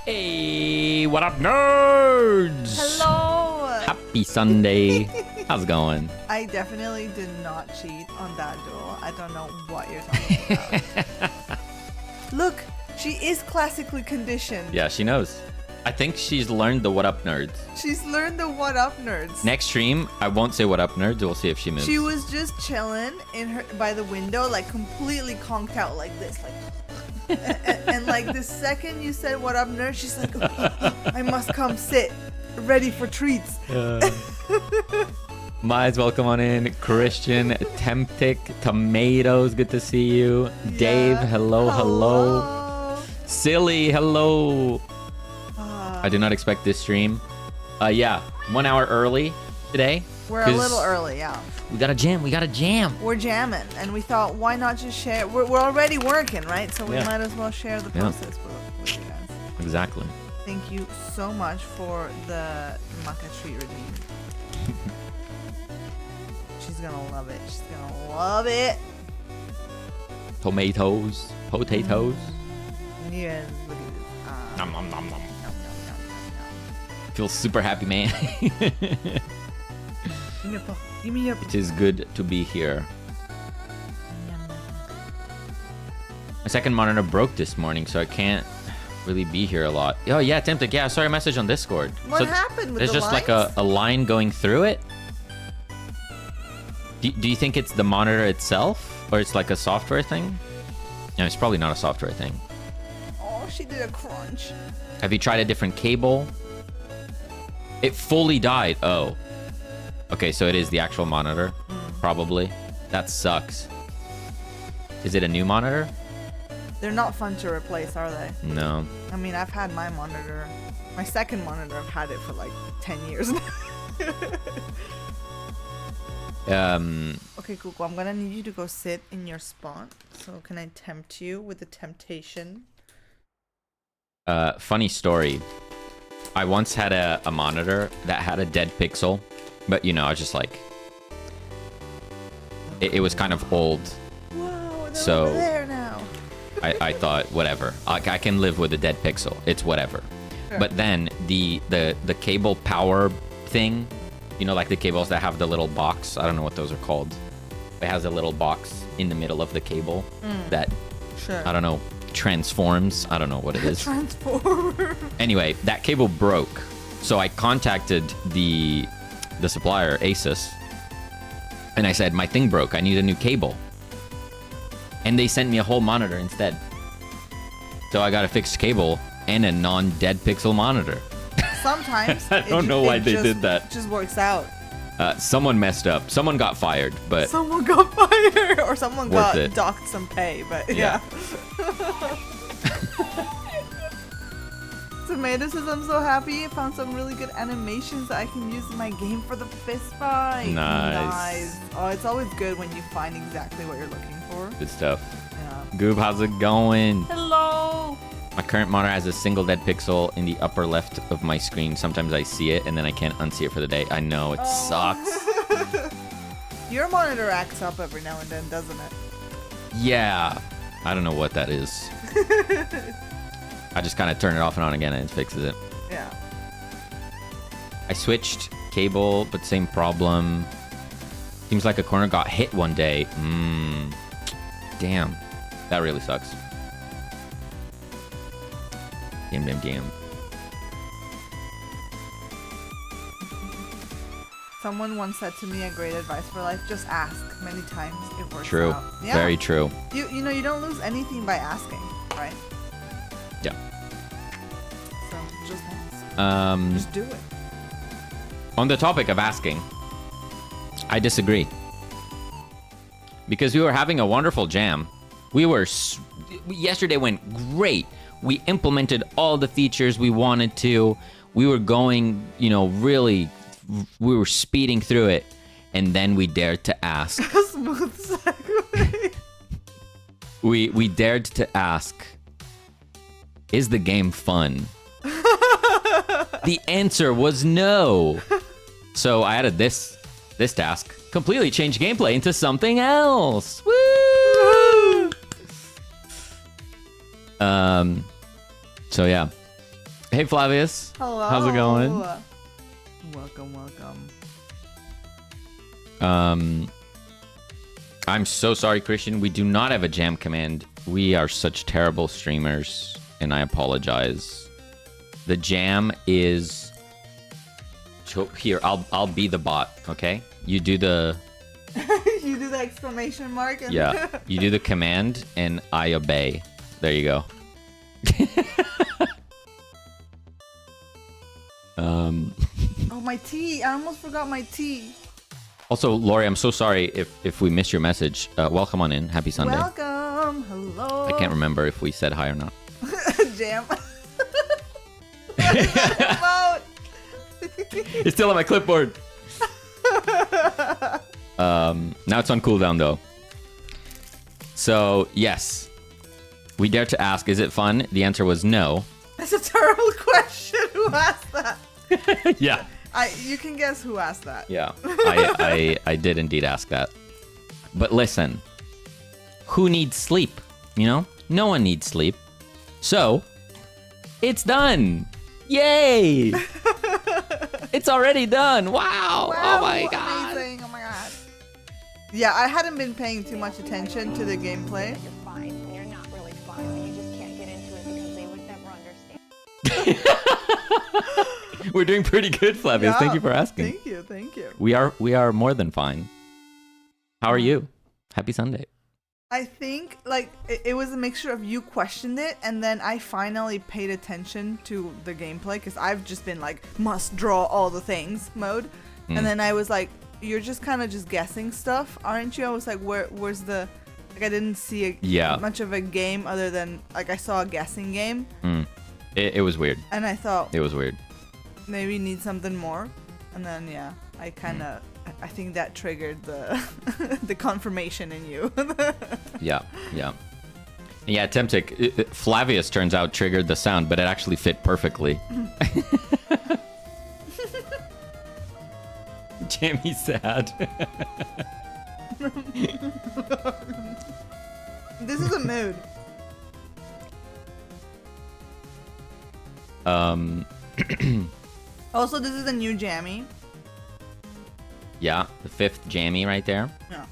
Hey, what up, nerds? Hello! Happy Sunday. How's it going? I definitely did not cheat on that duel. I don't know what you're talking about. Look, she is classically conditioned. Yeah, she knows. I think she's learned the what up, nerds. She's learned the what up, nerds. Next stream, I won't say what up, nerds. We'll see if she moves. She was just chilling by the window, like completely conked out like this, like. and like the second you said what up, nerd, she's like, I must come sit, ready for treats. Mize, welcome on in. Christian, Temptic, Tomatoes, good to see you. Yeah. Dave, hello. Silly, hello. I did not expect this stream. Yeah, 1 hour early today. We're a little early, yeah. We gotta jam. We're jamming, and we thought, why not just share? We're already working, right? So we might as well share the process with you guys. Exactly. Thank you so much for the maca treat redeem. She's gonna love it. She's gonna love it. Tomatoes, potatoes. Yeah, look at this. Nom, nom, nom, nom. Nom, nom, nom, nom. Feel super happy, man. Give me your It is good to be here. My second monitor broke this morning, so I can't really be here a lot. Oh yeah, Tempted. Yeah, I saw your message on Discord. What happened with there's the just lines? like a line going through it. Do you think it's the monitor itself, or it's like a software thing? No, it's probably not a software thing. Oh, she did a crunch. Have you tried a different cable? It fully died. Oh. Okay, so it is the actual monitor, probably. That sucks. Is it a new monitor? They're not fun to replace, are they? No. I mean, I've had my monitor, my second monitor, I've had it for like 10 years now. Okay, Cuckoo, I'm gonna need you to go sit in your spot. So can I tempt you with the temptation? Funny story. I once had a monitor that had a dead pixel. But, you know, I was just like... It was kind of old. Whoa, they're so over there now. I thought, whatever. I can live with a dead pixel. It's whatever. Sure. But then the cable power thing, you know, like the cables that have the little box. I don't know what those are called. It has a little box in the middle of the cable that, I don't know, transforms. I don't know what it is. Transformer. Anyway, that cable broke. So I contacted the supplier, Asus, and I said, my thing broke, I need a new cable. And they sent me a whole monitor instead. So I got a fixed cable and a non-dead pixel monitor. Sometimes I don't know why they did that. It just works out. Someone messed up. Someone got fired, but... Someone got fired, or someone Worth got it. docked some pay, but Yeah. Tomato says, I'm so happy I found some really good animations that I can use in my game for the fist fight. Nice. Oh, it's always good when you find exactly what you're looking for. Good stuff. Yeah. Goob, how's it going? Hello. My current monitor has a single dead pixel in the upper left of my screen. Sometimes I see it and then I can't unsee it for the day. I know, it sucks. Your monitor acts up every now and then, doesn't it? Yeah. I don't know what that is. I just kind of turn it off and on again and it fixes it. Yeah. I switched cable, but same problem. Seems like a corner got hit one day. Damn. That really sucks. Damn. Someone once said to me a great advice for life, just ask many times. It works True. out. Yeah. Very true. You know, you don't lose anything by asking, right? Yeah. So just ask. Just do it. On the topic of asking, I disagree. Because we were having a wonderful jam. Yesterday went great. We implemented all the features we wanted to. We were going, really, we were speeding through it. And then we dared to ask. Smooth segue. We dared to ask, is the game fun? The answer was no. So I added this task. Completely changed gameplay into something else. Woo! So yeah. Hey Flavius. Hello. How's it going? Welcome. I'm so sorry, Christian. We do not have a jam command. We are such terrible streamers, and I apologize. The jam is here. I'll be the bot, okay? You do the You do the exclamation mark. And yeah. You do the command, and I obey. There you go. Oh, my tea. I almost forgot my tea. Also, Lori, I'm so sorry if we missed your message. Welcome on in. Happy Sunday. Welcome. Hello. I can't remember if we said hi or not. Jam. It's still on my clipboard. Now it's on cooldown though. So yes, we dare to ask, is it fun? The answer was no. That's a terrible question. Who asked that? Yeah. You can guess who asked that. Yeah. I did indeed ask that. But listen, who needs sleep? No one needs sleep. So it's done. Yay! It's already done. Wow. Oh my god. Amazing. Oh my god. Yeah, I hadn't been paying too much attention to the gameplay. You're fine. You're not really fine, but you just can't get into it because they would never understand. We're doing pretty good, Flavius. Yeah, Thank you for asking. Thank you. We are more than fine. How are you? Happy Sunday. I think it was a mixture of you questioned it and then I finally paid attention to the gameplay because I've just been like must draw all the things mode, and then I was like, you're just kind of just guessing stuff, aren't you? I was like, where's the I didn't see much of a game other than I saw a guessing game. It was weird. And I thought it was weird. Maybe you need something more, and then I kind of. I think that triggered the the confirmation in you. Yeah. Temptic. Flavius turns out triggered the sound, but it actually fit perfectly. Jamie's sad. This is a mood. Also, this is a new jammy. Yeah, the 5th jammy right there. Yeah.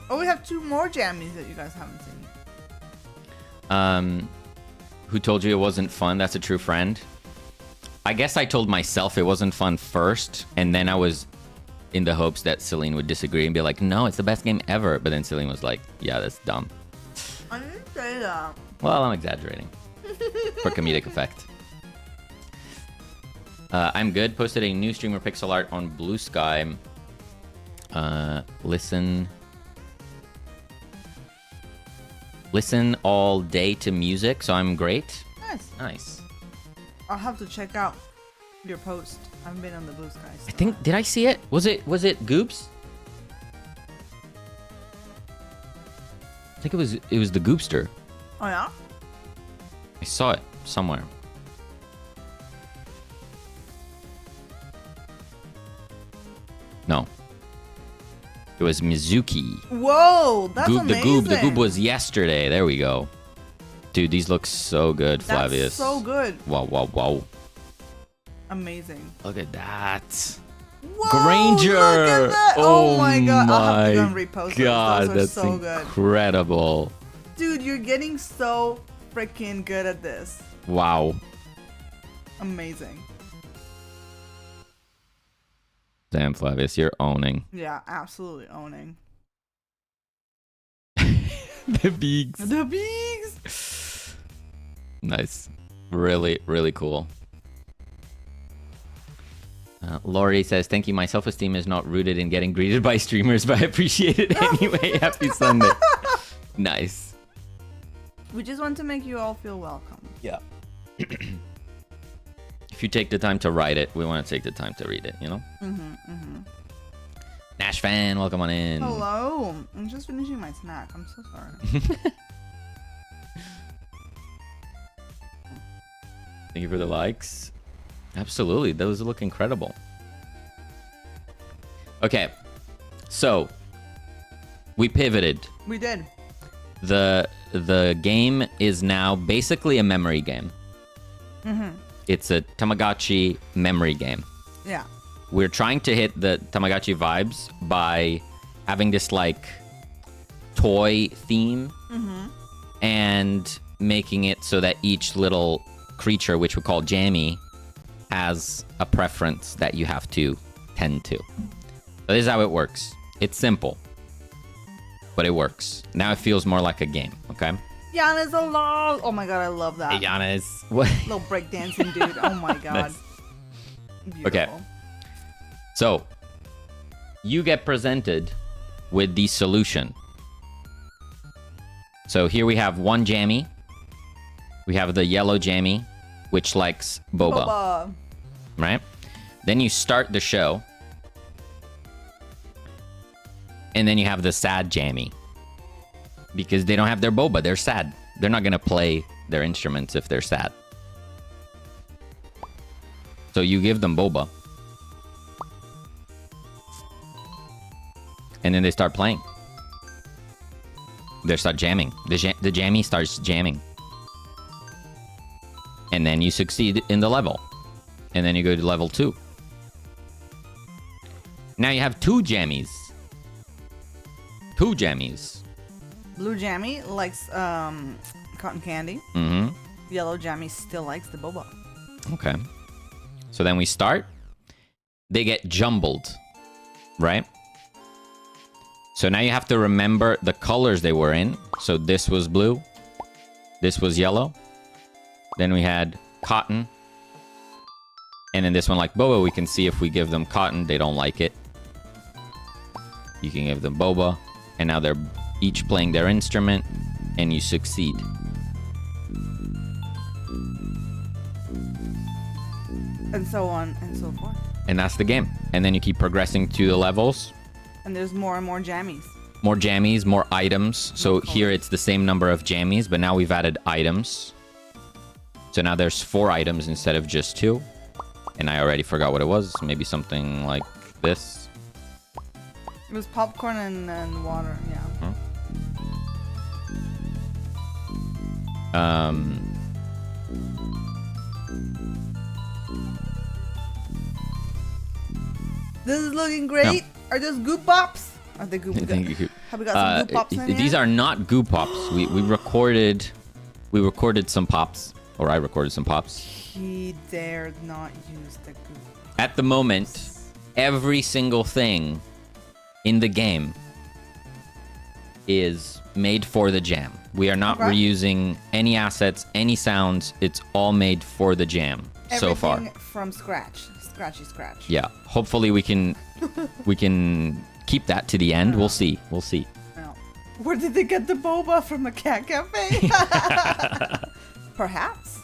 Oh, we have 2 more jammies that you guys haven't seen. Who told you it wasn't fun? That's a true friend. I guess I told myself it wasn't fun first, and then I was in the hopes that Celine would disagree and be like, no, it's the best game ever. But then Celine was like, yeah, that's dumb. I didn't say that. Well, I'm exaggerating. For comedic effect. I'm good. Posted a new streamer pixel art on Blue Sky. Listen listen all day to music, so I'm great. Nice. Nice. I'll have to check out your post. I haven't been on the Blue Skies. I think, did I see it? Was it Goops? I think it was the Goopster. Oh yeah. I saw it somewhere. No. It was Mizuki. Whoa, that's amazing. The goob was yesterday. There we go. Dude, these look so good, Flavius. That's so good. Wow. Amazing. Look at that. Whoa, Granger. Look at that. Oh my god. I'll have to go and My repost God, those. Those are that's so incredible. good. Dude, you're getting so freaking good at this. Wow. Amazing. Damn, Flavius, you're owning. Yeah, absolutely owning. The beaks. The beaks. Nice. Really, really cool. Laurie says, thank you. My self-esteem is not rooted in getting greeted by streamers, but I appreciate it anyway. Happy Sunday. Nice. We just want to make you all feel welcome. Yeah. If you take the time to write it, we want to take the time to read it, you know? Nash fan, welcome on in. Hello. I'm just finishing my snack. I'm so sorry. Thank you for the likes. Absolutely. Those look incredible. Okay. So, we pivoted. We did. The game is now basically a memory game. It's a Tamagotchi memory game. Yeah. We're trying to hit the Tamagotchi vibes by having this like toy theme and making it so that each little creature, which we call Jammy, has a preference that you have to tend to. So this is how it works. It's simple, but it works. Now it feels more like a game, okay? Giannis alone. Oh my god, I love that. Hey, Giannis. What? Little breakdancing dude. Oh my god. Nice. Beautiful. Okay. So, you get presented with the solution. So here we have one Jammy. We have the yellow Jammy, which likes boba. Right? Then you start the show. And then you have the sad Jammy. Because they don't have their boba. They're sad. They're not going to play their instruments if they're sad. So you give them boba. And then they start playing. They start jamming. The jammy starts jamming. And then you succeed in the level. And then you go to level 2. Now you have 2 jammies. 2 jammies. Blue Jammy likes cotton candy. Yellow Jammy still likes the boba. Okay. So then we start. They get jumbled. Right? So now you have to remember the colors they were in. So this was blue. This was yellow. Then we had cotton. And then this one like boba. We can see if we give them cotton, they don't like it. You can give them boba. And now they're each playing their instrument. And you succeed. And so on and so forth. And that's the game. And then you keep progressing to the levels. And there's more and more jammies. More jammies, more items. So here it's the same number of jammies, but now we've added items. So now there's 4 items instead of just 2. And I already forgot what it was. Maybe something like this. It was popcorn and water, yeah. This is looking great. No. Are those goop pops? Are they goop? Have we got some goop pops in These here? are not goo pops. We recorded some pops, or I recorded some pops. He dared not use the goop. At the moment, every single thing in the game is made for the jam. We are not reusing any assets, any sounds. It's all made for the jam so far. Everything from scratch. Scratchy scratch. Yeah. Hopefully we can keep that to the end. We'll see. We'll see. No. Where did they get the boba from a cat cafe? Perhaps.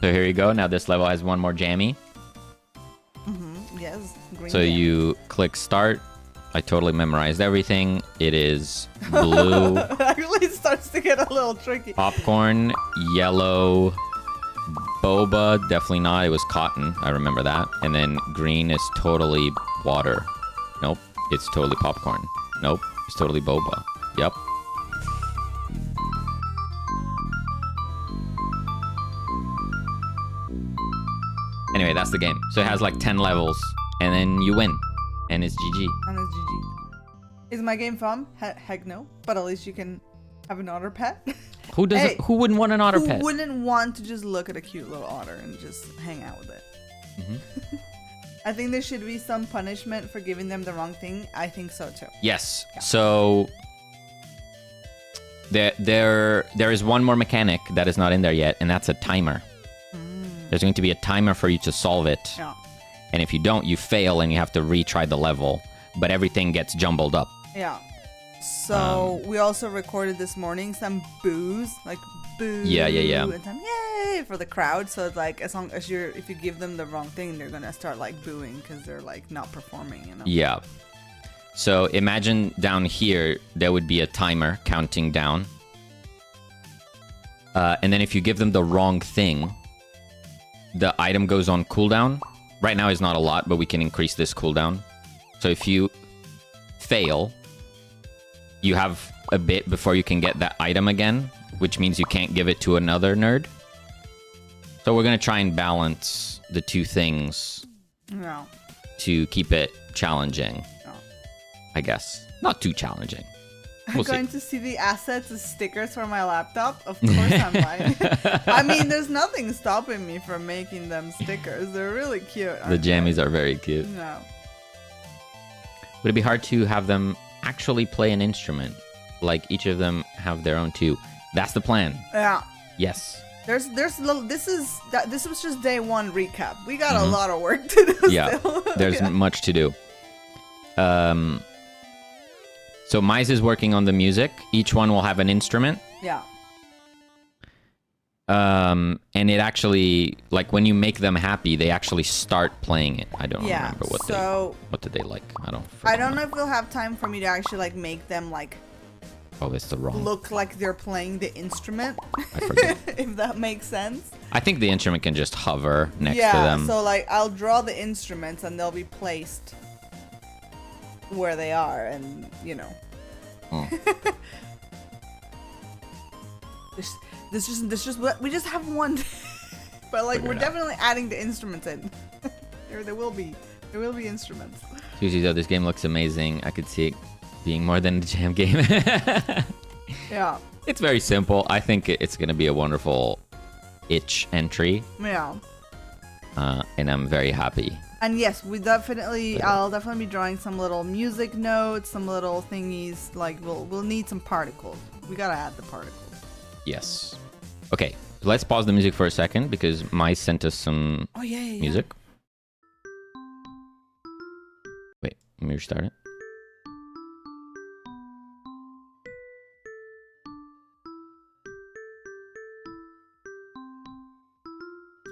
So here you go. Now this level has one more jammy. Yes. Green So jam. you click start. I totally memorized everything. It is blue, It actually starts to get a little tricky. popcorn, yellow, boba. Definitely not. It was cotton. I remember that. And then green is totally water. Nope. It's totally popcorn. Nope. It's totally boba. Yep. Anyway, that's the game. So it has like 10 levels, and then you win, and it's GG. And it's GG. Is my game fun? Heck no. But at least you can have an otter pet. Who doesn't? Hey, who wouldn't want an otter Who pet? wouldn't want to just look at a cute little otter and just hang out with it? I think there should be some punishment for giving them the wrong thing. I think so too. Yes. So there is one more mechanic that is not in there yet, and that's a timer. There's going to be a timer for you to solve it. Yeah. And if you don't, you fail and you have to retry the level. But everything gets jumbled up. Yeah. So we also recorded this morning some boos, like boo. Yeah. And some yay for the crowd. So it's like as long as if you give them the wrong thing, they're gonna start like booing because they're like not performing. You know. Yeah. So imagine down here there would be a timer counting down. And then if you give them the wrong thing, the item goes on cooldown. Right now is not a lot, but we can increase this cooldown. So if you fail, you have a bit before you can get that item again, which means you can't give it to another nerd. So we're going to try and balance the two things No. to keep it challenging, No. I guess. Not too challenging. I'm We'll see. going to see the assets as stickers for my laptop. Of course I'm buying. I mean, there's nothing stopping me from making them stickers. They're really cute. The jammies are very cute. No. Would it be hard to have them actually play an instrument? Like each of them have their own too. That's the plan. Yeah. Yes. This was just day one recap. We got a lot of work to do. Yeah. Still. There's Yeah. much to do. So mmyse is working on the music. Each one will have an instrument. Yeah. And it actually, like when you make them happy, they actually start playing it. I don't remember what did they like. I don't know if we'll have time for me to actually like make them like Oh, it's the wrong. look like they're playing the instrument. I forget. If that makes sense. I think the instrument can just hover next to Yeah, them. so like I'll draw the instruments and they'll be placed where they are, and you know. This just we just have one, but like Figure we're it out. definitely adding the instruments in. there will be instruments. Seriously though, this game looks amazing. I could see it being more than a jam game. Yeah. It's very simple. I think it's going to be a wonderful itch entry. Yeah. And I'm very happy. And yes, I'll definitely be drawing some little music notes, some little thingies. Like we'll need some particles. We gotta add the particles. Yes. Okay, let's pause the music for a second because mmyse sent us some music. Wait, let me restart it.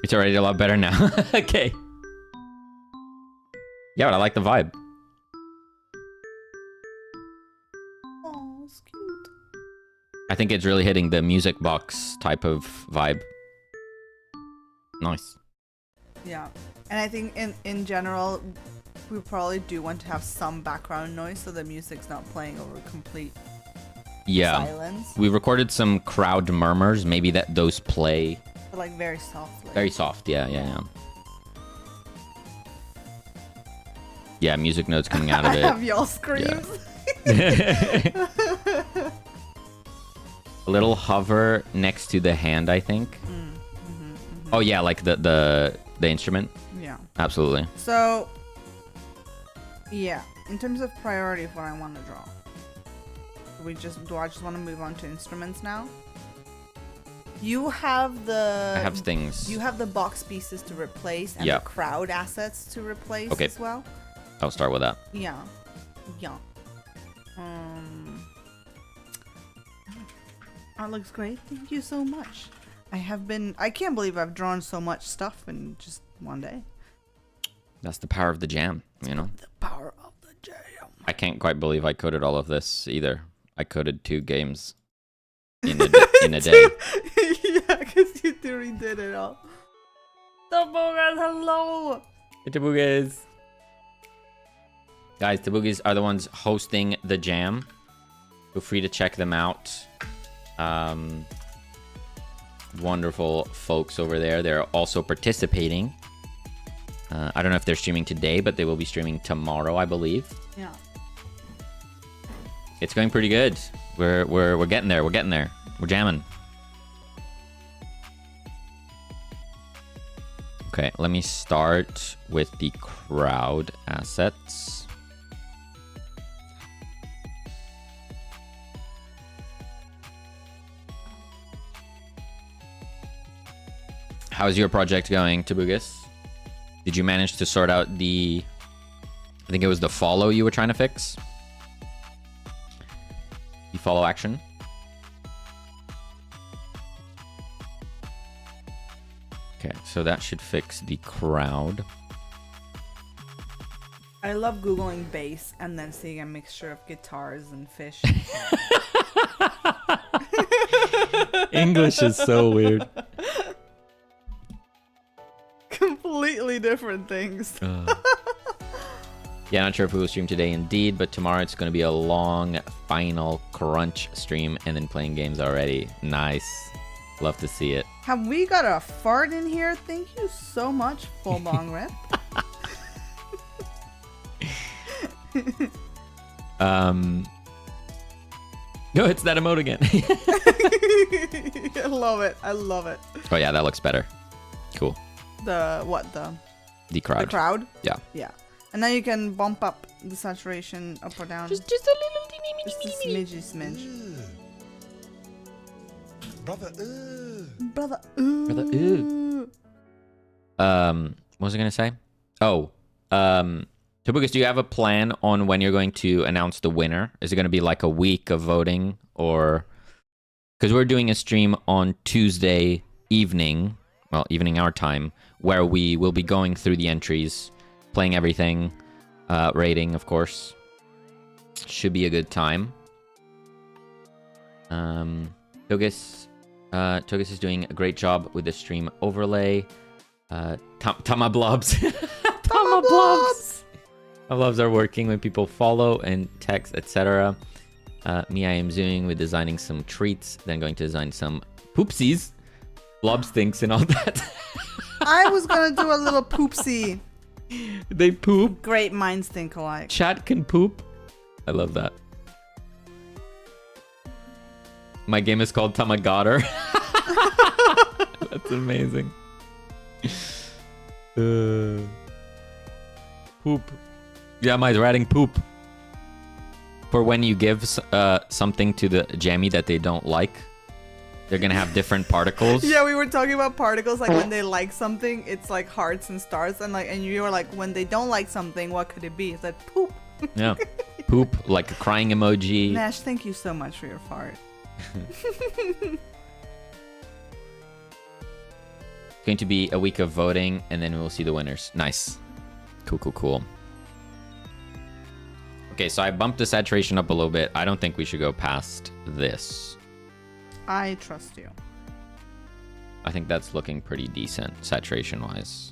It's already a lot better now. Okay. Yeah, but I like the vibe. Oh, it's cute. I think it's really hitting the music box type of vibe. Nice. Yeah, and I think in general, we probably do want to have some background noise so the music's not playing over complete silence. We recorded some crowd murmurs. Maybe those play. But like very softly. Very soft. Yeah. Yeah, music notes coming out of I it. have y'all screams. A little hover next to the hand, I think. Oh yeah, like the instrument. Yeah. Absolutely. So, yeah, in terms of priority of what I want to draw, do I just want to move on to instruments now? You have I have things. You have the box pieces to replace and Yeah. the crowd assets to replace as well. I'll start with that. Yeah. Art looks great. Thank you so much. I can't believe I've drawn so much stuff in just one day. That's the power of the jam, you know? The power of the jam. I can't quite believe I coded all of this either. I coded 2 games in a day. Yeah, because you redid it all. ToBuJam, hello! Hey, ToBuJam. Guys, ToBuJam are the ones hosting the jam. Feel free to check them out. Wonderful folks over there. They're also participating. I don't know if they're streaming today, but they will be streaming tomorrow, I believe. Yeah. It's going pretty good. We're getting there. We're getting there. We're jamming. Okay, let me start with the crowd assets. How's your project going, ToBuJam? Did you manage to sort out the... I think it was the follow you were trying to fix? The follow action? Okay, so that should fix the crowd. I love Googling bass and then seeing a mixture of guitars and fish. English is so weird. Completely different things. Yeah, not sure if we will stream today indeed, but tomorrow it's going to be a long final crunch stream and then playing games already. Nice. Love to see it. Have we got a fart in here? Thank you so much, Full Bong Rep. No, it's that emote again. I love it. I love it. Oh yeah, that looks better. Cool. The crowd. The crowd? Yeah. Yeah. And now you can bump up the saturation up or down. Just a little teeny, Just a smidgy. Brother, Brother, What was I gonna say? Oh, ToBuJam, do you have a plan on when you're going to announce the winner? Is it gonna be like a week of voting, or because we're doing a stream on Tuesday evening, well, evening our time, where we will be going through the entries, playing everything, rating, of course. Should be a good time. ToBuJam is doing a great job with the stream overlay. Tamablobs. Tamablobs! Tamablobs are working when people follow and text, etc. Me, I am doing with designing some treats, then going to design some poopsies, blob stinks, and all that. I was gonna do a little poopsie. They poop. Great minds think alike. Chat can poop. I love that. My game is called Tamagotchi. That's amazing. Poop. Yeah, my writing poop. For when you give something to the jammy that they don't like, they're gonna have different particles. Yeah, we were talking about particles, like when they like something, it's like hearts and stars, and you were like, when they don't like something, what could it be? It's like poop. Yeah, poop, like a crying emoji. Nash, thank you so much for your fart. Going to be a week of voting, and then we'll see the winners. Nice. Cool. Okay, so I bumped the saturation up a little bit. I don't think we should go past this. I trust you. I think that's looking pretty decent, saturation-wise.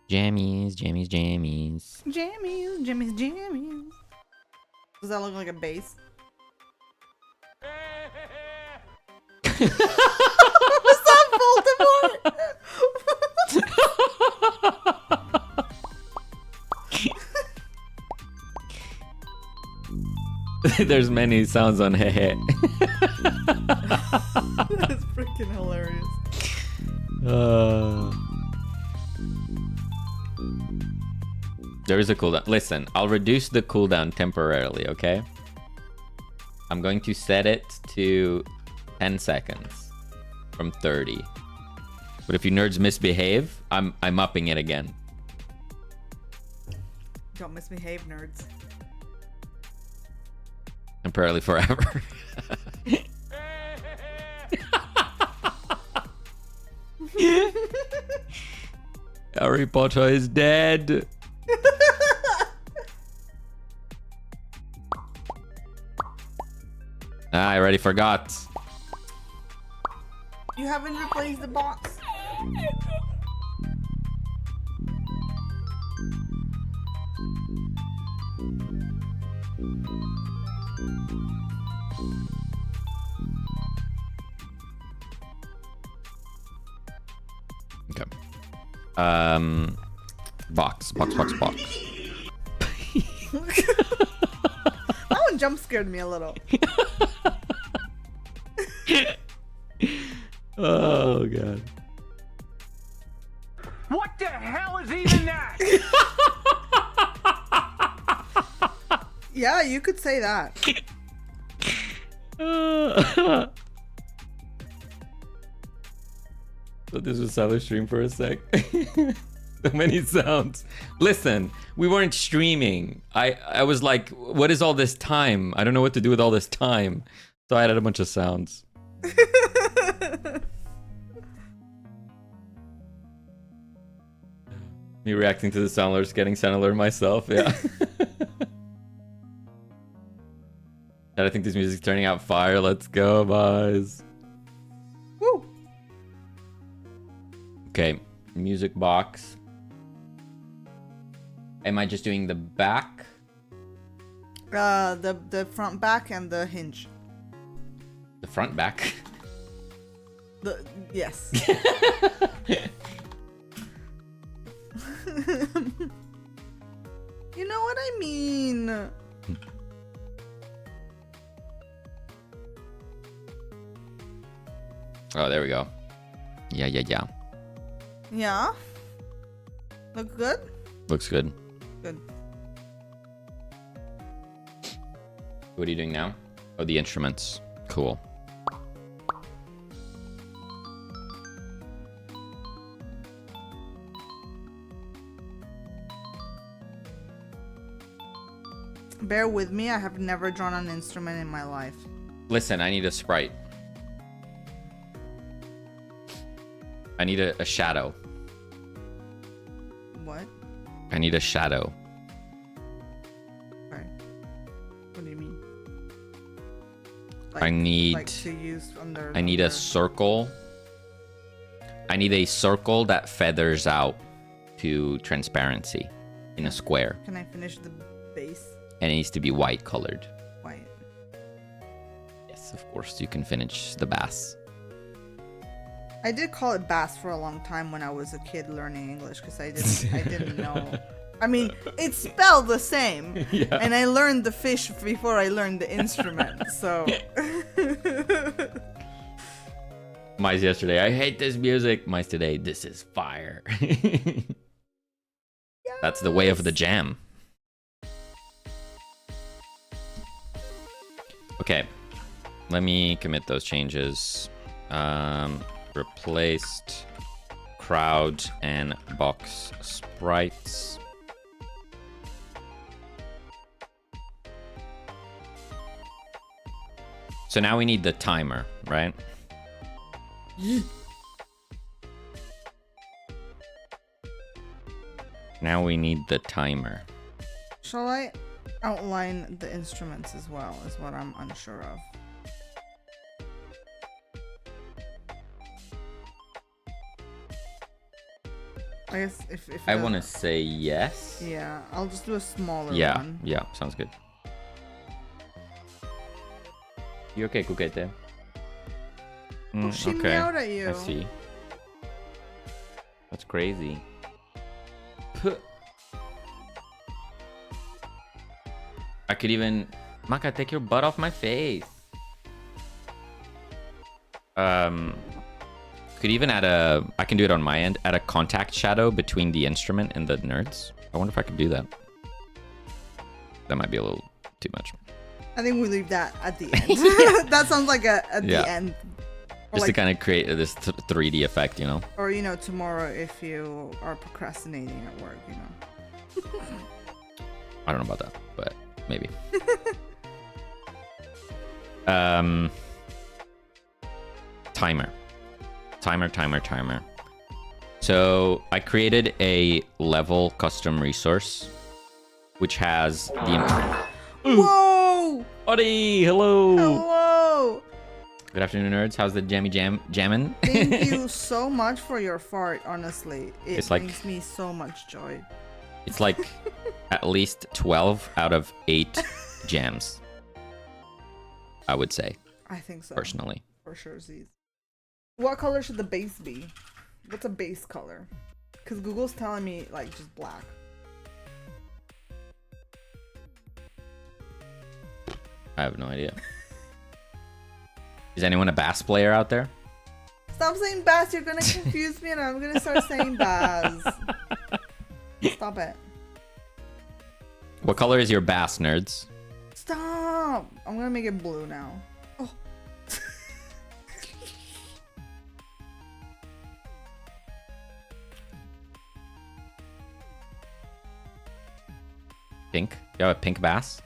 Jammies. Jammies. Does that look like a bass? Was that Voldemort? There's many sounds on hehe. That's freaking hilarious. There is a cooldown. Listen, I'll reduce the cooldown temporarily, okay? I'm going to set it to 10 seconds from 30. But if you nerds misbehave, I'm upping it again. Don't misbehave, nerds. Temporarily forever. Harry Potter is dead. I already forgot. You haven't replaced the box. Okay. Box. That one jump scared me a little. Oh god. What the hell is even that? Yeah, you could say that. So this was Siler's stream for a sec. So many sounds. Listen, we weren't streaming. I was like, what is all this time? I don't know what to do with all this time. So I added a bunch of sounds. Me reacting to the sound alerts, getting sound alert myself, yeah. And I think this music's turning out fire. Let's go, boys. Woo! Okay, music box. Am I just doing the back? The front, back, and the hinge. The front, back? Yes. You know what I mean. Oh, there we go. Yeah. Yeah. Look good? Looks good. Good. What are you doing now? Oh, the instruments. Cool. Bear with me, I have never drawn an instrument in my life. Listen, I need a sprite. I need a shadow. What? I need a shadow. Sorry. What do you mean? I need... Like to use under... I need a circle. I need a circle that feathers out to transparency in a square. Can I finish the base? And it needs to be white colored. White. Yes, of course, you can finish the bass. I did call it bass for a long time when I was a kid learning English because I didn't know. I mean, it's spelled the same. Yeah. And I learned the fish before I learned the instrument, so... Mice yesterday, I hate this music. Mice today, this is fire. That's the way of the jam. Okay, let me commit those changes. Replaced crowd and box sprites. So now we need the timer, right? Now we need the timer. Shall I outline the instruments as well, is what I'm unsure of. I guess if I want to say yes. Yeah, I'll just do a smaller one. Yeah, sounds good. You okay, Kukete? Oh, she meowed at you. I see. That's crazy. I could even... Maka, take your butt off my face. Could could even add I can do it on my end, add a contact shadow between the instrument and the nerds. I wonder if I could do that. That might be a little too much. I think we leave that at the end. That sounds like at the end. Or Just like, to kind of create this 3D effect, you know? or, you know, tomorrow if you are procrastinating at work, you know. I don't know about that, but maybe. Timer. So I created a level custom resource, which has the... Whoa! Buddy, hello! Hello! Good afternoon, nerds. How's the jammin'? Thank you so much for your fart, honestly. It It's like- brings me so much joy. It's like at least 12 out of 8 jams, I would say, I think so. personally. For sure, Z's. What color should the base be? What's a base color? Because Google's telling me, like, just black. I have no idea. Is anyone a bass player out there? Stop saying bass, you're gonna confuse me and I'm gonna start saying bass. Stop it. What color is your bass, nerds? Stop! I'm gonna make it blue now. Oh. Pink? You have a pink bass?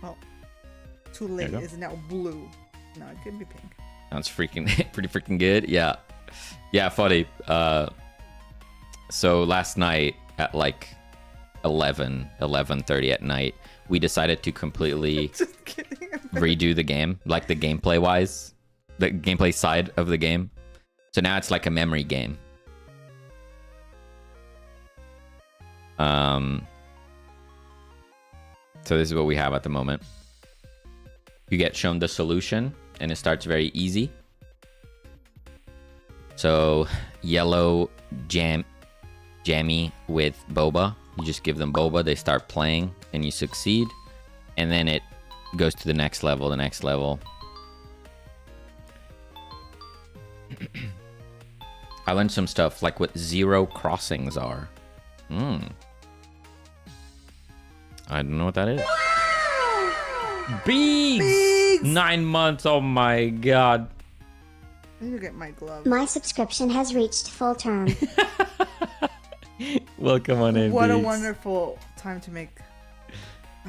Oh. Too late. you go. It's now blue. No, it could be pink. Sounds freaking pretty freaking good. Yeah. Yeah, funny. So last night at like 11:30 at night, we decided to completely Just kidding. redo the game, like the gameplay wise, the gameplay side of the game. So now it's like a memory game. So this is what we have at the moment. You get shown the solution and it starts very easy. So yellow jammy with boba. You just give them boba, they start playing and you succeed. And then it goes to the next level, I learned some stuff like what zero crossings are. I don't know what that is. Beads! Beads! 9 months, oh my god. I need to get my glove. My subscription has reached full term. Welcome on in, What a Beads. wonderful time to make a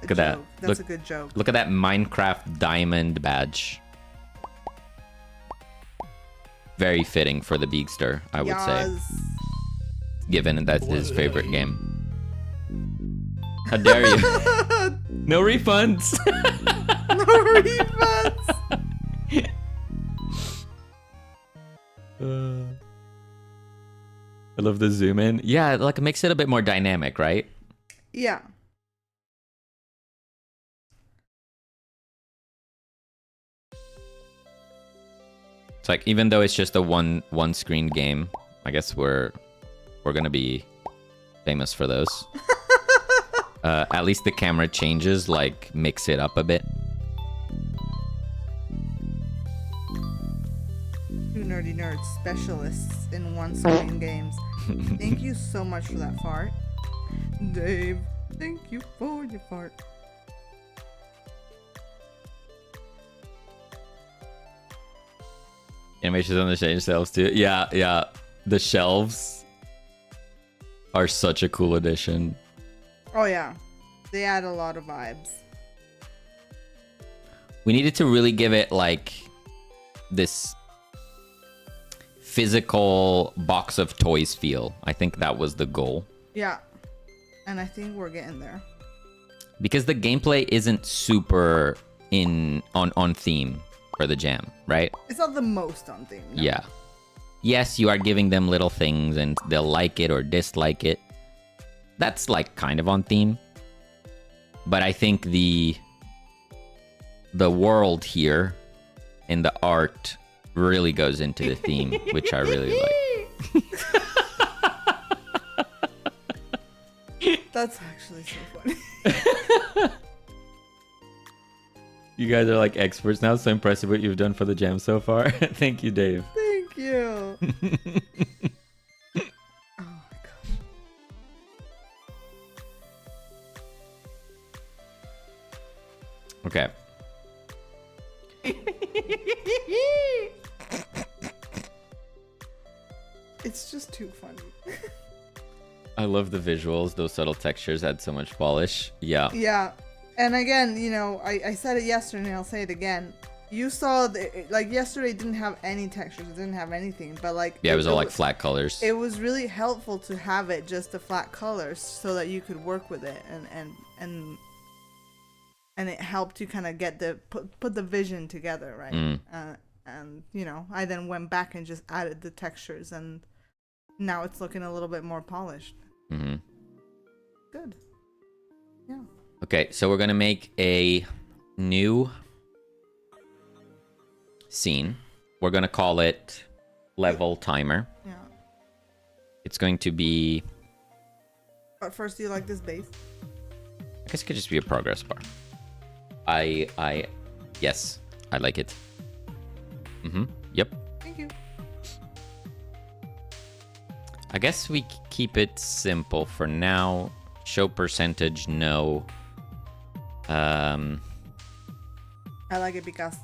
Look at that. joke. That's Look- a good joke. Look at that Minecraft diamond badge. Very fitting for the Beagster, I would say. Yes. Given that's his favorite game. How dare you? No refunds. No refunds. I love the zoom in. Yeah, like it makes it a bit more dynamic, right? Yeah. It's like even though it's just a one screen game, I guess we're gonna be famous for those. At least the camera changes, like mix it up a bit. Two nerdy nerds, specialists in one-screen games. Thank you so much for that fart. Dave, thank you for your fart. Animations on the change shelves too. Yeah. The shelves are such a cool addition. Oh yeah, they add a lot of vibes. We needed to really give it like this physical box of toys feel. I think that was the goal. Yeah, and I think we're getting there. Because the gameplay isn't super on theme for the jam, right? It's not the most on theme. No. Yeah. Yes, you are giving them little things and they'll like it or dislike it. That's like kind of on theme. But I think the world here and the art really goes into the theme, which I really like. That's actually so funny. You guys are like experts now. So impressive what you've done for the jam so far. Thank you, Dave. Thank my Okay. gosh. It's just too funny. I love the visuals. Those subtle textures add so much polish. Yeah. Yeah. And again, you know, I said it yesterday and I'll say it again. You saw, like, yesterday it didn't have any textures. It didn't have anything. But, like... Yeah, it was all, like, flat colors. It was really helpful to have it just the flat colors so that you could work with it. And it helped you kind of get the... Put the vision together, right? And, you know, I then went back and just added the textures. And now it's looking a little bit more polished. Mm-hmm. Good. Yeah. Okay, so we're going to make a new scene. We're going to call it level timer. Yeah. It's going to be... But first, do you like this base? I guess it could just be a progress bar. Yes, I like it. Yep. Thank you. I guess we keep it simple for now. Show percentage, no. I like it because...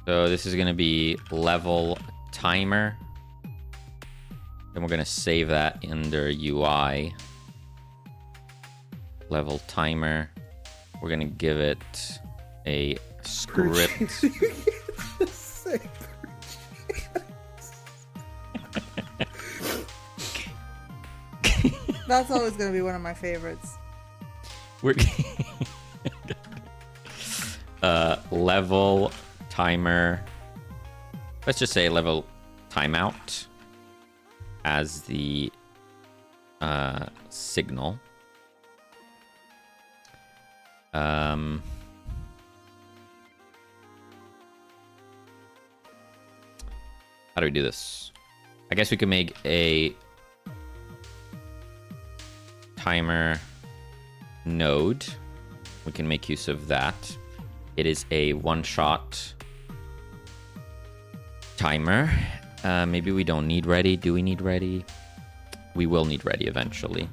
So this is going to be level timer. Then we're going to save that under UI. Level timer. We're going to give it a script. That's always going to be one of my favorites. We're level timer. Let's just say level timeout as the signal. How do we do this? I guess we could make a timer node. We can make use of that. It is a one-shot timer. Maybe we don't need ready. Do we need ready? We will need ready eventually.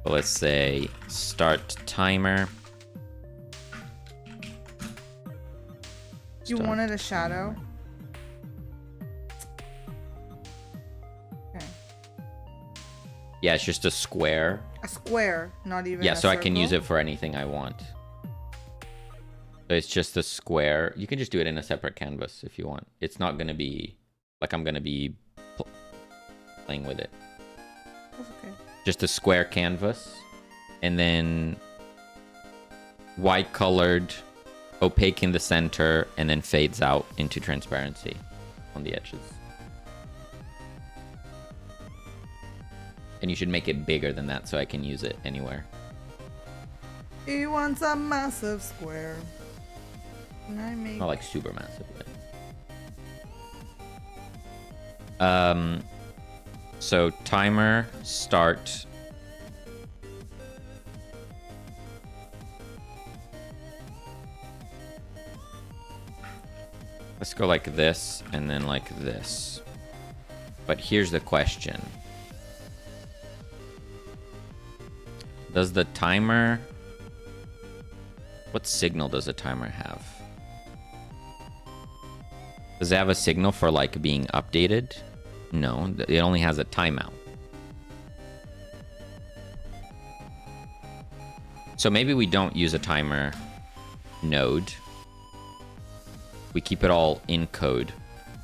But let's say start timer. You wanted a shadow? Okay. Yeah, it's just a square. A square, not even Yeah, a so I can circle? use it for anything I want. So it's just a square. You can just do it in a separate canvas if you want. It's not going to be like I'm going to be playing with it. That's okay. Just a square canvas. And then white colored, opaque in the center, and then fades out into transparency on the edges. And you should make it bigger than that so I can use it anywhere. He wants a massive square. And I make... Not like super massive. So timer start. Let's go like this and then like this. But here's the question. Does the timer... What signal does a timer have? Does it have a signal for like being updated? No, it only has a timeout. So maybe we don't use a timer node. We keep it all in code.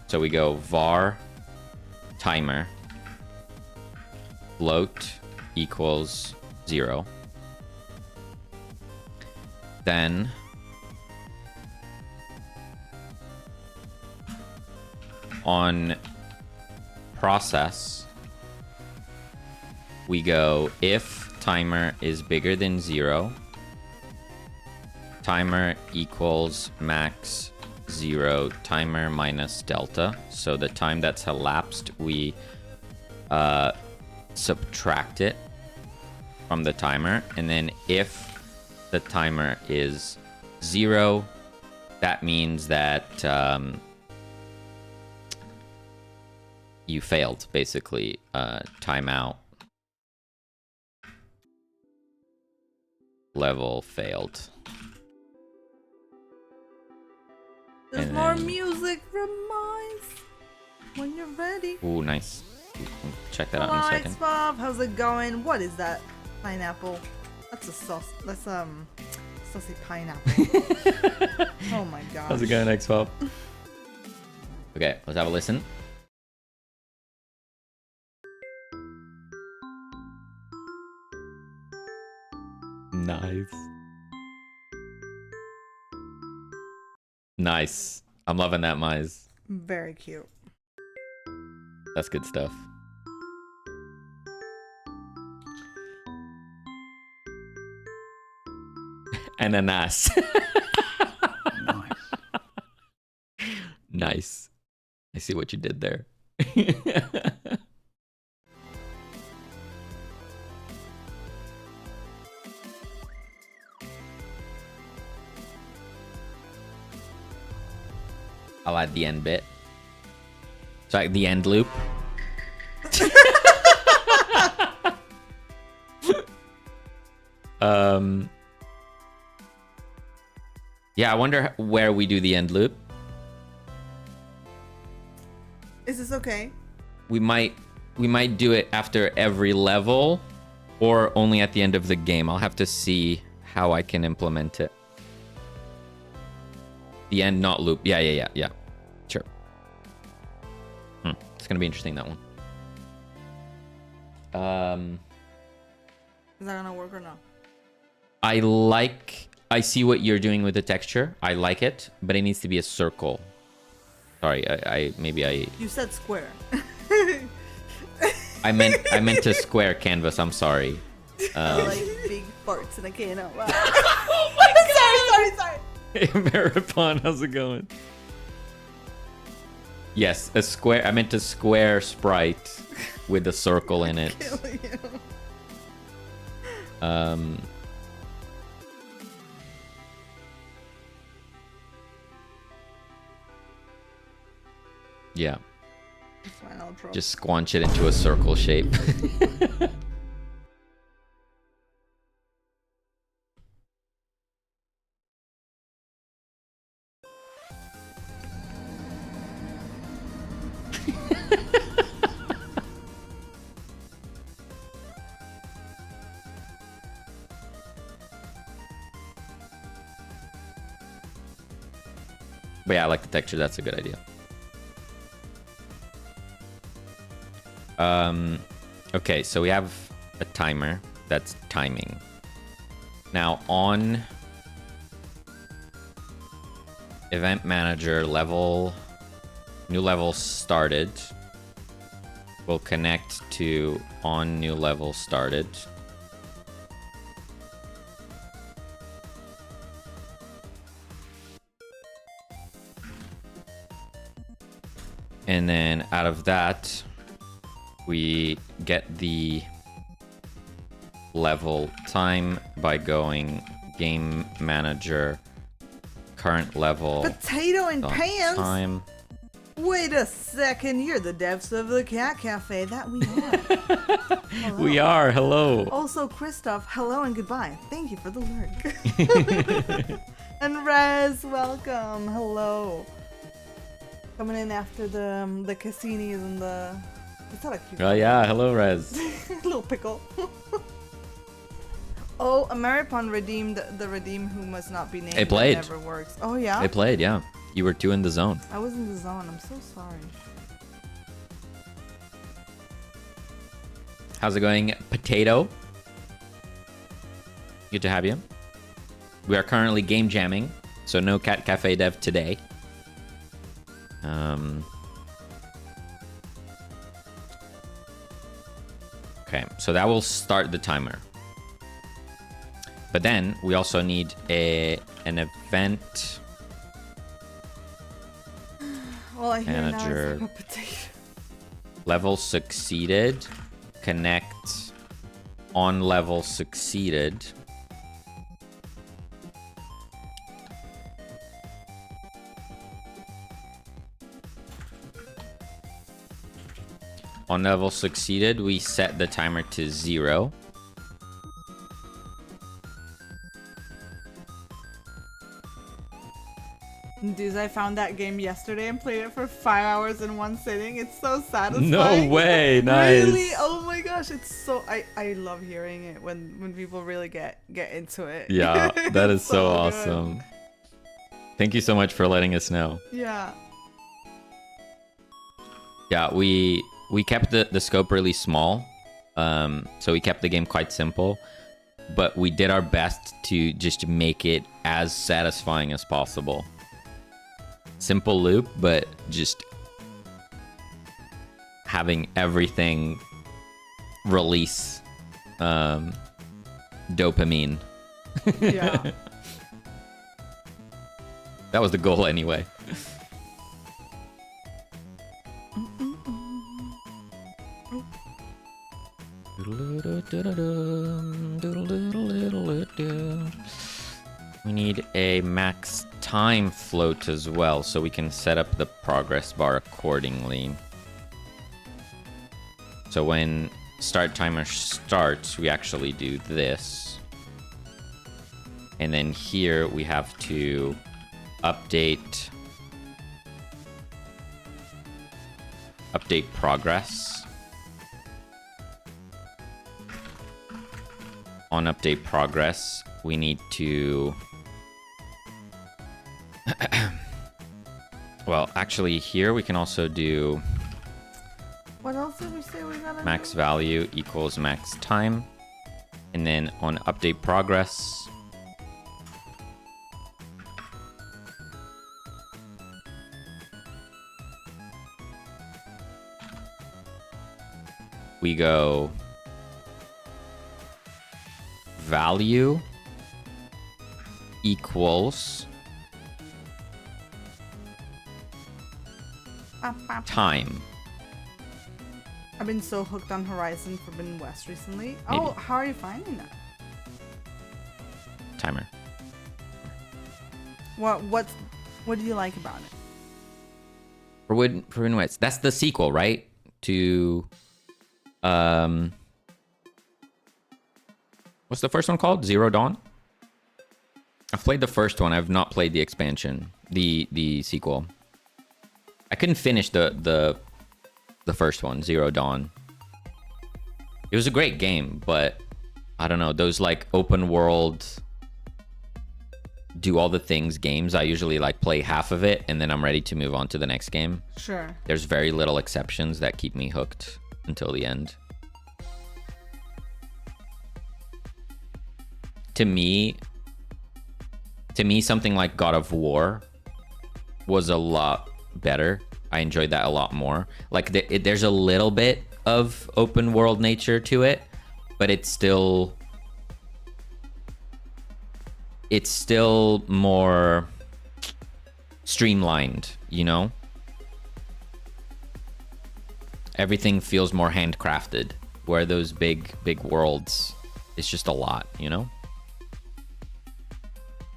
So we go var timer float equals 0. Then on process, we go if timer is bigger than 0, timer equals max 0 timer minus delta. So the time that's elapsed, we subtract it from the timer. And then if the timer is 0, that means that you failed, basically. Timeout. Level failed. There's And more then- music from mmyse. When you're ready. Ooh, nice. Check that out in a Hello, second. X-Bob. How's it going? What is that? Pineapple. That's a sauce. That's saucy pineapple. Oh my gosh. How's it going, X-Pop? Okay, let's have a listen. Nice. Nice. I'm loving that, Mize. Very cute. That's good stuff. Ananas. Nice. I see what you did there. I'll add the end bit. So like the end loop. Yeah, I wonder where we do the end loop. Is this okay? We might do it after every level or only at the end of the game. I'll have to see how I can implement it. The end not loop. Yeah. Sure. It's gonna be interesting, that one. Is that gonna work or not? I see what you're doing with the texture. I like it, but it needs to be a circle. Sorry, You said square. I meant to square canvas. I'm sorry. Like big farts in a can. Oh, wow. Oh my god! Sorry. Hey, Maripon, how's it going? Yes, a square. I meant a square sprite with a circle in it. Kill you. Yeah. It's fine, I'll draw. Just squanch it into a circle shape. But yeah, I like the texture. That's a good idea. Okay, so we have a timer that's timing. Now on event manager level, new level started, we'll connect to on new level started. And then out of that, we get the level time by going game manager current level Potato and pants? time. Wait a second, you're the devs of the Cat Cafe. That we are. Hello. We are. Hello. Also, Christoph, hello and goodbye. Thank you for the lurk. And Rez, welcome. Hello. Coming in after the Cassinis and the... Is that a cute Oh yeah. Hello, Rez. little pickle? Oh, Ameripon redeemed the redeem who must not be named. It played. That never works. Oh yeah? I played. Yeah. You were 2 in the zone. I was in the zone. I'm so sorry. How's it going, Potato? Good to have you. We are currently game jamming, so no Cat Cafe dev today. Okay, so that will start the timer. But then we also need an event All I hear Manager. now is like a potato. level succeeded, connect on level succeeded. On level succeeded, we set the timer to 0. Dude, I found that game yesterday and played it for 5 hours in one sitting. It's so satisfying. No way, nice. Really? Oh my gosh, it's so I love hearing it when people really get into it. Yeah, that is It's so good. awesome. Thank you so much for letting us know. Yeah. Yeah, we kept the scope really small. So we kept the game quite simple, but we did our best to just make it as satisfying as possible. Simple loop, but just having everything release dopamine. Yeah. That was the goal anyway. We need a max time float as well, so we can set up the progress bar accordingly. So when start timer starts, we actually do this. And then here we have to update progress. On update progress, we need to well, actually here we can also do What else did we say we gotta max do? value equals max time. And then on update progress, we go value equals time. I've been so hooked on Horizon Forbidden West recently. Maybe. Oh, how are you finding that? Timer. What do you like about it? Forbidden West. That's the sequel, right? To what's the first one called? Zero Dawn? I've played the first one. I've not played the expansion, the sequel. I couldn't finish the first one, Zero Dawn. It was a great game, but I don't know, those like open world do all the things games, I usually like play half of it and then I'm ready to move on to the next game. Sure. There's very little exceptions that keep me hooked until the end. To me, something like God of War was a lot better. I enjoyed that a lot more. Like there's a little bit of open world nature to it, but it's still more streamlined, you know? Everything feels more handcrafted, where those big worlds, it's just a lot, you know?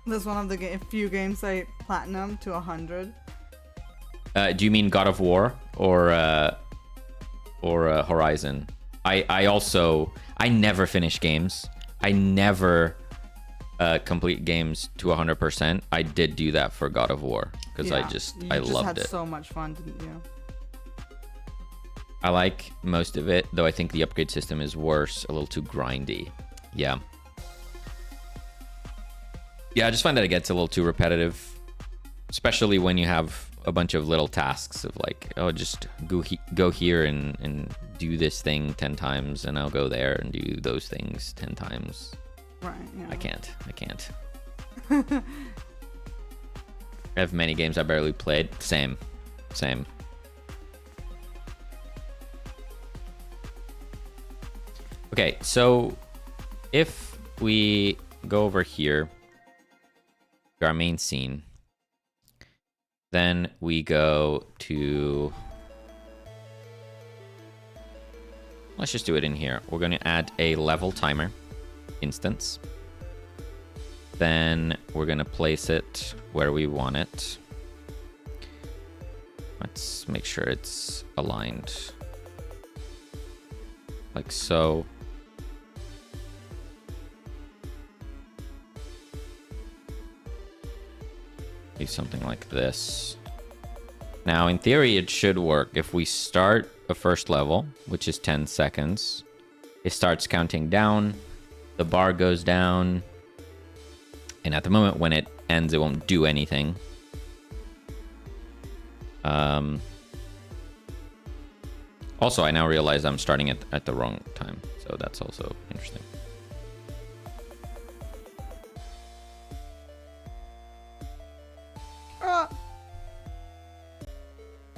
That's one of the few games I platinum to 100. Do you mean God of War or Horizon? I never finish games. I never complete games to 100%. I did do that for God of War because I loved had it. So much fun, didn't you? I like most of it, though I think the upgrade system is worse, a little too grindy. Yeah. Yeah, I just find that it gets a little too repetitive, especially when you have a bunch of little tasks of like, oh, just go here and do this thing 10 times, and I'll go there and do those things 10 times. Right, yeah. I can't. I have many games I barely played. Same. Okay, so if we go over here to our main scene, then we go to, let's just do it in here. We're going to add a level timer instance. Then we're going to place it where we want it. Let's make sure it's aligned. like so. Maybe something like this. Now, in theory, it should work. If we start a first level, which is 10 seconds, it starts counting down, the bar goes down, and at the moment when it ends, it won't do anything. Also, I now realize I'm starting at the wrong time, so that's also interesting.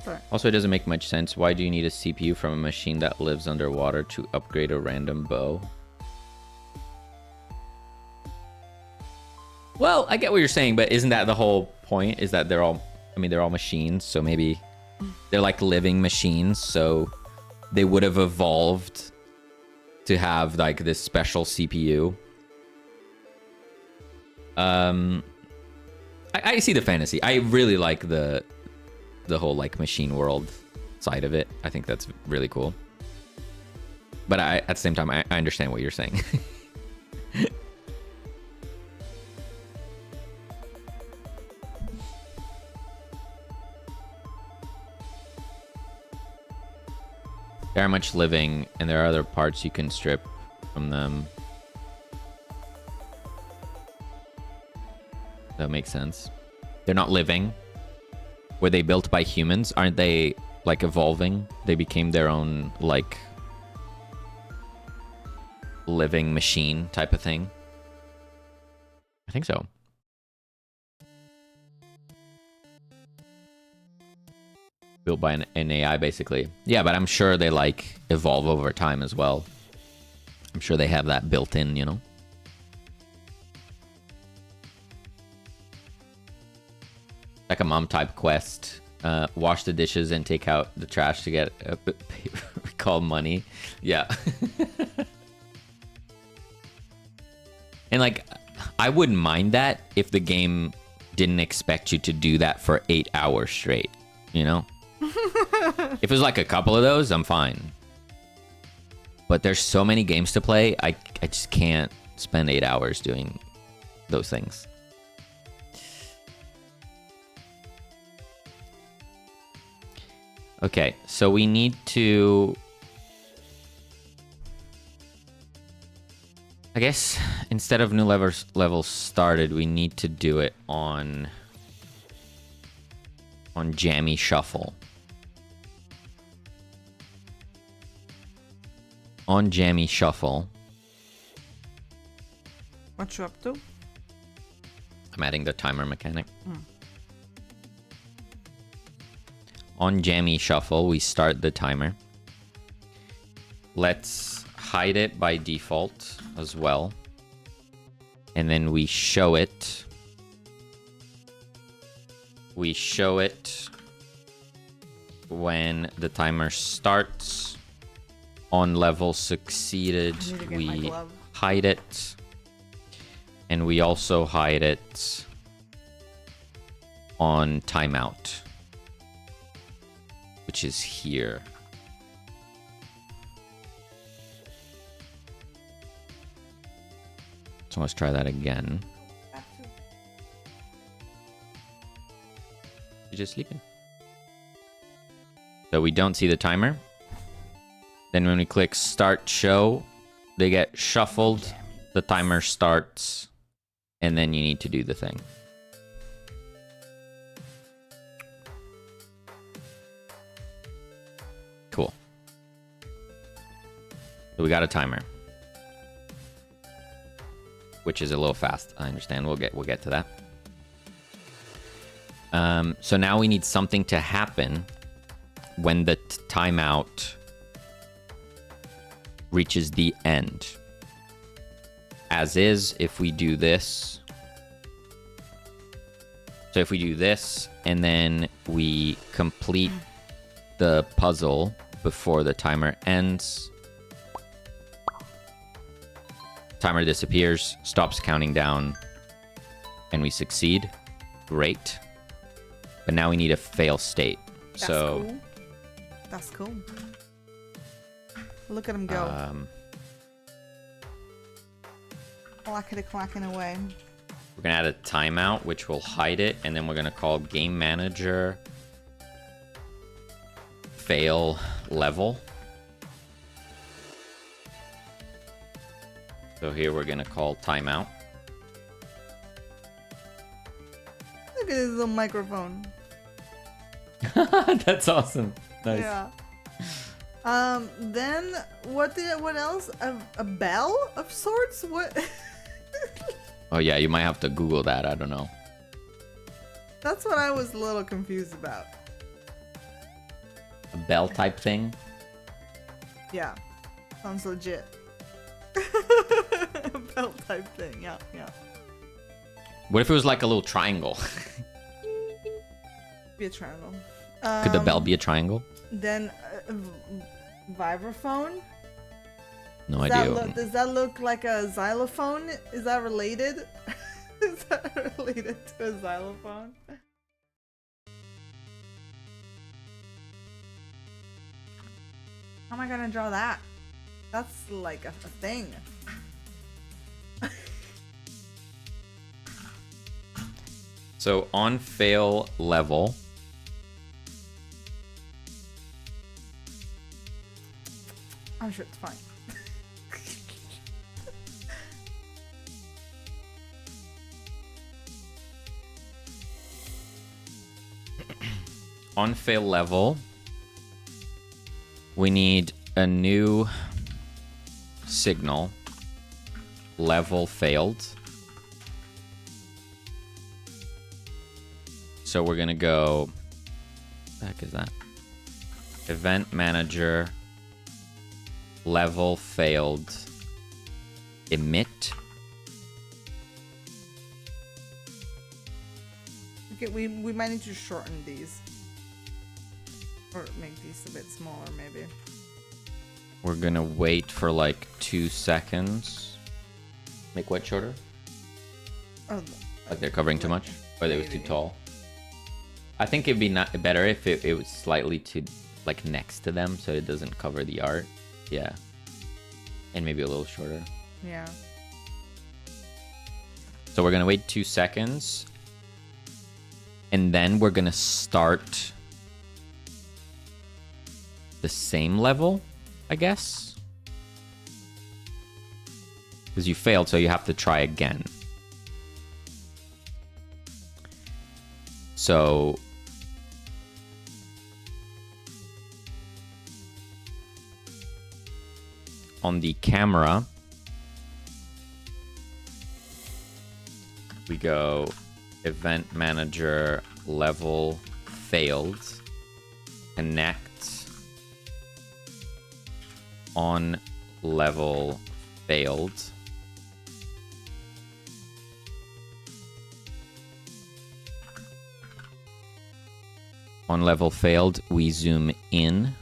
Sorry. Also, it doesn't make much sense. Why do you need a CPU from a machine that lives underwater to upgrade a random bow? Well, I get what you're saying, but isn't that the whole point? Is that they're all machines, so maybe they're like living machines, so they would have evolved to have like this special CPU. I see the fantasy. I really like the whole like machine world side of it. I think that's really cool. But at the same time, I understand what you're saying. They are much living, and there are other parts you can strip from them. That makes sense. They're not living. Were they built by humans? Aren't they like evolving? They became their own like living machine type of thing. I think so. Built by an AI, basically. Yeah, but I'm sure they like evolve over time as well. I'm sure they have that built in, you know? Like a mom type quest. Wash the dishes and take out the trash to get called money. Yeah. And like, I wouldn't mind that if the game didn't expect you to do that for 8 hours straight, you know? If it was like a couple of those, I'm fine. But there's so many games to play, I just can't spend 8 hours doing those things. Okay, so we need to... I guess instead of new levels started, we need to do it on Jammy Shuffle. On Jammy Shuffle. What you up to? I'm adding the timer mechanic. On Jammy Shuffle, we start the timer. Let's hide it by default as well. And then we show it. We show it when the timer starts. On level succeeded, we hide it. And we also hide it on timeout, which is here. So let's try that again. You're just sleeping. So we don't see the timer. Then when we click start show, they get shuffled, the timer starts, and then you need to do the thing. Cool. So we got a timer, which is a little fast. I understand. We'll get to that. So now we need something to happen when the timeout reaches the end. As is, if we do this. So if we do this, and then we complete the puzzle before the timer ends, timer disappears, stops counting down, and we succeed. Great. But now we need a fail state. That's so cool. That's cool. Look at him go. Clackety clacking away. We're gonna add a timeout, which will hide it, and then we're gonna call game manager fail level. So here we're gonna call timeout. Look at his little microphone. That's awesome. Nice. Yeah. Then what else? A bell of sorts? What? Oh yeah, you might have to Google that. I don't know. That's what I was a little confused about. A bell type thing. Yeah. Sounds legit. A bell type thing. Yeah, yeah. What if it was like a little triangle? Be a triangle. Could the bell be a triangle? Then vibraphone. No idea. Does that look like a xylophone? Is that related? Is that related to a xylophone? How am I gonna draw that? That's like a thing. So on fail level, I'm sure it's fine. on fail level, we need a new signal, level failed. So we're gonna go, what the heck is that? Event manager, level failed, emit. Okay, we might need to shorten these. Or make these a bit smaller, maybe. We're gonna wait for like 2 seconds. Make what shorter? Oh, Like they're covering too much? Or they was too tall? I think it'd be better if it was slightly too, like, next to them so it doesn't cover the art. Yeah. And maybe a little shorter. yeah. So we're gonna wait 2 seconds. And then we're gonna start the same level, I guess. Because you failed, so you have to try again. So on the camera, we go event manager level failed, connect on level failed. On level failed, we zoom in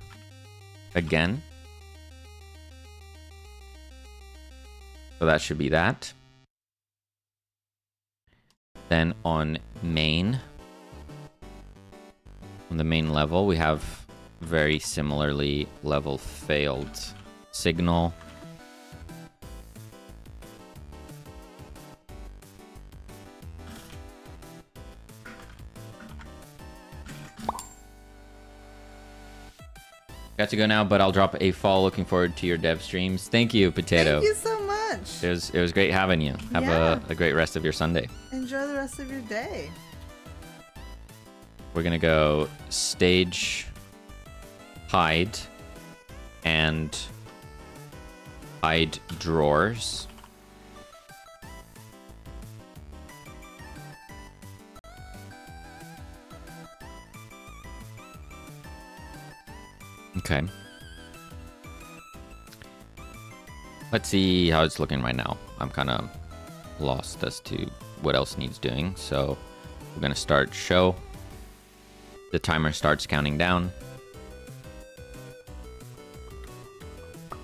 again. So that should be that. Then on main, on the main level, we have very similarly level failed signal. Got to go now, but I'll drop a fall. Looking forward to your dev streams. Thank you, Potato. Thank you so much. It was great having you. Have Yeah. a great rest of your Sunday. Enjoy the rest of your day. We're gonna go stage, hide, and hide drawers. Okay. Let's see how it's looking right now. I'm kind of lost as to what else needs doing. So we're going to start show. The timer starts counting down.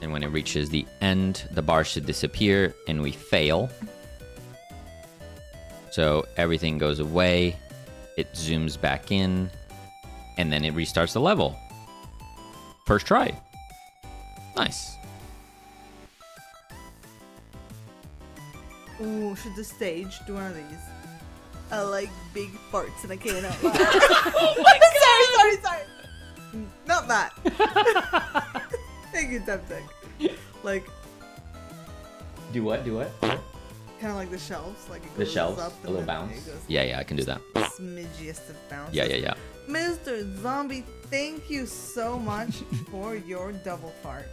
And when it reaches the end, the bar should disappear and we fail. So everything goes away. It zooms back in. And then it restarts the level. First try. Nice. Ooh, should the stage do one of these? I like big farts and I can't out loud. Oh my god! Sorry. Not that. Thank you, Temtec. Like, Do what? Do what? kind of like the shelves. Like it The goes shelves? up A and little then bounce? it goes Yeah, I can do that. smidgiest of bounce. Yeah. Mr. Zombie, thank you so much for your double fart.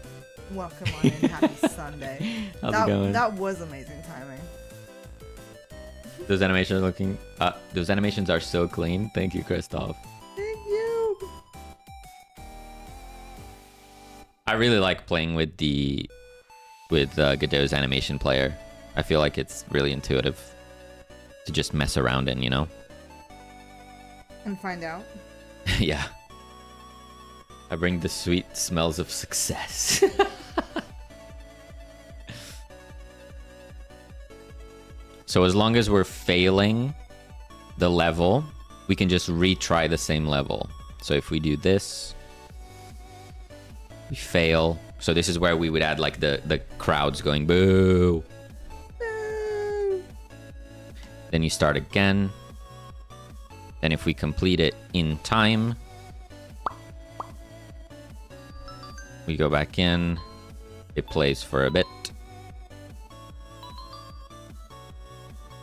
Welcome on in. Happy Sunday. How's it going? That was amazing timing. Those animations those animations are so clean. Thank you, Christoph. Thank you. I really like playing with Godot's animation player. I feel like it's really intuitive to just mess around in, you know? And find out. Yeah. I bring the sweet smells of success. So as long as we're failing the level, we can just retry the same level. So if we do this, we fail. So this is where we would add like the crowds going boo. Boo. Then you start again. Then if we complete it in time, we go back in. It plays for a bit.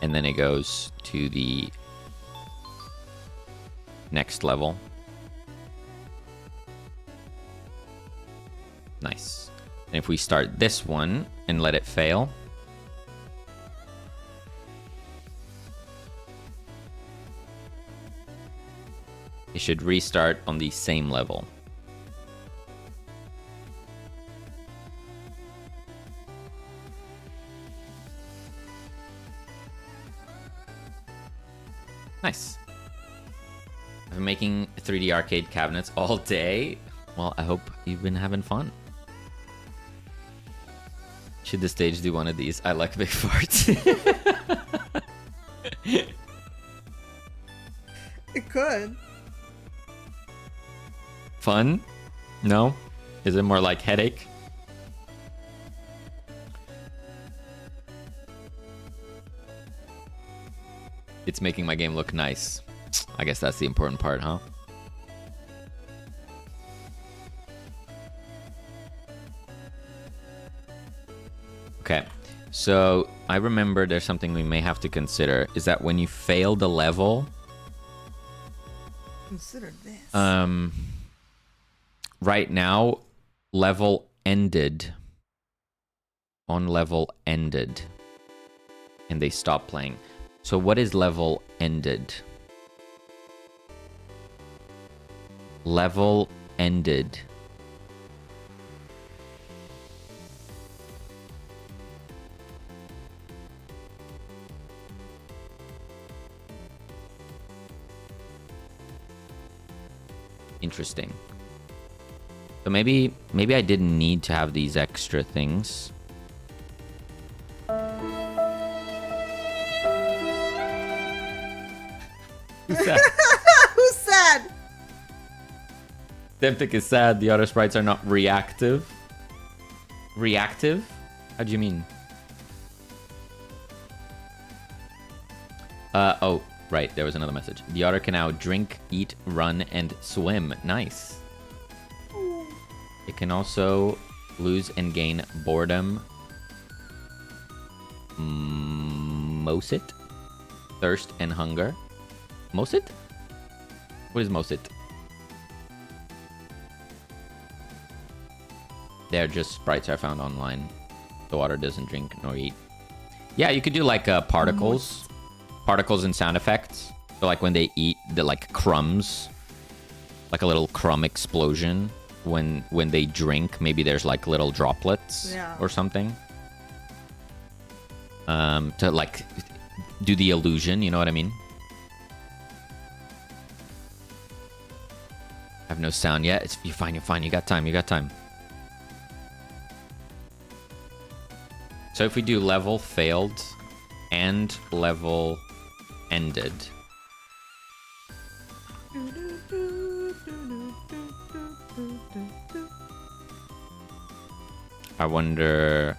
And then it goes to the next level. Nice. And if we start this one and let it fail, it should restart on the same level. Nice. I've been making 3D arcade cabinets all day. Well, I hope you've been having fun. Should the stage do one of these? I like big farts. It could. Fun? No? Is it more like headache? It's making my game look nice. I guess that's the important part, huh? Okay, so I remember there's something we may have to consider, is that when you fail the level, Consider this. right now, level ended. On level ended. And they stop playing. So what is level ended? Level ended. Interesting. So maybe I didn't need to have these extra things. Who's sad? Who's sad? Demptic is sad. The other sprites are not reactive. Reactive? How do you mean? Oh, right. There was another message. The otter can now drink, eat, run, and swim. Nice. It can also lose and gain boredom, mosit, thirst, and hunger. Mosit? What is mosit? They're just sprites are found online. The water doesn't drink nor eat. Yeah, you could do like particles. Particles and sound effects. So like when they eat, the like crumbs. Like a little crumb explosion. When they drink, maybe there's like little droplets or something. To like do the illusion, you know what I mean? I have no sound yet. You're fine. You got time. So if we do level failed and level ended. I wonder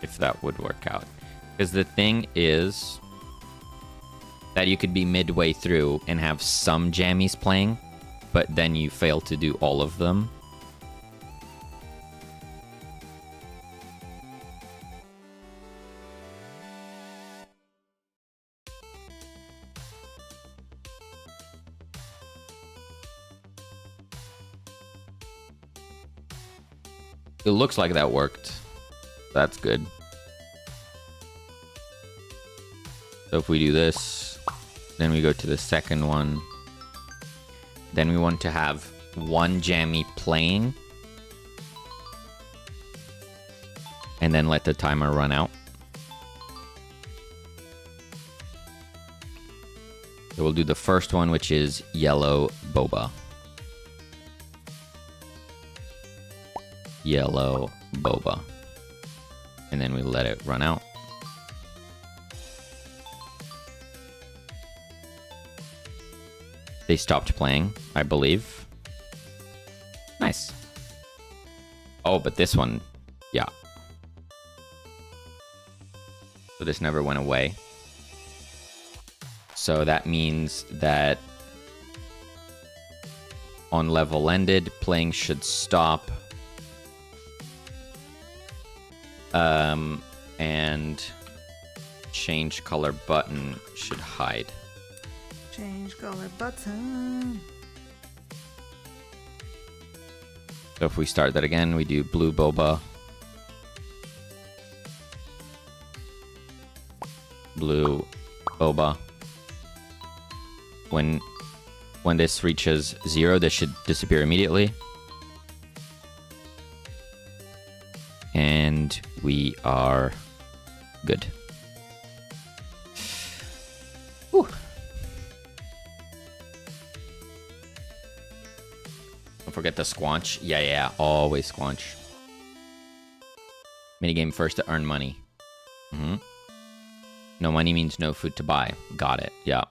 if that would work out. Because the thing is that you could be midway through and have some jammies playing, but then you fail to do all of them. It looks like that worked. That's good. So if we do this, then we go to the second one. Then we want to have one jammy playing. And then let the timer run out. So we'll do the first one, which is yellow boba. Yellow boba. And then we let it run out. They stopped playing, I believe. Nice. Oh, but this one, yeah. So this never went away. So that means that on level ended, playing should stop. And change color button should hide. Change color button. So if we start that again, we do blue boba. Blue boba. When this reaches 0, this should disappear immediately. And we are good. Whew. Don't forget the squanch. Yeah, always squanch. Minigame first to earn money. No money means no food to buy. Got it. Yeah.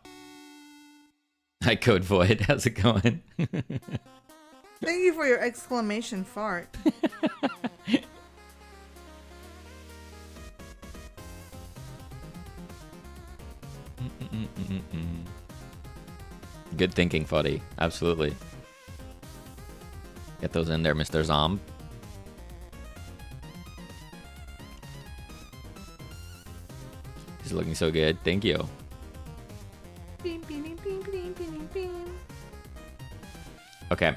Hi, Code Void. How's it going? Thank you for your exclamation fart. Good thinking, Fuddy. Absolutely. Get those in there, Mr. Zomb. He's looking so good. Thank you. Beam, beam, beam, beam, beam, beam, beam. Okay.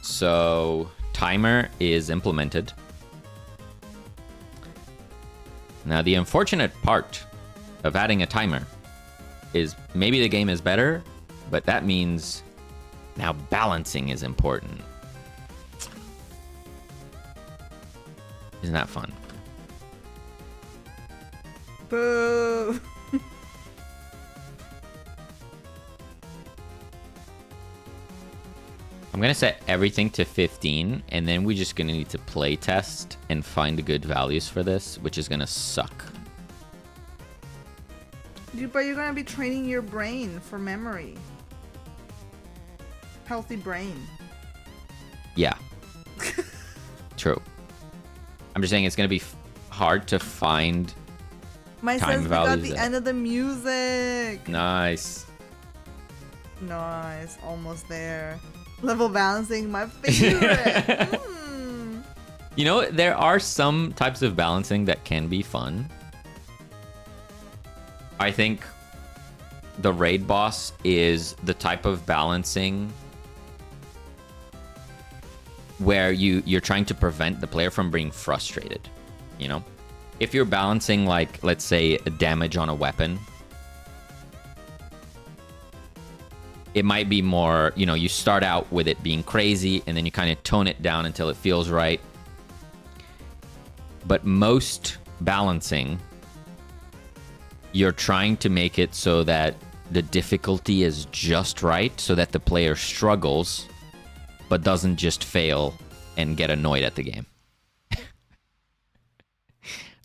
So, timer is implemented. Now, the unfortunate part of adding a timer is maybe the game is better, but that means now balancing is important. Isn't that fun? Boo. I'm gonna set everything to 15, and then we're just gonna need to play test and find the good values for this, which is gonna suck. But you're gonna be training your brain for memory. Healthy brain. Yeah. True. I'm just saying it's gonna be hard to find My time sense, we got values the that- end of the music. Nice. Nice, almost there. Level balancing, my favorite. You know, there are some types of balancing that can be fun. I think the raid boss is the type of balancing where you're trying to prevent the player from being frustrated, you know? If you're balancing, like, let's say, damage on a weapon, it might be more, you know, you start out with it being crazy, and then you kind of tone it down until it feels right. But most balancing, you're trying to make it so that the difficulty is just right, so that the player struggles, but doesn't just fail and get annoyed at the game. I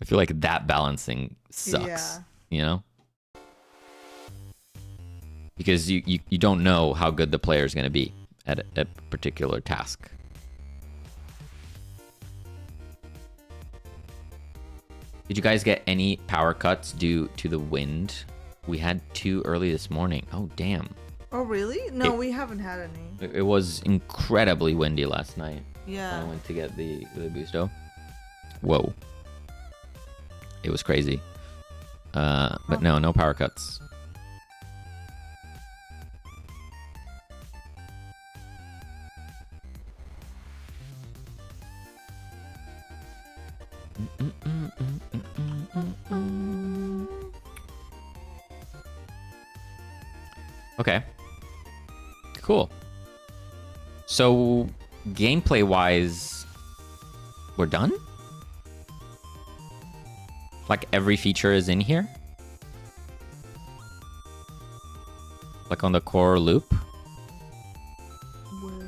feel like that balancing sucks, Yeah. you know? because you don't know how good the player is going to be at a particular task. Did you guys get any power cuts due to the wind? We had 2 early this morning. Oh, damn. Oh, really? No, we haven't had any. It was incredibly windy last night. Yeah. When I went to get the busto. Whoa. It was crazy. But no power cuts. Okay. Cool. So, gameplay-wise, we're done? Like, every feature is in here? Like on the core loop? Whoa.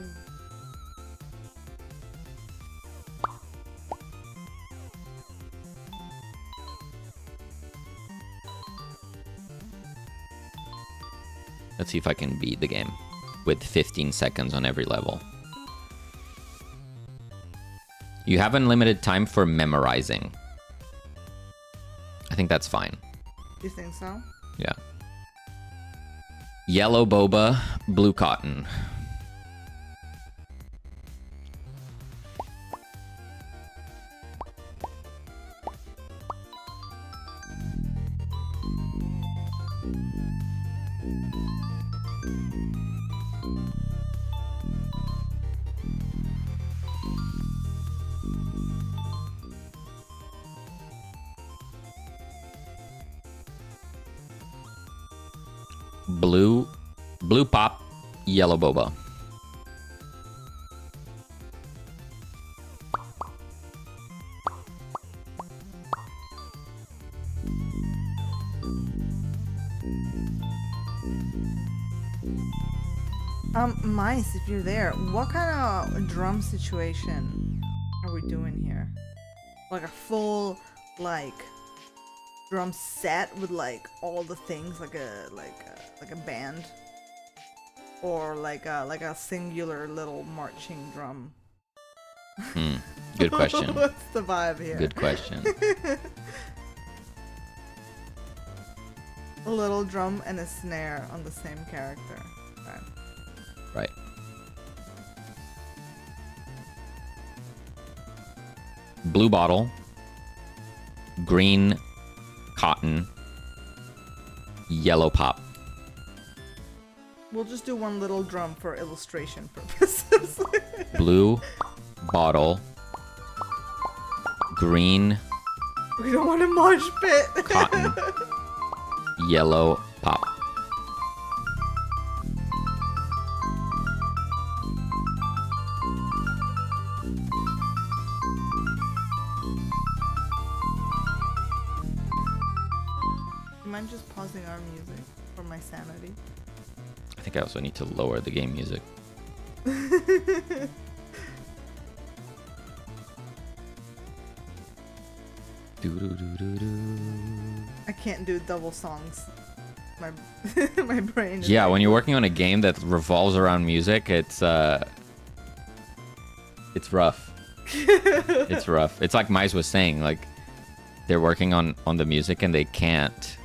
Let's see if I can beat the game with 15 seconds on every level. You have unlimited time for memorizing. I think that's fine. You think so? Yeah. Yellow boba, blue cotton. Blue pop, yellow boba. Mice, if you're there, what kind of drum situation are we doing here? Like a full, like, drum set with like all the things, like a band, or like a singular little marching drum. Good question. What's the vibe here? Good question. A little drum and a snare on the same character. Okay. Right. Blue bottle, green cotton, yellow pop. We'll just do one little drum for illustration purposes. Blue bottle, green We don't want a mosh pit. cotton, yellow pop. You mind just pausing our music for my sanity? I think I also need to lower the game music. I can't do double songs. My my brain is Yeah, like, when you're working on a game that revolves around music, it's rough. It's rough. It's like Mize was saying, like they're working on the music and they can't.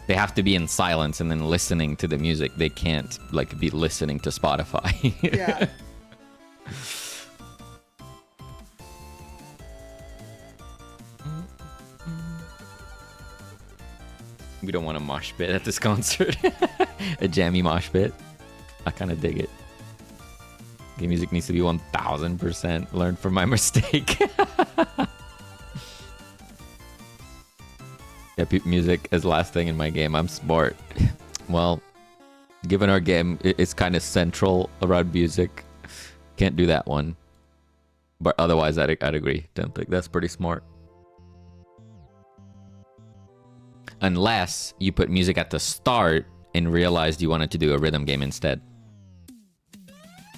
They have to be in silence and then listening to the music. They can't like be listening to Spotify. Yeah. We don't want a mosh pit at this concert. A jammy mosh pit. I kind of dig it. Game music needs to be 1000% learned from my mistake. Yeah, music is the last thing in my game. I'm smart. Well, given our game, it's kind of central around music. Can't do that one. But otherwise, I'd agree. Don't think that's pretty smart. Unless you put music at the start and realized you wanted to do a rhythm game instead.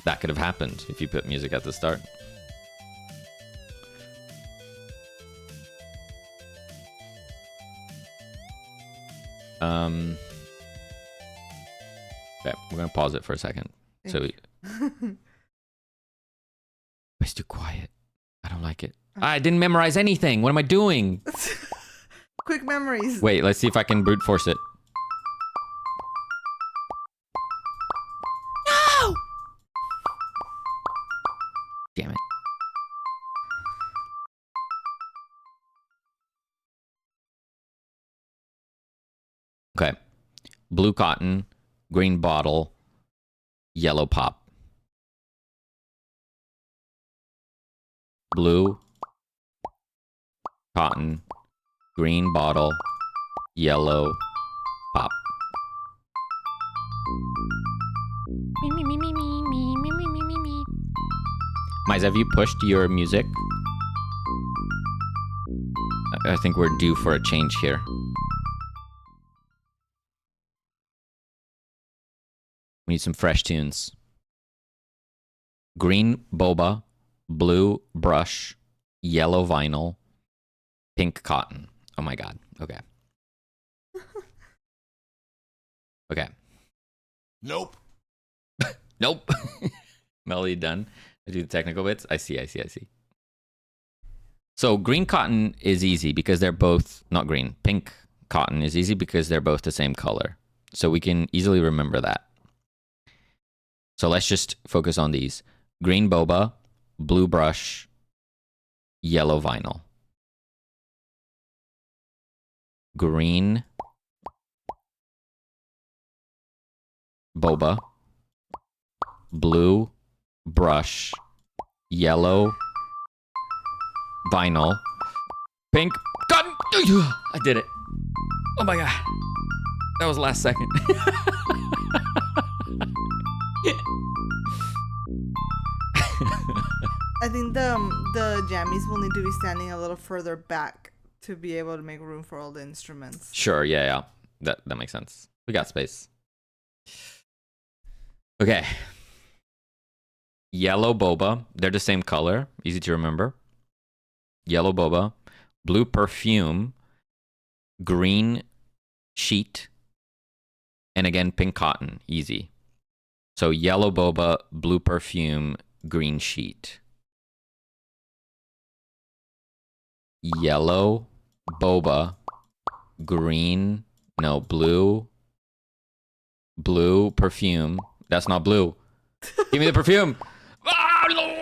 That could have happened if you put music at the start. Okay, we're gonna pause it for a second. So it's too quiet. I don't like it. I didn't memorize anything. What am I doing? Quick memories. Wait, let's see if I can brute force it. No! Damn it. Okay. Blue cotton, green bottle, yellow pop. Blue cotton, green bottle, yellow pop. Mize, have you pushed your music? I think we're due for a change here. We need some fresh tunes. Green boba, blue brush, yellow vinyl, pink cotton. Oh my god. Okay. Okay. Nope. Nope. Melody done. I do the technical bits. I see. So green cotton is easy because they're both, not green, pink cotton is easy because they're both the same color. So we can easily remember that. So let's just focus on these. Green boba, blue brush, yellow vinyl. Green boba, blue brush, yellow vinyl, pink cotton. I did it. Oh my god. That was last second. I think the jammies will need to be standing a little further back to be able to make room for all the instruments. Sure, yeah. That makes sense. We got space. Okay. Yellow boba. They're the same color. Easy to remember. Yellow boba. Blue perfume. Green sheet. And again, pink cotton. Easy. So yellow boba, blue perfume, green sheet. Yellow boba, green, no, blue perfume. That's not blue. Give me the perfume. I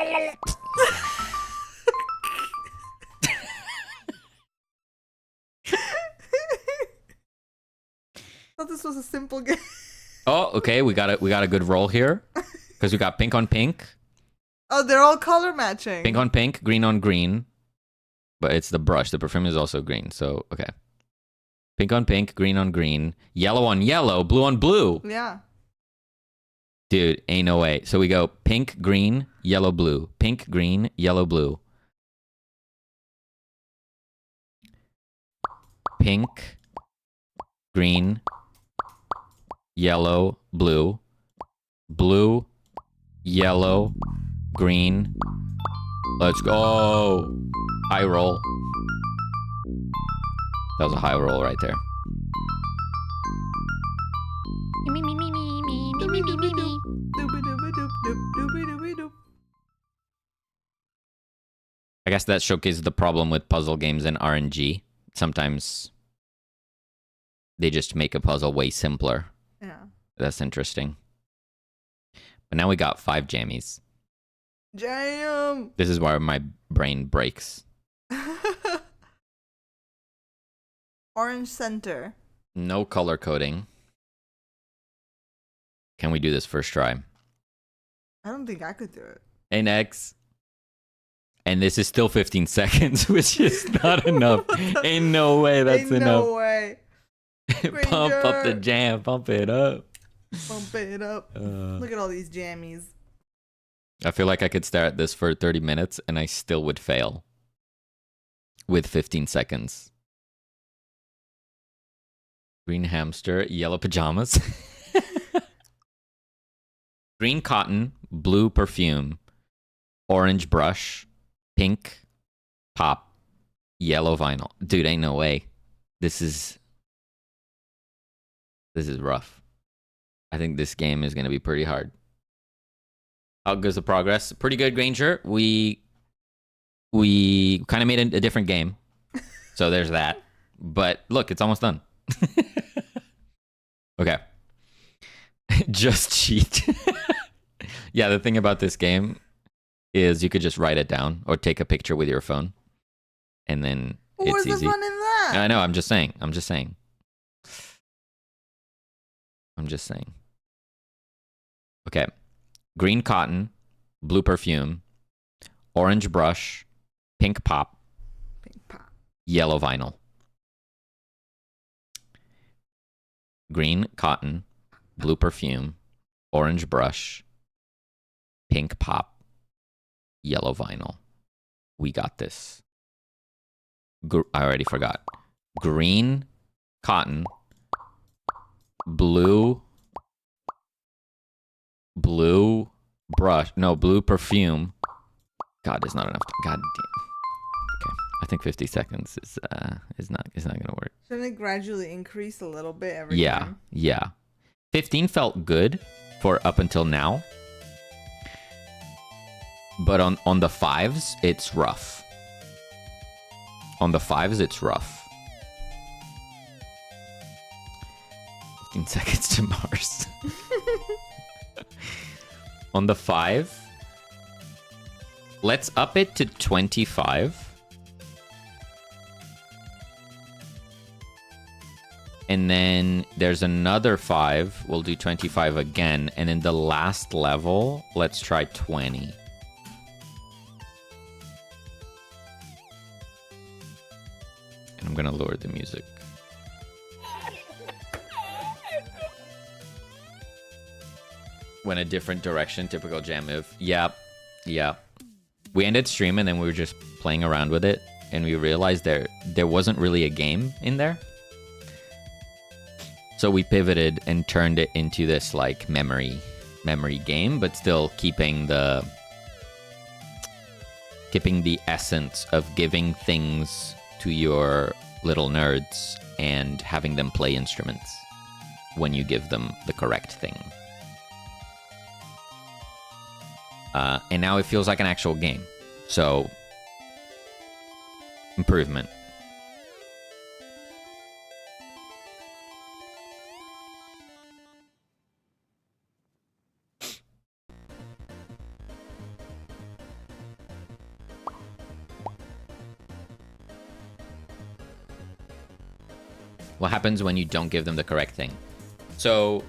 thought this was a simple game. Oh, okay. We got a good roll here because we got pink on pink. Oh, they're all color matching. Pink on pink, green on green. But it's the brush. The perfume is also green. So, okay. Pink on pink, green on green, yellow on yellow, blue on blue. Yeah. Dude, ain't no way. So we go pink, green, yellow, blue. Pink, green, yellow, blue. Pink, green, yellow, blue. Blue, yellow, green. Let's go. High roll. That was a high roll right there. I guess that showcases the problem with puzzle games and RNG. Sometimes they just make a puzzle way simpler. Yeah. That's interesting. But now we got 5 jammies. Jam. This is why my brain breaks. Orange center. No color coding. Can we do this first try? I don't think I could do it. Hey, next. And this is still 15 seconds, which is not enough. Ain't no way that's Ain't enough. No way. Pump up the jam. Pump it up. Pump it up. Look at all these jammies. I feel like I could stare at this for 30 minutes and I still would fail. With 15 seconds. Green hamster, yellow pajamas. Green cotton, blue perfume, orange brush, pink pop, yellow vinyl. Dude, ain't no way. This is rough. I think this game is going to be pretty hard. How goes the progress? Pretty good, Granger. We kind of made a different game. So there's that. But look, it's almost done. Okay. Just cheat. Yeah, the thing about this game is you could just write it down or take a picture with your phone. And then Where's it's easy. the fun in that? I know, I'm just saying. I'm just saying. Okay. Green cotton, blue perfume, orange brush, pink pop, Pink pop. yellow vinyl. Green cotton, blue perfume, orange brush, pink pop, yellow vinyl. We got this. I already forgot. Green cotton, blue brush, no, blue perfume. God, there's not enough time. God damn. Okay, I think 50 seconds is not gonna work. Shouldn't it gradually increase a little bit every time? Yeah. 15 felt good for up until now, but on the fives, it's rough. On the fives, it's rough. 15 seconds to Mars. On the 5, let's up it to 25. And then there's another 5. We'll do 25 again. And in the last level, let's try 20. And I'm going to lower the music. Went a different direction, typical jam move. Yeah. We ended stream and then we were just playing around with it. And we realized there wasn't really a game in there. So we pivoted and turned it into this like memory game, but still keeping the essence of giving things to your little nerds and having them play instruments when you give them the correct thing. And now it feels like an actual game. So, improvement. What happens when you don't give them the correct thing? So,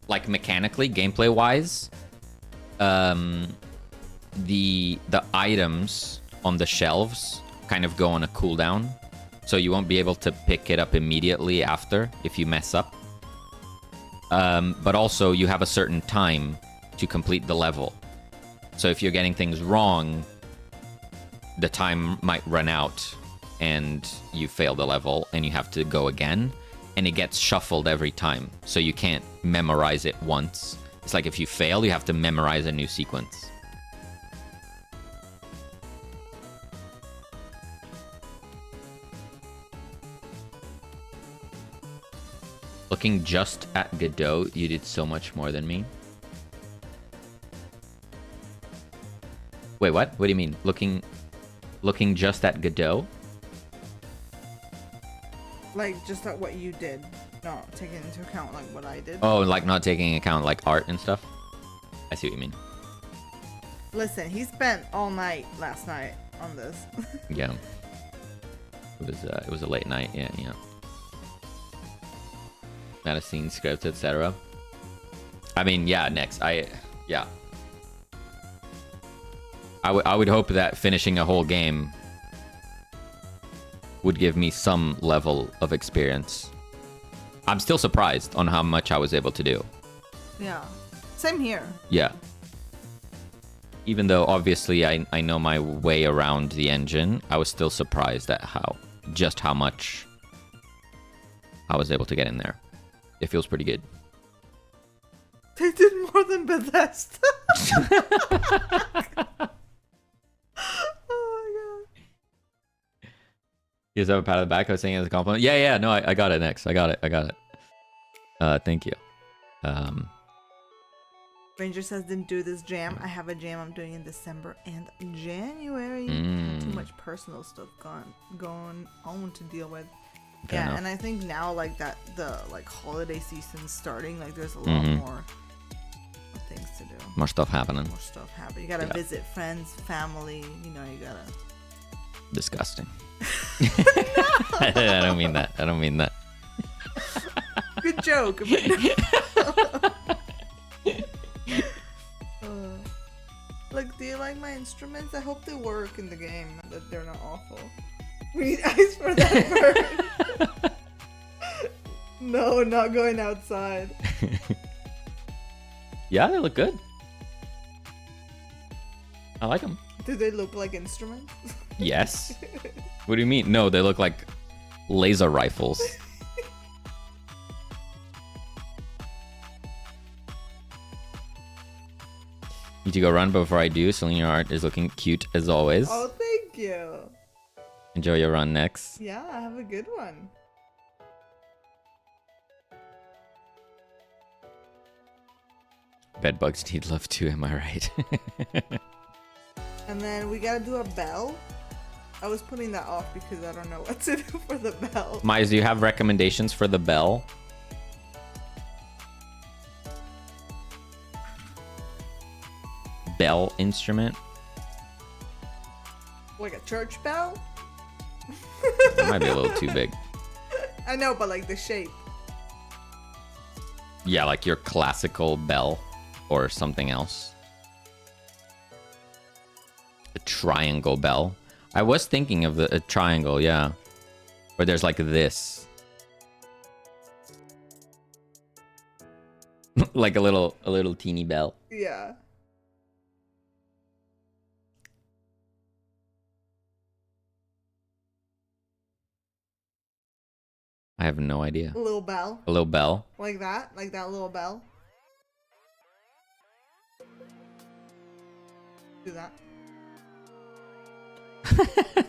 like mechanically, gameplay-wise, the items on the shelves kind of go on a cooldown, so you won't be able to pick it up immediately after if you mess up. But also, you have a certain time to complete the level. So if you're getting things wrong, the time might run out and you fail the level and you have to go again, and it gets shuffled every time, so you can't memorize it once. It's like if you fail, you have to memorize a new sequence. Looking just at Godot, you did so much more than me. Wait, what? What do you mean? Looking just at Godot? Like, just at what you did. Not taking into account, like, what I did. Oh, like not taking into account, like, art and stuff? I see what you mean. Listen, he spent all night last night on this. Yeah. It was a late night, yeah. Not a scene script, etc. I mean, yeah, next. I would hope that finishing a whole game would give me some level of experience. I'm still surprised on how much I was able to do. Yeah. Same here. Yeah. Even though obviously I know my way around the engine, I was still surprised at how much I was able to get in there. It feels pretty good. They did more than Bethesda. Oh my god. You guys have a pat on the back? I was saying it as a compliment. Yeah, no, I got it next. I got it. Thank you. Ranger says, didn't do this jam. I have a jam I'm doing in December and January. Too much personal stuff going on to deal with. Fair yeah, enough. and I think now like that the like holiday season's starting, like there's a lot more things to do. More stuff happening. More stuff happening. You gotta visit friends, family, you know, you gotta Disgusting. I don't mean that. I don't mean that. Good joke. Look, do you like my instruments? I hope they work in the game and that they're not awful. We need ice for that bird. No, not going outside. Yeah, they look good. I like them. Do they look like instruments? Yes. What do you mean? No, they look like laser rifles. Need to go run before I do. Selena, your art is looking cute as always. Oh, thank you. Enjoy your run next. Yeah, have a good one. Bedbugs need love too, am I right? And then we gotta do a bell. I was putting that off because I don't know what to do for the bell. Mize, do you have recommendations for the bell? Bell instrument? Like a church bell? That might be a little too big. I know, but like the shape. Yeah, like your classical bell or something else. A triangle bell. I was thinking of a triangle, yeah. Where there's like this. Like a little teeny bell. Yeah. I have no idea. A little bell. A little bell. Like that little bell. Do that.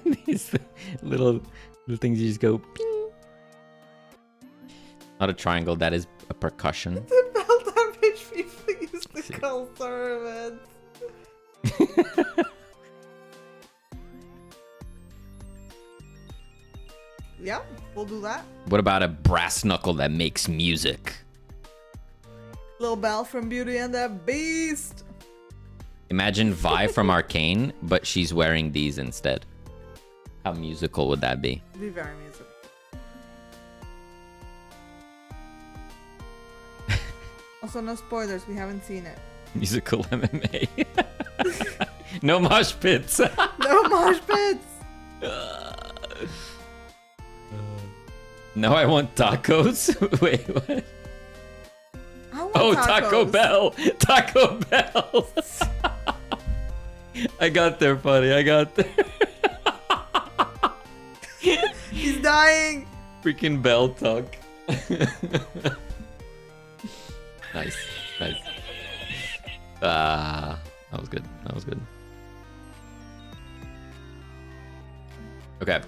These little things you just go ping. Not a triangle, that is a percussion. The bell that rich people used to call servants. Yeah, we'll do that. What about a brass knuckle that makes music? Little bell from Beauty and the Beast. Imagine Vi from Arcane, but she's wearing these instead. How musical would that be? It'd be very musical. Also, no spoilers. We haven't seen it. Musical MMA. No mosh pits. No mosh pits. No, I want tacos. Wait, what? I want Oh, tacos. Taco Bell. Taco Bell. I got there, buddy. I got there. He's dying. Freaking bell talk. Nice. Nice. That was good. That was good. Okay.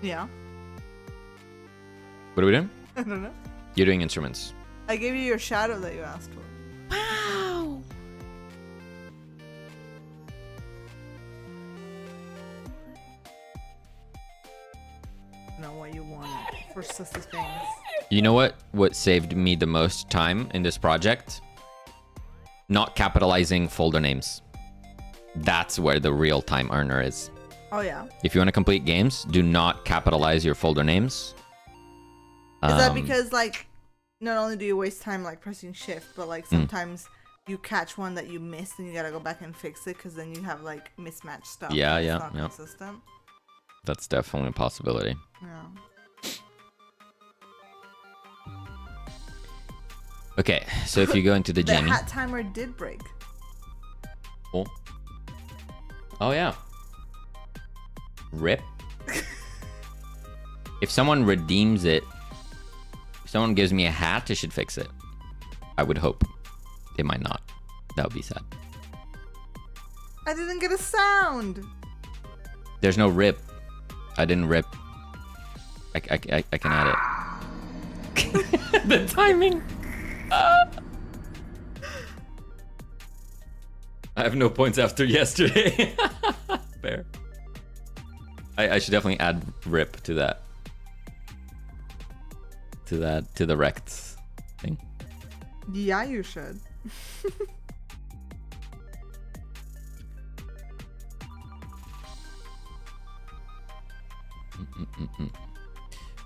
Yeah. What are we doing? I don't know. You're doing instruments. I gave you your shadow that you asked for. Wow. Know what you want for sussy things. You know what saved me the most time in this project? Not capitalizing folder names. That's where the real time earner is. Oh yeah. If you want to complete games, do not capitalize your folder names. Is that because like not only do you waste time like pressing shift, but like sometimes you catch one that you missed and you gotta go back and fix it because then you have like mismatched stuff. Yeah, and yeah, it's not yeah. consistent. That's definitely a possibility. Yeah. Okay, so if you go into the The Jamie. hat timer did break. Oh. Oh yeah. Rip. If someone redeems it, if someone gives me a hat, it should fix it. I would hope. They might not. That would be sad. I didn't get a sound. There's no rip. I didn't rip. I can add it. The timing. have no points after yesterday. Fair. I should definitely add rip to that. To the rects thing. Yeah, you should.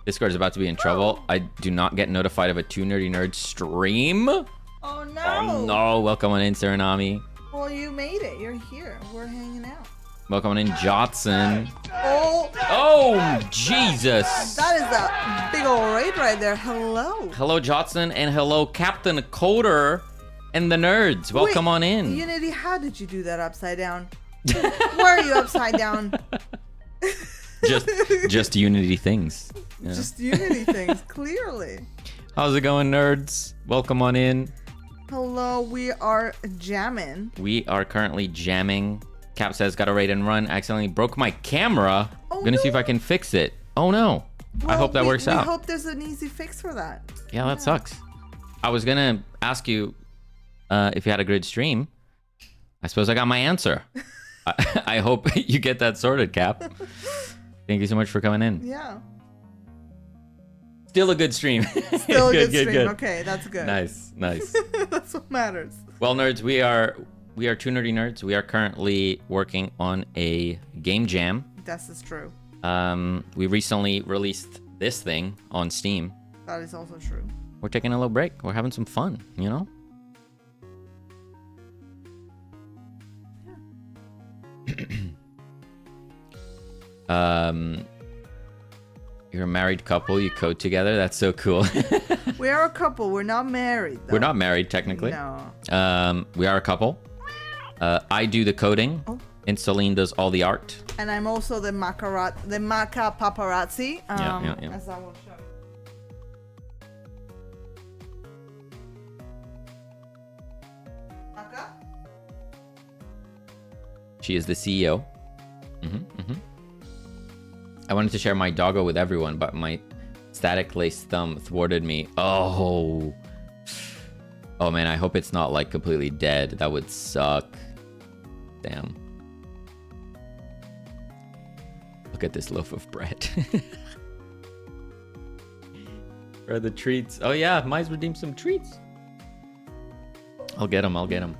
Discord is about to be in trouble. I do not get notified of a 2 Nerdy Nerds stream. Oh no. Oh no, welcome on in, Suriname. Well, you made it. You're here. We're hanging out. Welcome on in, Jotson. Oh, Oh, Jesus. that is a big old raid right there. Hello. Hello, Jotson, and hello, Captain Coder and the nerds. Welcome Wait, on in. Unity, how did you do that upside down? Why are you upside down? Just Unity things. Yeah. Just Unity things, clearly. How's it going, nerds? Welcome on in. Hello, we are jamming. We are currently jamming. Cap says, got a raid and run. Accidentally broke my camera. Oh, Gonna see if no. I can fix it. Oh no. I Well, hope that works out. I hope there's an easy fix for that. Yeah, that sucks. I was gonna ask you if you had a good stream. I suppose I got my answer. I hope you get that sorted, Cap. Thank you so much for coming in. Yeah. Still a good stream. Still a good stream. Okay, that's good. Nice. That's what matters. Well, nerds, we are 2 Nerdy Nerds. We are currently working on a game jam. This is true. We recently released this thing on Steam. That is also true. We're taking a little break. We're having some fun, you know? You're a married couple. You code together. That's so cool. We are a couple. We're not married, though. We're not married, technically. No. We are a couple. I do the coding, and Celine does all the art. And I'm also the maca paparazzi. Yeah. As I will show. Maca? She is the CEO. I wanted to share my doggo with everyone, but my static lace thumb thwarted me. Oh man, I hope it's not like completely dead. That would suck. Damn. Look at this loaf of bread. Where are the treats? Oh yeah, Mize redeemed some treats. I'll get them.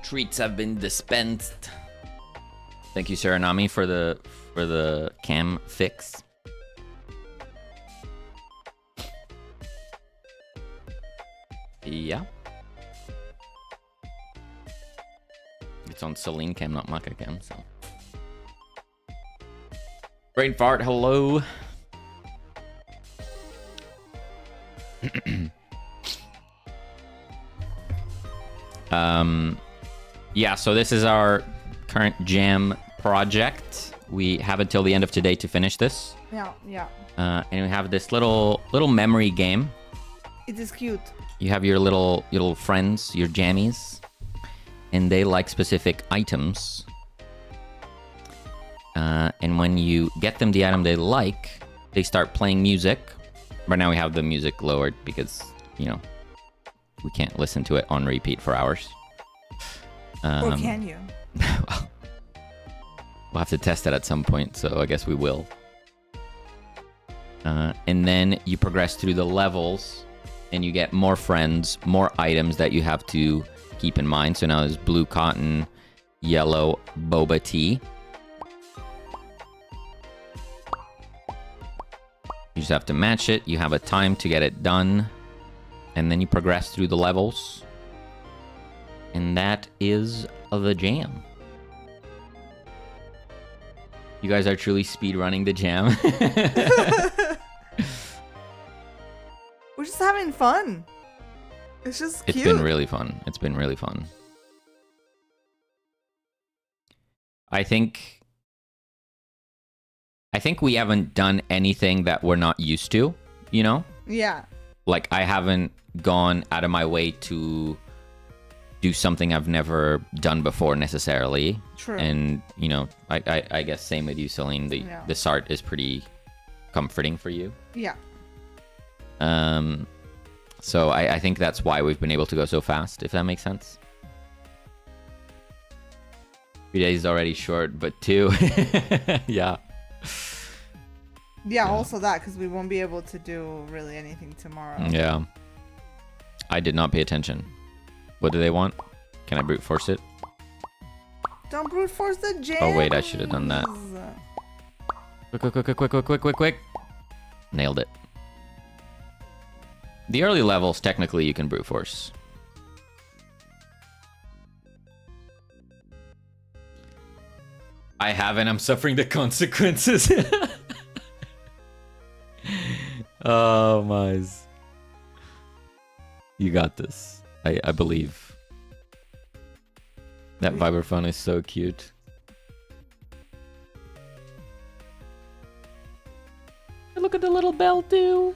Treats have been dispensed. Thank you, Suriname, for the cam fix. Yeah. It's on Celine cam, not Maka cam, so. Brain fart, hello. Yeah, so this is our current jam project. We have until the end of today to finish this. Yeah. And we have this little memory game. It is cute. You have your little friends, your jammies, and they like specific items. And when you get them the item they like, they start playing music. Right now we have the music lowered because, you know, we can't listen to it on repeat for hours. Or can you? Well, we'll have to test it at some point, so I guess we will. And then you progress through the levels and you get more friends, more items that you have to keep in mind. So now there's blue cotton, yellow boba tea. You just have to match it. You have a time to get it done. And then you progress through the levels. And that is the jam. You guys are truly speedrunning the jam. We're just having fun. It's just cute. It's been really fun. It's been really fun. I think we haven't done anything that we're not used to, you know? Yeah. Like, I haven't gone out of my way to do something I've never done before necessarily. True. And, you know, I guess same with you, Celine. This art is pretty comforting for you. Yeah. So I think that's why we've been able to go so fast, if that makes sense. 3 days is already short, but 2. Yeah. Yeah, also that, because we won't be able to do really anything tomorrow. Yeah. I did not pay attention. What do they want? Can I brute force it? Don't brute force the jam. Oh, wait, I should have done that. Quick. Nailed it. The early levels, technically, you can brute force. I haven't. I'm suffering the consequences. Oh, mmyse. You got this. I believe. That vibraphone is so cute. Look at the little bell, too.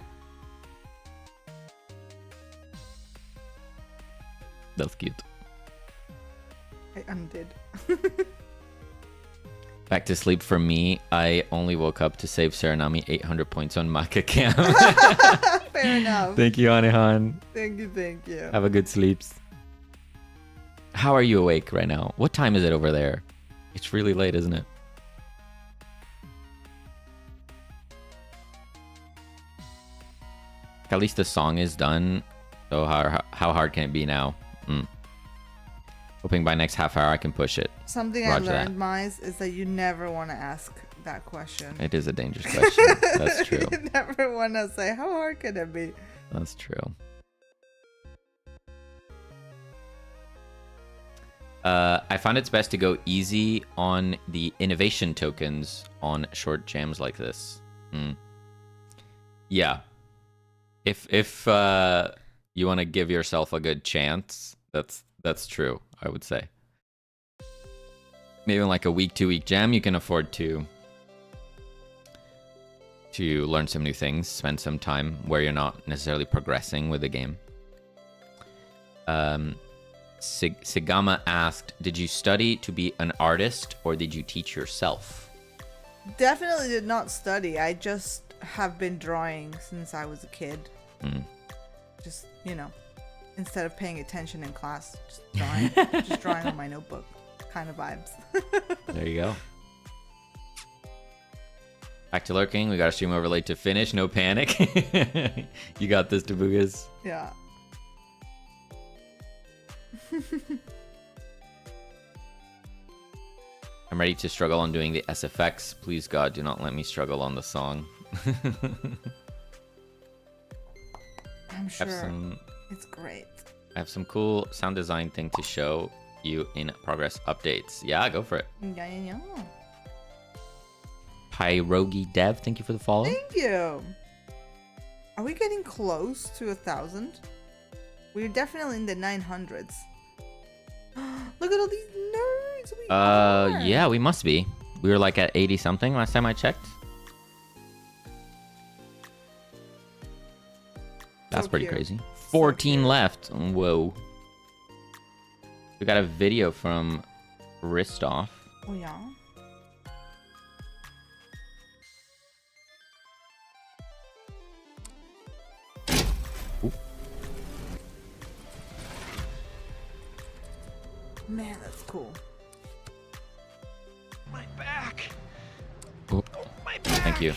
That's cute. I undid. Back to sleep for me. I only woke up to save Serenami 800 points on Makacam. Fair enough. Thank you, Anehan. Thank you. Have a good sleeps. How are you awake right now? What time is it over there? It's really late, isn't it? At least the song is done. So how hard can it be now? Hoping by next half hour I can push it. Something I learned, mmyse, is that you never want to ask that question. It is a dangerous question. That's true. You never want to say, how hard can it be? That's true. I find it's best to go easy on the innovation tokens on short jams like this. Yeah. If you want to give yourself a good chance, that's true, I would say. Maybe in like a week, 2 week jam, you can afford to learn some new things, spend some time where you're not necessarily progressing with the game. Sigama asked, did you study to be an artist or did you teach yourself? Definitely did not study. I just have been drawing since I was a kid. Just, you know, instead of paying attention in class, just drawing. Just drawing on my notebook. Kind of vibes. There you go. Back to lurking. We got a stream overlay to finish. No panic. You got this, ToBuJam. Yeah. I'm ready to struggle on doing the SFX. Please, God, do not let me struggle on the song. I'm sure it's great. I have some cool sound design thing to show you in progress updates. Yeah, go for it. Yeah. Pyrogi Dev, thank you for the follow. Thank you. Are we getting close to 1,000? We're definitely in the 900s. Look at all these nerds. We are. Yeah, we must be. We were like at 80 something last time I checked. That's pretty crazy. 14 left. Whoa. We got a video from Ristoff. Oh, yeah? Ooh. Man, that's cool. My back. Ooh. My back. Thank you.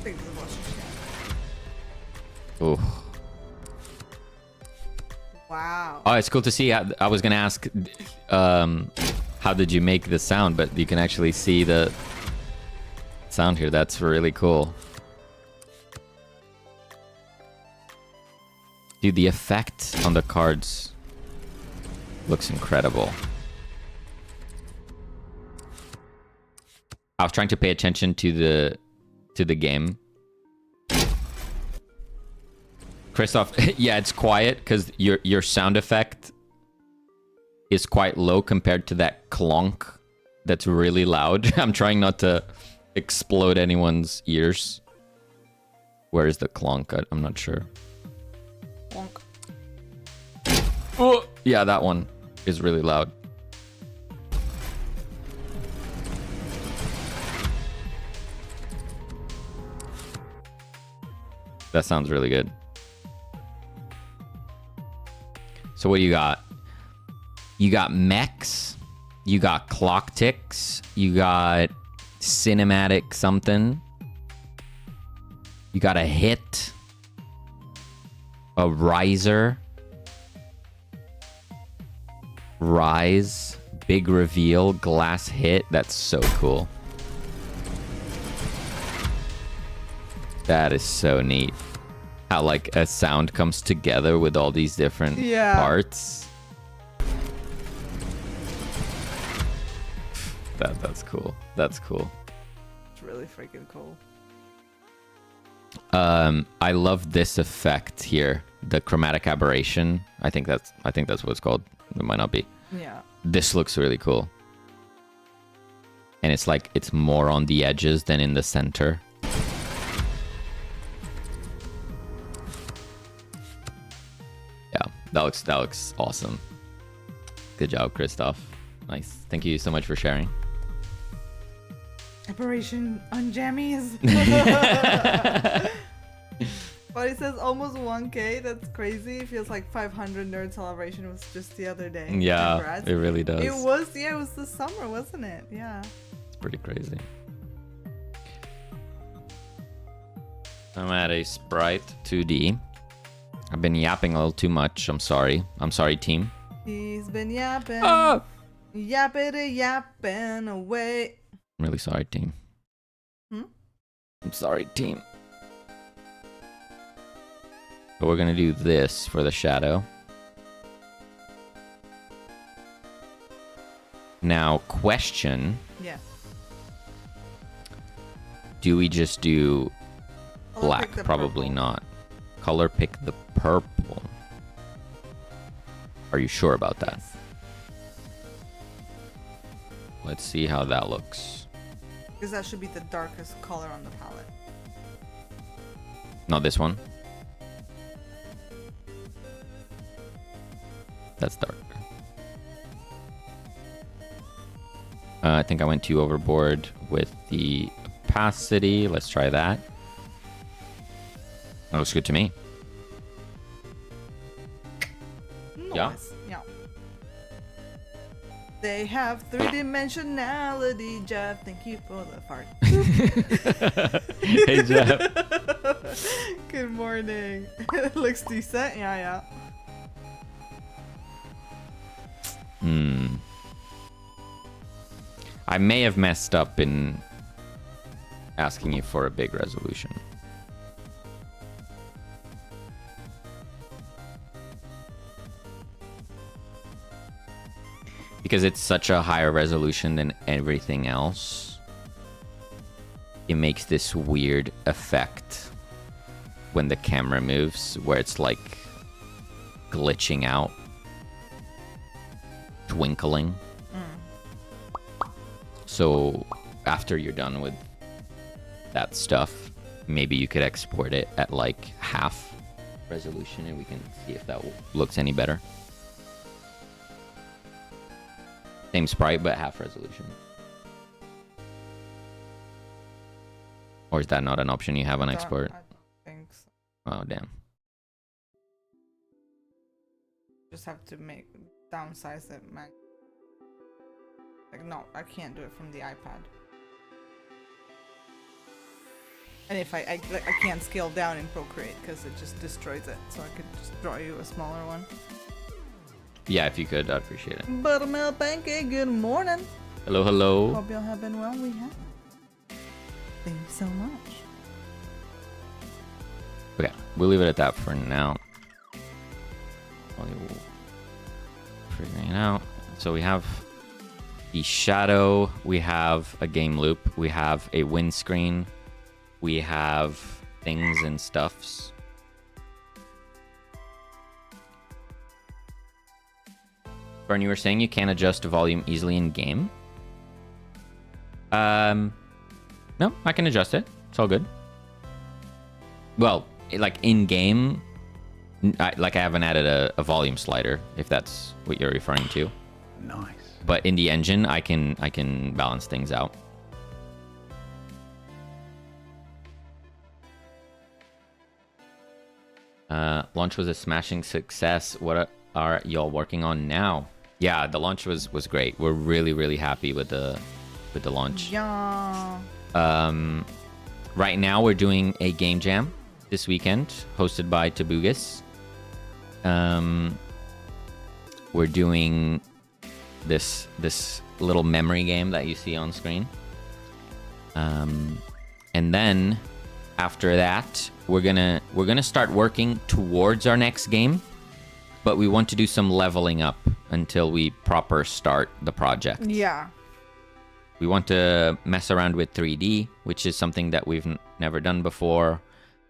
Thank you so much. Ooh. Wow. Oh, it's cool to see. I was gonna ask, how did you make the sound? But you can actually see the sound here. That's really cool. Dude, the effect on the cards looks incredible. I was trying to pay attention to the game. Christoph, yeah, it's quiet because your sound effect is quite low compared to that clonk that's really loud. I'm trying not to explode anyone's ears. Where is the clonk? I'm not sure. Bonk. Oh, yeah, that one is really loud. That sounds really good. So what do you got? You got mechs, you got clock ticks, you got cinematic something, you got a hit, a riser, rise, big reveal, glass hit. That's so cool. That is so neat. How like a sound comes together with all these different parts. That's cool. That's cool. It's really freaking cool. I love this effect here, the chromatic aberration. I think that's what it's called. It might not be. Yeah. This looks really cool. And it's like it's more on the edges than in the center. Yeah, that looks awesome. Good job, Christoph. Nice. Thank you so much for sharing. Operation on jammies. But it says almost 1K. That's crazy. It feels like 500 nerd celebration was just the other day. Yeah, Congrats. it really does. It was, yeah, it was the summer, wasn't it? Yeah. It's pretty crazy. I'm at a Sprite 2D. I've been yapping a little too much. I'm sorry. I'm sorry, team. He's been yapping. Ah! Yapping away. I'm really sorry, team. I'm sorry, team. But we're gonna do this for the shadow. Now, question. Yeah. Do we just do Color black? pick the Probably purple. not. Color pick the purple. Are you sure about that? Yes. Let's see how that looks. Because that should be the darkest color on the palette. Not this one. That's dark. I think I went too overboard with the opacity. Let's try that. That looks good to me. Yeah. Nice. Yeah. They have three-dimensionality, Jeff. Thank you for the fart. Hey, Jeff. Good morning. It looks decent. Yeah. I may have messed up in asking you for a big resolution. Because it's such a higher resolution than everything else, it makes this weird effect when the camera moves, where it's like glitching out, twinkling. So after you're done with that stuff, maybe you could export it at like half resolution and we can see if that looks any better. Same sprite, but half resolution. Or is that not an option you have on export? I don't think so. Oh, damn. Just have to downsize it, man. Like, no, I can't do it from the iPad. And if I can't scale down in Procreate because it just destroys it. So I could just draw you a smaller one. Yeah, if you could, I'd appreciate it. Buttermilk Pancake, good morning. Hello, hello. Hope y'all have been well. We have. Thank you so much. Okay, we'll leave it at that for now. While you're figuring it out. So we have the shadow, we have a game loop, we have a windscreen, we have things and stuffs. Bern, you were saying you can't adjust volume easily in game? No, I can adjust it. It's all good. Well, like in game, I haven't added a volume slider, if that's what you're referring to. Nice. But in the engine, I can balance things out. Launch was a smashing success. What are y'all working on now? Yeah, the launch was great. We're really happy with the launch. Yeah. Right now we're doing a game jam this weekend, hosted by ToBuJam. We're doing this little memory game that you see on screen. And then after that, we're gonna start working towards our next game, but we want to do some leveling up until we proper start the project. Yeah. We want to mess around with 3D, which is something that we've never done before.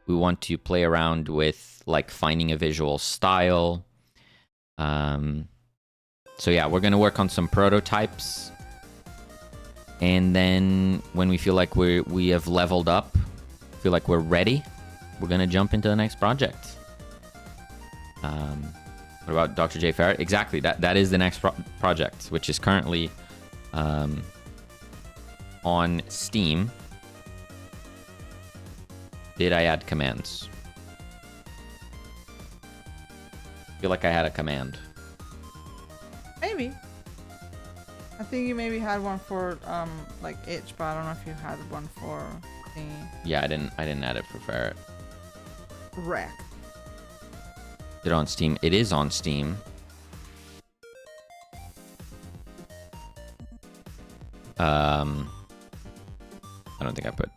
We want to play around with like finding a visual style. So yeah, we're gonna work on some prototypes, and then when we feel like we have leveled up, feel like we're ready, we're gonna jump into the next project. What about Dr. J. Ferret? Exactly, that is the next project, which is currently on Steam. Did I add commands? I feel like I had a command. Maybe. I think you maybe had one for like itch, but I don't know if you had one for the Yeah, I didn't add it for Ferret. wreck. Is it on Steam? It is on Steam. I don't think I put...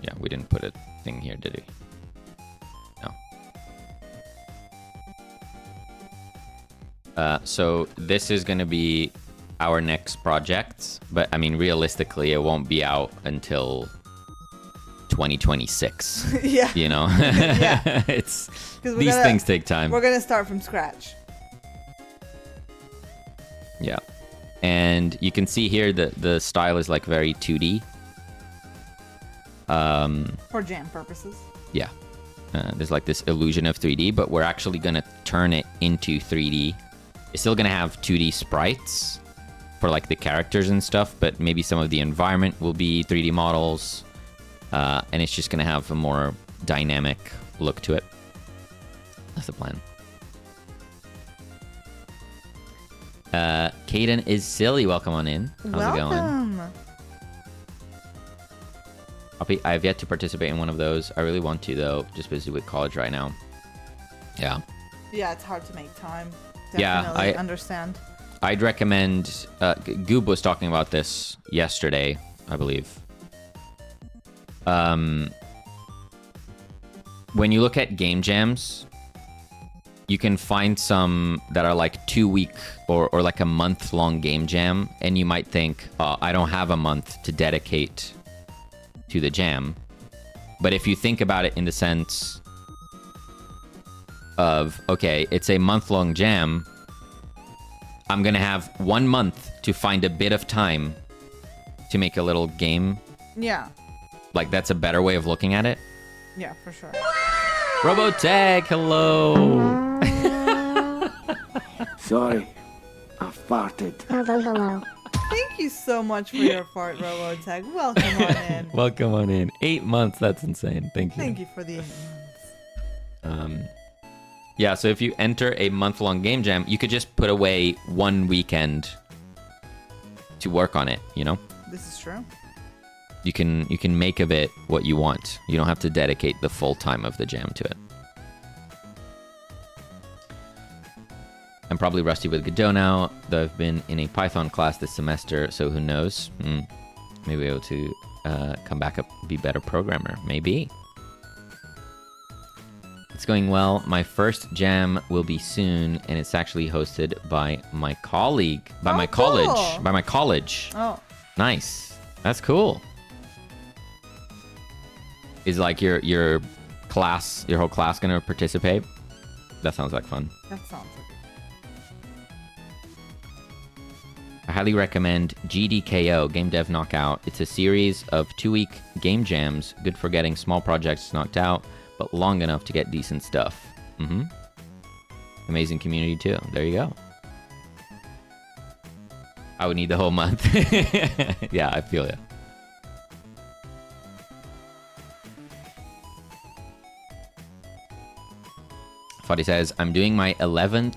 Yeah, we didn't put a thing here, did we? No. So this is going to be our next project, but I mean, realistically, it won't be out until 2026. Yeah. You know? Yeah. These things take time. We're gonna start from scratch. Yeah. And you can see here that the style is like very 2D. For jam purposes. Yeah. There's like this illusion of 3D, but we're actually going to turn it into 3D. It's still going to have 2D sprites for like the characters and stuff, but maybe some of the environment will be 3D models. And it's just going to have a more dynamic look to it. That's the plan. Caden is silly. Welcome on in. How's it going? Welcome. I have yet to participate in one of those. I really want to, though. Just busy with college right now. Yeah. Yeah, it's hard to make time. Yeah, Definitely understand. I'd recommend... Goob was talking about this yesterday, I believe. When you look at game jams, you can find some that are like 2-week or like a month-long game jam, and you might think, oh, I don't have a month to dedicate to the jam. But if you think about it in the sense of, okay, it's a month-long jam, I'm gonna have 1 month to find a bit of time to make a little game. Yeah. Like, that's a better way of looking at it. Yeah, for sure. Robotag, hello. Sorry, I farted. Hello. Thank you so much for your fart, Robotag. Welcome on in. Welcome on in. 8 months, that's insane. Thank you. Thank you for the 8 months. Yeah, so if you enter a month-long game jam, you could just put away 1 weekend to work on it, you know? This is true. You can make of it what you want. You don't have to dedicate the full time of the jam to it. I'm probably rusty with Godot now, though I've been in a Python class this semester, so who knows? Maybe able to come back up, be better programmer. Maybe. It's going well. My first jam will be soon, and it's actually hosted by my colleague, by my college, cool. by my college. Oh. Nice. That's cool. Is like your class, your whole class gonna participate? That sounds like fun. That sounds like I highly recommend GDKO, Game Dev Knockout. It's a series of 2-week game jams, good for getting small projects knocked out, but long enough to get decent stuff. Amazing community too. There you go. I would need the whole month. Yeah, I feel ya. Fadi says, I'm doing my 11th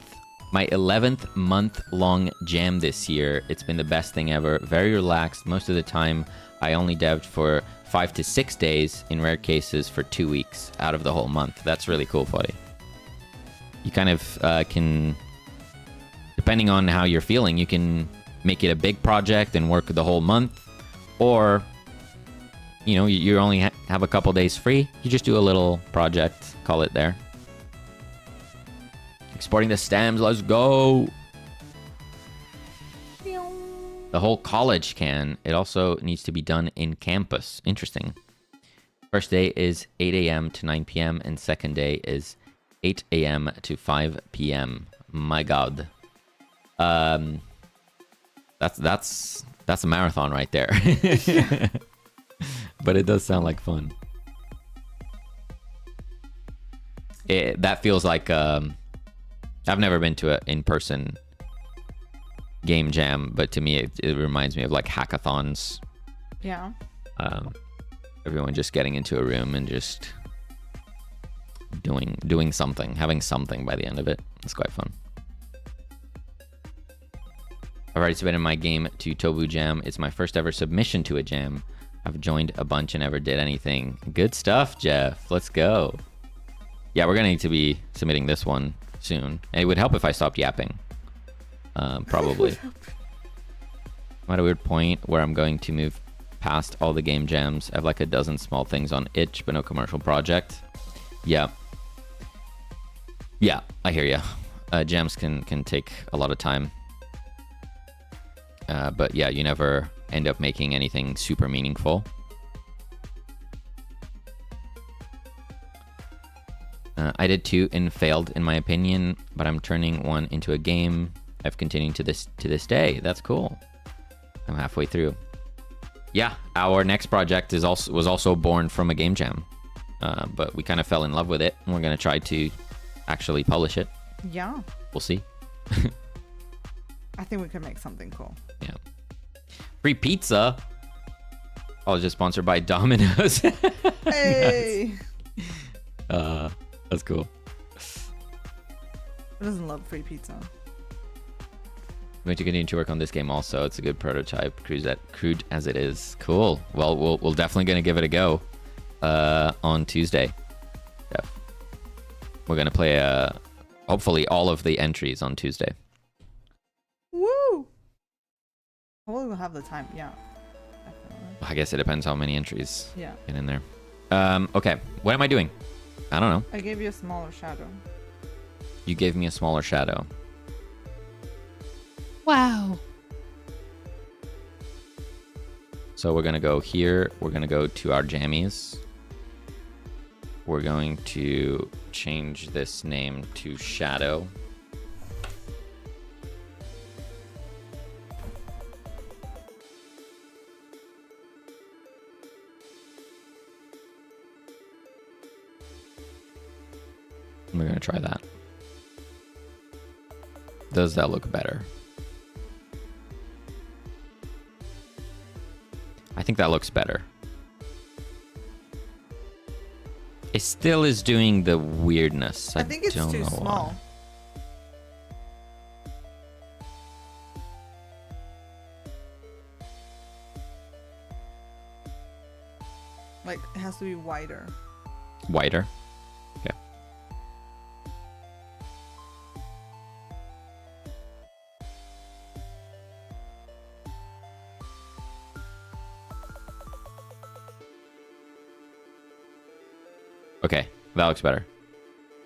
month-long jam this year. It's been the best thing ever. Very relaxed. Most of the time, I only dev'd for 5 to 6 days, in rare cases for 2 weeks out of the whole month. That's really cool, Fadi. You kind of can, depending on how you're feeling, you can make it a big project and work the whole month, or, you know, you only have a couple days free. You just do a little project, call it there. Exporting the stems, let's go. The whole college can. It also needs to be done in campus. Interesting. First day is 8 a.m. to 9 p.m. and second day is 8 a.m. to 5 p.m. My God. That's a marathon right there. But it does sound like fun. That feels like I've never been to an in-person game jam, but to me it reminds me of like hackathons. Yeah. Everyone just getting into a room and just doing something, having something by the end of it. It's quite fun. I've already submitted my game to ToBuJam. It's my first ever submission to a jam. I've joined a bunch and never did anything. Good stuff, Jeff. Let's go. Yeah, we're gonna need to be submitting this one soon. And it would help if I stopped yapping. Probably. I'm at a weird point where I'm going to move past all the game jams. I have like a dozen small things on itch, but no commercial project. Yeah. Yeah, I hear ya. Jams can take a lot of time. But yeah, you never end up making anything super meaningful. I did 2 and failed in my opinion, but I'm turning one into a game. I've continued to this day. That's cool. I'm halfway through. Yeah, our next project was also born from a game jam, but we kind of fell in love with it, and we're gonna try to actually publish it. Yeah. We'll see. I think we could make something cool. Yeah. Free pizza. Oh, just sponsored by Domino's. Hey. That's cool. Who doesn't love free pizza? I'm going to continue to work on this game also. It's a good prototype, crude as it is. Cool. Well, we'll definitely going to give it a go on Tuesday. Yeah. We're going to play hopefully all of the entries on Tuesday. Woo! Hopefully we'll have the time. Yeah. Definitely. I guess it depends how many entries Yeah. get in there. Okay. What am I doing? I don't know. I gave you a smaller shadow. You gave me a smaller shadow. Wow. So we're going to go here. We're going to go to our jammies. We're going to change this name to Shadow. We're going to try that. Does that look better? I think that looks better. It still is doing the weirdness. I think it's don't too know small. Like, it has to be wider. Wider? Yeah. Okay, that looks better.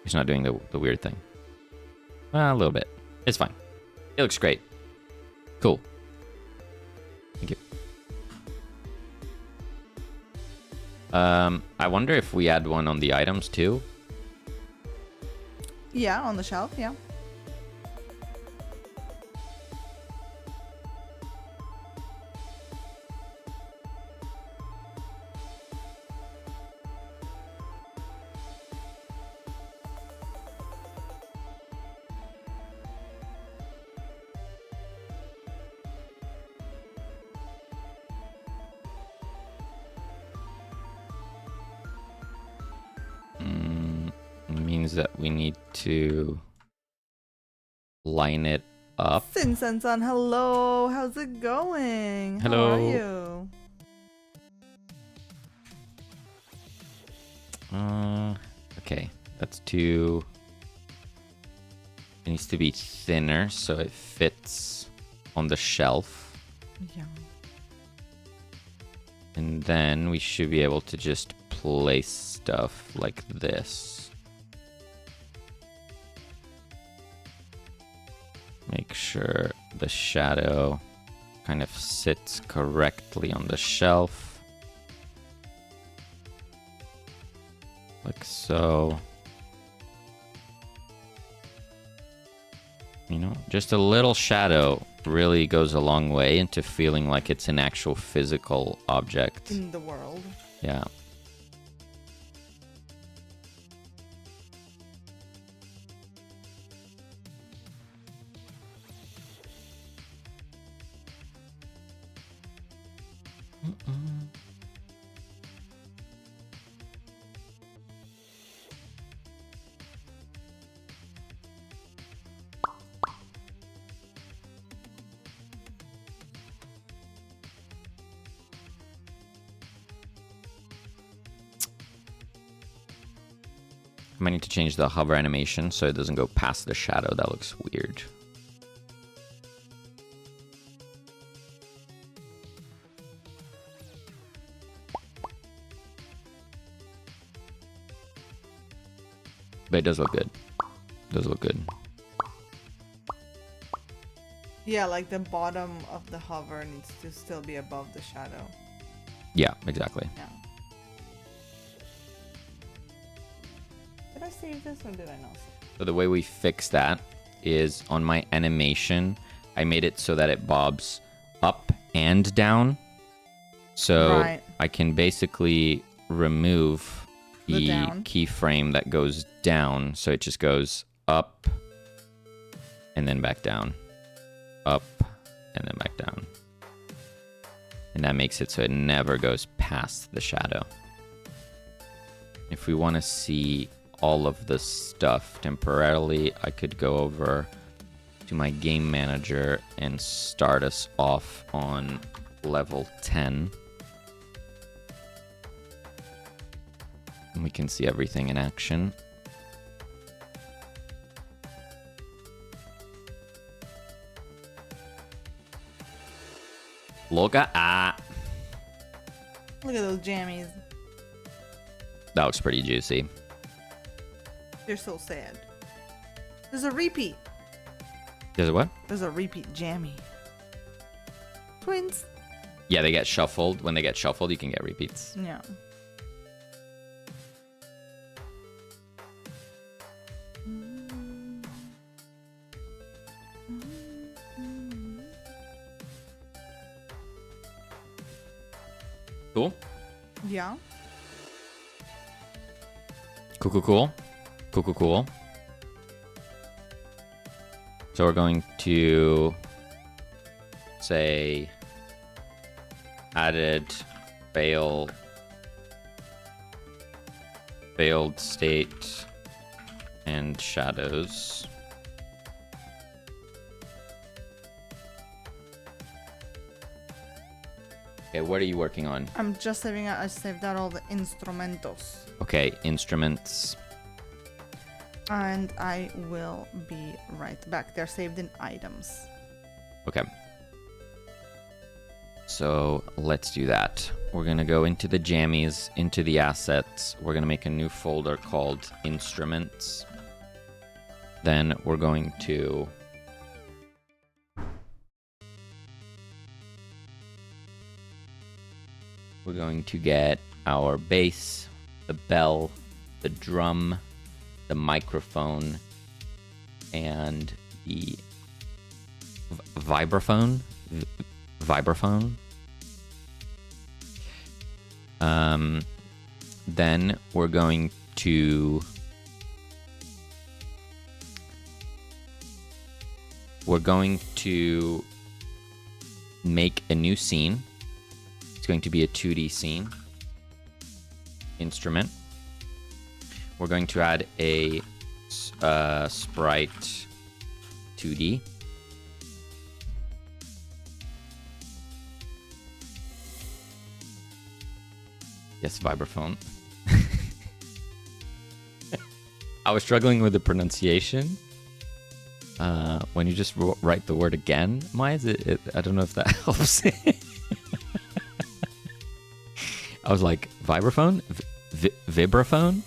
He's not doing the weird thing. A little bit. It's fine. It looks great. Cool. Thank you. I wonder if we add one on the items too. Yeah, on the shelf, yeah. Means that we need to line it up. Sin-san, hello. How's it going? Hello. How are you? Okay, that's too... It needs to be thinner so it fits on the shelf. Yeah. And then we should be able to just place stuff like this. Make sure the shadow kind of sits correctly on the shelf. Like so. You know, just a little shadow really goes a long way into feeling like it's an actual physical object. In the world. Yeah. I might need to change the hover animation so it doesn't go past the shadow. That looks weird. But it does look good. It does look good. Yeah, like the bottom of the hover needs to still be above the shadow. Yeah, exactly. Yeah. Did I save this or did I not save? So the way we fix that is on my animation, I made it so that it bobs up and down. So Right. I can basically remove The the down. keyframe that goes down. So it just goes up and then back down. Up and then back down. And that makes it so it never goes past the shadow. If we want to see all of this stuff temporarily, I could go over to my game manager and start us off on level 10. And we can see everything in action. Look at that. Look at those jammies. That looks pretty juicy. They're so sad. There's a repeat. There's a what? There's a repeat jammy. Twins. Yeah, they get shuffled. When they get shuffled, you can get repeats. Yeah. Cool? Yeah. Cool, cool, cool. Cool, cool, cool. So we're going to say added failed state and shadows. Okay, what are you working on? I'm just saving out. I saved out all the instrumentos. Okay, instruments. And I will be right back. They're saved in items. Okay. So let's do that. We're gonna go into the jammies, into the assets. We're gonna make a new folder called instruments. Then we're going to get our bass, the bell, the drum, the microphone, and the vibraphone. Then we're going to make a new scene. It's going to be a 2D scene. Instrument. We're going to add a sprite 2D. Yes, vibraphone. I was struggling with the pronunciation. When you just write the word again, mmyse, I don't know if that helps. I was like, vibraphone? Vibraphone?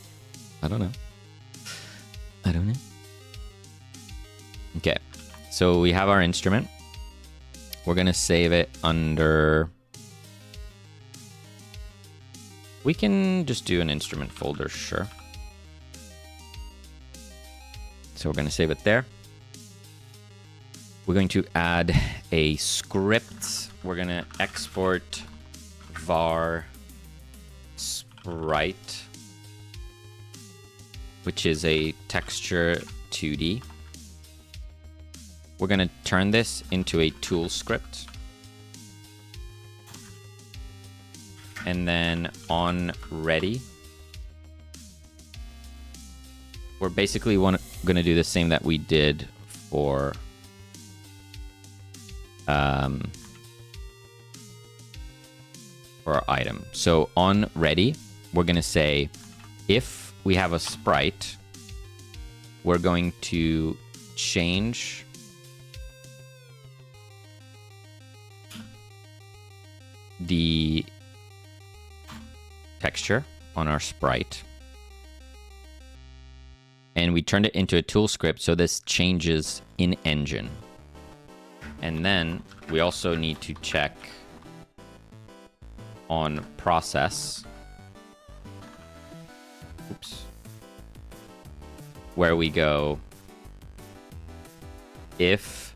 I don't know. Okay, so we have our instrument. We're gonna save it under... We can just do an instrument folder, sure. So we're gonna save it there. We're going to add a script. We're gonna export var sprite, which is a texture 2D. We're gonna turn this into a tool script. And then on ready, we're basically gonna do the same that we did for our item. So on ready, we're gonna say if we have a sprite, we're going to change the texture on our sprite, and we turned it into a tool script, so this changes in engine. And then we also need to check on process, where we go if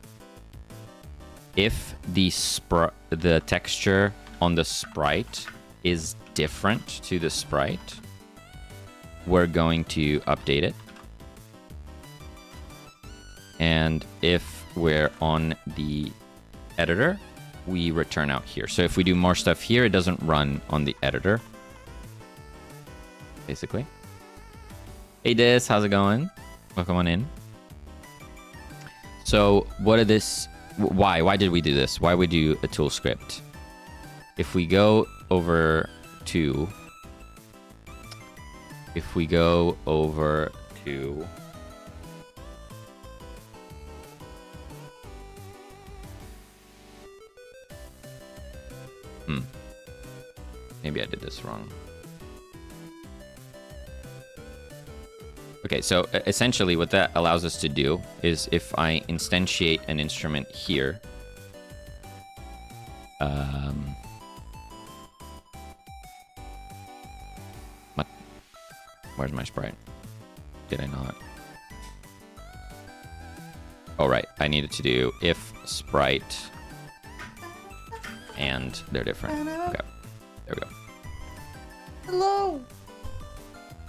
the texture on the sprite is different to the sprite, we're going to update it. And if we're on the editor, we return out here. So if we do more stuff here, it doesn't run on the editor, basically. Hey Dis, how's it going? Welcome on in. So why did we do this? Why we do a tool script? If we go over to maybe I did this wrong. Okay, so essentially what that allows us to do is if I instantiate an instrument here, what? Where's my sprite? Did I not? Oh, right. I needed to do if sprite and they're different. Okay. There we go. Hello.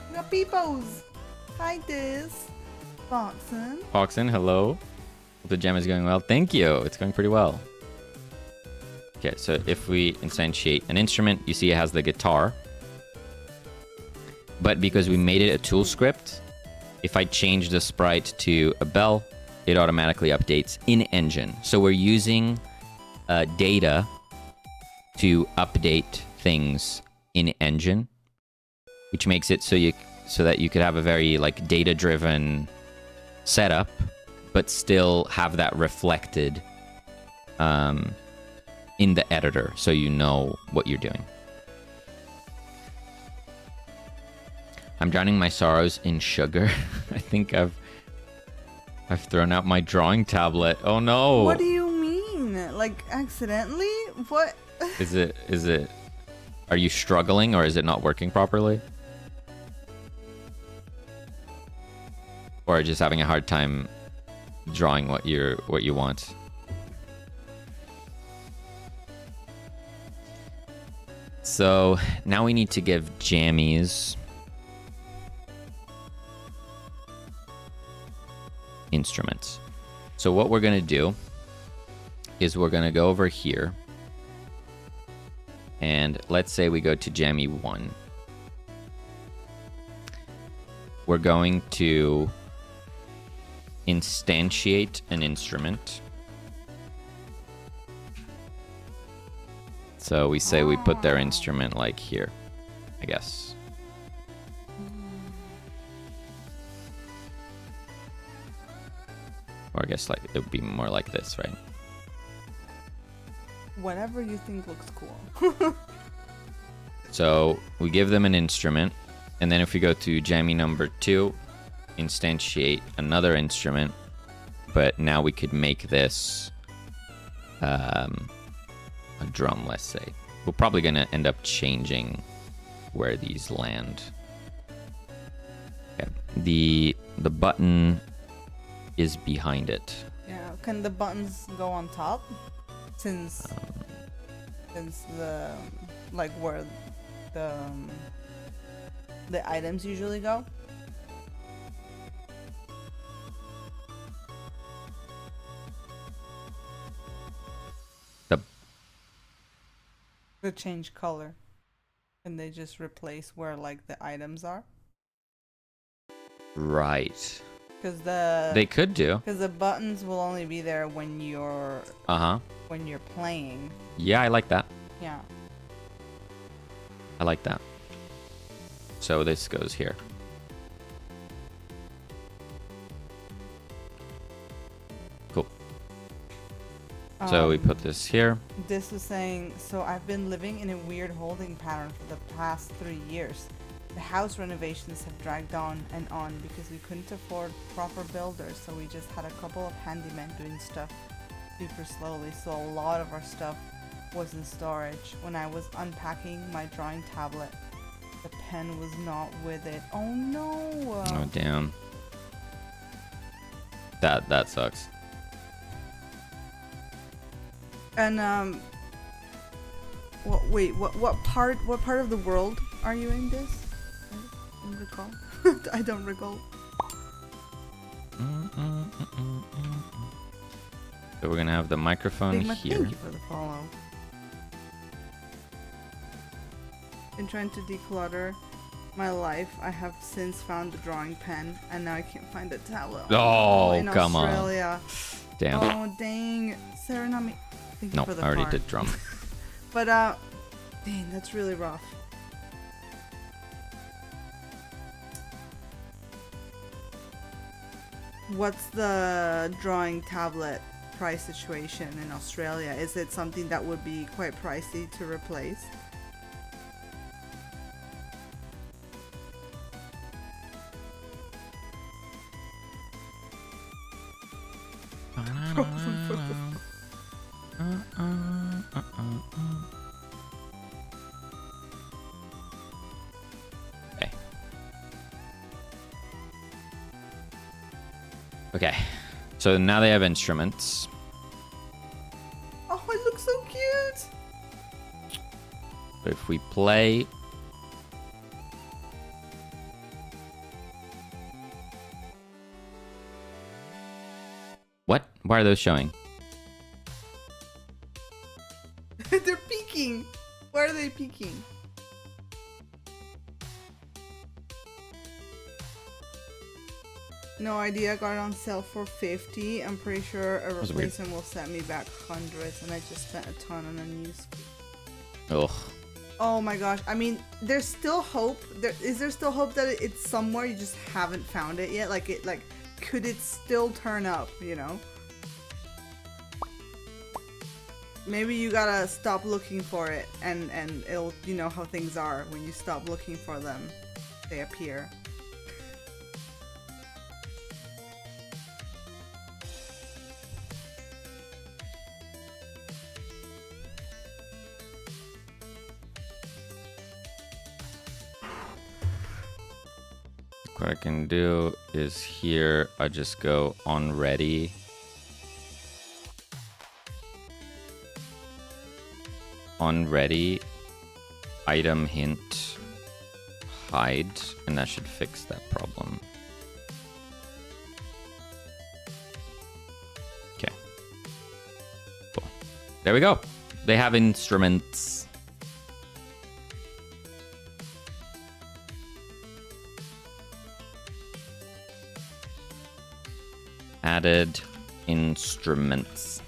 We got peepos. Hi, Diz. Foxen. Foxen, hello. Hope the jam is going well. Thank you. It's going pretty well. Okay, so if we instantiate an instrument, you see it has the guitar. But because we made it a tool script, if I change the sprite to a bell, it automatically updates in engine. So we're using data to update things in engine, which makes it so that you could have a very like data-driven setup, but still have that reflected in the editor so you know what you're doing. I'm drowning my sorrows in sugar. I think I've thrown out my drawing tablet. Oh no. What do you mean? Like accidentally? What? Is it are you struggling or is it not working properly? Or just having a hard time drawing what you want? So now we need to give jammies instruments. So what we're gonna do is we're gonna go over here, and let's say we go to Jammy 1. We're going to instantiate an instrument. So we say we put their instrument like here, I guess. Or I guess like it would be more like this, right? Whatever you think looks cool. So we give them an instrument, and then if we go to Jammy number 2, instantiate another instrument, but now we could make this a drum, let's say. We're probably gonna end up changing where these land. Okay. The button is behind it. Yeah. Can the buttons go on top? Since the like where the items usually go. They change color, and they just replace where like the items are. Right. Because they could do. Because the buttons will only be there when you're when you're playing. Yeah, I like that. Yeah. I like that. So this goes here. Cool. So we put this here. This is saying, so I've been living in a weird holding pattern for the past 3 years. The house renovations have dragged on and on because we couldn't afford proper builders, so we just had a couple of handymen doing stuff super slowly, so a lot of our stuff was in storage. When I was unpacking my drawing tablet, the pen was not with it. Oh no! Oh damn. That sucks. And what part of the world are you in this? I don't recall. I don't recall. So we're gonna have the microphone here. Thank you for the follow. Been trying to declutter my life. I have since found the drawing pen, and now I can't find the tablet. Oh, in come Australia. on. Damn. Oh, dang. Serenami. Thank you No, for the I already card. did drum. But, dang, that's really rough. What's the drawing tablet price situation in Australia? Is it something that would be quite pricey to replace? Okay. Okay. So now they have instruments. Oh, it looks so cute! So if we play... What? Why are those showing? They're peeking! Why are they peeking? No idea, got it on sale for 50. I'm pretty sure a was weird. replacement will set me back hundreds, and I just spent a ton on a new skin. Ugh. Oh my gosh, I mean, there's still hope. Is there still hope that it's somewhere, you just haven't found it yet? Like, could it still turn up, you know? maybe you gotta stop looking for it, and it'll, you know how things are when you stop looking for them, they appear. What I can do is here, I just go on ready. On ready, item hint, hide, and that should fix that problem. Okay. Cool. There we go. They have instruments. Added instruments.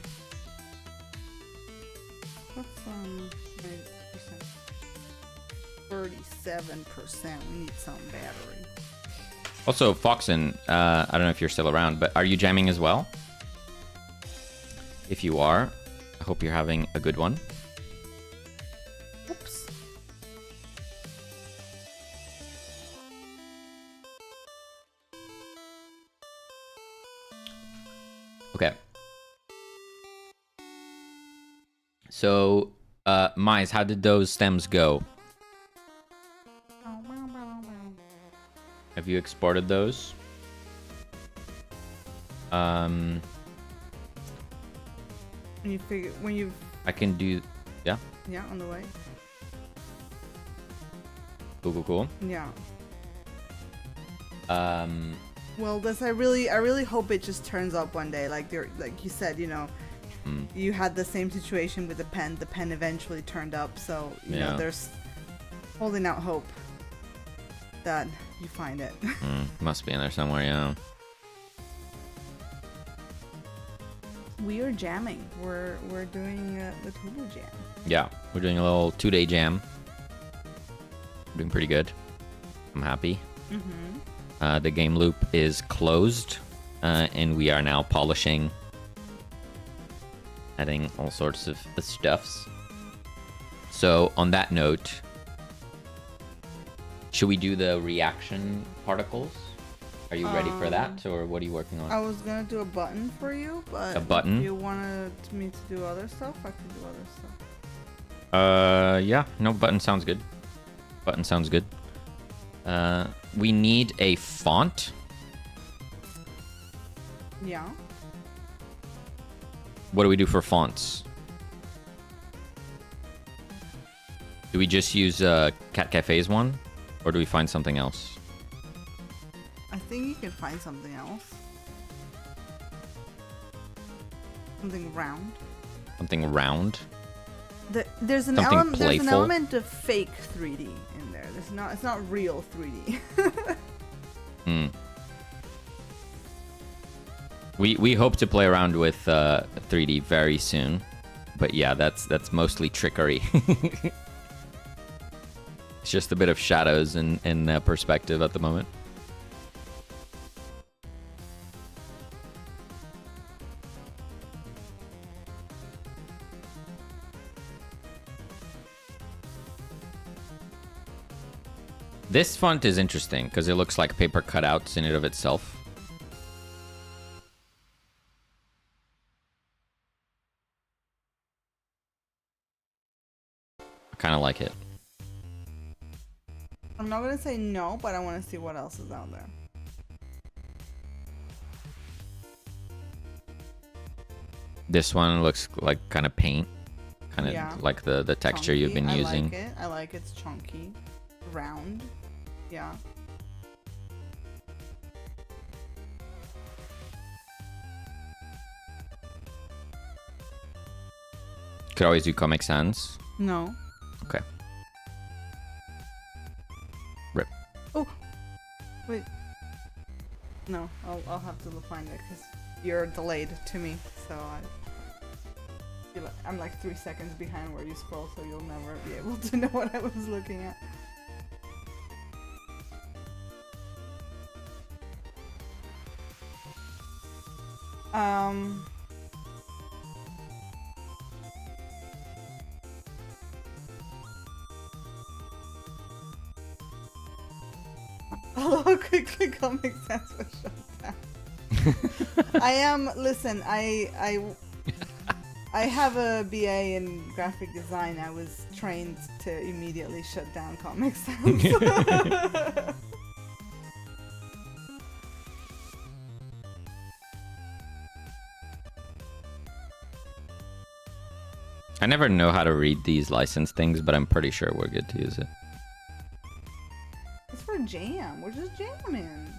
What's 37%. We need some battery. Also, Foxen, I don't know if you're still around, but are you jamming as well? If you are, I hope you're having a good one. Oops. Okay. So, mmyse, how did those stems go? Have you exported those? When you I can do, yeah. yeah, on the way. Cool. Yeah. Um, Well, I really hope it just turns up one day. Like you said, you know, you had the same situation with the pen. The pen eventually turned up, so you know, there's holding out hope that you find it. must be in there somewhere, yeah. We are jamming. We're doing the ToBuJam. Yeah, we're doing a little 2-day jam. We're doing pretty good. I'm happy. The game loop is closed, and we are now polishing, adding all sorts of stuffs. So on that note, should we do the reaction particles? Are you ready for that, or what are you working on? I was gonna do a button for you, but A button? if you wanted me to do other stuff, I could do other stuff. Yeah, no, button sounds good. Button sounds good. We need a font. Yeah. What do we do for fonts? Do we just use Cat Cafe's one, or do we find something else? I think you can find something else. Something round. Something round? There's an Something there's an playful? element of fake 3D in there. It's not real 3D. We hope to play around with 3D very soon, but yeah, that's mostly trickery. It's just a bit of shadows in perspective at the moment. This font is interesting because it looks like paper cutouts in and of itself. I kind of like it. I'm not gonna say no, but I want to see what else is out there. This one looks like kind of paint, kind of like the texture Chunky. you've been using. I like it. I like it's chunky, round. Yeah. Could always do Comic Sans. No. Okay. Rip. Oh. Wait. No, I'll have to find it because you're delayed to me, so I'm like 3 seconds behind where you scroll, so you'll never be able to know what I was looking at. Hello, quickly Comic Sans was shut down. I am. Listen, I have a BA in graphic design. I was trained to immediately shut down Comic Sans. I never know how to read these license things, but I'm pretty sure we're good to use it. It's for jam. We're just jamming.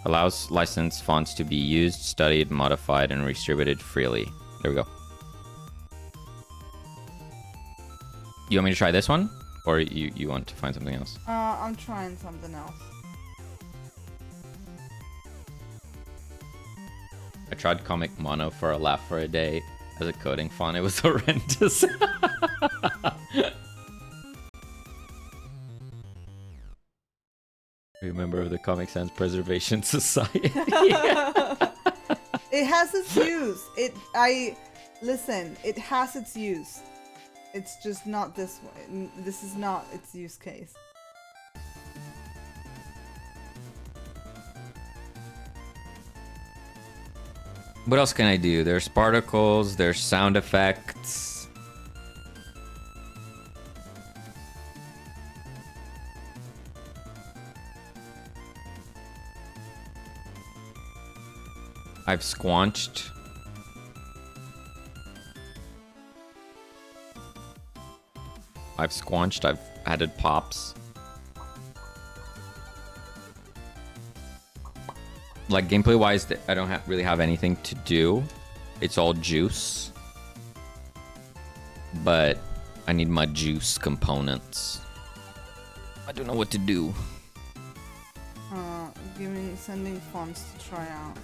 Allows licensed fonts to be used, studied, modified, and distributed freely. There we go. You want me to try this one? Or you want to find something else? I'm trying something else. I tried Comic Mono for a laugh for a day as a coding font. It was horrendous. Member of the Comic Sans Preservation Society. It has its use. Listen, it has its use. It's just not this way. This is not its use case. What else can I do? There's particles, there's sound effects. I've squanched. I've added pops. Like gameplay wise, I don't really have anything to do. It's all juice. But I need my juice components. I don't know what to do. Sending fonts to try out.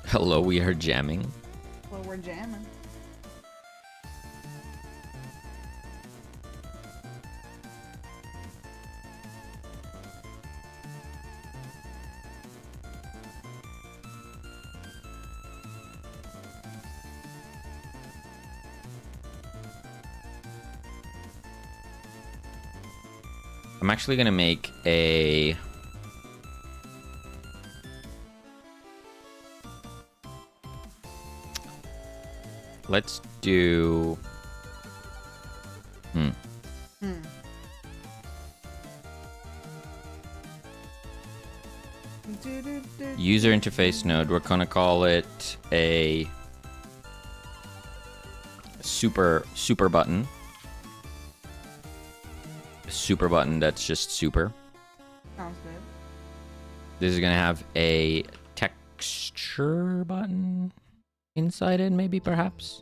Hello, we are jamming. Well, we're jamming. I'm actually gonna make a... Let's do... User interface node. We're gonna call it a super button. A super button that's just super. Sounds good. This is gonna have a texture button inside it, maybe, perhaps.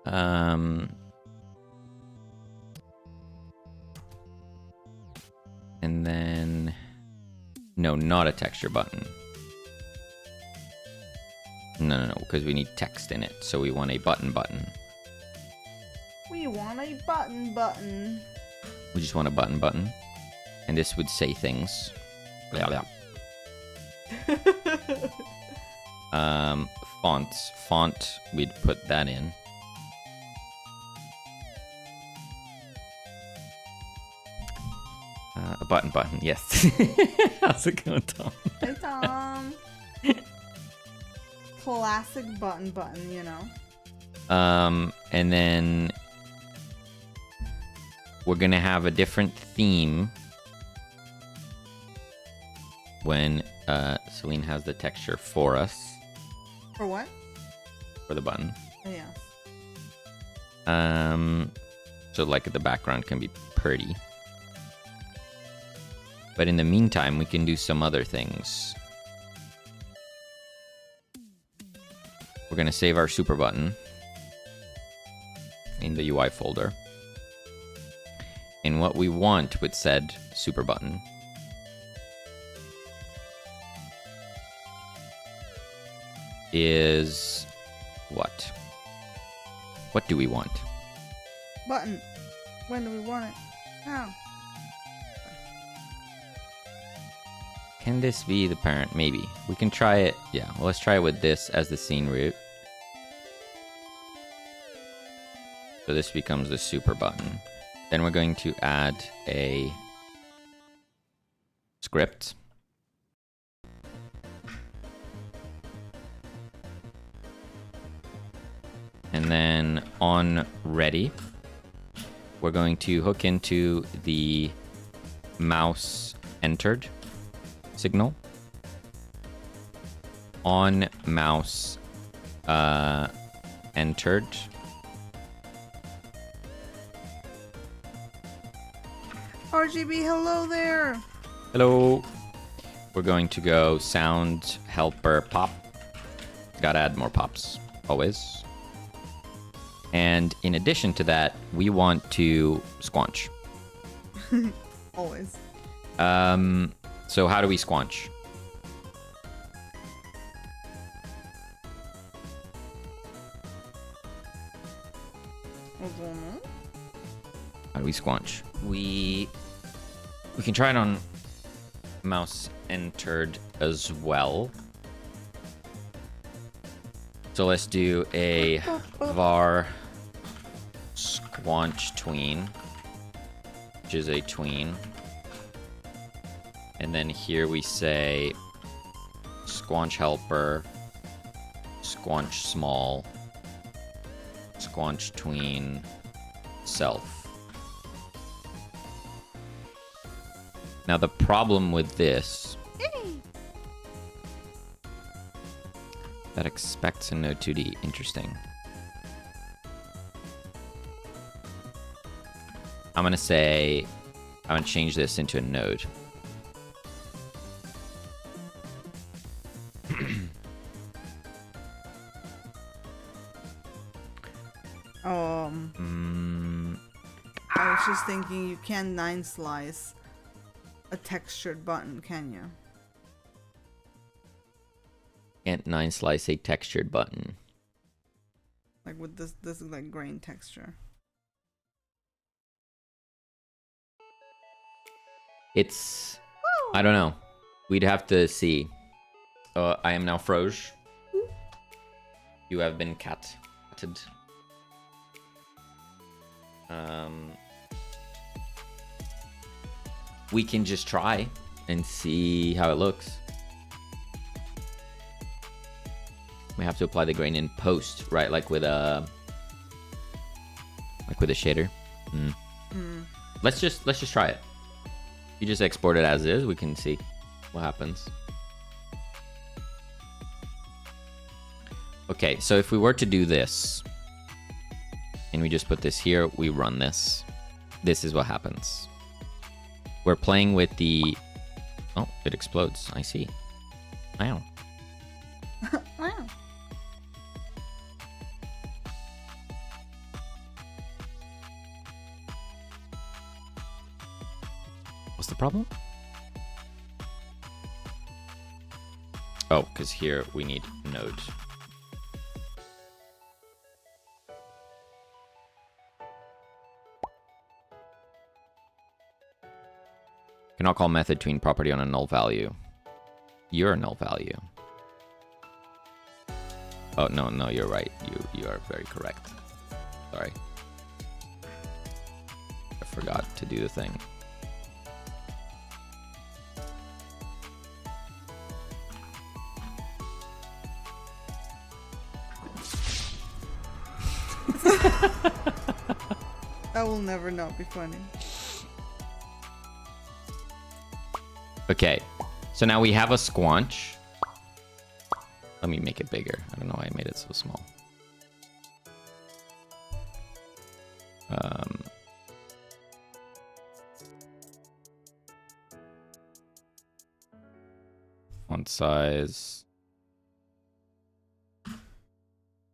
And then no, not a texture button. No, because we need text in it, so we want a button. We want a button. We just want a button, and this would say things. Blah, blah. Font, we'd put that in. A button, yes. How's it going, Tom? Hey, Tom. Classic button, you know. And then we're gonna have a different theme when Celine has the texture for us. For what? For the button. Oh, yeah. So like the background can be pretty. But in the meantime, we can do some other things. We're gonna save our super button in the UI folder. And what we want with said super button is what? What do we want? Button. When do we want it? How? Can this be the parent? Maybe. We can try it. Yeah, well, let's try it with this as the scene root. So this becomes the super button. Then we're going to add a script. And then on ready, we're going to hook into the mouse entered signal. On mouse entered. RGB, hello there. Hello. We're going to go sound helper pop. Gotta add more pops, always. And in addition to that, we want to squanch. Always. So how do we squanch? How do we squanch? We can try it on mouse entered as well. So let's do a var squanch tween, which is a tween. And then here we say squanch helper, squanch small, squanch tween, self. Now the problem with this that expects a node 2D. Interesting. I'm gonna change this into a node. I was just thinking you can't 9-slice a textured button, can you? Can't 9-slice a textured button. Like with this is like grain texture. It's... I don't know. We'd have to see. I am now froze. You have been catted. We can just try and see how it looks. We have to apply the grain in post, right? Like with a shader. Let's just try it. You just export it as is. We can see what happens. Okay, so if we were to do this, and we just put this here, we run this. This is what happens. We're playing with the... Oh, it explodes. I see. Wow. Wow. What's the problem? Oh, because here we need node. Cannot call method tween property on a null value. You're a null value. Oh, no, you're right. You are very correct. Sorry. I forgot to do the thing. That will never not be funny. Okay, so now we have a squanch. Let me make it bigger. I don't know why I made it so small. Font size.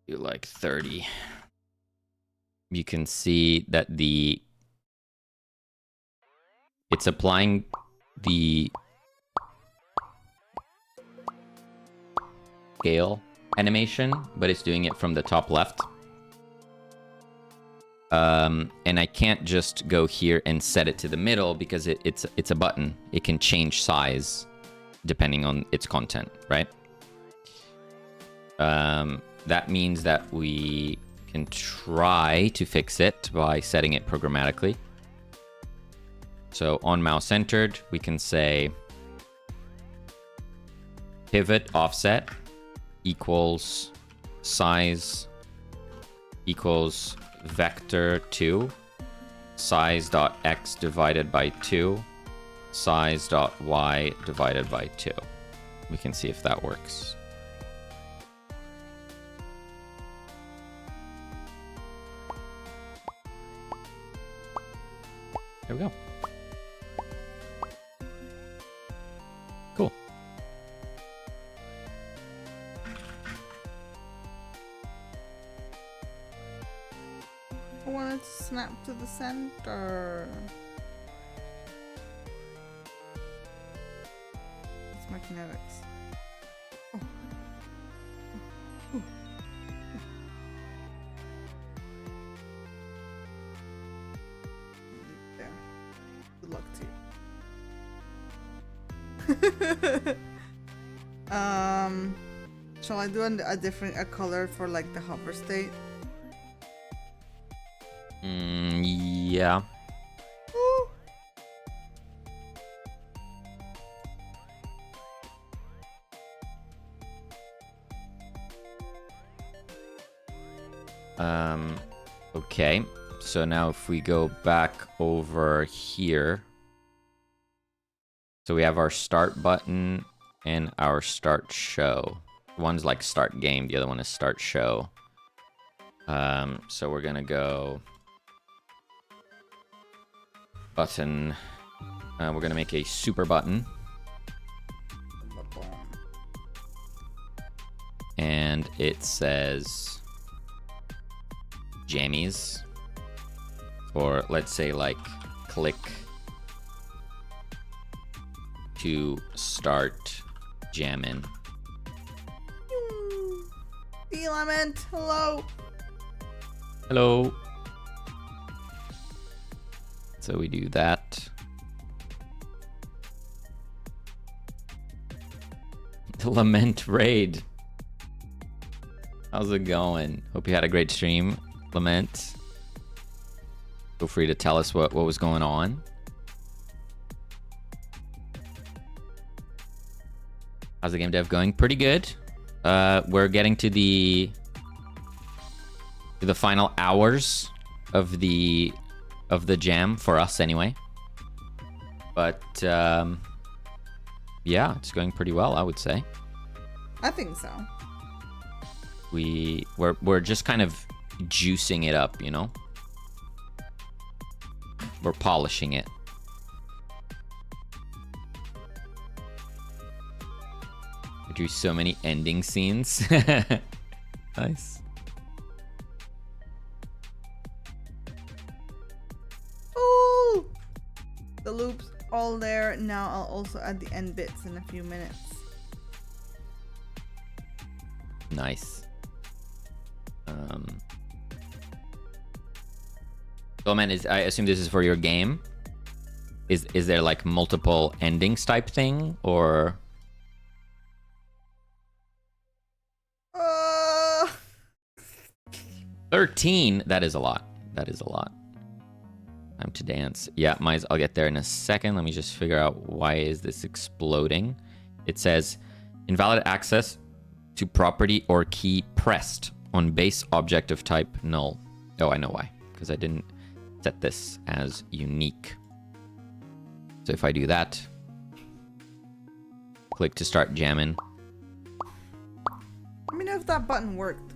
Do like 30. You can see that it's applying the scale animation, but it's doing it from the top left. And I can't just go here and set it to the middle because it's a button. It can change size depending on its content, right? That means that we can try to fix it by setting it programmatically. So on mouse centered, we can say pivot offset equals size equals vector 2 size.x divided by 2 size.y divided by 2. We can see if that works. There we go. Cool. I want it to snap to the center. It's my kinetics. Oh. Ooh. There. Good luck to you. Shall I do a different color for like the hover state? Yeah. Ooh. Okay. So now if we go back over here. So we have our start button and our start show. One's like start game, the other one is start show. So we're gonna go button. We're gonna make a super button. And it says jammies. Or let's say like click to start jamming. Element, hello. Hello. So we do that. The Lament raid. How's it going? Hope you had a great stream, Lament. Feel free to tell us what was going on. How's the game dev going? Pretty good. We're getting to the final hours of the jam for us anyway. But yeah, it's going pretty well, I would say. I think so. We're just kind of juicing it up, you know? We're polishing it. We drew so many ending scenes. Nice. Ooh! The loops all there. Now I'll also add the end bits in a few minutes. Nice. So man, I assume this is for your game. Is there like multiple endings type thing or? 13. That is a lot. That is a lot. Time to dance. Yeah, I'll get there in a second. Let me just figure out why is this exploding. It says invalid access to property or key pressed on base object of type null. Oh, I know why. Because I didn't set this as unique. So if I do that, click to start jamming. Let me know if that button worked.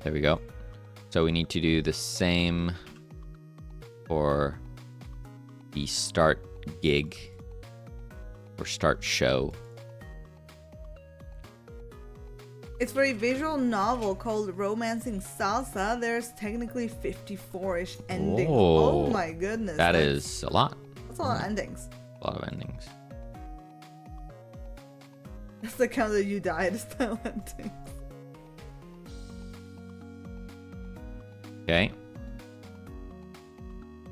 There we go. So we need to do the same for the start gig or start show. It's for a visual novel called Romancing Salsa. There's technically 54-ish endings. Whoa. Oh my goodness. That is a lot. That's a lot of endings. A lot of endings. That's the count that you died style ending. Okay.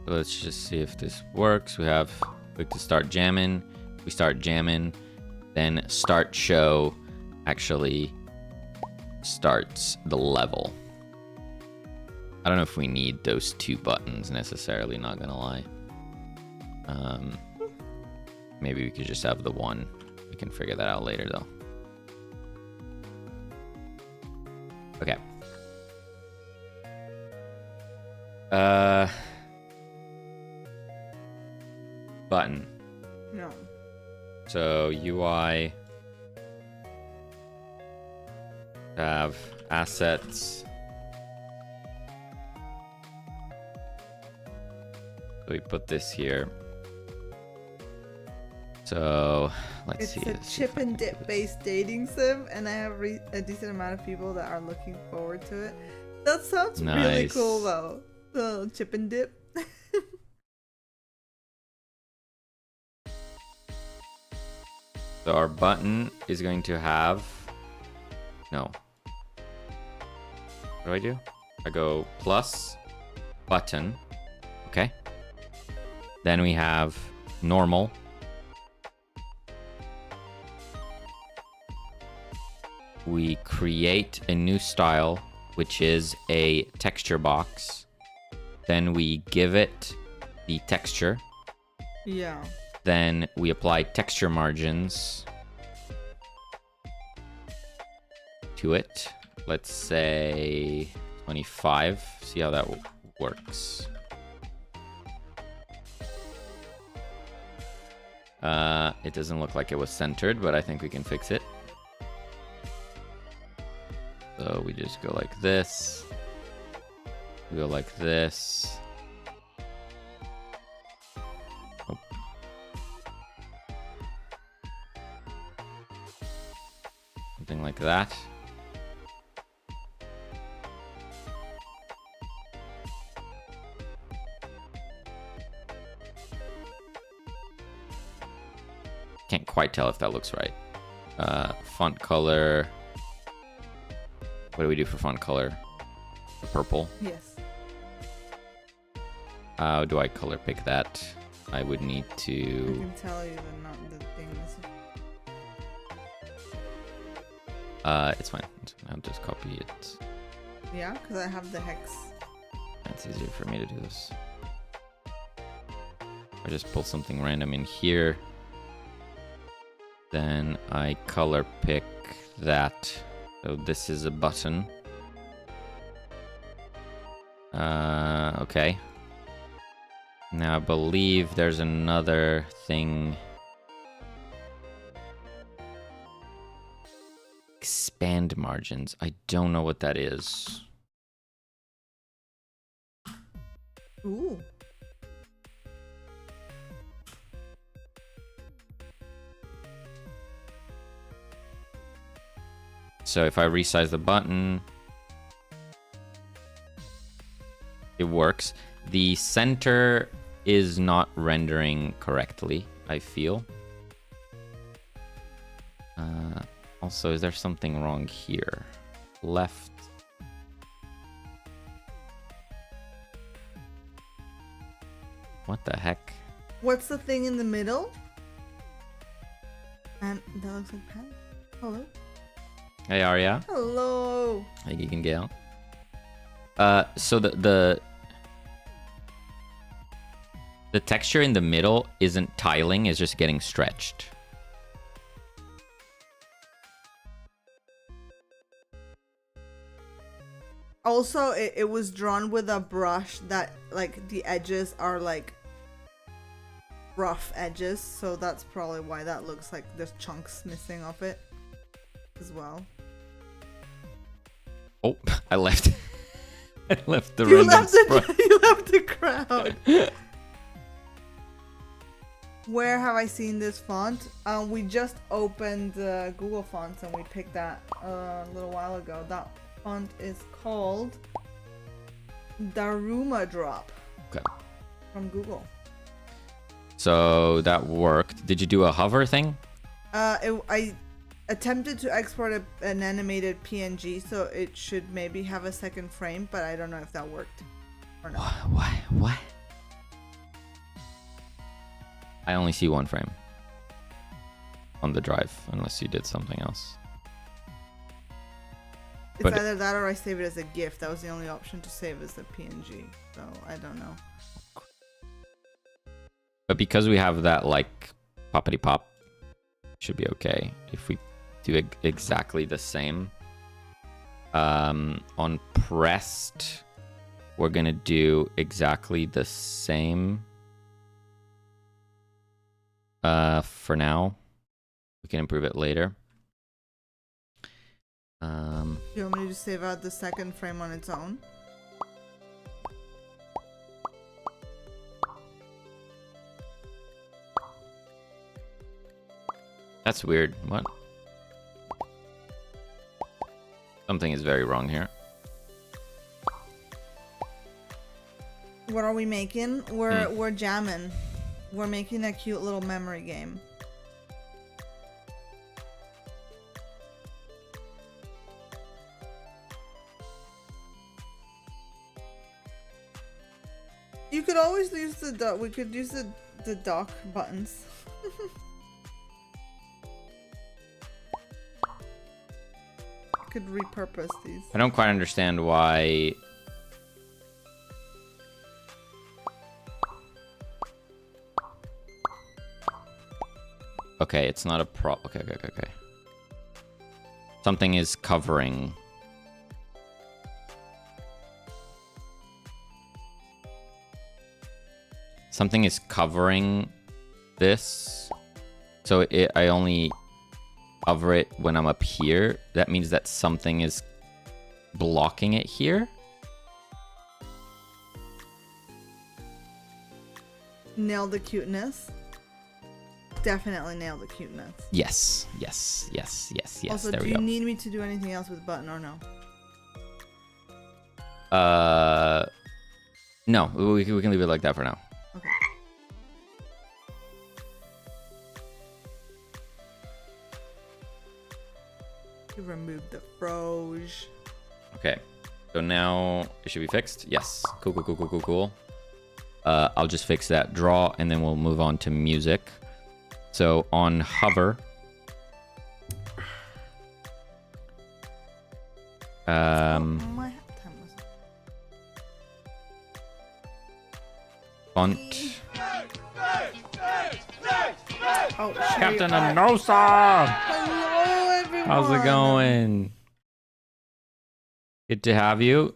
So let's just see if this works. We have click to start jamming. We start jamming. Then start show actually starts the level. I don't know if we need those 2 buttons necessarily, not gonna lie. Maybe we could just have the one. We can figure that out later though. Okay. Button. No. So UI have assets. So we put this here. So let's see. It's a chip and dip based dating sim, and I have a decent amount of people that are looking forward to it. That sounds really Nice. cool though. The chip and dip. So our button is going to have, no. What do I do? I go plus button. Okay. Then we have normal. We create a new style, which is a texture box. Then we give it the texture. Yeah. Then we apply texture margins to it. Let's say 25. See how that works. It doesn't look like it was centered, but I think we can fix it. So we just go like this. We go like this. Oh. Something like that. Can't quite tell if that looks right. Font color. What do we do for font color? Purple. Yes. How do I color pick that? I would need I to. can tell you the thing is. It's fine. I'll just copy it. Yeah, because I have the hex. It's easier for me to do this. I just pull something random in here. Then I color pick that. So this is a button. Okay. Now I believe there's another thing. Expand margins. I don't know what that is. Ooh. So if I resize the button, it works. The center is not rendering correctly, I feel. Also, is there something wrong here? Left. What the heck? What's the thing in the middle? And that looks like pen. Hello. Hey, Arya. Hello. Hey, Geek and Gale. So the texture in the middle isn't tiling, it's just getting stretched. Also, it was drawn with a brush that, like, the edges are, like, rough edges. So that's probably why that looks like there's chunks missing of it as well. Oh, I left. I left the You random left sprite. you left the crowd. Where have I seen this font? We just opened Google Fonts and we picked that a little while ago. That font is called Daruma Drop. Okay. From Google. So that worked. Did you do a hover thing? I attempted to export an animated PNG, so it should maybe have a second frame, but I don't know if that worked or not. What? I only see one frame on the drive, unless you did something else. It's But- either that or I save it as a GIF. That was the only option to save as a PNG, so I don't know. But because we have that like poppity pop, should be okay if we do exactly the same. On pressed, we're gonna do exactly the same. For now, we can improve it later. Do you want me to save out the second frame on its own? That's weird. What? Something is very wrong here. What are we making? We're jamming. We're making a cute little memory game. You could always use the dock. We could use the dock buttons. Could repurpose these. I don't quite understand why. Okay, it's not a okay. Something is covering. Something is covering this. So I only cover it when I'm up here. That means that something is blocking it here. Nail the cuteness. Definitely nail the cuteness. Yes. Also, There do we you go. need me to do anything else with button or no? No, we can leave it like that for now. Okay. You remove the froge. Okay, so now it should be fixed. Yes, cool. I'll just fix that draw, and then we'll move on to music. So on hover, My time was font. Oh, Captain Sherry, Anosa! hello, everyone. How's it going? Good to have you.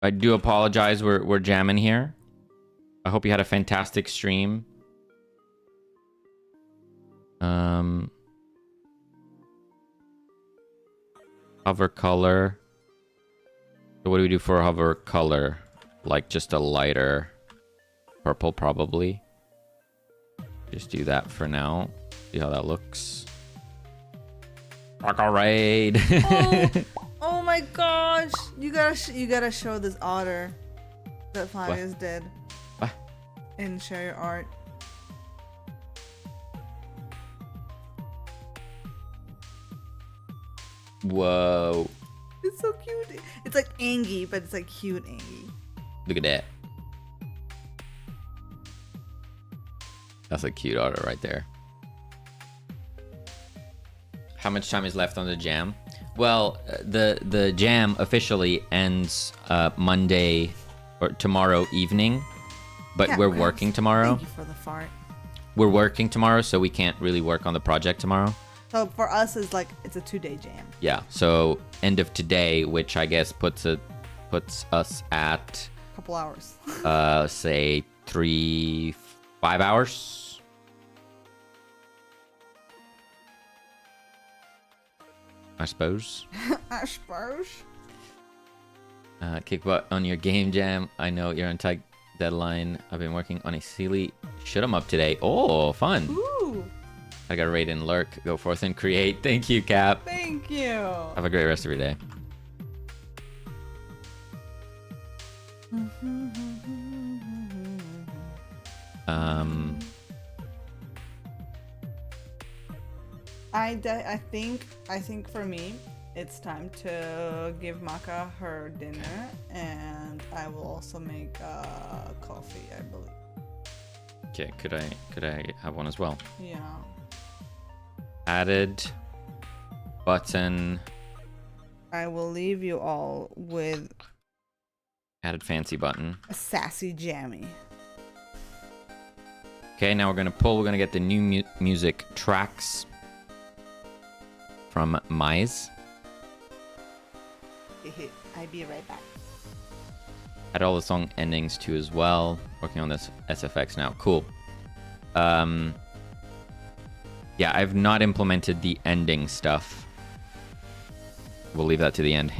I do apologize. We're jamming here. I hope you had a fantastic stream. Hover color. So what do we do for hover color? Like just a lighter purple, probably. Just do that for now. See how that looks. All right. Oh my gosh! You gotta show this otter that Flavius did. What? And share your art. Whoa. It's so cute. It's like Angie, but it's like cute Angie. Look at that. That's a cute otter right there. How much time is left on the jam? Well, the jam officially ends Monday or tomorrow evening, but Yeah, we're Chris, working tomorrow. Thank you for the fart. We're working tomorrow, so we can't really work on the project tomorrow. So for us, it's like it's a 2-day jam. Yeah. So end of today, which I guess puts us at Couple hours. say 5 hours. I suppose. I suppose. Kick butt on your game jam. I know you're on tight deadline. I've been working on a silly shoot 'em up today. Oh, fun. Ooh, I got to raid and lurk. Go forth and create. Thank you, Cap. thank you. Have a great rest of your day. I think for me, it's time to give Maka her dinner, and I will also make coffee, I believe. Okay, could I have one as well? Yeah. Added button. I will leave you all with Added fancy button. a sassy jammy. Okay, now we're gonna get the new music tracks from mmyse. I'll be right back. Add all the song endings too as well. Working on this SFX now. Cool. Yeah, I've not implemented the ending stuff. We'll leave that to the end.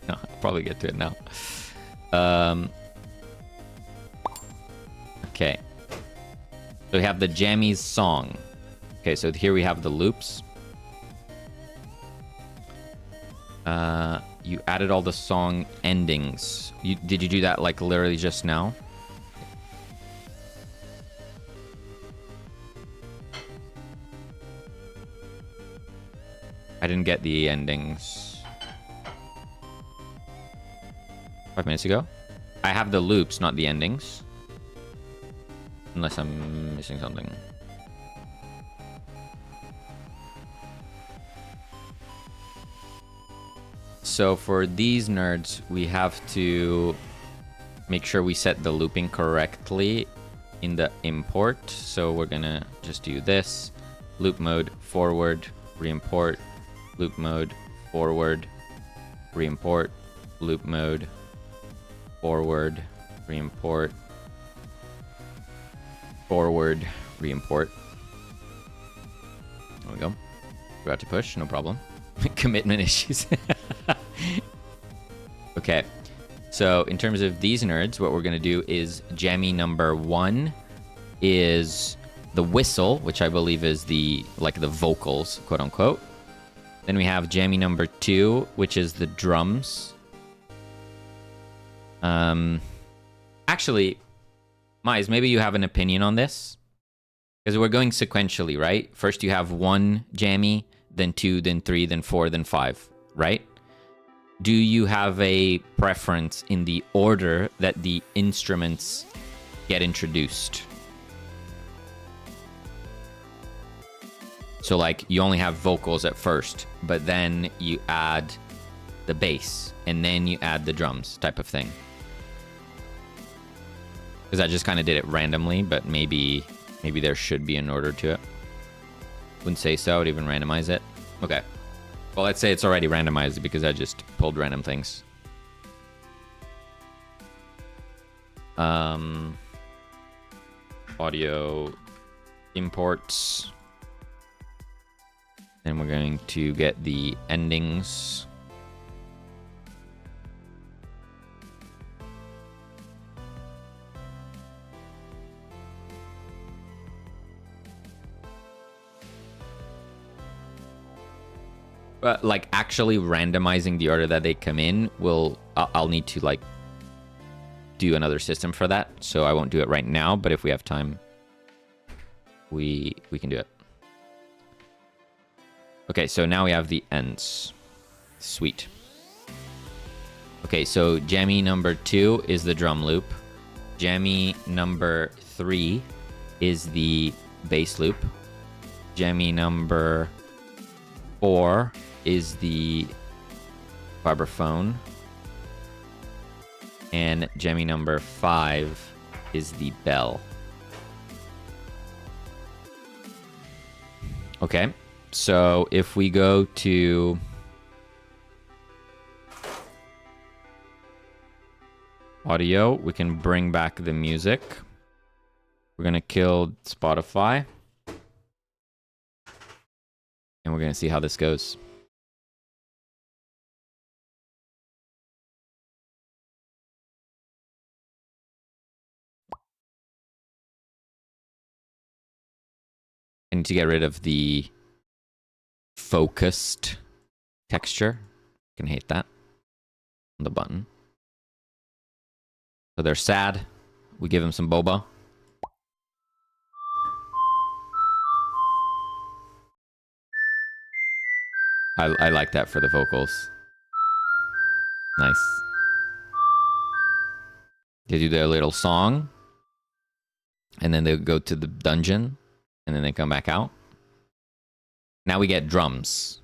No, I'll probably get to it now. Okay. So we have the jammies song. Okay, so here we have the loops. You added all the song endings. Did you do that like literally just now? I didn't get the endings 5 minutes ago. I have the loops, not the endings. Unless I'm missing something. So for these nerds, we have to make sure we set the looping correctly in the import. So we're gonna just do this. Loop mode, forward, re-import. Loop mode, forward, re-import. Loop mode, forward, re-import. Forward, re-import. There we go. Forgot to push, no problem. Commitment issues. Okay, so in terms of these nerds, what we're gonna do is jammy number 1 is the whistle, which I believe is the vocals, quote unquote. Then we have jammy number 2, which is the drums. Actually, mmyse, maybe you have an opinion on this, because we're going sequentially, right? First you have 1 jammy, then 2, then 3, then 4, then 5, right? Do you have a preference in the order that the instruments get introduced? So like you only have vocals at first, but then you add the bass, and then you add the drums type of thing. Because I just kind of did it randomly, but maybe there should be an order to it. Wouldn't say so, I'd even randomize it. Okay. Well, let's say it's already randomized because I just pulled random things. Audio imports. Then we're going to get the endings. But like actually randomizing the order that they come in I'll need to like do another system for that. So I won't do it right now, but if we have time, we can do it. Okay, so now we have the ends. Sweet. Okay, so jammy number 2 is the drum loop. Jammy number 3 is the bass loop. Jammy number 4 is the vibraphone. And jammy number 5 is the bell. Okay, so if we go to audio, we can bring back the music. We're gonna kill Spotify. And we're gonna see how this goes. I need to get rid of the focused texture. I can hate that on the button. So they're sad. We give them some boba. I like that for the vocals. Nice. They do their little song, and then they go to the dungeon, and then they come back out. Now we get drums.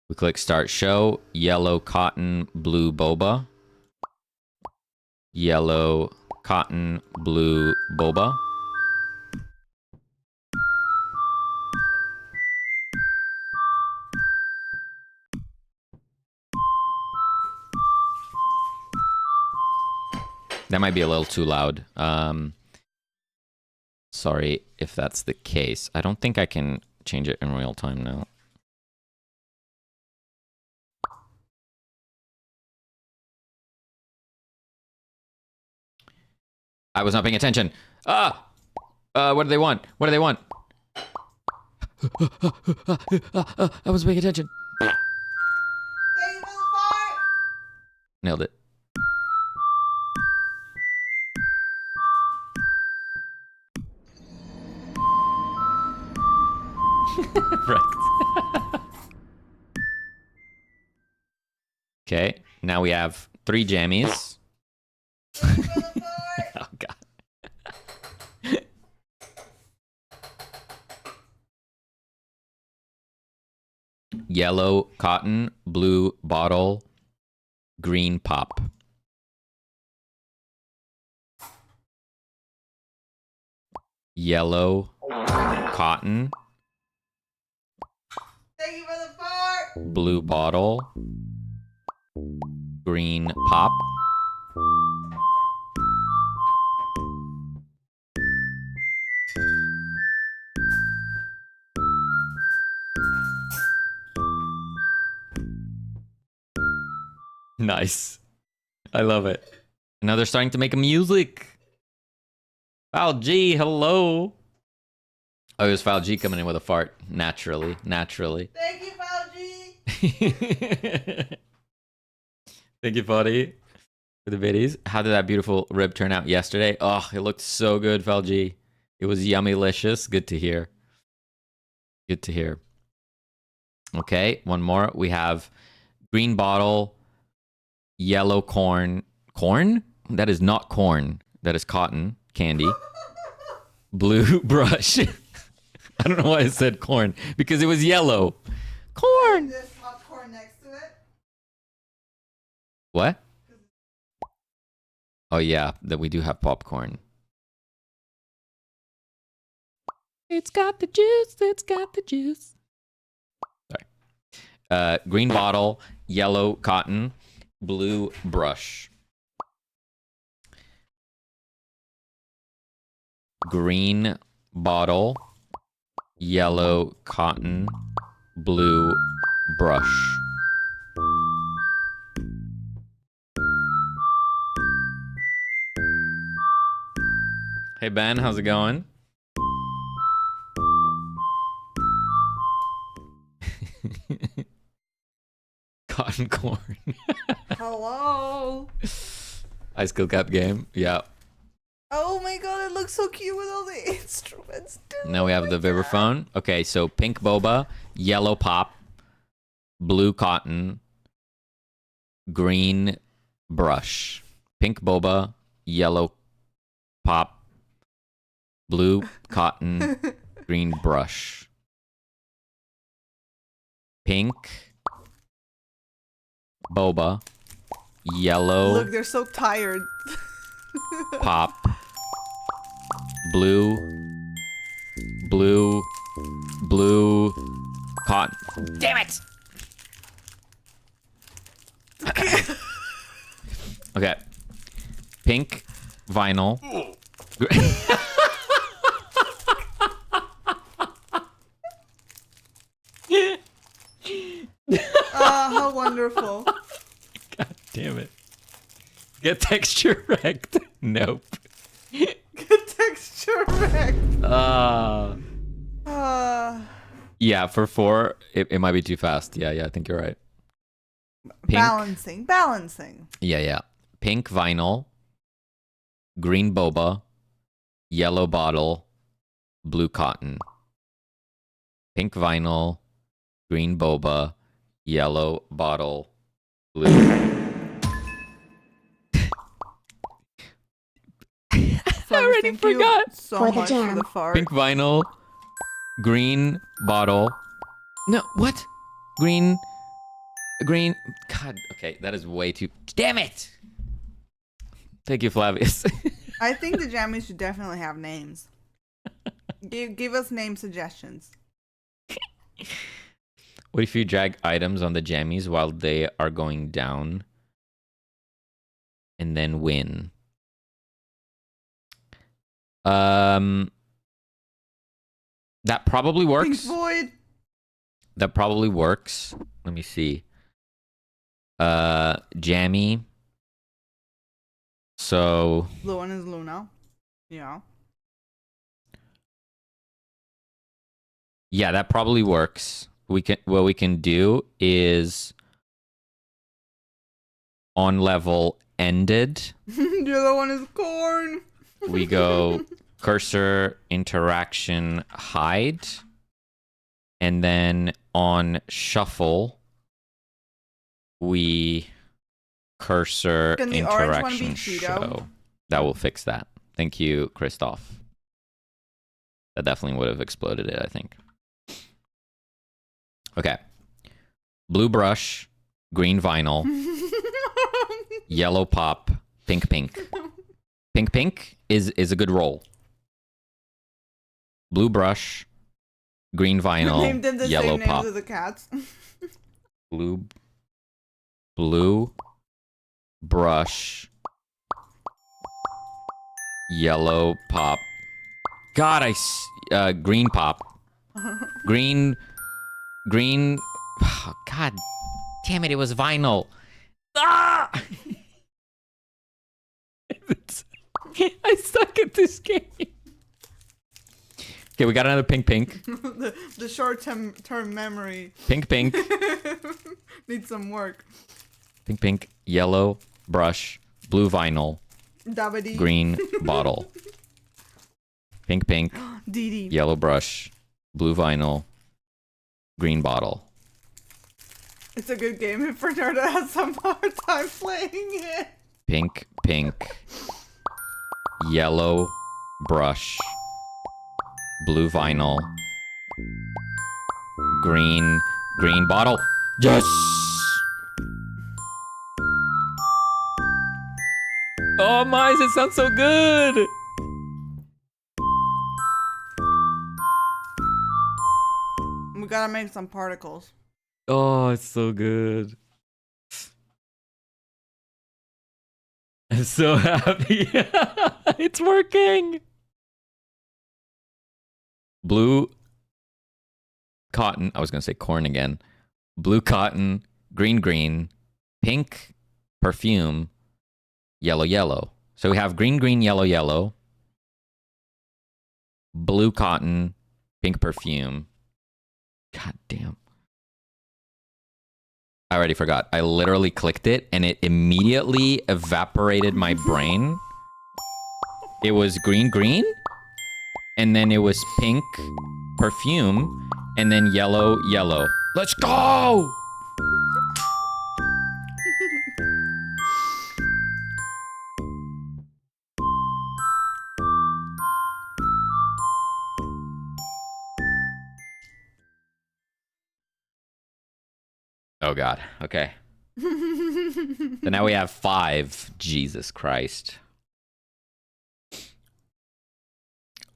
We click start show. Yellow cotton, blue boba. Yellow cotton, blue boba. That might be a little too loud. Sorry if that's the case. I don't think I can change it in real time now. I was not paying attention. Ah! What do they want? What do they want? I wasn't paying attention. Thank you for the fart. Nailed it. Right. Okay, now we have 3 jammies. Oh god. Yellow cotton, blue bottle, green pop. Yellow cotton, Thank you for the fart. blue bottle, green pop. Nice. I love it. Now they're starting to make music. Foul G, hello. Oh, it was Foul G coming in with a fart. Naturally. Thank you, Fauji. Thank you, buddy, for the biddies. How did that beautiful rib turn out yesterday? Oh, it looked so good, Foul G. It was yummylicious. Good to hear. Good to hear. Okay, one more. We have green bottle, yellow corn. Corn? That is not corn. That is cotton candy. Blue brush. I don't know why I said corn. Because it was yellow. Corn. There's popcorn next to it. What? Oh, yeah. That we do have popcorn. It's got the juice. It's got the juice. Sorry. Green bottle, yellow cotton, blue brush. Green bottle, yellow cotton, blue brush. Hey Ben, how's it going? Cotton corn. Hello. High skill cap game. Yeah. Oh my god, it looks so cute with all the instruments. Dude. Now we have the vibraphone. Okay, so pink boba, yellow pop, blue cotton, green brush. Pink boba, yellow pop, blue cotton, green brush. Pink boba, yellow Look, they're so tired. pop, blue cotton. Damn it! Okay. Pink vinyl. How wonderful. God damn it. Get texture wrecked. Nope. Good texture wreck. Yeah, for 4, it might be too fast. Yeah, I think you're right. Pink. Balancing. Yeah. Pink vinyl, green boba, yellow bottle, blue cotton. Pink vinyl, green boba, yellow bottle, blue. I already forgot. so For the much for jam. the fart. Pink vinyl, green bottle. No, what? Green. God, okay, that is way too. Damn it! Thank you, Flavius. I think the jammies should definitely have names. Give us name suggestions. What if you drag items on the jammies while they are going down and then win? That probably Pink works. Floyd. That probably works. Let me see. Jammy. So Blue one is Luna. Yeah. yeah, that probably works. What we can do is on level ended. The other one is corn. We go cursor interaction hide, and then on shuffle we cursor Can the orange one be interaction Cheeto? show. That will fix that. Thank you, Christoph. That definitely would have exploded it, I think. Okay. Blue brush, green vinyl, yellow pop, pink. Pink is a good roll. Blue brush, green vinyl, Named them the yellow same pop. names of the cats. Blue brush, yellow pop. God, green pop. Green. God damn it! It was vinyl. Ah! I suck at this game. Okay, we got another pink. the short-term memory Pink. needs some work. Pink. Yellow brush. Blue vinyl. Dabba-dee. Green bottle. Pink. Dee-dee. Yellow brush. Blue vinyl. Green bottle. It's a good game if Fernando has some hard time playing it. Pink. Yellow brush. Blue vinyl. Green bottle. Yes! Oh, mmyse, it sounds so good! We gotta make some particles. Oh, it's so good. I'm so happy. It's working. Blue cotton. I was going to say corn again. Blue cotton, green, pink perfume, yellow. So we have green, yellow. Blue cotton, pink perfume. God damn. I already forgot. I literally clicked it and it immediately evaporated my brain. It was green, and then it was pink perfume, and then yellow. Let's go! Oh God. Okay. So now we have 5. Jesus Christ.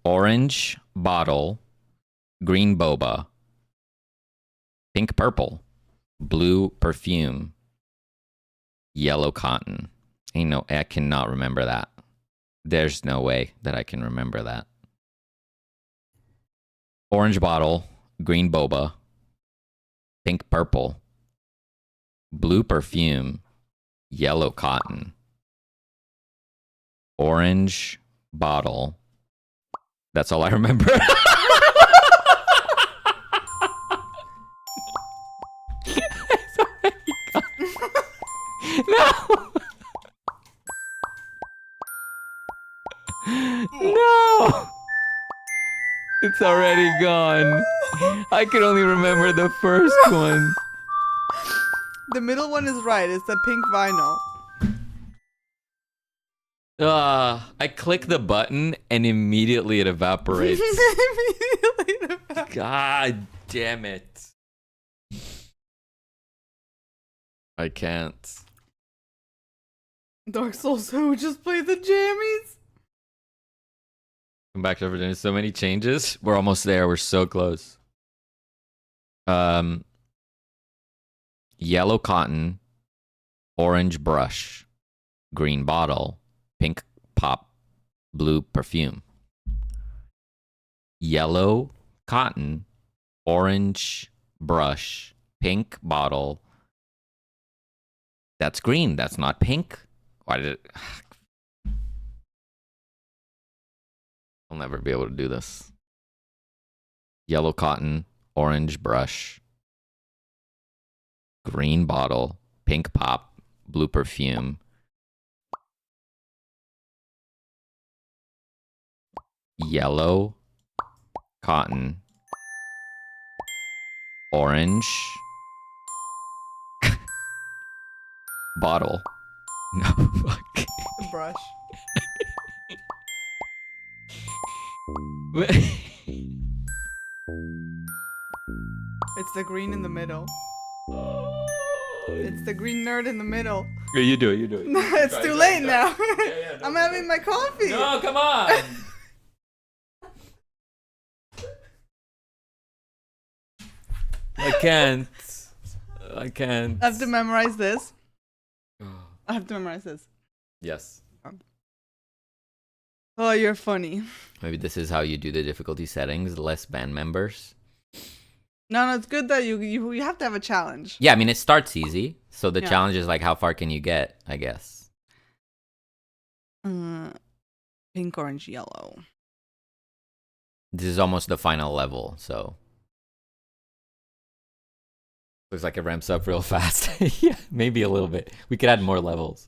Orange bottle, green boba, pink purple, blue perfume, yellow cotton. I cannot remember that. There's no way that I can remember that. Orange bottle, green boba, pink purple, blue perfume, yellow cotton. Orange bottle. That's all I remember. No! No! It's already gone. I can only remember the first one. The middle one is right. It's the pink vinyl. I click the button and immediately it evaporates. God damn it. I can't. Dark Souls who just played the jammies. Come back to Virginia. So many changes. We're almost there. We're so close. Yellow cotton, orange brush, green bottle, pink pop, blue perfume. Yellow cotton, orange brush, pink bottle. That's green. That's not pink. Why did it? I'll never be able to do this. Yellow cotton, orange brush, green bottle, pink pop, blue perfume. Yellow cotton, orange bottle. No, fuck. The brush. It's the green in the middle. It's the green nerd in the middle. You do it. It's too late now. I'm having my coffee. No, come on. I can't. I have to memorize this. Yes. Oh, you're funny. Maybe this is how you do the difficulty settings. Less band members. No, it's good that you have to have a challenge. Yeah, I mean, it starts easy. So the Yeah. challenge is like, how far can you get, I guess. Pink, orange, yellow. This is almost the final level, so. Looks like it ramps up real fast. Yeah, maybe a little bit. We could add more levels.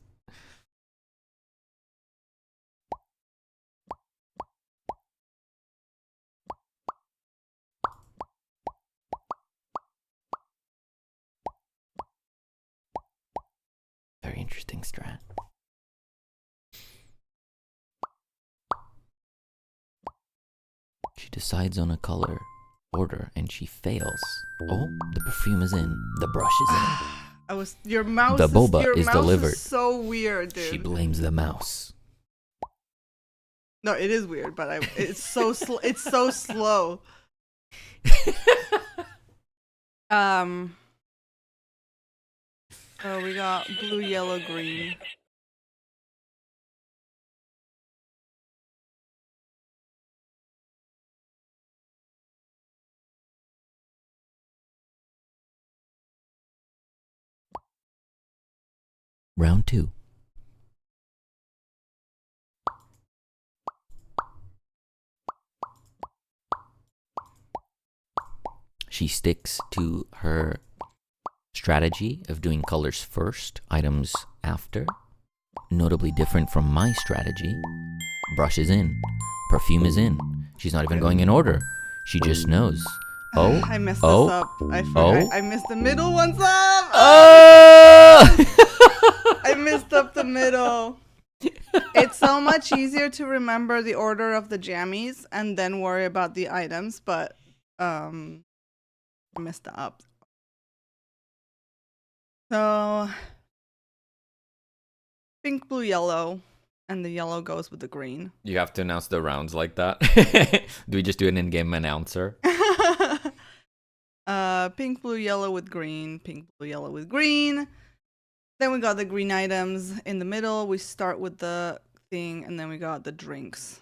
Very interesting strat. She decides on a color order and she fails. Oh, the perfume is in. The brush is in. Your mouse. The boba your is mouse delivered. Is so weird, dude. She blames the mouse. No, it is weird, but it's so it's so slow. So we got blue, yellow, green. Round 2. She sticks to her strategy of doing colors first, items after. Notably different from my strategy. Brush is in. Perfume is in. She's not even going in order. She just knows. Oh, I messed oh, this up. I forgot. oh. I missed the middle ones up. Oh! I messed up the middle. It's so much easier to remember the order of the jammies and then worry about the items, but I messed that up. So pink, blue, yellow, and the yellow goes with the green. You have to announce the rounds like that? Do we just do an in-game announcer? Pink, blue, yellow with green, pink, blue, yellow with green. Then we got the green items in the middle. We start with the thing, and then we got the drinks.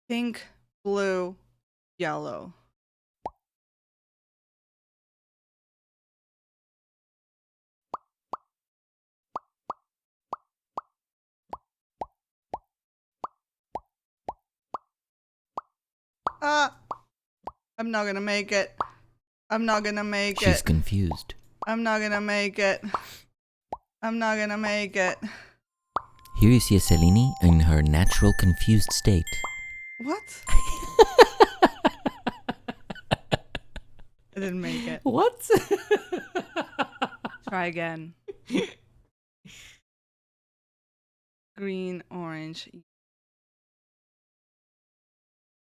Pink, blue, yellow. I'm not gonna make it. I'm not gonna make She's it. confused. I'm not gonna make it. I'm not gonna make it. Here you see a Selene in her natural confused state. What? I didn't make it. What? Try again. Green, orange.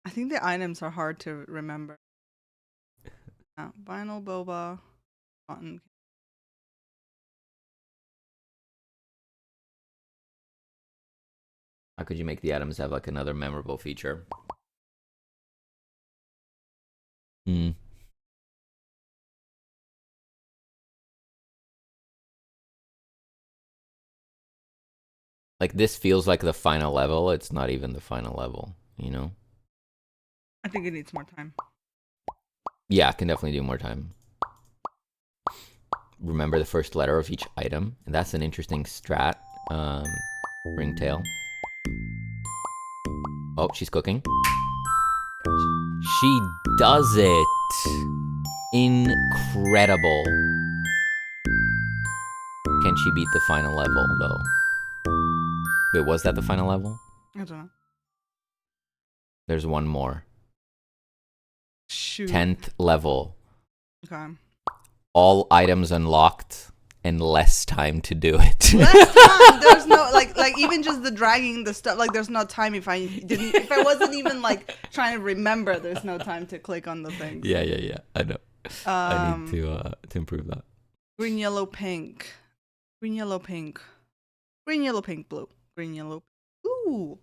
I think the items are hard to remember. Vinyl, boba, cotton. How could you make the items have like another memorable feature? Like this feels like the final level. It's not even the final level, you know? I think it needs more time. Yeah, I can definitely do more time. Remember the first letter of each item. And that's an interesting strat. Ringtail. Oh, she's cooking. She does it. Incredible. Can she beat the final level, though? Wait, was that the final level? I don't know. There's one more. Shoot. 10th level. Okay. All items unlocked and less time to do it. Less time. There's no like even just the dragging the stuff. Like there's no time if I wasn't even like trying to remember. There's no time to click on the things. Yeah. I know. I need to improve that. Green, yellow, pink. Green, yellow, pink. Green, yellow, pink, blue. Green, yellow. Ooh.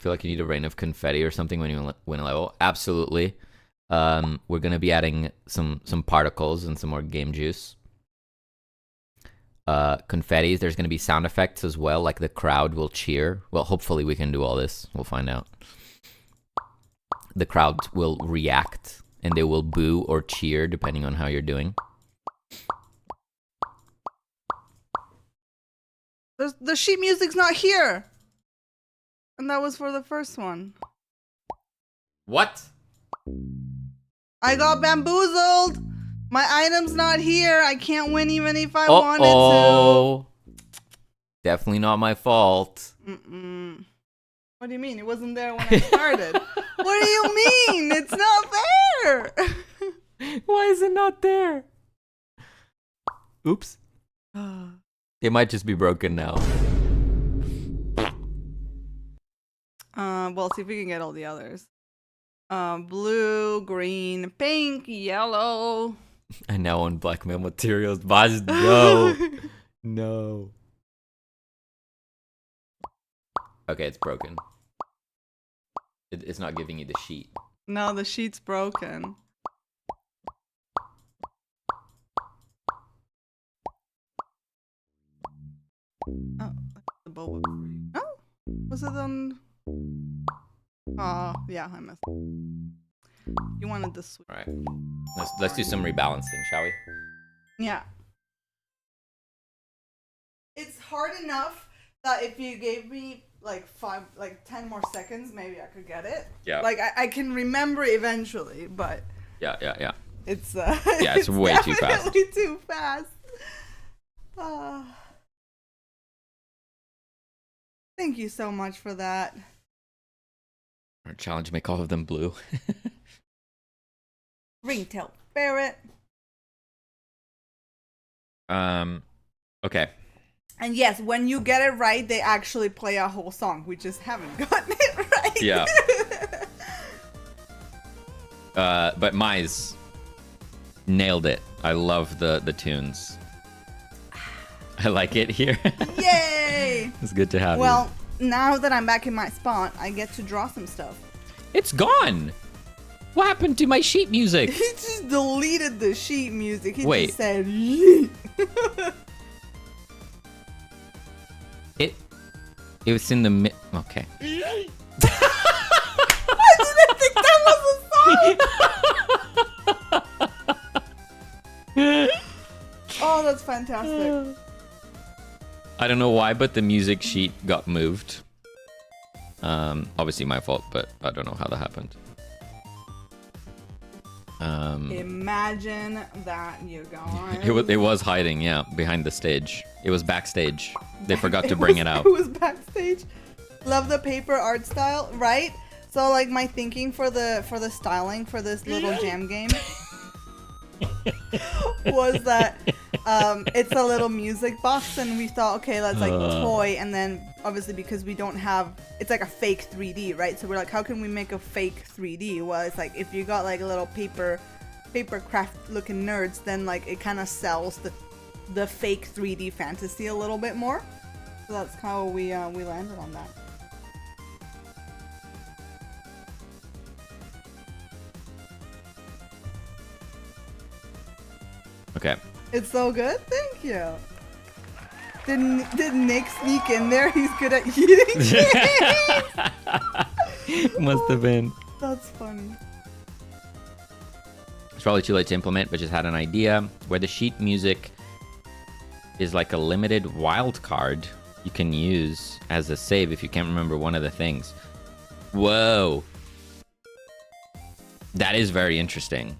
Feel like you need a rain of confetti or something when you win a level. Absolutely. We're gonna be adding some particles and some more game juice. Confettis. There's gonna be sound effects as well, like the crowd will cheer. Well, hopefully we can do all this. We'll find out. The crowd will react and they will boo or cheer depending on how you're doing. The sheet music's not here. And that was for the first one. What? I got bamboozled. My item's not here. I can't win even if I wanted to. Definitely not my fault. Mm-mm. What do you mean? It wasn't there when I started. What do you mean? It's not there. Why is it not there? Oops. It might just be broken now. Well, see if we can get all the others. Blue, green, pink, yellow. And now on blackmail materials. Baz, no. No. Okay, it's broken. It's not giving you the sheet. No, the sheet's broken. Oh, that's the boba. Oh, was it on? Oh, yeah, I missed. You wanted this. All right. Let's do some rebalancing, shall we? Yeah. It's hard enough that if you gave me like 10 more seconds, maybe I could get it. Yeah. Like I can remember eventually, but Yeah. it's Yeah, it's way too fast. Definitely too fast. Thank you so much for that. Our challenge, make all of them blue. Ringtail ferret. Okay. And yes, when you get it right, they actually play a whole song. We just haven't gotten it right. Yeah. But mmyse nailed it. I love the tunes. I like it here. Yay! It's good to have you. Well, now that I'm back in my spot, I get to draw some stuff. It's gone. What happened to my sheet music? He just deleted the sheet music. He Wait. just said, yeet. It was in the okay. I didn't think that was a song. Oh, that's fantastic. I don't know why, but the music sheet got moved. Obviously my fault, but I don't know how that happened. Imagine that, you guys. It was hiding, yeah, behind the stage. It was backstage. They forgot to bring it out. It was backstage. Love the paper art style, right? So like my thinking for the styling for this little jam game was that It's a little music box, and we thought, okay, let's like toy, and then obviously because we don't have, it's like a fake 3D, right? So we're like, how can we make a fake 3D? Well, it's like if you got like a little paper craft looking nerds, then like it kind of sells the fake 3D fantasy a little bit more. So that's how we landed on that. Okay. It's so good. Thank you. Did Nick sneak in there? He's good at eating things. Must have been. That's funny. It's probably too late to implement, but just had an idea where the sheet music is like a limited wild card you can use as a save if you can't remember one of the things. Whoa. That is very interesting.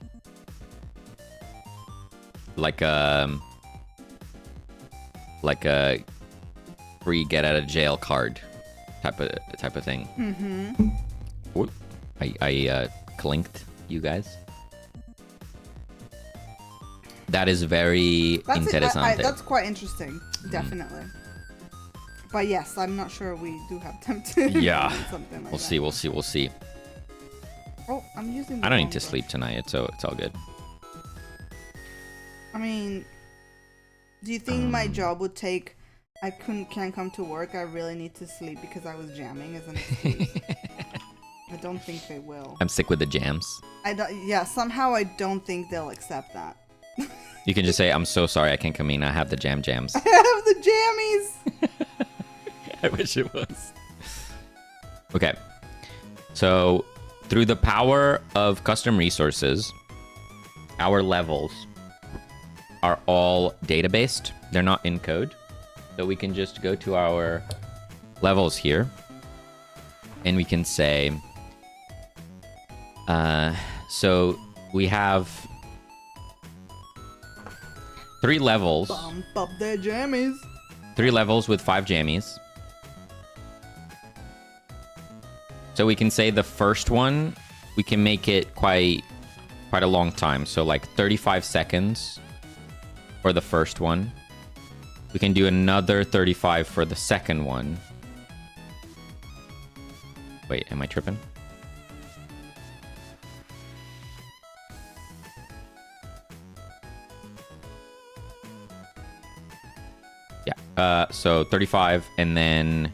Like a free get out of jail card type of thing. Mm-hmm. Ooh, I clinked you guys. That is very interesante. That's quite interesting, definitely. But yes, I'm not sure we do have time to Yeah. do something like We'll that. see. We'll see. Oh, I'm using the I don't wrong need to brush. sleep tonight, so it's all good. I mean, do you think my job would take? I can't come to work. I really need to sleep because I was jamming as an excuse. I don't think they will. I'm sick with the jams. Yeah, somehow I don't think they'll accept that. You can just say, I'm so sorry I can't come in. I have the jams. I have the jammies. I wish it was. Okay. So, through the power of custom resources, our levels are all data-based. They're not in code. So we can just go to our levels here. And we can say... so, we have 3 levels. Bump up their jammies. 3 levels with 5 jammies. So we can say the first one, we can make it quite a long time. So like 35 seconds for the first one. We can do another 35 for the second one. Wait, am I tripping? Yeah, so 35, and then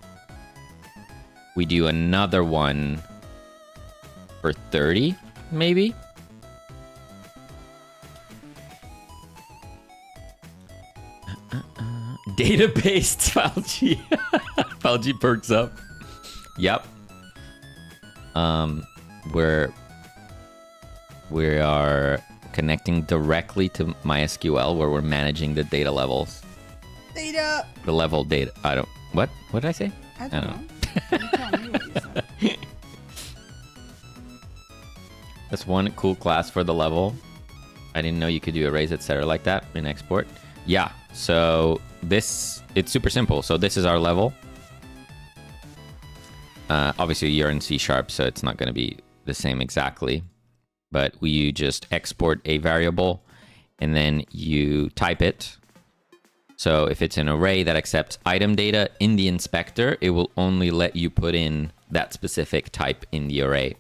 we do another one for 30, maybe? Data-based Falgi. Falgi perks up. Yep. We are connecting directly to MySQL where we're managing the data levels. Data. The level data. What did I say? I don't know. You tell me what you said. That's one cool class for the level. I didn't know you could do arrays, etc. like that in export. Yeah, so it's super simple. So this is our level. Obviously you're in C#, so it's not going to be the same exactly. But you just export a variable and then you type it. So if it's an array that accepts item data in the inspector, it will only let you put in that specific type in the array.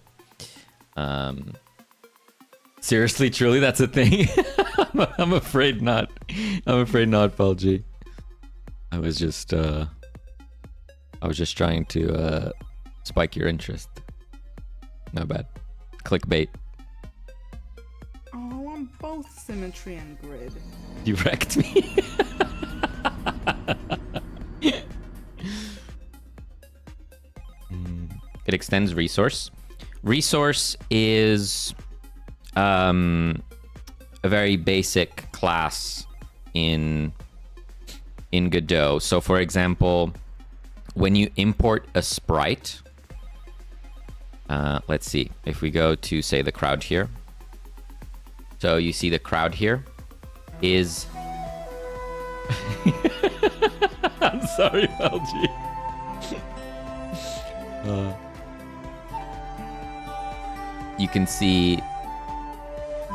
Seriously, truly, that's a thing? I'm afraid not. I'm afraid not, Falgi. I was just trying to spike your interest. Not bad. Clickbait. Oh, I want both symmetry and grid. You wrecked me. It extends resource. Resource is a very basic class in Godot. So for example, when you import a sprite, let's see, if we go to say the crowd here. So you see the crowd here is... I'm sorry, LG. You can see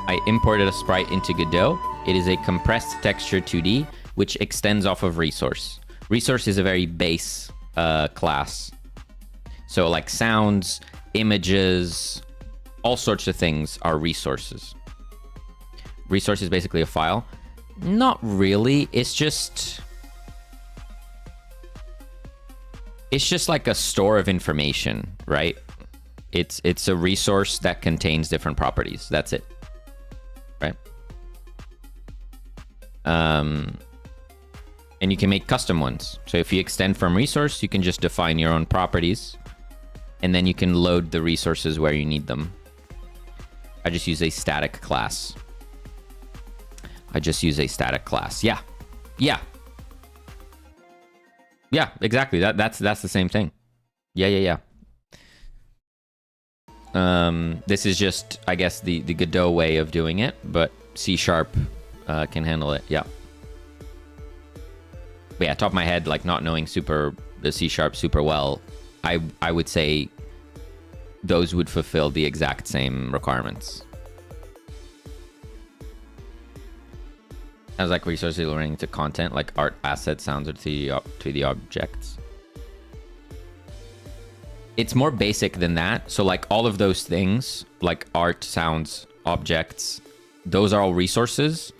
I imported a sprite into Godot, It is a compressed texture 2D, which extends off of resource. Resource is a very base class. So like sounds, images, all sorts of things are resources. Resource is basically a file. Not really. It's just like a store of information, right? It's a resource that contains different properties. That's it, right? And you can make custom ones. So if you extend from resource, you can just define your own properties, and then you can load the resources where you need them. I just use a static class. Yeah. Yeah, exactly. That's the same thing. Yeah. This is just, I guess, the Godot way of doing it, but C# can handle it. Yeah. But yeah, top of my head, like not knowing the C# super well, I would say those would fulfill the exact same requirements. As like resources relating to content, like art, assets, sounds, or 3D objects. It's more basic than that. So like all of those things, like art, sounds, objects, those are all resources.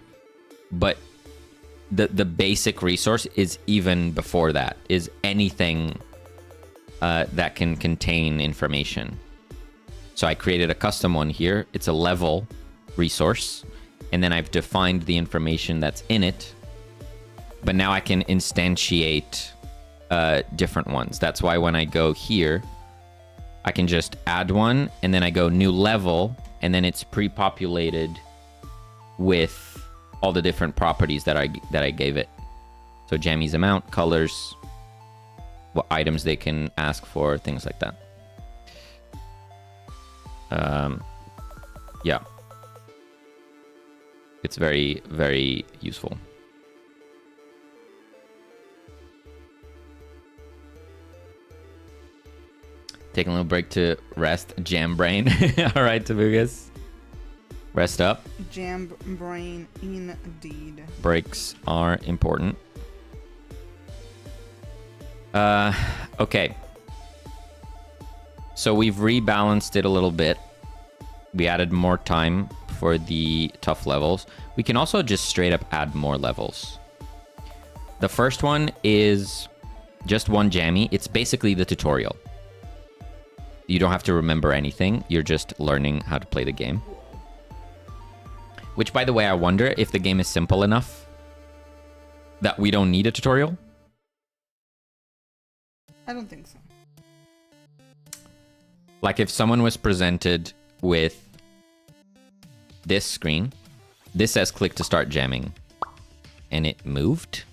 But the basic resource is even before that, is anything that can contain information. So I created a custom one here. It's a level resource. And then I've defined the information that's in it. But now I can instantiate different ones. That's why when I go here, I can just add one, and then I go new level, and then it's pre-populated with all the different properties that I gave it. So Jammy's amount, colors, what items they can ask for, things like that. Yeah. It's very, very useful. Taking a little break to rest. Jam brain. All right, Tabugas. Rest up. Jam brain indeed. Breaks are important. Okay. So we've rebalanced it a little bit. We added more time for the tough levels. We can also just straight up add more levels. The first one is just one jammy. It's basically the tutorial. You don't have to remember anything. You're just learning how to play the game. Which, by the way, I wonder if the game is simple enough that we don't need a tutorial. I don't think so. Like if someone was presented with this screen, this says click to start jamming, and it moved.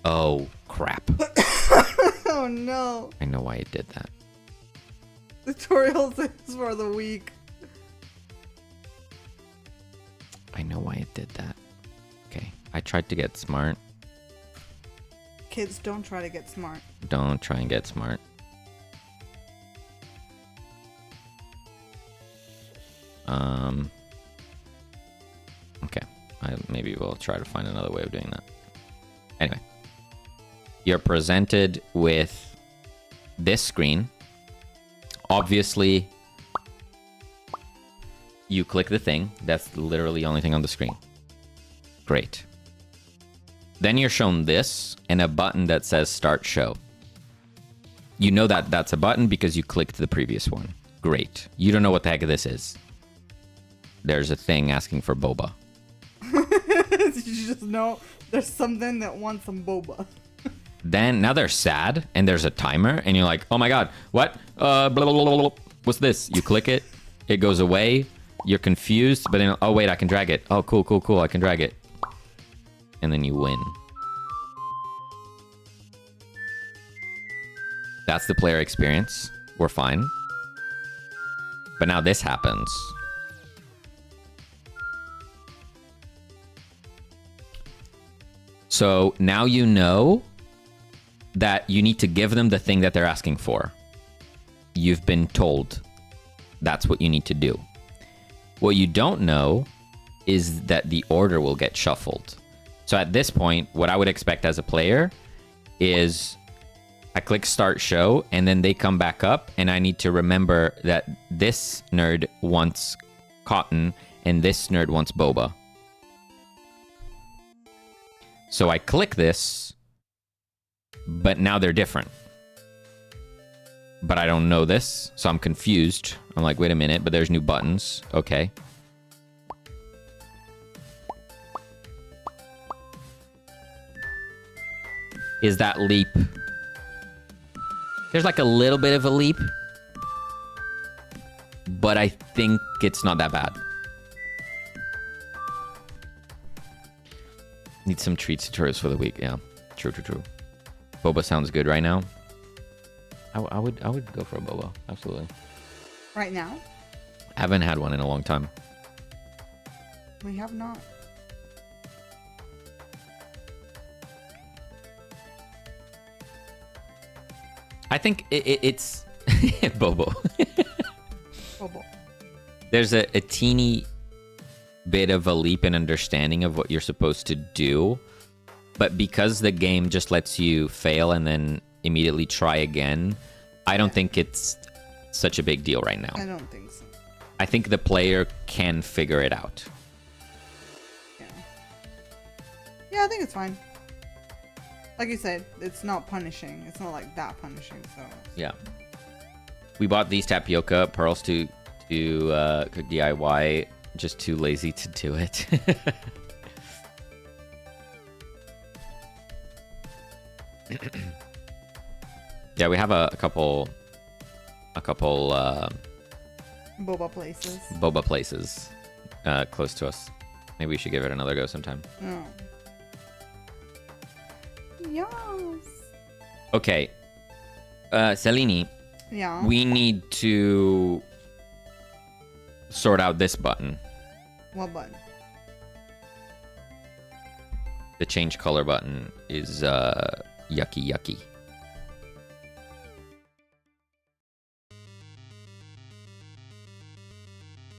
Oh, crap. Oh, no. I know why it did that. Tutorials is for the weak. I know why it did that. Okay, I tried to get smart. Kids, don't try to get smart. Don't try and get smart. Okay, maybe we'll try to find another way of doing that. Anyway, you're presented with this screen. Obviously, you click the thing. That's literally the only thing on the screen. Great. Then you're shown this and a button that says Start Show. You know that that's a button because you clicked the previous one. Great. You don't know what the heck this is. There's a thing asking for boba. You just know there's something that wants some boba. Then, now they're sad, and there's a timer, and you're like, oh my god, what? Blah, blah, blah, blah, blah. What's this? You click it, it goes away, you're confused, but then, oh wait, I can drag it. Oh, cool, cool, cool, I can drag it. And then you win. That's the player experience. We're fine. But now this happens. So now you know that you need to give them the thing that they're asking for. You've been told that's what you need to do. What you don't know is that the order will get shuffled. So at this point, what I would expect as a player is I click start show and then they come back up and I need to remember that this nerd wants cotton and this nerd wants boba. So I click this, but now they're different. But I don't know this, so I'm confused. I'm like, wait a minute, but there's new buttons. Okay. Is that leap? There's like a little bit of a leap, but I think it's not that bad. Need some treats to tourists for the week. Yeah, true. Boba sounds good right now. I would go for a boba, absolutely. Right now? I haven't had one in a long time. We have not. I think it's Bobo. Bobo. There's a teeny bit of a leap in understanding of what you're supposed to do, but because the game just lets you fail and then immediately try again, I don't think it's such a big deal right now. I don't think so. I think the player can figure it out. Yeah, I think it's fine. Like you said, it's not punishing. It's not like that punishing, so. Yeah. We bought these tapioca pearls to cook DIY. Just too lazy to do it. Yeah, we have a couple boba places close to us. Maybe we should give it another go sometime. Oh. Yes. Okay. Salini. Yeah. We need to sort out this button. What button? The change color button is yucky.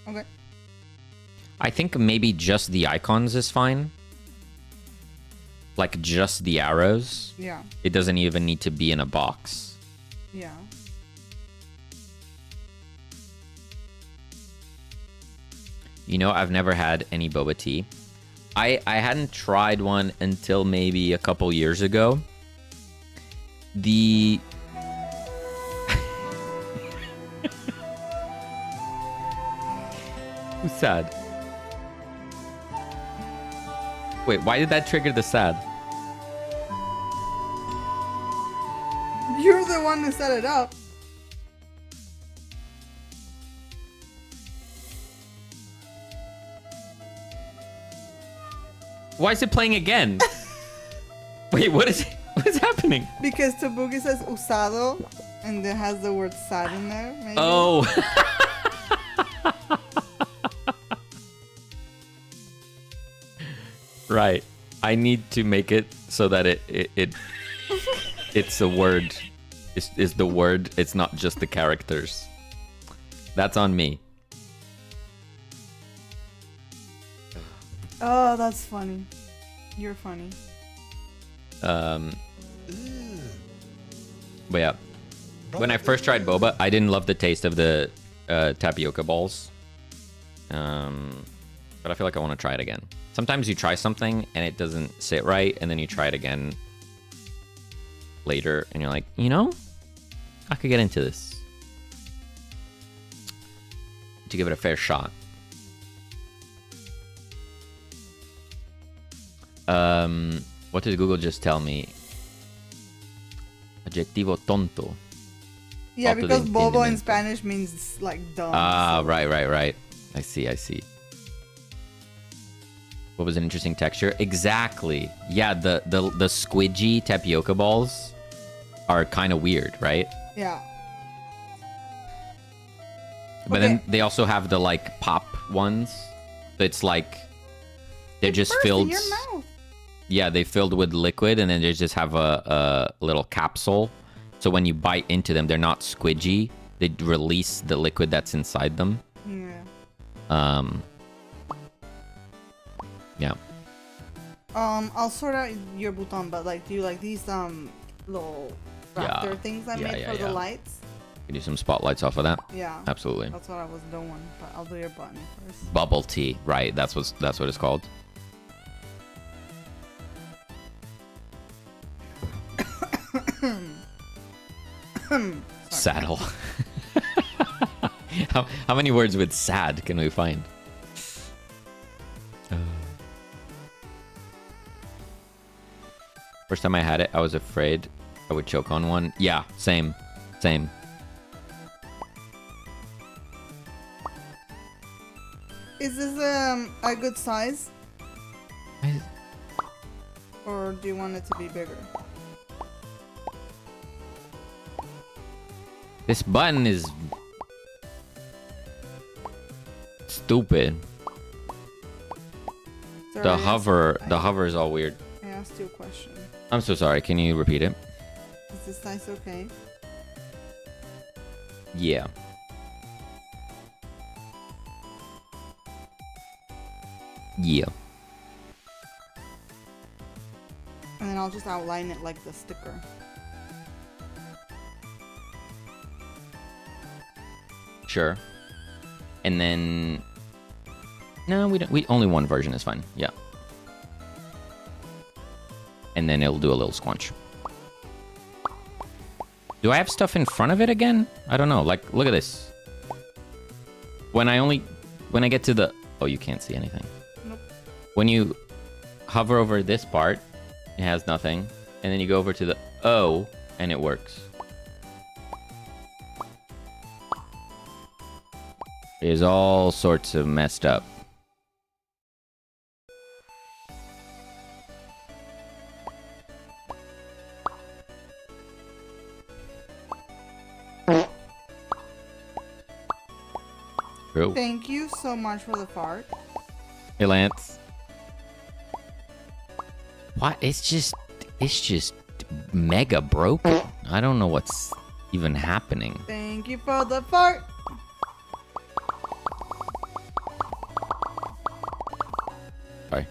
Okay. I think maybe just the icons is fine. Like just the arrows. Yeah. It doesn't even need to be in a box. Yeah. You know, I've never had any boba tea. I hadn't tried one until maybe a couple years ago. The... Who's sad? Wait, why did that trigger the sad? You're the one who set it up. Why is it playing again? Wait, what is happening? Because ToBuJam says usado and it has the word sad in there, maybe. Oh. Right. I need to make it so that it's a word. Is the word. It's not just the characters. That's on me. Oh, that's funny. You're funny. But yeah. When I first tried boba, I didn't love the taste of the tapioca balls. But I feel like I want to try it again. Sometimes you try something and it doesn't sit right, and then you try it again later, and you're like, you know, I could get into this. To give it a fair shot. What did Google just tell me? Adjetivo tonto. Yeah, Falta de because bobo in entendimiento. Spanish means like dumb. Ah, so- right. I see. What was an interesting texture? Exactly. Yeah, the squidgy tapioca balls are kind of weird, right? Yeah. But then they also have the like pop ones. So it's like they're just Burst filled. in your mouth. Yeah, they filled with liquid, and then they just have a little capsule. So when you bite into them, they're not squidgy. They release the liquid that's inside them. Yeah. I'll sort out your button, but like, do you like these little raptor Yeah. things I Yeah, made yeah, for yeah. the lights? Can do some spotlights off of that. Yeah. Absolutely. That's what I was doing, but I'll do your button first. Bubble tea, right? That's what it's called. Saddle. How many words with sad can we find? First time I had it, I was afraid I would choke on one. Yeah, same. Same. Is this a good size? Or do you want it to be bigger? This button is stupid. Sorry, The hover is all weird. I asked you a question. I'm so sorry. Can you repeat it? Is this size okay? Yeah. Yeah. And then I'll just outline it like the sticker. Sure. And then no, we only one version is fine. Yeah. And then it'll do a little squanch. Do I have stuff in front of it again? I don't know. Like, look at this. When I get to the... Oh, you can't see anything. Nope. When you hover over this part, it has nothing. And then you go over to the O, and it works. It is all sorts of messed up. True. Thank you so much for the fart. Hey, Lance. What? It's just mega broken. I don't know what's even happening. Thank you for the fart. Sorry.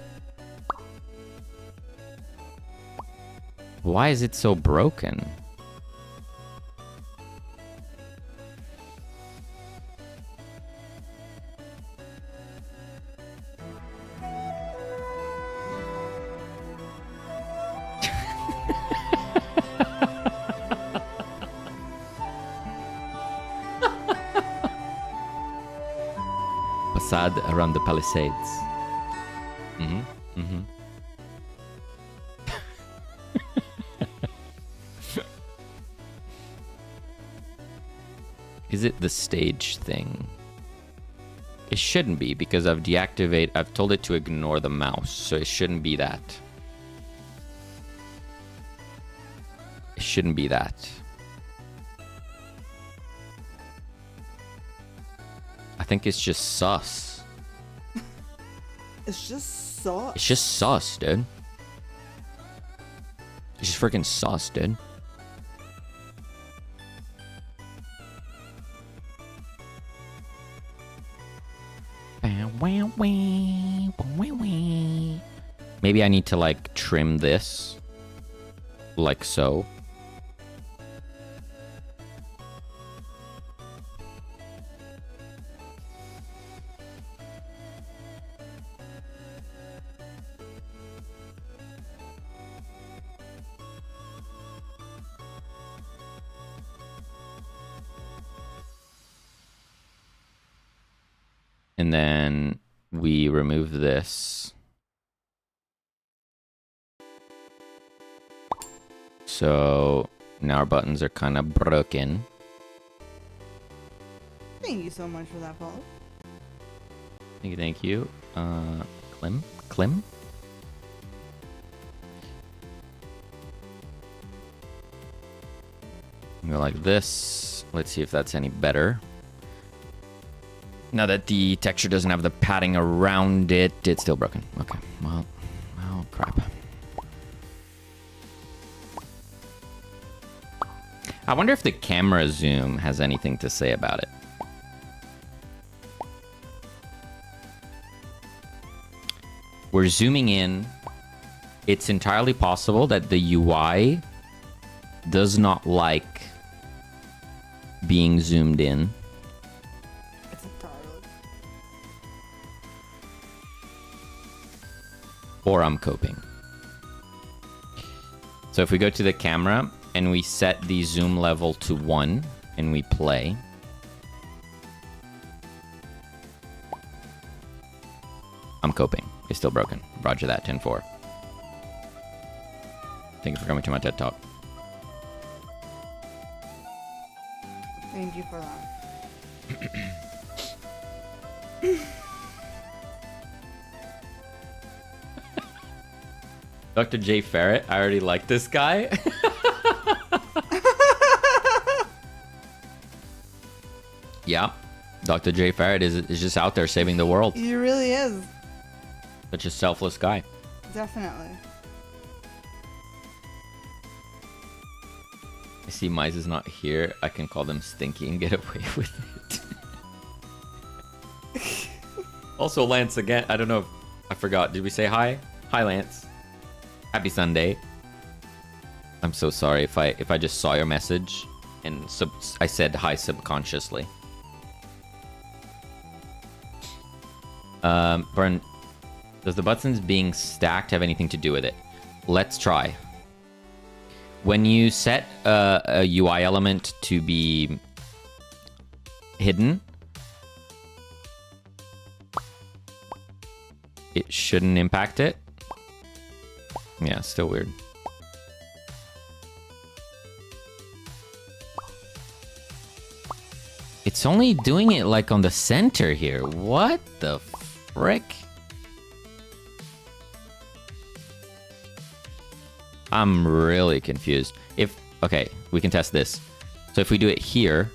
Why is it so broken? Facade around the Palisades. Is it the stage thing? It shouldn't be because I've told it to ignore the mouse, so it shouldn't be that. It shouldn't be that. I think it's just sus. It's just sauce. It's just sus, dude. It's just freaking sus, dude. Maybe I need to like trim this like so. And then we remove this. So now our buttons are kind of broken. Thank you so much for that, Paul. Thank you. Clem? Go like this. Let's see if that's any better. Now that the texture doesn't have the padding around it, it's still broken. Okay, well, crap. I wonder if the camera zoom has anything to say about it. We're zooming in it's entirely possible that the UI does not like being zoomed in. It's entirely. Or I'm coping. So if we go to the camera and we set the zoom level to 1 and we play. I'm coping. It's still broken. Roger that, 10-4. Thank you for coming to my TED Talk. Thank you for that. Dr. J. Ferret, I already like this guy. Yeah, Dr. J. Ferret is just out there saving the world. He really is. Such a selfless guy. Definitely. I see Mize is not here. I can call them Stinky and get away with it. Also, Lance again. I don't know if I forgot. Did we say hi? Hi, Lance. Happy Sunday. I'm so sorry if I just saw your message and I said hi subconsciously. Burn, does the buttons being stacked have anything to do with it? Let's try. When you set a UI element to be hidden, it shouldn't impact it. Yeah, it's still weird. It's only doing it like on the center here. What the frick? I'm really confused. Okay, we can test this. So if we do it here,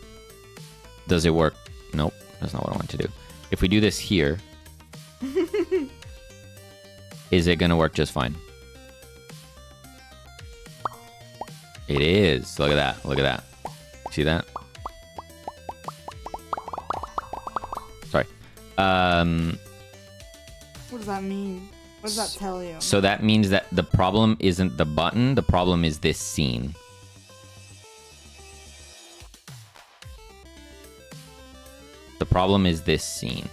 does it work? Nope, that's not what I want to do. If we do this here, is it gonna work just fine? It is. Look at that. Look at that. See that? Sorry. What does that mean? What does that tell you? So that means that the problem isn't the button, the problem is this scene. The problem is this scene.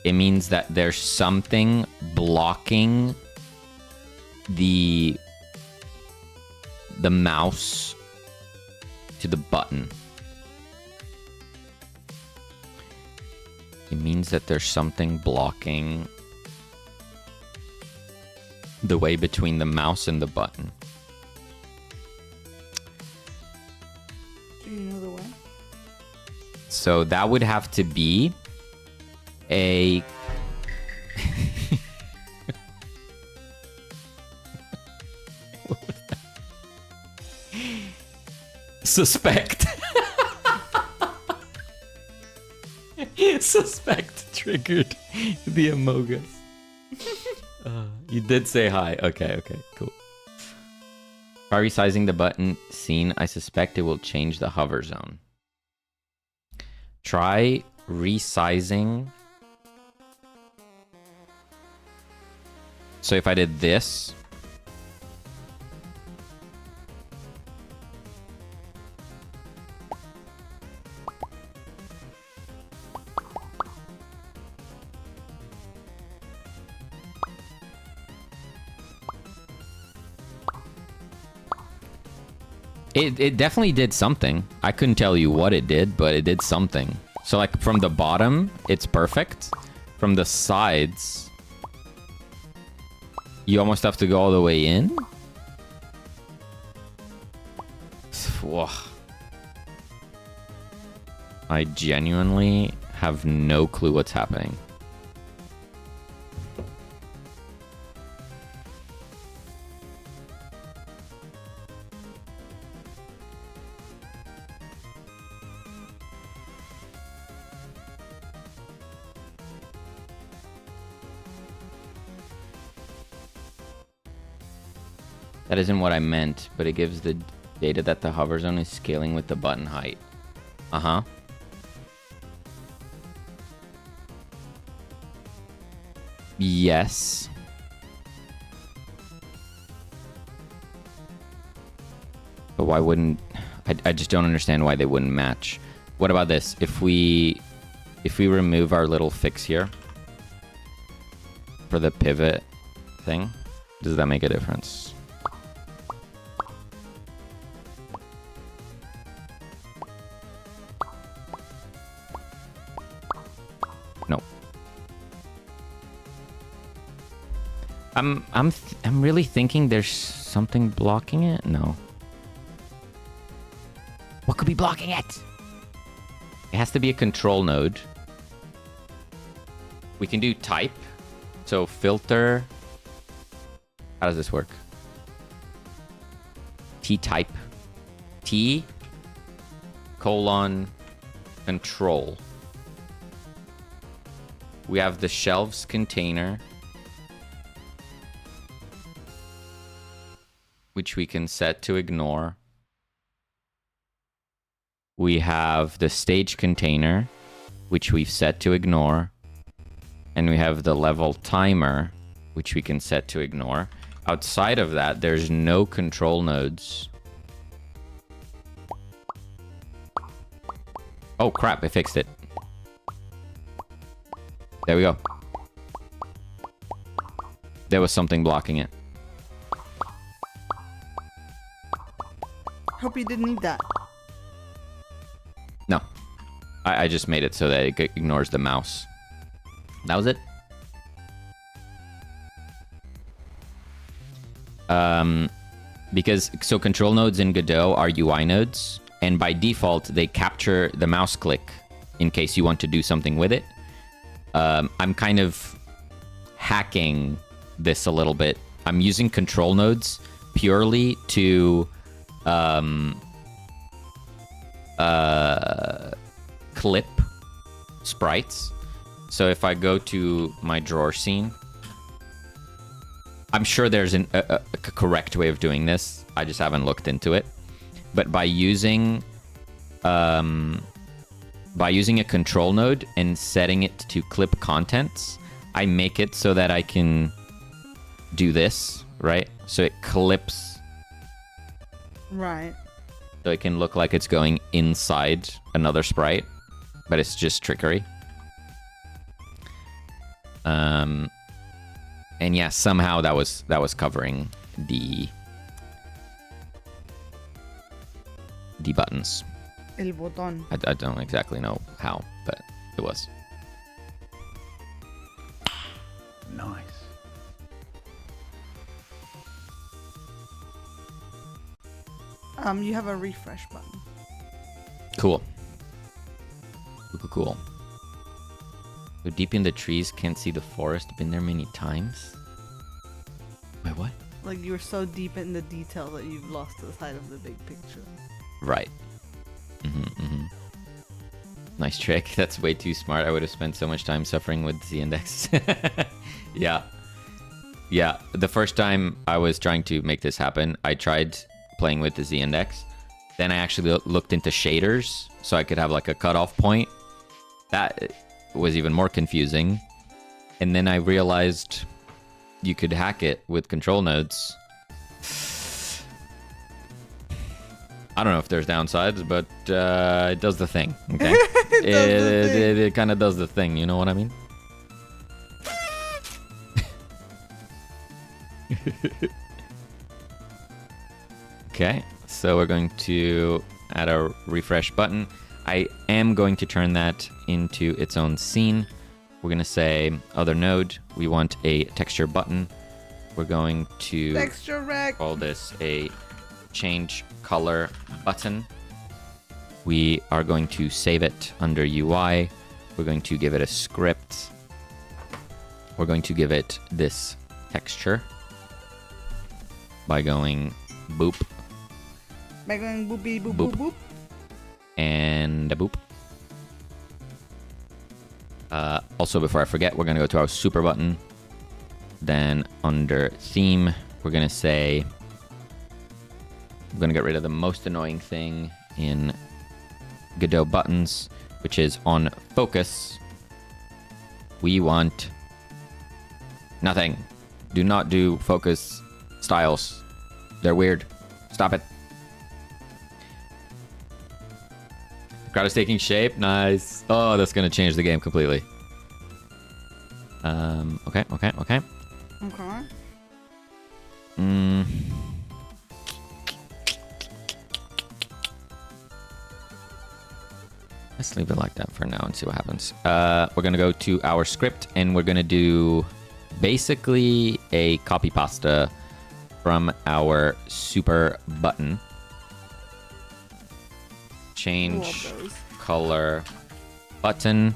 It means that there's something blocking the mouse to the button. It means that there's something blocking the way between the mouse and the button. Do you know the way? So that would have to be a... What was that? Suspect. Suspect triggered the Amogus. You did say hi. Okay, cool. By resizing the button scene, I suspect it will change the hover zone. Try resizing. So if I did this, it definitely did something. I couldn't tell you what it did, but it did something. So like from the bottom, it's perfect. From the sides, you almost have to go all the way in. Whoa. I genuinely have no clue what's happening. That isn't what I meant, but it gives the data that the hover zone is scaling with the button height. Uh-huh. Yes. But why wouldn't... I just don't understand why they wouldn't match. What about this? If we remove our little fix here for the pivot thing, does that make a difference? No. I'm really thinking there's something blocking it. No. What could be blocking it? It has to be a control node. We can do type. So filter. How does this work? T-type. T colon control. We have the shelves container, which we can set to ignore. We have the stage container, which we've set to ignore. And we have the level timer, which we can set to ignore. Outside of that, there's no control nodes. Oh crap, I fixed it. There we go. There was something blocking it. Hope you didn't need that. No. I just made it so that it ignores the mouse. That was it. Because so control nodes in Godot are UI nodes, and by default they capture the mouse click in case you want to do something with it. I'm kind of hacking this a little bit. I'm using control nodes purely to clip sprites. So if I go to my drawer scene, I'm sure there's a correct way of doing this. I just haven't looked into it. But by using a control node and setting it to clip contents, I make it so that I can do this, right? So it clips. Right. So it can look like it's going inside another sprite, but it's just trickery. And yeah, somehow that was covering the buttons. El botón. I don't exactly know how, but it was. Nice. You have a refresh button. Cool. Cool. So deep in the trees, can't see the forest. Been there many times. Wait, what? Like you're so deep in the detail that you've lost the sight of the big picture. Right. Nice trick. That's way too smart. I would have spent so much time suffering with Z-index. Yeah. The first time I was trying to make this happen, I tried playing with the Z-index. Then I actually looked into shaders so I could have like a cutoff point. That was even more confusing. And then I realized you could hack it with control nodes. I don't know if there's downsides, but it does the thing. Okay, it kind of does the thing. You know what I mean? Okay, so we're going to add a refresh button. I am going to turn that into its own scene. We're going to say other node. We want a texture button. We're going to Texture rec. call this a change color button. We are going to save it under UI. We're going to give it a script. We're going to give it this texture by going boop. By going boopy boop Boop. boop boop. And a boop. Also, before I forget, we're going to go to our super button. Then under theme, we're going to say, I'm going to get rid of the most annoying thing in Godot buttons, which is on focus. We want Nothing. Do not do focus styles. They're weird. Stop it. Crowd is taking shape. Nice. Oh, that's gonna change the game completely. Okay. Okay. Let's leave it like that for now and see what happens. We're gonna go to our script and we're gonna do basically a copy pasta from our super button. Change color button.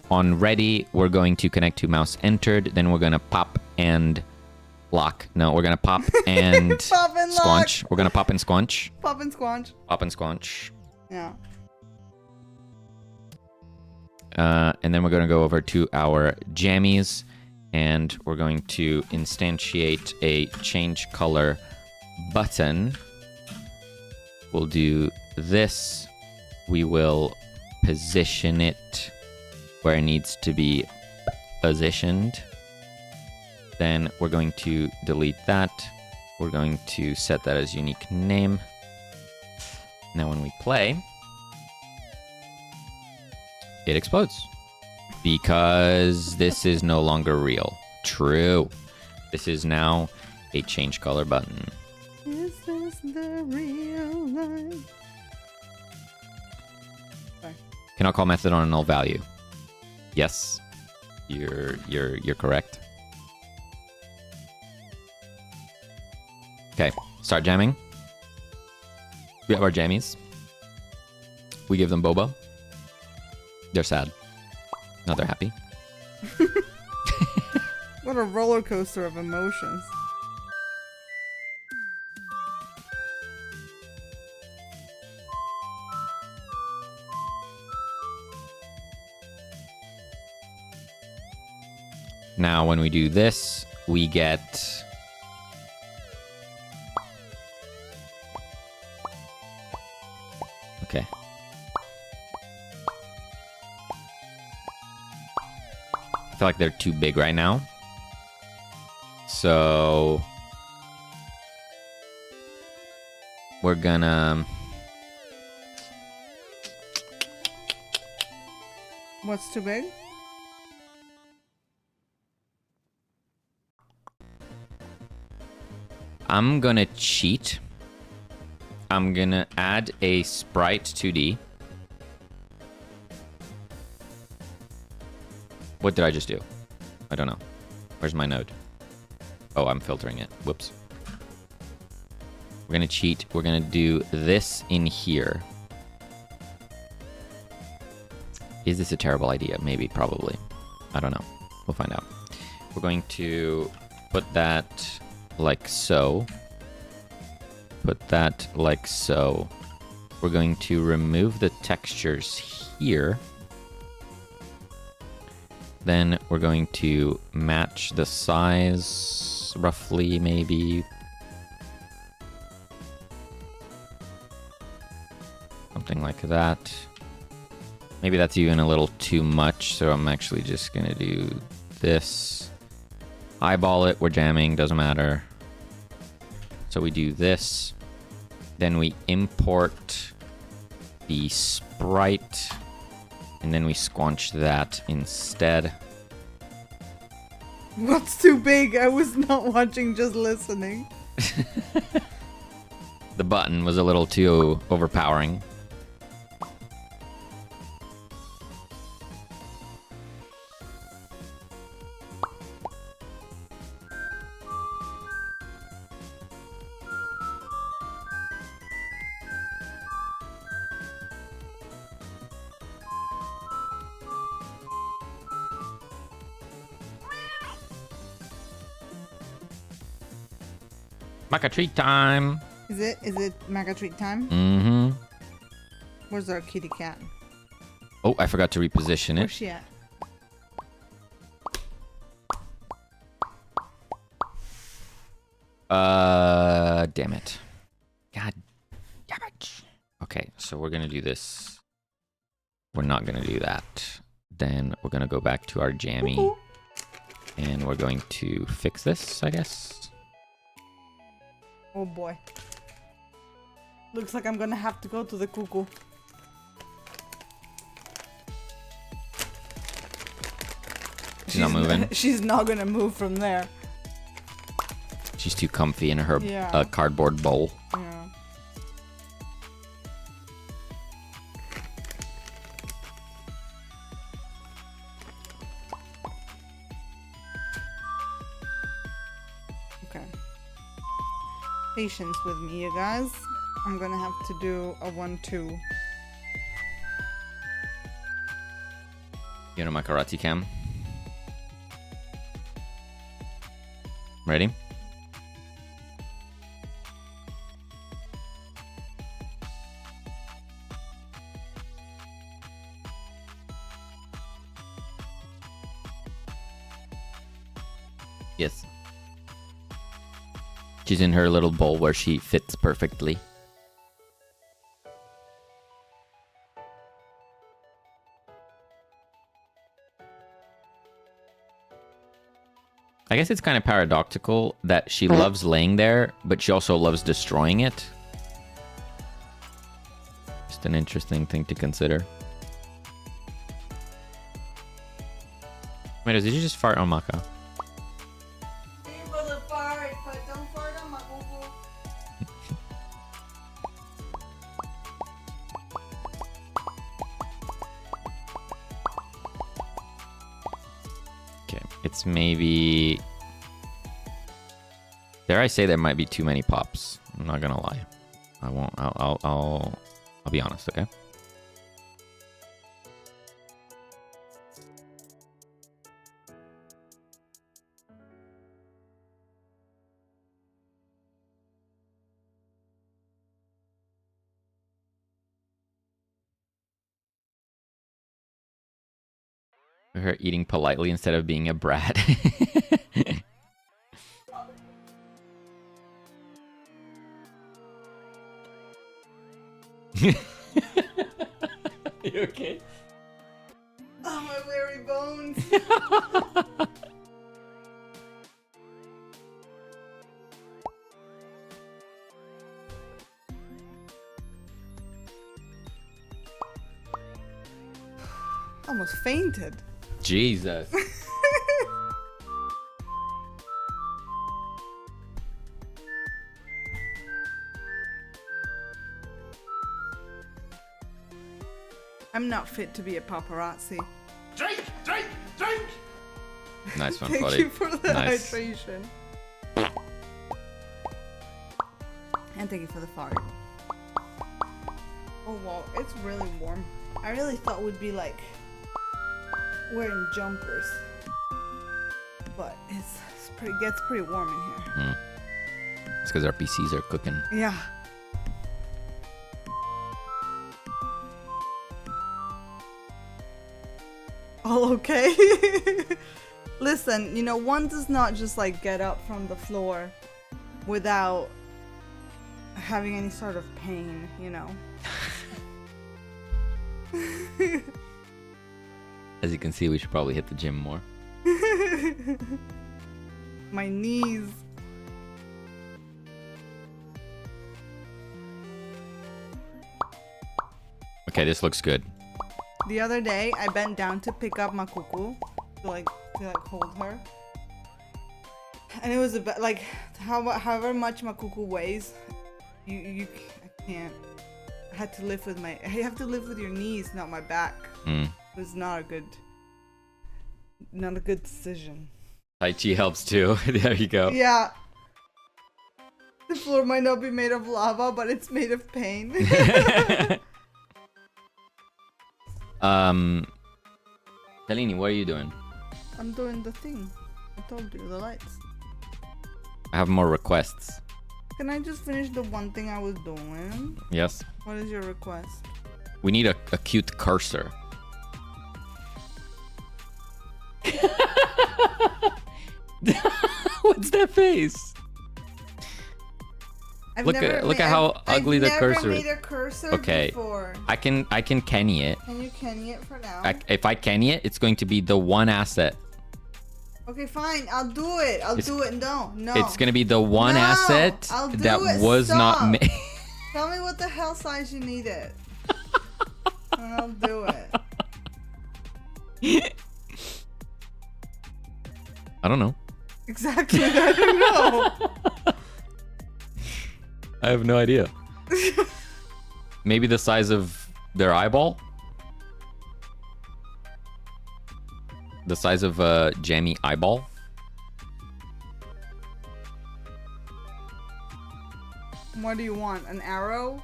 On ready, we're going to connect to mouse entered. Then we're gonna pop and lock. No, we're gonna pop and Pop and lock. squanch. We're gonna pop and squanch. Pop and squanch. Pop and squanch. Yeah. And then we're going to go over to our jammies and we're going to instantiate a change color button. We'll do this. We will position it where it needs to be positioned. Then we're going to delete that. We're going to set that as unique name. Now when we play, it explodes because this is no longer real. True. This is now a change color button. Is this the real life? Sorry. Cannot call method on a null value. Yes, you're correct. Okay, start jamming. We have our jammies. We give them boba. They're sad. No, they're happy. What a roller coaster of emotions. Now, when we do this, we get... Okay. I feel like they're too big right now. So... we're gonna... What's too big? I'm gonna cheat. I'm gonna add a sprite 2D. What did I just do? I don't know. Where's my node? Oh, I'm filtering it. Whoops. We're gonna cheat. We're gonna do this in here. Is this a terrible idea? Maybe, probably. I don't know. We'll find out. We're going to put that like so. Put that like so. We're going to remove the textures here. Then we're going to match the size roughly, maybe. Something like that. Maybe that's even a little too much, so I'm actually just gonna do this. Eyeball it, we're jamming, doesn't matter. So we do this. Then we import the sprite. And then we squanch that instead. What's too big? I was not watching, just listening. The button was a little too overpowering. Maca treat time. Is it maca treat time? Mm-hmm. Where's our kitty cat? Oh, I forgot to reposition Where's it. she at? Damn it. God damn it. Okay, so we're gonna do this. We're not gonna do that. Then we're gonna go back to our jammy. And we're going to fix this, I guess. Oh boy. Looks like I'm gonna have to go to the cuckoo. She's not moving. She's not gonna move from there. She's too comfy in her Yeah. cardboard bowl. Yeah. Okay. Patience with me, you guys. I'm gonna have to do a 1-2. You know my karate cam. Ready? Yes. She's in her little bowl where she fits perfectly. I guess it's kind of paradoxical that she loves laying there, but she also loves destroying it. Just an interesting thing to consider. Wait, did you just fart on Maka? It's maybe... Dare I say there might be too many pops. I'm not gonna lie. I won't. I'll be honest, okay? Her eating politely instead of being a brat. You okay? Oh, my weary bones. Almost fainted. Jesus. I'm not fit to be a paparazzi. Drink, drink, drink! Nice one, Thank buddy. you for the Nice. hydration. And thank you for the fart. Oh wow, it's really warm. I really thought we'd be like wearing jumpers, but it gets pretty warm in here. It's because our PCs are cooking. Yeah. All okay? Listen, you know, one does not just like get up from the floor without having any sort of pain, you know. As you can see, we should probably hit the gym more. My knees. Okay, this looks good. The other day, I bent down to pick up my cuckoo to hold her, and it was about like however much my cuckoo weighs. I can't. I had to lift with my. I have to lift with your knees, not my back. It was not a good decision. Tai Chi helps too. There you go. Yeah. The floor might not be made of lava, but it's made of pain. Talini, what are you doing? I'm doing the thing. I told you, the lights. I have more requests. Can I just finish the one thing I was doing? Yes. What is your request? We need a cute cursor. What's that face? Look at how ugly the cursor is. I've never made a cursor Okay. before. I can Kenny it. Can you Kenny it for now? If I Kenny it, it's going to be the one asset. Okay, fine. I'll do it. I'll do it. No. It's gonna be the one No, asset I'll do that it. was not Stop. made. Tell me what the hell size you need it. And I'll do it. I don't know. Exactly. I don't know. I have no idea. Maybe the size of their eyeball? The size of a jammy eyeball? What do you want? An arrow?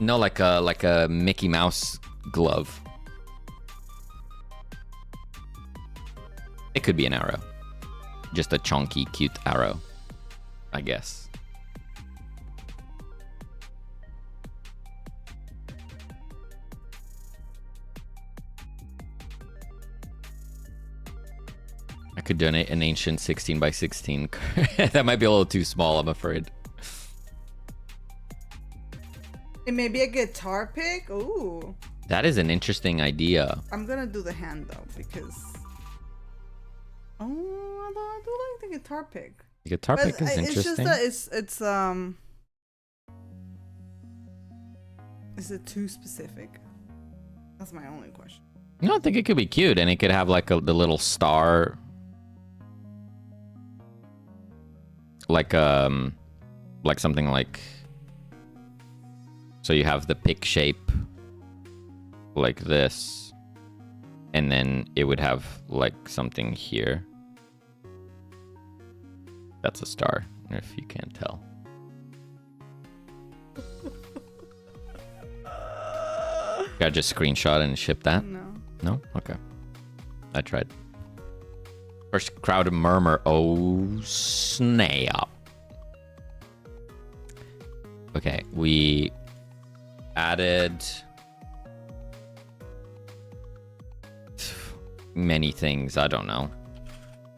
No, like a Mickey Mouse glove. It could be an arrow. Just a chunky, cute arrow, I guess. I could donate an ancient 16 by 16. That might be a little too small, I'm afraid. It may be a guitar pick. Ooh. That is an interesting idea. I'm gonna do the hand though because. Oh, although I do like the guitar pick. The guitar pick is interesting. It's just that Is it too specific? That's my only question. No, I think it could be cute, and it could have like the little star, like something like. So you have the pick shape, like this, and then it would have like something here. That's a star, if you can't tell. Gotta just screenshot and ship that? No. No? Okay. I tried. First crowd murmur. Oh, snap. Okay, we added many things. I don't know.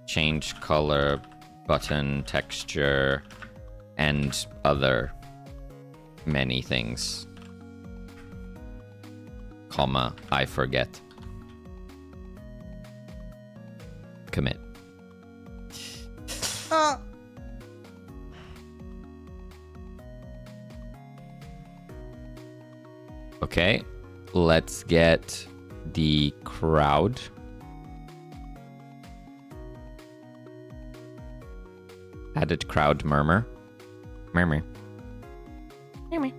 Change color, button, texture, and other many things. Comma, I forget. Commit. Okay, let's get the crowd. Added crowd murmur. Murmur. Murmur.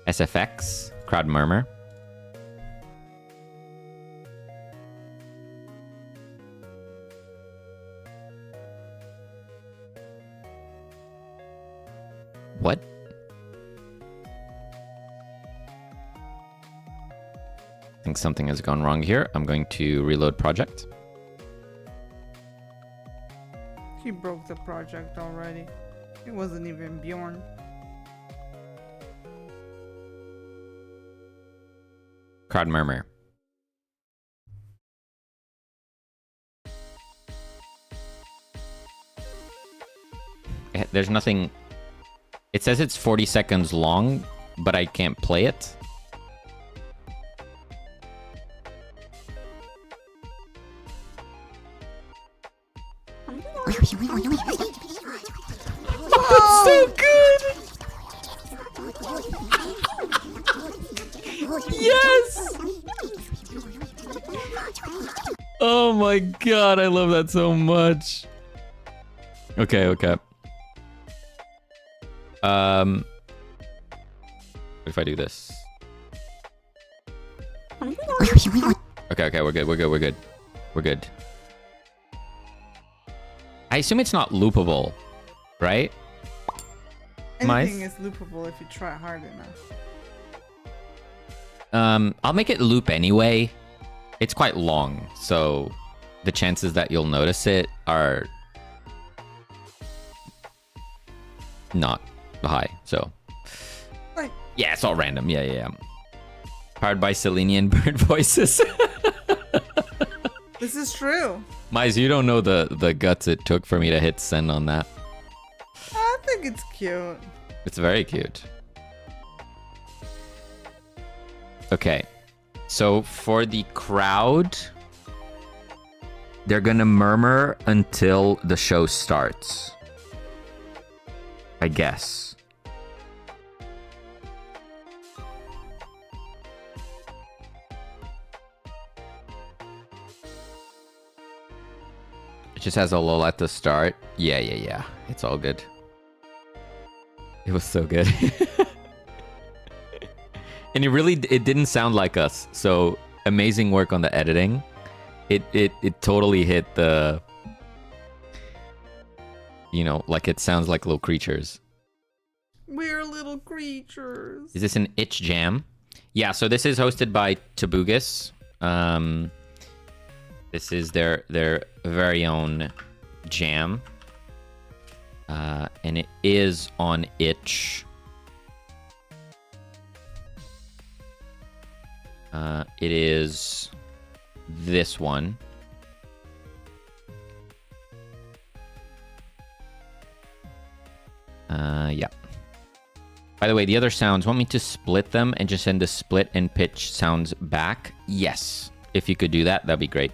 SFX, crowd murmur. What? I think something has gone wrong here. I'm going to reload project. He broke the project already. It wasn't even Bjorn. Crowd murmur. There's nothing. It says it's 40 seconds long, but I can't play it. That's so good! Yes! Oh my god, I love that so much. Okay, okay. What if I do this? Okay, okay, we're good, we're good, we're good. We're good. I assume it's not loopable, right? Anything is loopable if you try hard enough. I'll make it loop anyway. It's quite long, so the chances that you'll notice it are not high. So, Right. Yeah, it's all random. Yeah, yeah, yeah. Powered by Selenian bird voices. This is true. Mize, you don't know the guts it took for me to hit send on that. I think it's cute. It's very cute. Okay. So for the crowd, They're gonna murmur until the show starts. I guess. It just has a lull at the start. Yeah. It's all good. It was so good. And it didn't sound like us. So amazing work on the editing. It totally hit the, you know, like it sounds like little creatures. We're little creatures. Is this an itch jam? Yeah, so this is hosted by ToBuJam. This is their very own jam. And it is on itch. It is this one. Yeah. By the way, the other sounds, want me to split them and just send the split and pitch sounds back? Yes. If you could do that, that'd be great.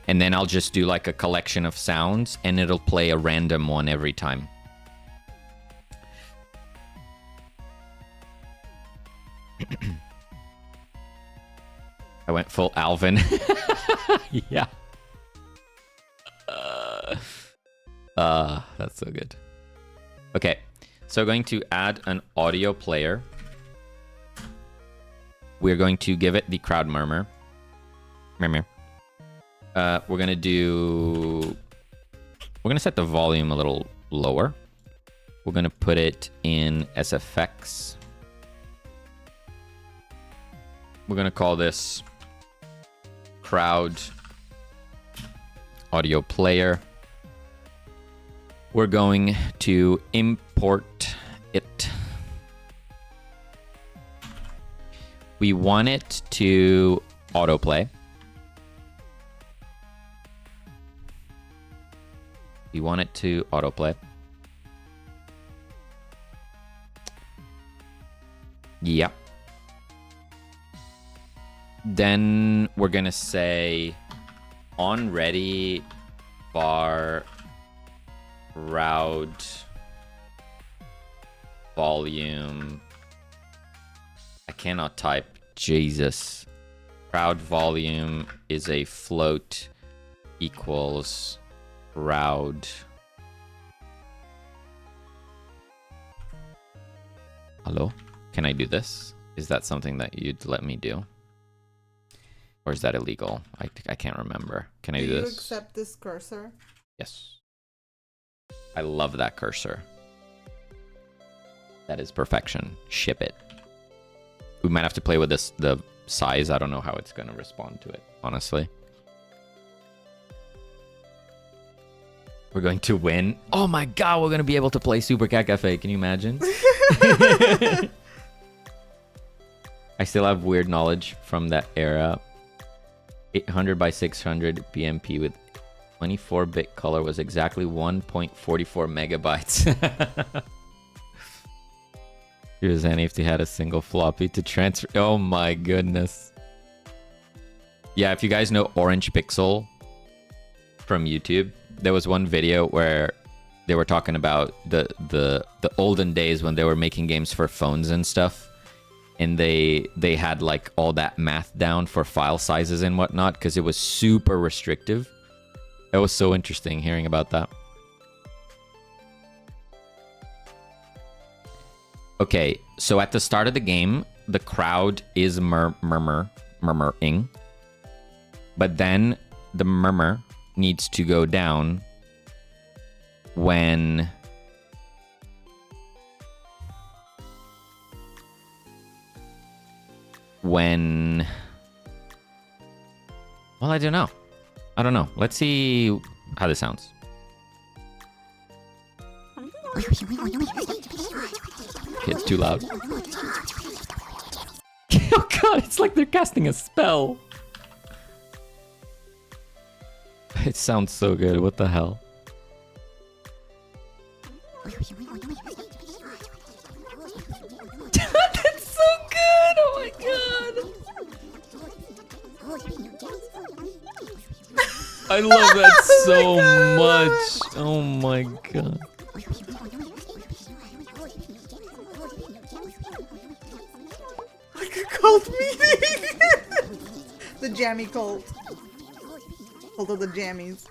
And then I'll just do like a collection of sounds and it'll play a random one every time. I went full Alvin. Yeah. That's so good. Okay, so going to add an audio player. We're going to give it the crowd murmur. Murmur. We're gonna set the volume a little lower. We're gonna put it in SFX. We're gonna call this crowd audio player. We're going to import it. We want it to autoplay. We want it to autoplay. Yep. Then we're gonna say on ready bar crowd volume. I cannot type. Jesus. Crowd volume is a float equals crowd. Hello? Can I do this? Is that something that you'd let me do? Or is that illegal? I can't remember. Can I do this? Do you accept this cursor? Yes. I love that cursor. That is perfection. Ship it. We might have to play with this, the size. I don't know how it's going to respond to it, honestly. We're going to win. Oh my god, we're going to be able to play Super Cat Cafe. Can you imagine? I still have weird knowledge from that era. 800 by 600 PMP with 24-bit color was exactly 1.44 megabytes. Here's any if they had a single floppy to transfer. Oh my goodness. Yeah, if you guys know Orange Pixel from YouTube, there was one video where they were talking about the olden days when they were making games for phones and stuff. And they had like all that math down for file sizes and whatnot because it was super restrictive. That was so interesting hearing about that. Okay, so at the start of the game, the crowd is murmuring. But then the murmur needs to go down when... Well, I don't know. Let's see how this sounds. It's too loud. Oh god, it's like they're casting a spell. It sounds so good. What the hell? That's so good! Oh my god! I love that so much. Oh my god. Like a cult meeting. The jammy cult. Cult of the jammies.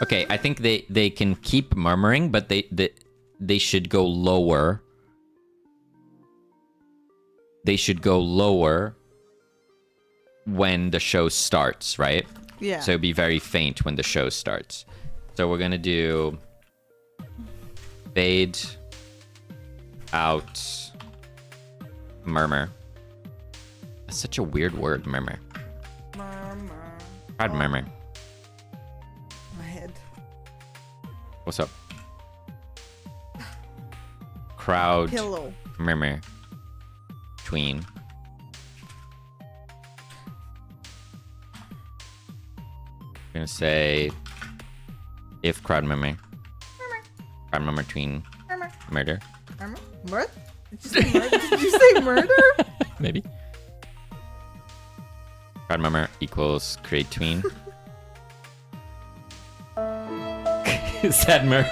Okay, I think they can keep murmuring, but they should go lower. They should go lower when the show starts, right? Yeah. So be very faint when the show starts. So we're gonna do fade out murmur. That's such a weird word, murmur. Murmur. Crowd murmur. My head. What's up? Crowd Pillow. murmur. Tween. I'm gonna say if crowd murmur. Crowd murmur tween. Murder. Murmur? Murder? Did you say murder? Did you say murder? Maybe. Crowd murmur equals create tween. Sad murmur.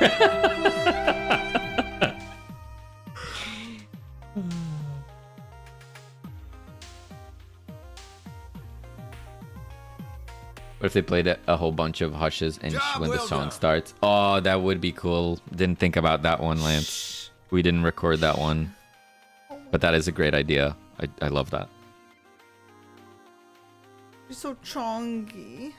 What if they played a whole bunch of hushes and when the song starts? Oh, that would be cool. Didn't think about that one, Lance. We didn't record that one. But that is a great idea. I love that. You're so chongy.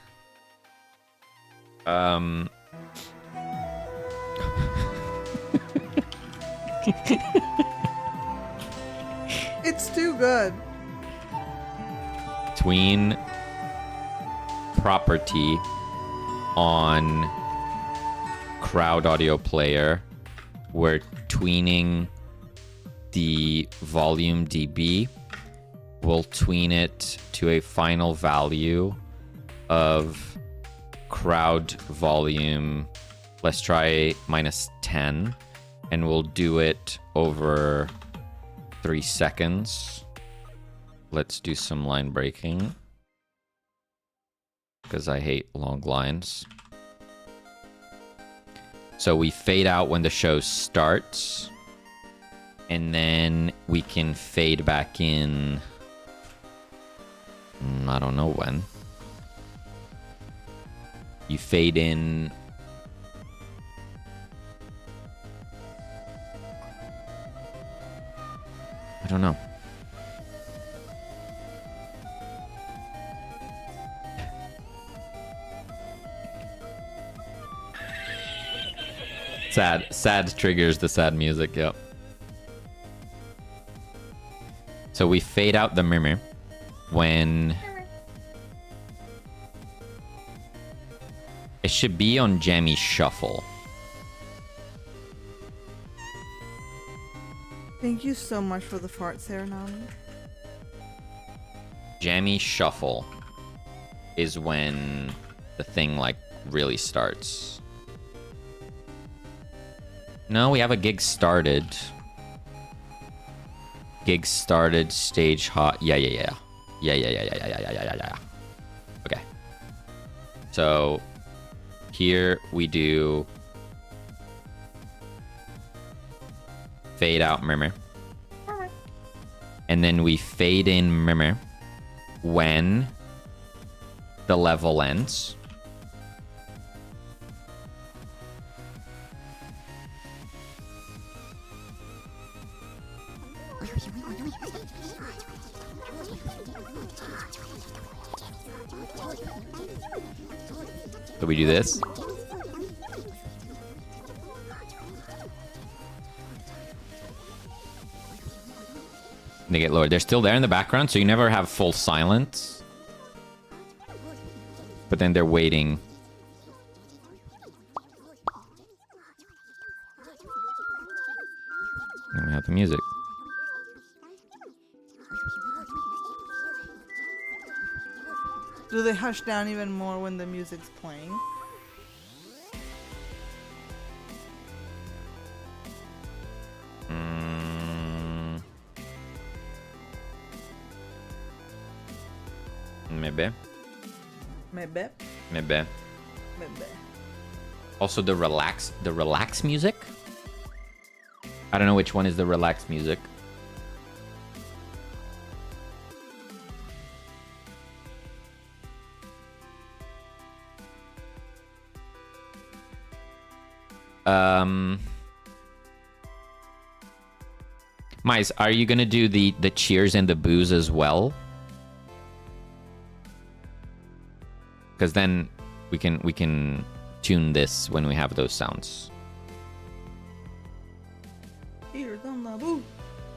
It's too good. Tween property on crowd audio player. We're tweening the volume dB. We'll tween it to a final value of crowd volume. Let's try -10, and we'll do it over 3 seconds. Let's do some line breaking, because I hate long lines. So we fade out when the show starts, and then we can fade back in. I don't know when. You fade in. I don't know. Sad triggers the sad music, yep. So we fade out the murmur when it should be on Jammy Shuffle. Thank you so much for the fart serenade. Jammy Shuffle is when the thing like really starts. No, we have a gig started. Gig started, stage hot. Yeah. Okay. So here we do fade out murmur. And then we fade in murmur when the level ends. So we do this. They get lowered. They're still there in the background, so you never have full silence. But then they're waiting. And we have the music. Do they hush down even more when the music's playing? Maybe. Maybe. Maybe. Maybe. Also the relax music. I don't know which one is the relax music. Mice, are you gonna do the cheers and the boos as well? Because then we can tune this when we have those sounds. Cheers on the boo.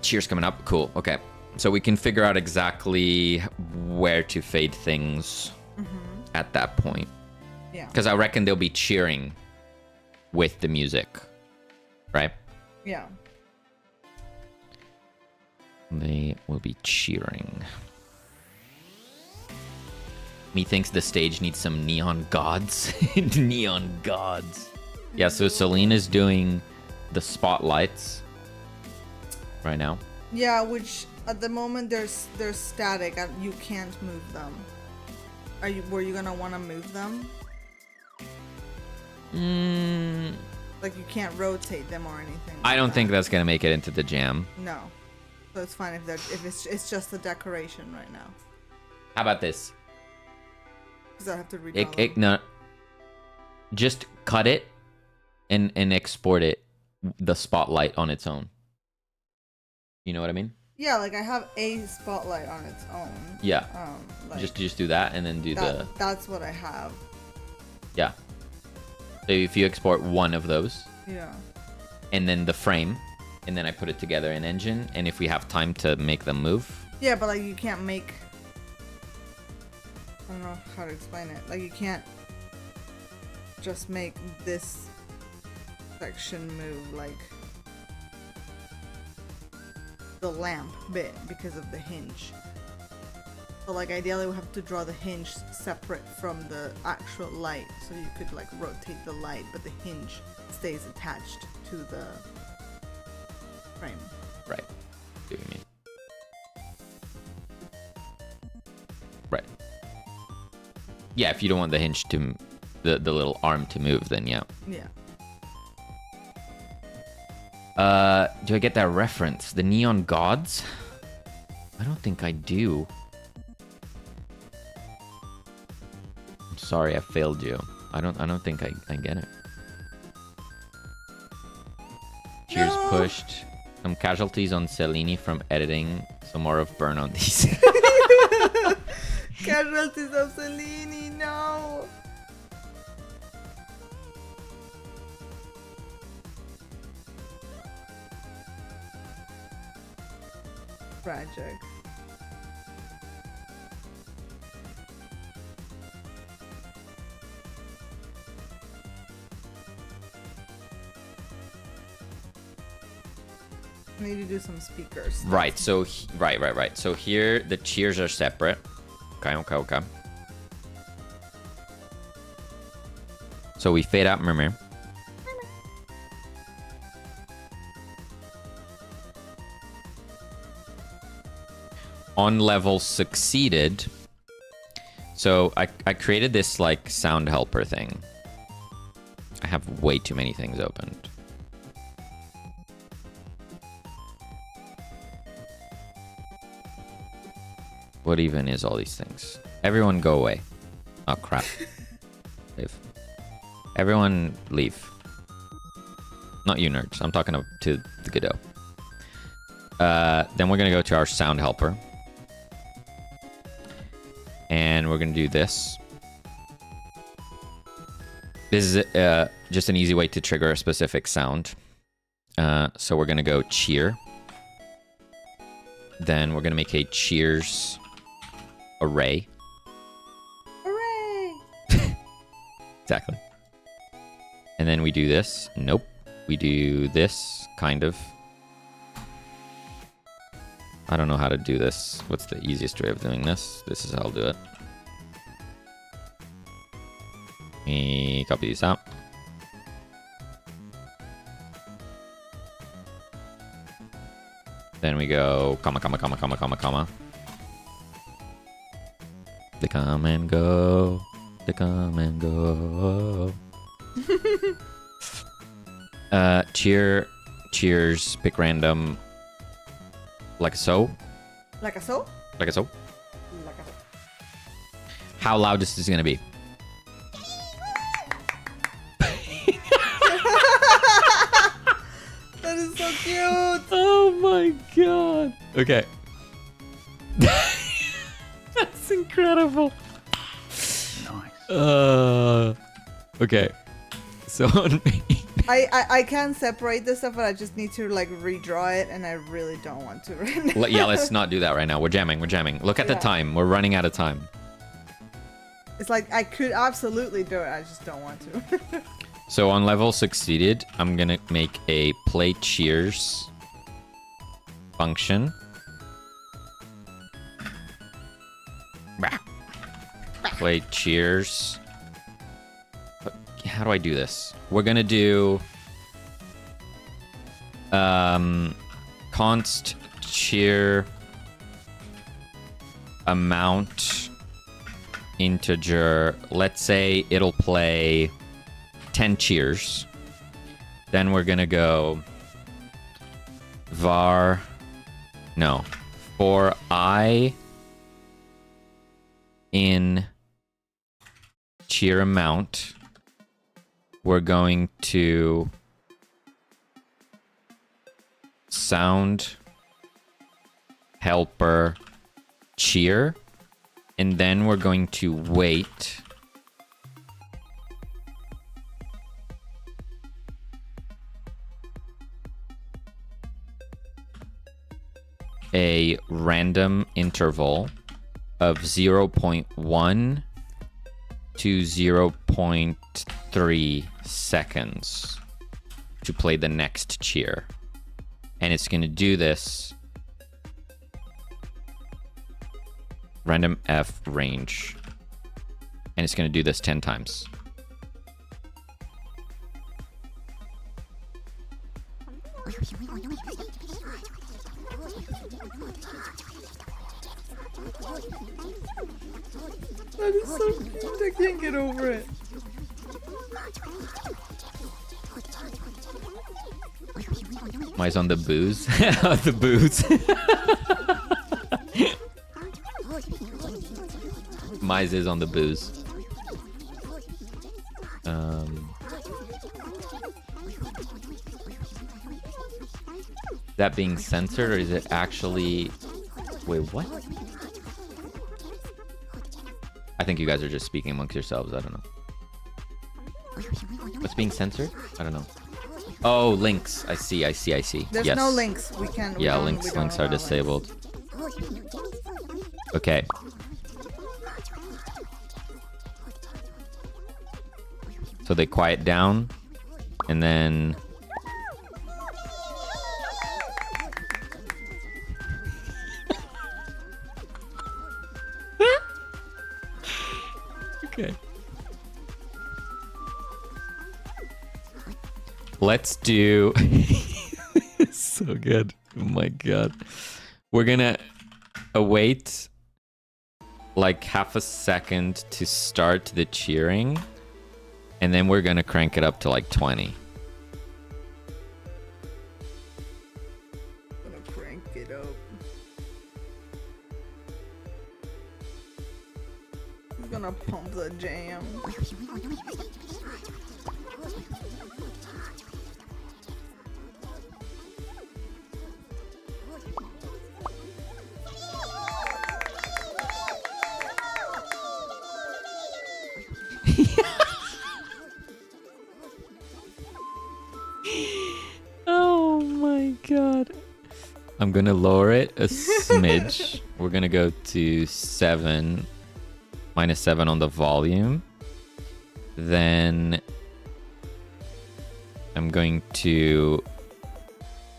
Cheers coming up. Cool. Okay. So we can figure out exactly where to fade things at that point. Yeah. Because I reckon they'll be cheering with the music. Right? Yeah. They will be cheering. Methinks the stage needs some neon gods. Neon gods. Yeah, so Celine is doing the spotlights right now. Yeah, which at the moment they're static and you can't move them. Were you gonna wanna move them? Like you can't rotate them or anything. I like don't that. think that's gonna make it into the jam. No. So it's fine if it's just a decoration right now. How about this? Because I have to redraw them. No. Just cut it and export it, the spotlight on its own. You know what I mean? Yeah, like I have a spotlight on its own. Yeah. Like Just do that and then do that's what I have. yeah. So if you export one of those Yeah. and then the frame, and then I put it together in Engine, and if we have time to make them move. Yeah, but like you can't make. I don't know how to explain it. Like you can't just make this section move like the lamp bit because of the hinge. So like ideally we have to draw the hinge separate from the actual light, so you could like rotate the light, but the hinge stays attached to the frame. Right. See what you mean. Right. Yeah, if you don't want the hinge to, the little arm to move, then yeah. Yeah. Do I get that reference? The neon gods? I don't think I do. I'm sorry, I failed you. I don't think I get it. Cheers No. pushed. Some casualties on Cellini from editing. Some more of burn on these. Casualties of Cellini, no! Tragic. I need to do some speakers. Right, so right. So here the cheers are separate. Okay. So we fade out Murmur. On level succeeded. So I created this like sound helper thing. I have way too many things opened. What even is all these things? Everyone go away. Oh crap. Leave. Everyone leave. Not you nerds. I'm talking to the Godot. Then we're gonna go to our sound helper. And we're gonna do this. This is just an easy way to trigger a specific sound. So we're gonna go cheer. Then we're gonna make a cheers array. Hooray! Exactly. And then we do this. Nope. We do this, kind of. I don't know how to do this. What's the easiest way of doing this? This is how I'll do it. Me copy this out. Then we go comma. The They come and go. They come and go. Cheers. Pick random. Like so. Like a so? Like so. Like a so. How loud is this gonna be? That is so cute. Oh my god. Okay. That's incredible. Nice. Okay. So on me. I can separate this stuff, but I just need to like redraw it, and I really don't want to right now. Yeah, let's not do that right now. We're jamming. Look at the Yeah. time. We're running out of time. It's like I could absolutely do it. I just don't want to. So on level succeeded, I'm gonna make a play cheers function. Play cheers. How do I do this? We're gonna do const cheer amount integer. Let's say it'll play 10 cheers. Then we're gonna go var for I in cheer amount, we're going to sound helper cheer, and then we're going to wait a random interval of 0.1 to 0.3 seconds to play the next cheer. And it's going to do this random F range. And it's going to do this 10 times. That is so cute. I can't get over it. Mine's on the booze. The booze. Mize is on the booze. That being censored, or is it actually... Wait, what? I think you guys are just speaking amongst yourselves. I don't know. What's being censored? I don't know. Oh, links. I see. There's yes. no links. We can. Yeah, we links don't are allow disabled. Okay. So they quiet down, and then... Okay. Let's do... It's so good. Oh my god. We're gonna await like half a second to start the cheering, and then we're gonna crank it up to like 20. I'm gonna crank it up. I'm gonna pump the jam. Oh my god. I'm gonna lower it a smidge. We're gonna go to 7, -7 on the volume. Then I'm going to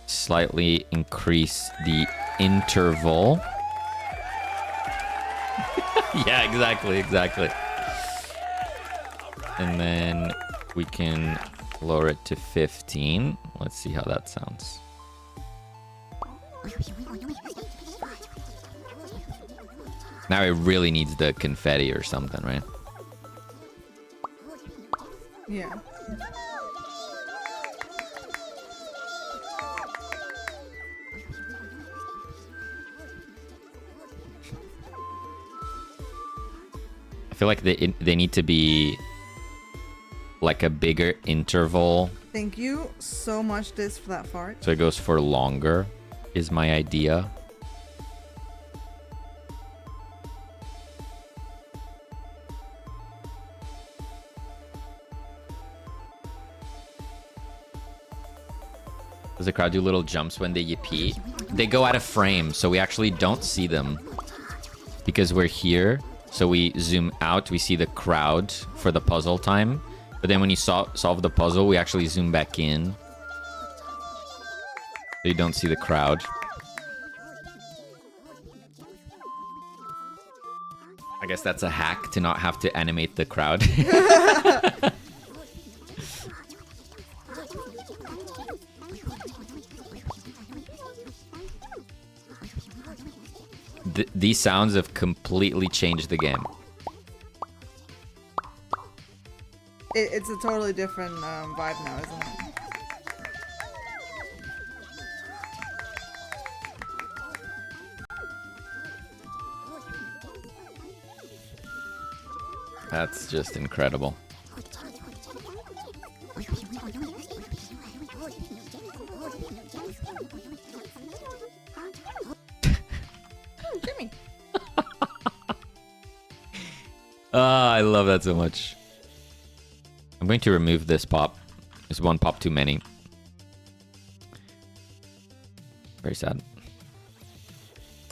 slightly increase the interval. Yeah, exactly. And then we can lower it to 15. Let's see how that sounds. Now it really needs the confetti or something, right? Yeah. I feel like they need to be like a bigger interval. Thank you so much, Diz, for that fart. So it goes for longer, is my idea. Does the crowd do little jumps when they yippee? They go out of frame, so we actually don't see them. Because we're here, so we zoom out, we see the crowd for the puzzle time. But then when you solve the puzzle, we actually zoom back in. So you don't see the crowd. I guess that's a hack to not have to animate the crowd. These sounds have completely changed the game. It's a totally different vibe now, isn't it? That's just incredible. Jimmy. I love that so much. I'm going to remove this pop. There's one pop too many. Very sad.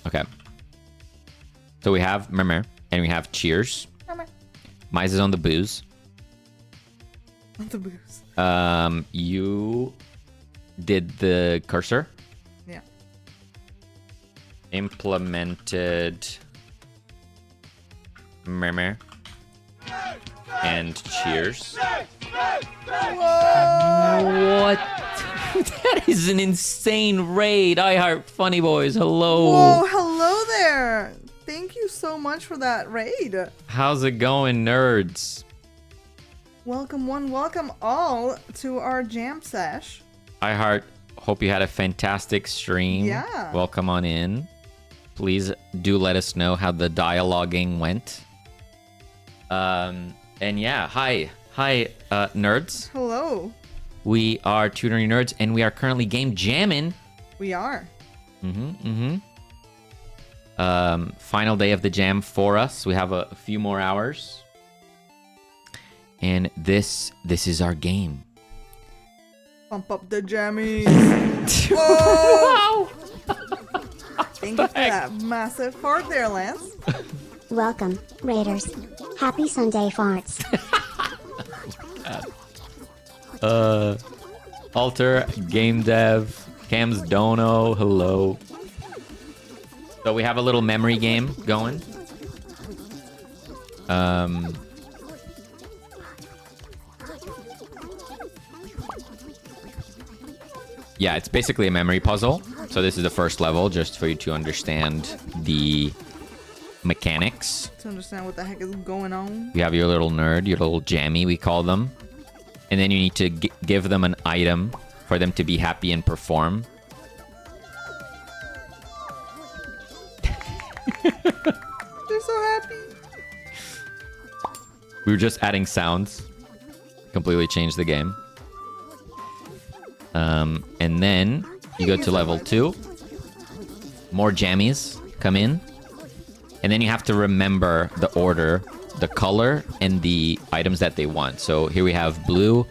Okay. So we have Murmur and we have Cheers. Mize is on the booze. On the booze. You did the cursor. Yeah. Implemented Murmur and Cheers. What? That is an insane raid. I heart funny boys. Hello. Whoa, hello there. Thank you so much for that raid. How's it going, nerds? Welcome one, welcome all to our jam sesh. I heart. Hope you had a fantastic stream. Yeah. Welcome on in. Please do let us know how the dialoguing went. And yeah, hi, nerds. Hello. We are Tutoring Nerds, and we are currently game jamming. We are. Final day of the jam for us. We have a few more hours, and this is our game. Pump up the jammies. Whoa! Thank you for that massive fart there, Lance. Welcome, Raiders. Happy Sunday farts. Alter, Game Dev, Cam's Dono, hello. So we have a little memory game going. Yeah, it's basically a memory puzzle. So this is the first level, just for you to understand the mechanics. To understand what the heck is going on. You have your little nerd, your little jammy, we call them. And then you need to give them an item for them to be happy and perform. They're so happy. We were just adding sounds. Completely changed the game. And then you go to level 2. More jammies come in. And then you have to remember the order, the color, and the items that they want. So here we have blue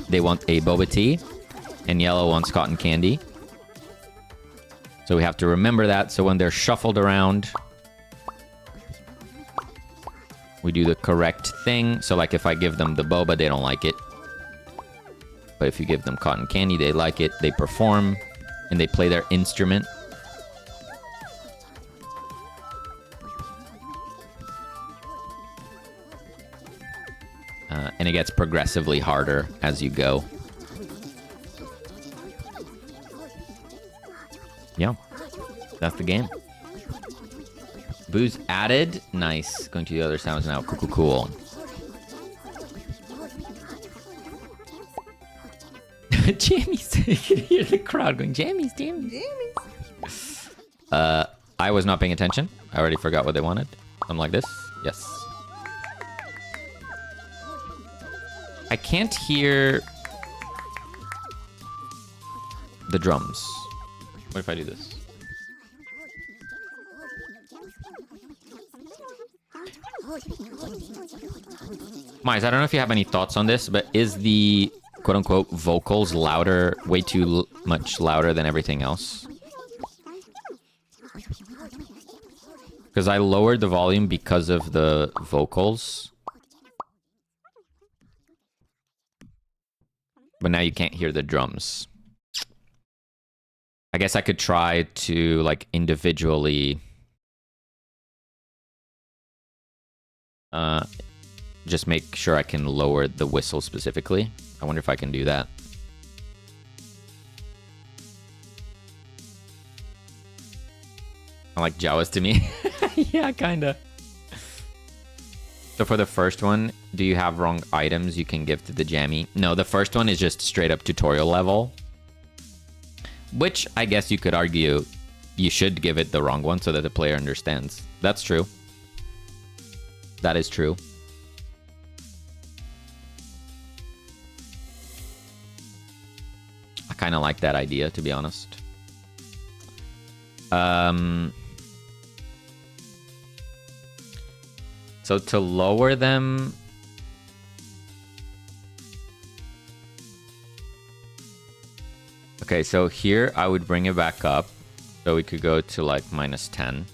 they want a boba tea, and yellow wants cotton candy. So we have to remember that. So when they're shuffled around, we do the correct thing. So like if I give them the boba, they don't like it. But if you give them cotton candy, they like it. They perform, and they play their instrument. And it gets progressively harder as you go. Yeah. That's the game. Booze added. Nice. Going to the other sounds now. Cool, cool, cool. Jammies. You can hear the crowd going, Jammies, Jammies. I was not paying attention. I already forgot what they wanted. I'm like this. Yes. I can't hear the drums. What if I do this? Mize, I don't know if you have any thoughts on this, but is the quote-unquote vocals louder, way too much louder than everything else? Because I lowered the volume because of the vocals. But now you can't hear the drums. I guess I could try to, like, individually... just make sure I can lower the whistle specifically. I wonder if I can do that. I like Jawas to me. Yeah, kinda. So for the first one, do you have wrong items you can give to the jammy? No, the first one is just straight up tutorial level. Which I guess you could argue you should give it the wrong one so that the player understands. That's true. That is true. I kind of like that idea, to be honest. So to lower them... Okay, so here I would bring it back up. So we could go to like -10.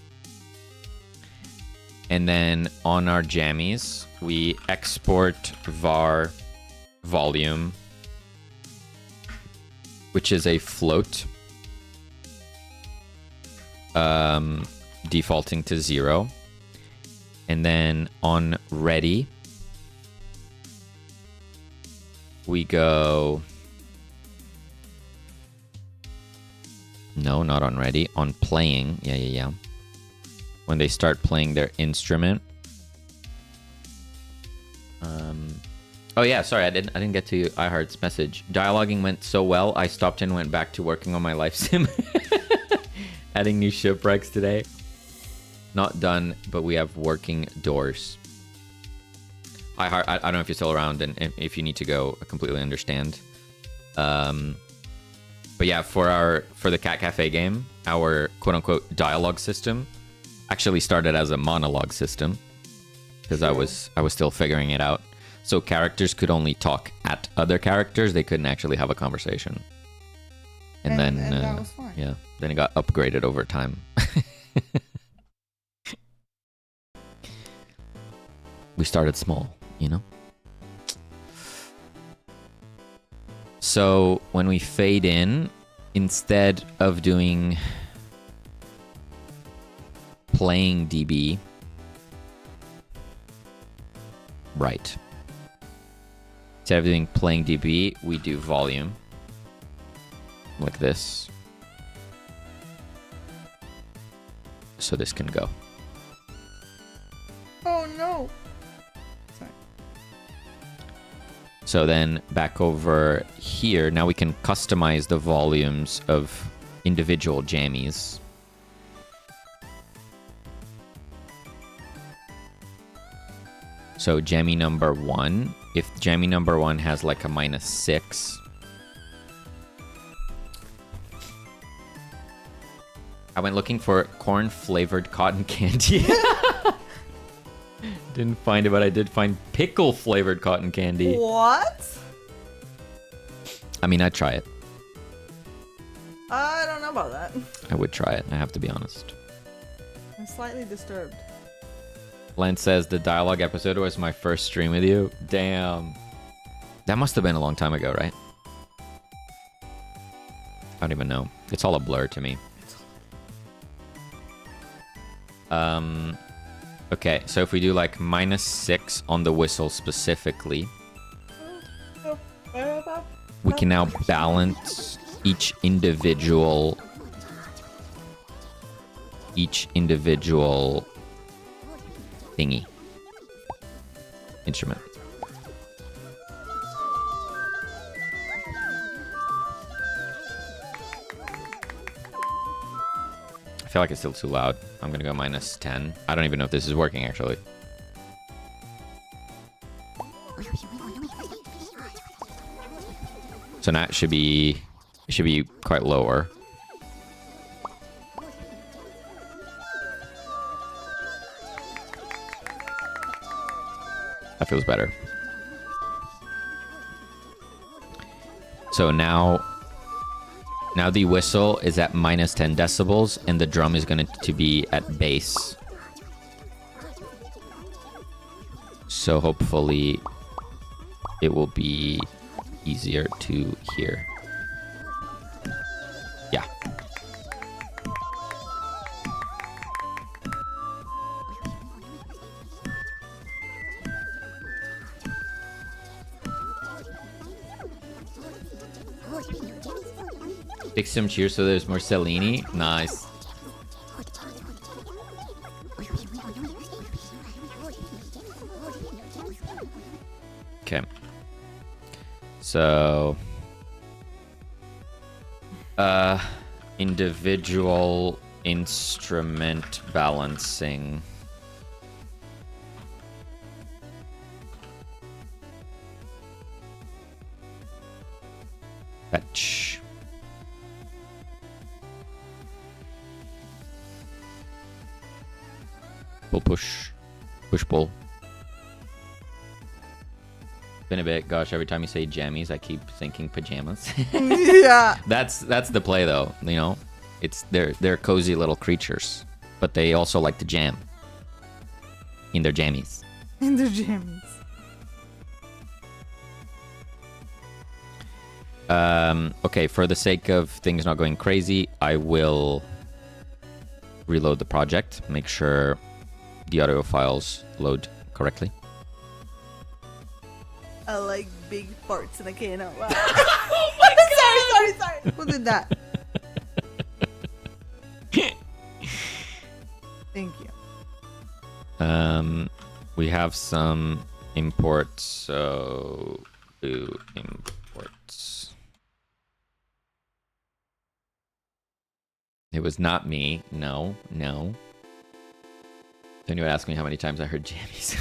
And then on our jammies, we export var volume, which is a float, defaulting to 0. And then on ready, we go... No, not on ready. On playing. Yeah. When they start playing their instrument. Oh yeah, sorry, I didn't get to iHeart's message. Dialoguing went so well, I stopped and went back to working on my life sim. Adding new shipwrecks today. Not done, but we have working doors. iHeart, I don't know if you're still around, and if you need to go, I completely understand. But yeah, for the Cat Cafe game, our quote-unquote dialogue system actually started as a monologue system because I was still figuring it out. So characters could only talk at other characters; they couldn't actually have a conversation. And then that was fine. Yeah, then it got upgraded over time. We started small, you know. So when we fade in, instead of doing playing dB, right. Instead of doing playing dB, we do volume. Like this. So this can go. Oh no! Sorry. So then back over here, now we can customize the volumes of individual jammies. So jammy number 1, if jammy number 1 has like a -6, I went looking for corn flavored cotton candy. Didn't find it, but I did find pickle flavored cotton candy. What? I mean, I'd try it. I don't know about that. I would try it, I have to be honest. I'm slightly disturbed. Len says the dialogue episode was my first stream with you. Damn. That must have been a long time ago, right? I don't even know. It's all a blur to me. Okay, so if we do like -6 on the whistle specifically, we can now balance each individual each individual thingy instrument. I feel like it's still too loud. I'm gonna go minus 10. I don't even know if this is working actually. So now it should be quite lower. That feels better. So now the whistle is at minus 10 decibels and the drum is going to be at bass. So hopefully it will be easier to hear. Yeah. Fix some cheers so there's more Cellini. Nice. Okay. So individual instrument balancing. Fetch. Pull, push. Push, pull. Been a bit. Gosh, every time you say jammies, I keep thinking pajamas. Yeah. That's the play, though. You know, it's they're cozy little creatures, but they also like to jam in their jammies. In the gyms. Okay, for the sake of things not going crazy, I will reload the project. Make sure the audio files load correctly. I like big farts and I can't out loud. Oh my god! sorry. Who did that? Thank you. We have some imports, so do imports. It was not me. No. Then you would ask me how many times I heard jammies.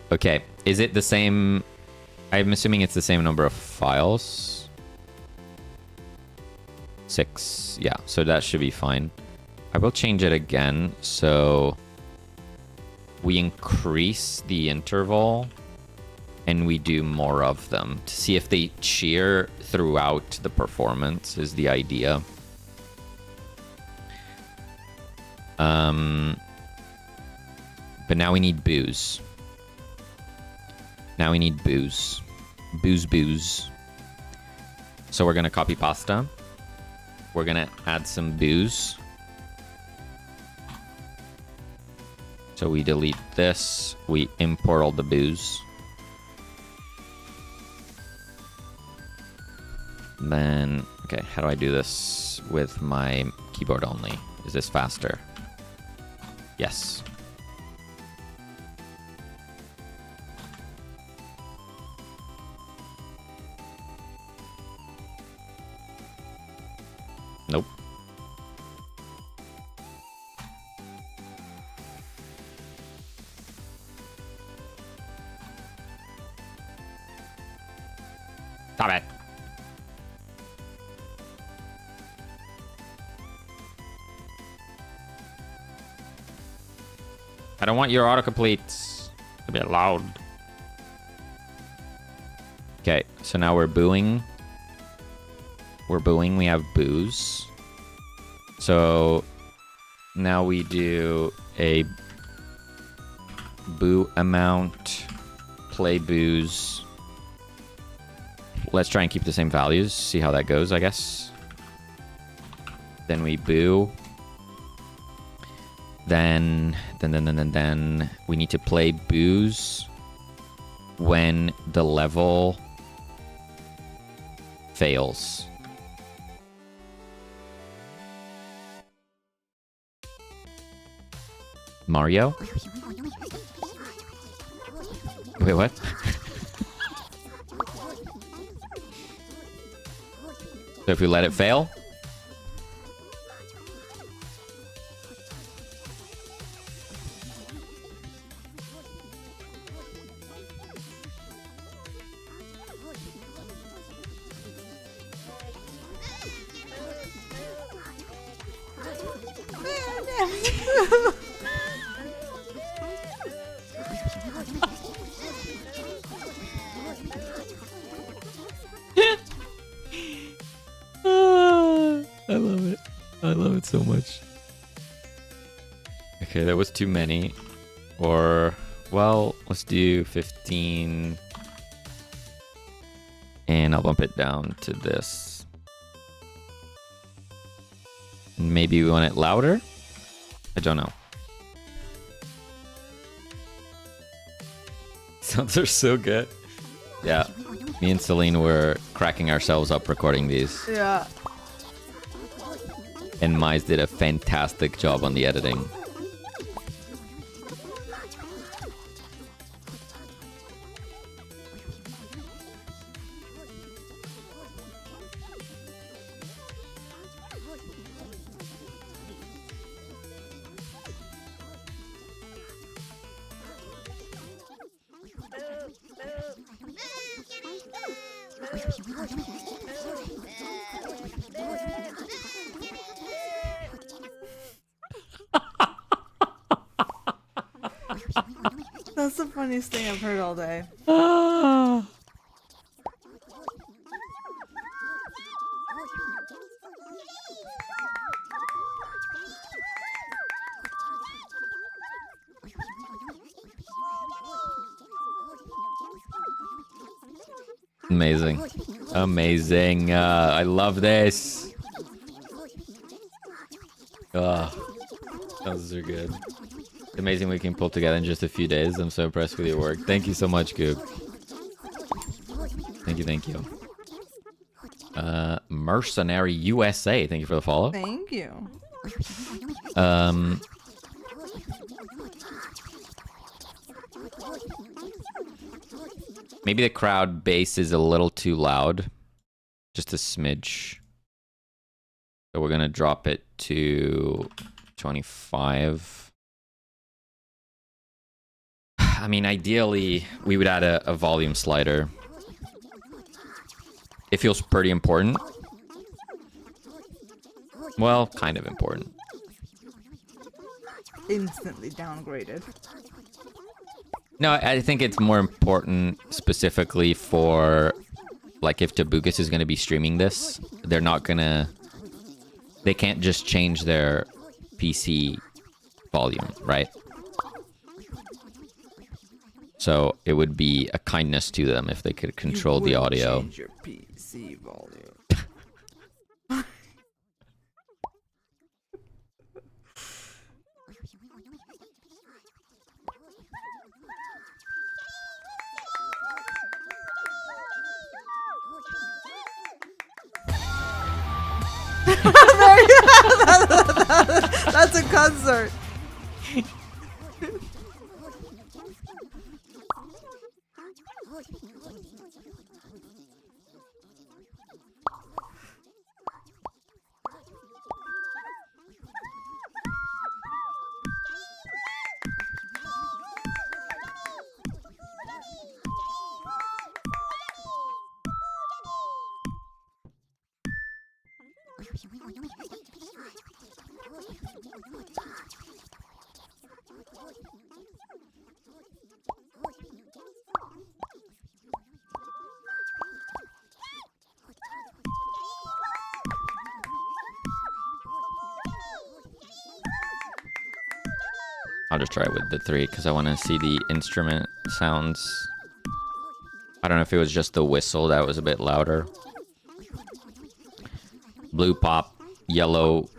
Okay, is it the same? I'm assuming it's the same number of files. 6, yeah, so that should be fine. I will change it again, so we increase the interval and we do more of them to see if they cheer throughout the performance is the idea. But now we need booze. Now we need booze. Booze. So we're gonna copy pasta. We're gonna add some booze. So we delete this. We import all the booze. Then, okay, how do I do this with my keyboard only? Is this faster? Yes. Nope. Stop it. I don't want your autocompletes. A bit loud. Okay, so now we're booing. We have booze. So now we do a boo amount, play booze. Let's try and keep the same values, see how that goes, I guess. Then we boo. Then we need to play booze when the level fails. Mario? Wait, what? So if we let it fail? I love it. I love it so much. Okay, that was too many. Or, well, let's do 15. And I'll bump it down to this. Maybe we want it louder? I don't know. Sounds are so good. Yeah. Me and Celine were cracking ourselves up recording these. Yeah. And mmyse did a fantastic job on the editing. That's the funniest thing I've heard all day. Amazing. Amazing. I love this. Those are good. It's amazing we can pull together in just a few days. I'm so impressed with your work. Thank you so much, Goog. Thank you, thank you. Mercenary USA, thank you for the follow. Thank you. Maybe the crowd bass is a little too loud. Just a smidge. So we're gonna drop it to 25. I mean, ideally, we would add a volume slider. It feels pretty important. Well, kind of important. Instantly downgraded. No, I think it's more important specifically for, like, if ToBuJam is going to be streaming this, they're not going to... They can't just change their PC volume, right? So it would be a kindness to them if they could control the audio. Change your PC volume. That's a concert. I'll just try it with the 3 because I want to see the instrument sounds. I don't know if it was just the whistle that was a bit louder. Blue pop, yellow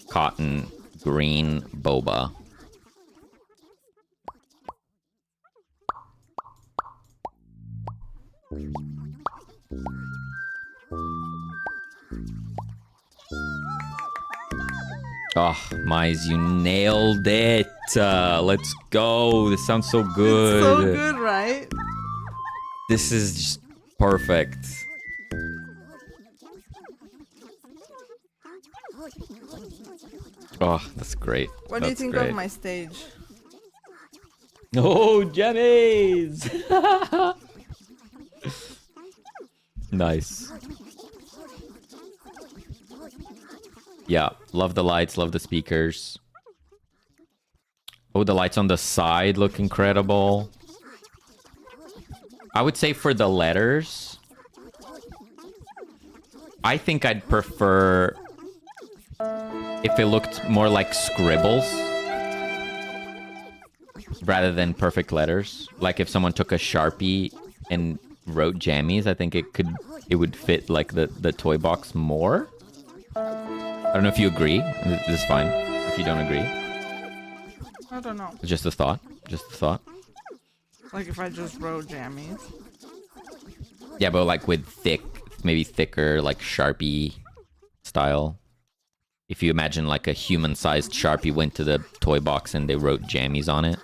cotton, green boba. Oh, Mize, you nailed it. Let's go. This sounds so good. It's so good, right? This is just perfect. Oh, that's great. What do you That's think great. of my stage? Oh, jammies! Nice. Yeah, love the lights, love the speakers. Oh, the lights on the side look incredible. I would say for the letters, I think I'd prefer if it looked more like scribbles rather than perfect letters. Like if someone took a Sharpie and wrote jammies, I think it would fit like the toy box more. I don't know if you agree. This is fine if you don't agree. I don't know. Just a thought. Just a thought. Like if I just wrote jammies. Yeah, but like with maybe thicker, like Sharpie style. If you imagine like a human-sized Sharpie went to the toy box and they wrote jammies on it.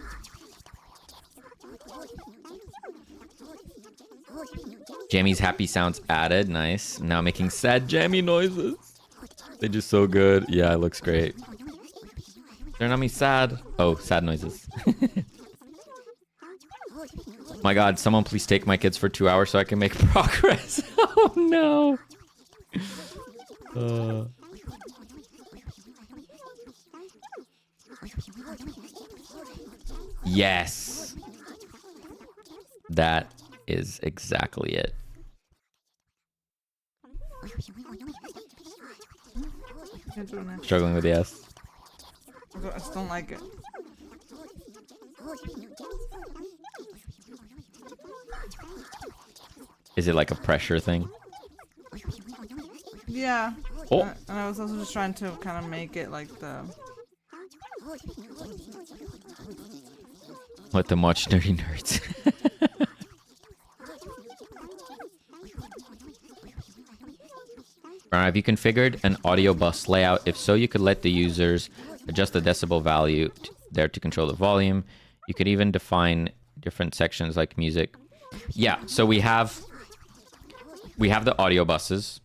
Jammy's happy sounds added. Nice. Now making sad jammy noises. They're just so good. Yeah, it looks great. They're not me sad. Oh, sad noises. My god, someone please take my kids for 2 hours so I can make progress. Oh no. Yes. That is exactly it. Can't do it. Struggling with the S. I just don't like it. Is it like a pressure thing? Yeah. Oh. And I was also just trying to kind of make it like the... Let them watch Nerdy Nerds. Have you configured an audio bus layout? If so, you could let the users adjust the decibel value there to control the volume. You could even define different sections like music. Yeah, so we have the audio buses.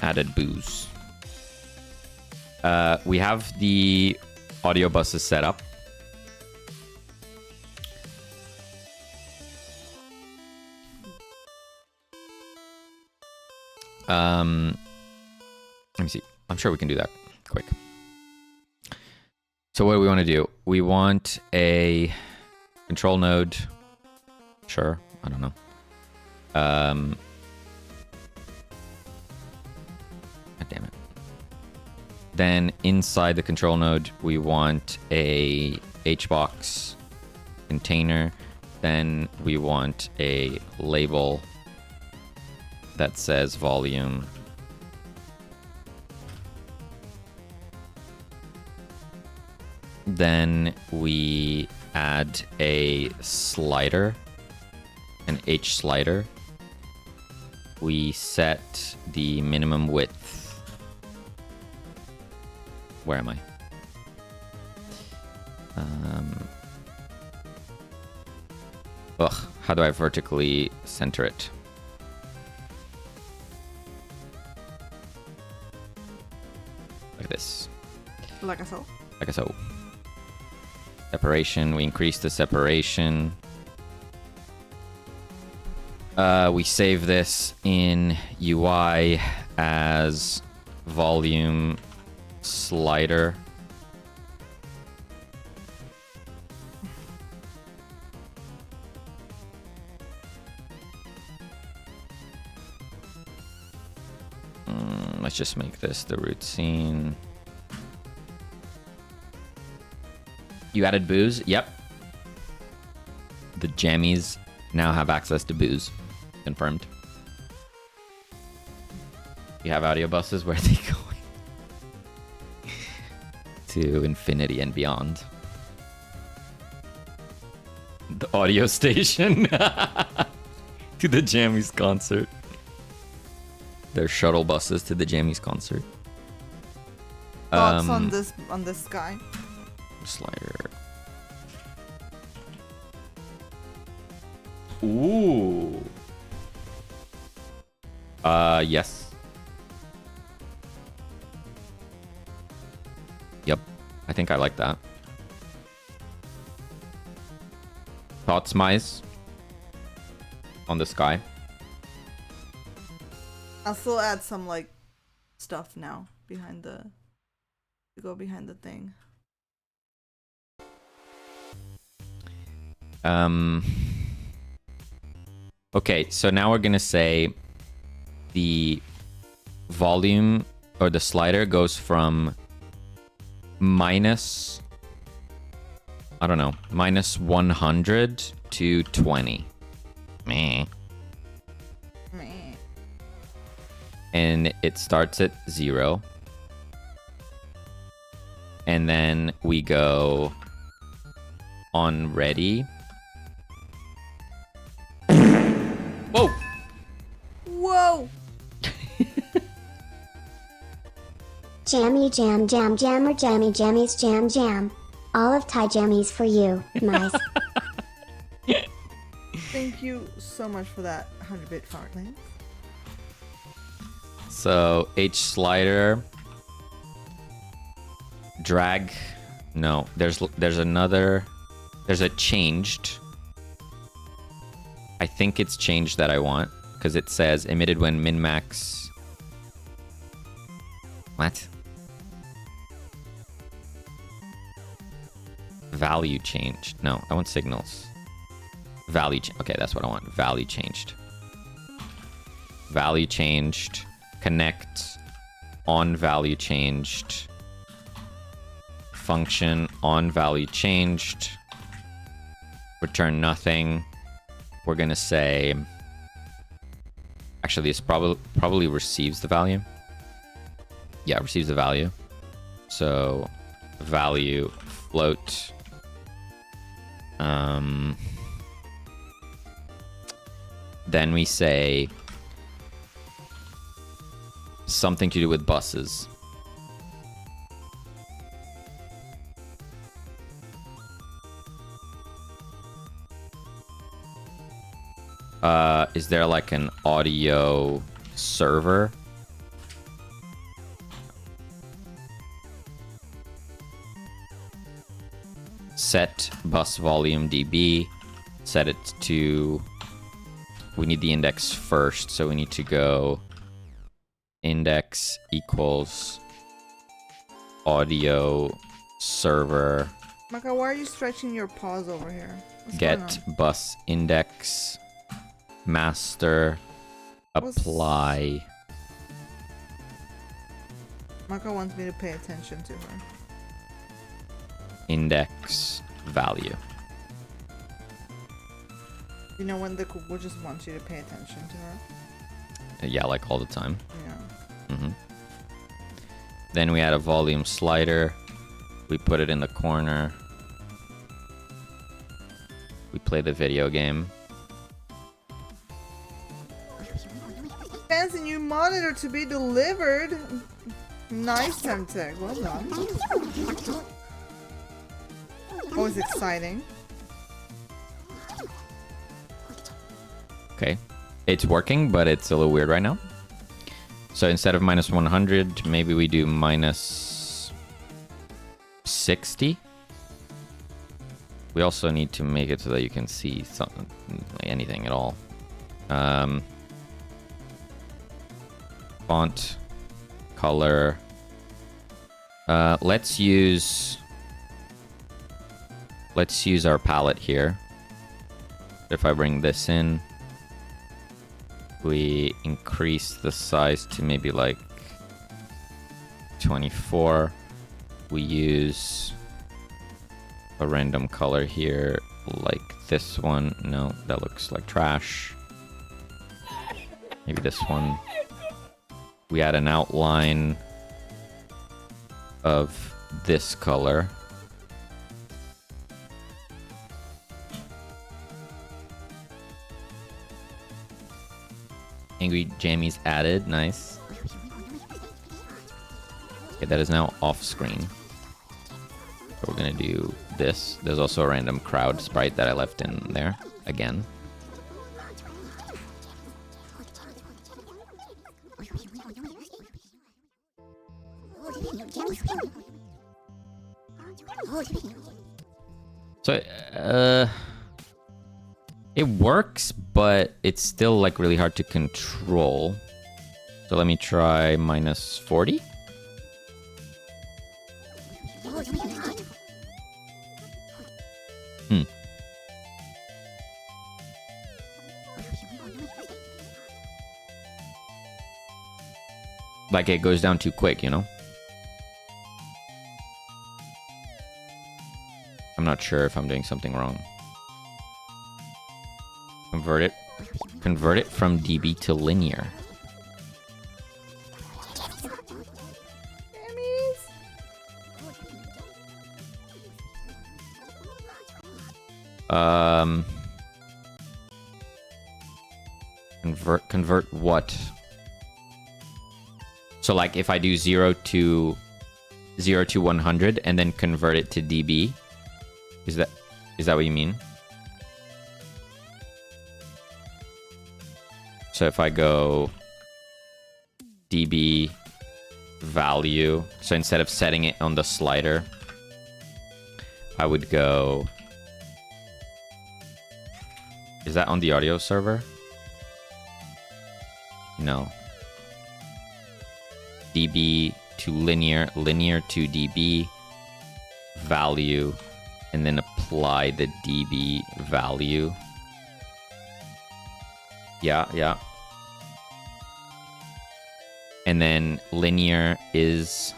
Added booze. We have the audio buses set up. Let me see. I'm sure we can do that quick. So what do we want to do? We want a control node. Sure. I don't know. God damn it. Then inside the control node, we want a HBox container. Then we want a label that says volume. Then we add a slider, an H slider. We set the minimum width. Where am I? How do I vertically center it? Like this. Like so. Like so. Separation, we increase the separation. We save this in UI as volume slider. Let's just make this the root scene. You added booze? Yep. The jammies now have access to booze. Confirmed. You have audio buses. Where are they going? To infinity and beyond. the audio station to the Jammies concert. They're shuttle buses to the Jammies concert. Thoughts on this guy? Slider. Ooh. Yes. Yep. I think I like that. Thoughts, Mice? On the sky? I'll still add some like stuff now behind the to go behind the thing. Okay, so now we're gonna say the volume or the slider goes from minus, I don't know, minus 100 to 20. Meh. Meh. And it starts at 0. And then we go on ready. Whoa! Whoa! Jammy jam jam jam or jammy jammies jam jam. All of Thai jammies for you, mice. Thank you so much for that 100-bit fart link. So H slider, drag. No, there's another. There's a changed. I think it's changed that I want because it says emitted when min max. What? Value changed. No, I want signals. Value. Okay, that's what I want. Value changed. Value changed. Connect on value changed. Function on value changed. Return nothing. We're gonna say. Actually, this probably receives the value. Yeah, receives the value. So value float. Then we say something to do with buses. Is there like an audio server? Set bus volume dB. Set it to. We need the index first, so we need to go index equals audio server. Maka, why are you stretching your paws over here? What's going Get on? bus index master apply. Maka wants me to pay attention to her. Index value. You know when the Google just wants you to pay attention to her? Yeah, like all the time. Yeah. Then we add a volume slider. We put it in the corner. We play the video game. Fancy new monitor to be delivered. Nice, Temtech. Well done. Always exciting. Okay. It's working, but it's a little weird right now. So instead of minus 100, maybe we do minus 60. We also need to make it so that you can see something, anything at all. Font, color. Let's use our palette here. If I bring this in, we increase the size to maybe like 24. We use a random color here, like this one. No, that looks like trash. Maybe this one. We add an outline of this color. Angry jammies added. Nice. Okay, that is now off screen. So we're gonna do this. There's also a random crowd sprite that I left in there again. So, it works, but it's still like really hard to control. So let me try minus 40. Like it goes down too quick, you know? I'm not sure if I'm doing something wrong. Convert it from dB to linear. Convert what? So like if I do 0 to 100 and then convert it to dB, is that what you mean? So if I go dB value, so instead of setting it on the slider, I would go... Is that on the audio server? No. dB to linear, linear to dB, value, and then apply the dB value. Yeah. And then linear is...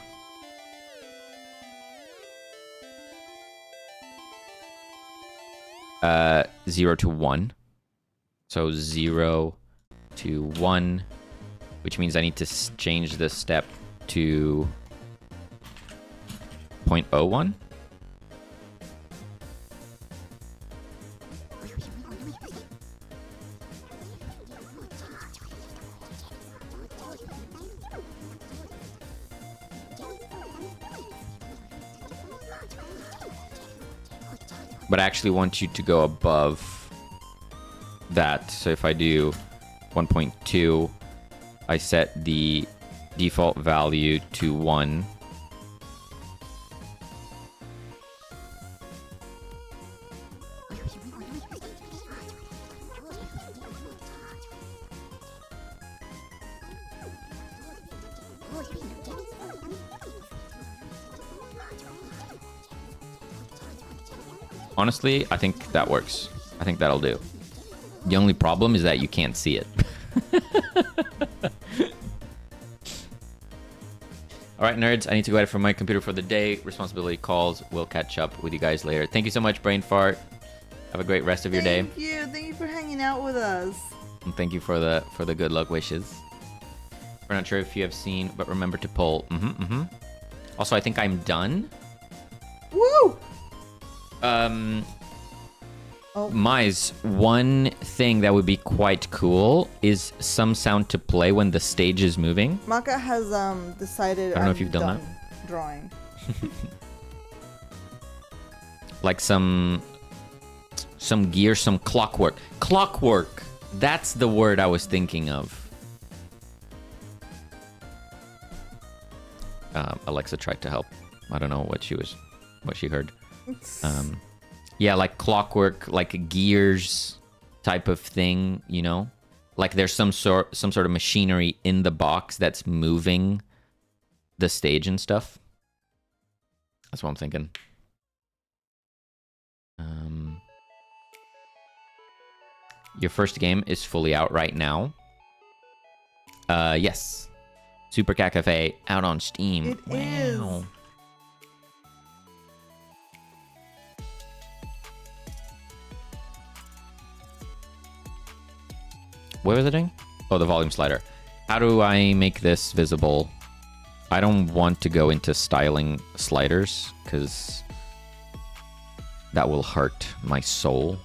Uh, 0 to 1. So 0 to 1, which means I need to change the step to 0.01. But I actually want you to go above that. So if I do 1.2, I set the default value to 1. Honestly, I think that works. I think that'll do. The only problem is that you can't see it. Alright, nerds, I need to go ahead from my computer for the day. Responsibility calls. We'll catch up with you guys later. Thank you so much, Brain Fart. Have a great rest of your day. Thank you. Thank you for hanging out with us. And thank you for the good luck wishes. We're not sure if you have seen, but remember to poll. Also, I think I'm done. Woo! Mize, one thing that would be quite cool is some sound to play when the stage is moving. Maka has decided I don't know if you've done that. Drawing. Like some gear, some clockwork. Clockwork. That's the word I was thinking of. Alexa tried to help. I don't know what she heard. Yeah, like clockwork, like gears type of thing, you know? Like there's some sort of machinery in the box that's moving the stage and stuff. That's what I'm thinking. Your first game is fully out right now. Yes. Super Cat Cafe out on Steam. It is. What was it doing? Oh, the volume slider. How do I make this visible? I don't want to go into styling sliders because that will hurt my soul.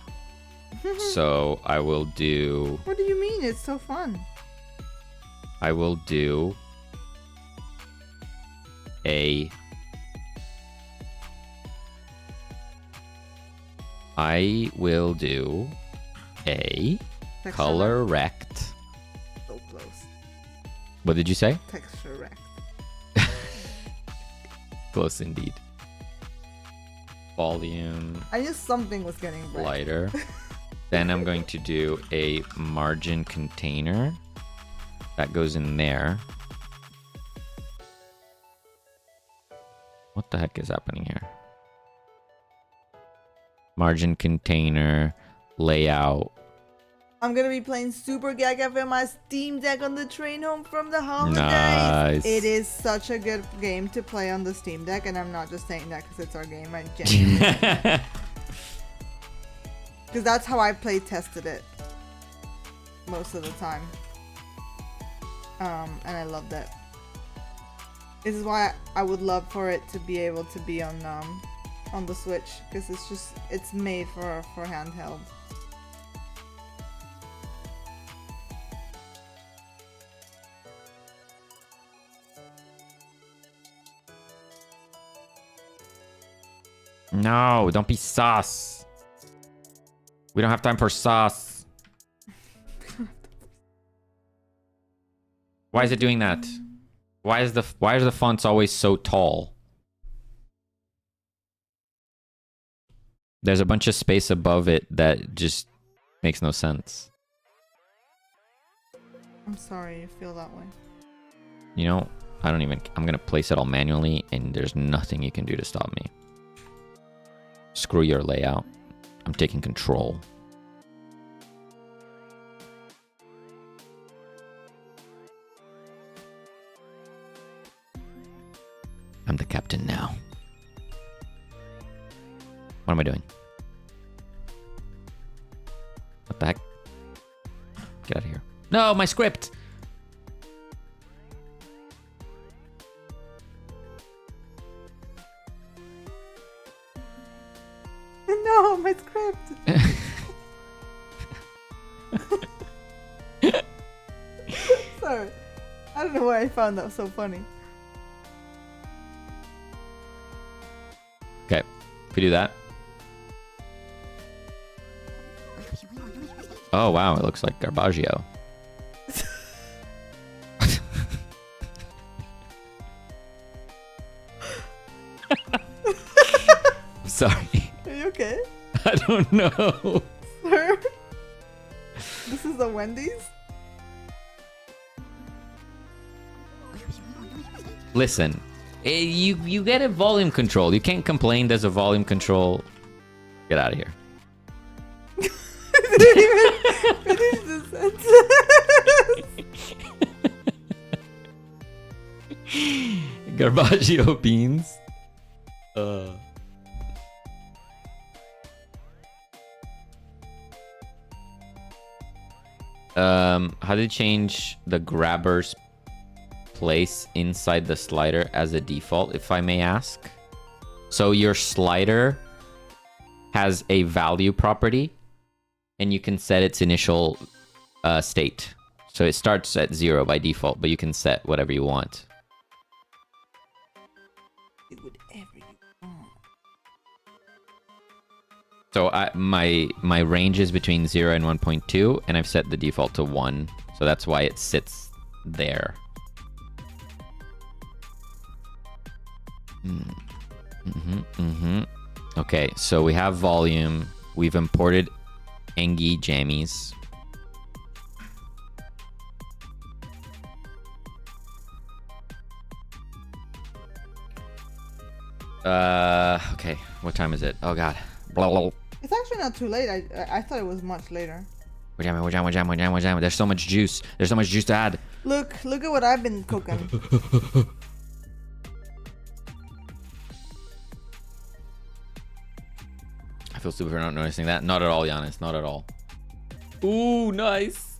So I will do... What do you mean? It's so fun. I will do a... I will do a Texture color rect? rect. So close. What did you say? Texture rect. Close indeed. Volume I knew something was getting red. lighter. Then I'm going to do a margin container. That goes in there. What the heck is happening here? Margin container, layout. I'm gonna be playing Super Gag FM my Steam Deck on the train home from the holidays. Nice. It is such a good game to play on the Steam Deck, and I'm not just saying that because it's our game. I genuinely, because that's how I play tested it most of the time. And I loved it. This is why I would love for it to be able to be on the Switch, because it's made for handheld. No, don't be sus. We don't have time for sus. Why is it doing that? Why are the fonts always so tall? There's a bunch of space above it that just makes no sense. I'm sorry you feel that way. You know, I'm gonna place it all manually, and there's nothing you can do to stop me. Screw your layout. I'm taking control. I'm the captain now. What am I doing? What the heck? Get out of here. No, my script! No, my script. Sorry. I don't know why I found that so funny. Okay, if we do that. Oh wow, it looks like Garbaggio. Sorry. Are you okay? I don't know. Sir? This is the Wendy's? Listen, you get a volume control. You can't complain there's a volume control. Get out of here. I didn't even finish the sentence. Garbaggio beans. How do you change the grabber's place inside the slider as a default, if I may ask? So your slider has a value property, and you can set its initial state. So it starts at 0 by default, but you can set whatever you want. Do whatever you want. So my range is between 0 and 1.2, and I've set the default to 1. So that's why it sits there. Okay, so we have volume. We've imported Engie jammies. Okay, what time is it? Oh god. Blah, blah. It's actually not too late. I thought it was much later. We're jamming. There's so much juice. There's so much juice to add. Look at what I've been cooking. I feel stupid for not noticing that. Not at all, Giannis. Not at all. Ooh, nice.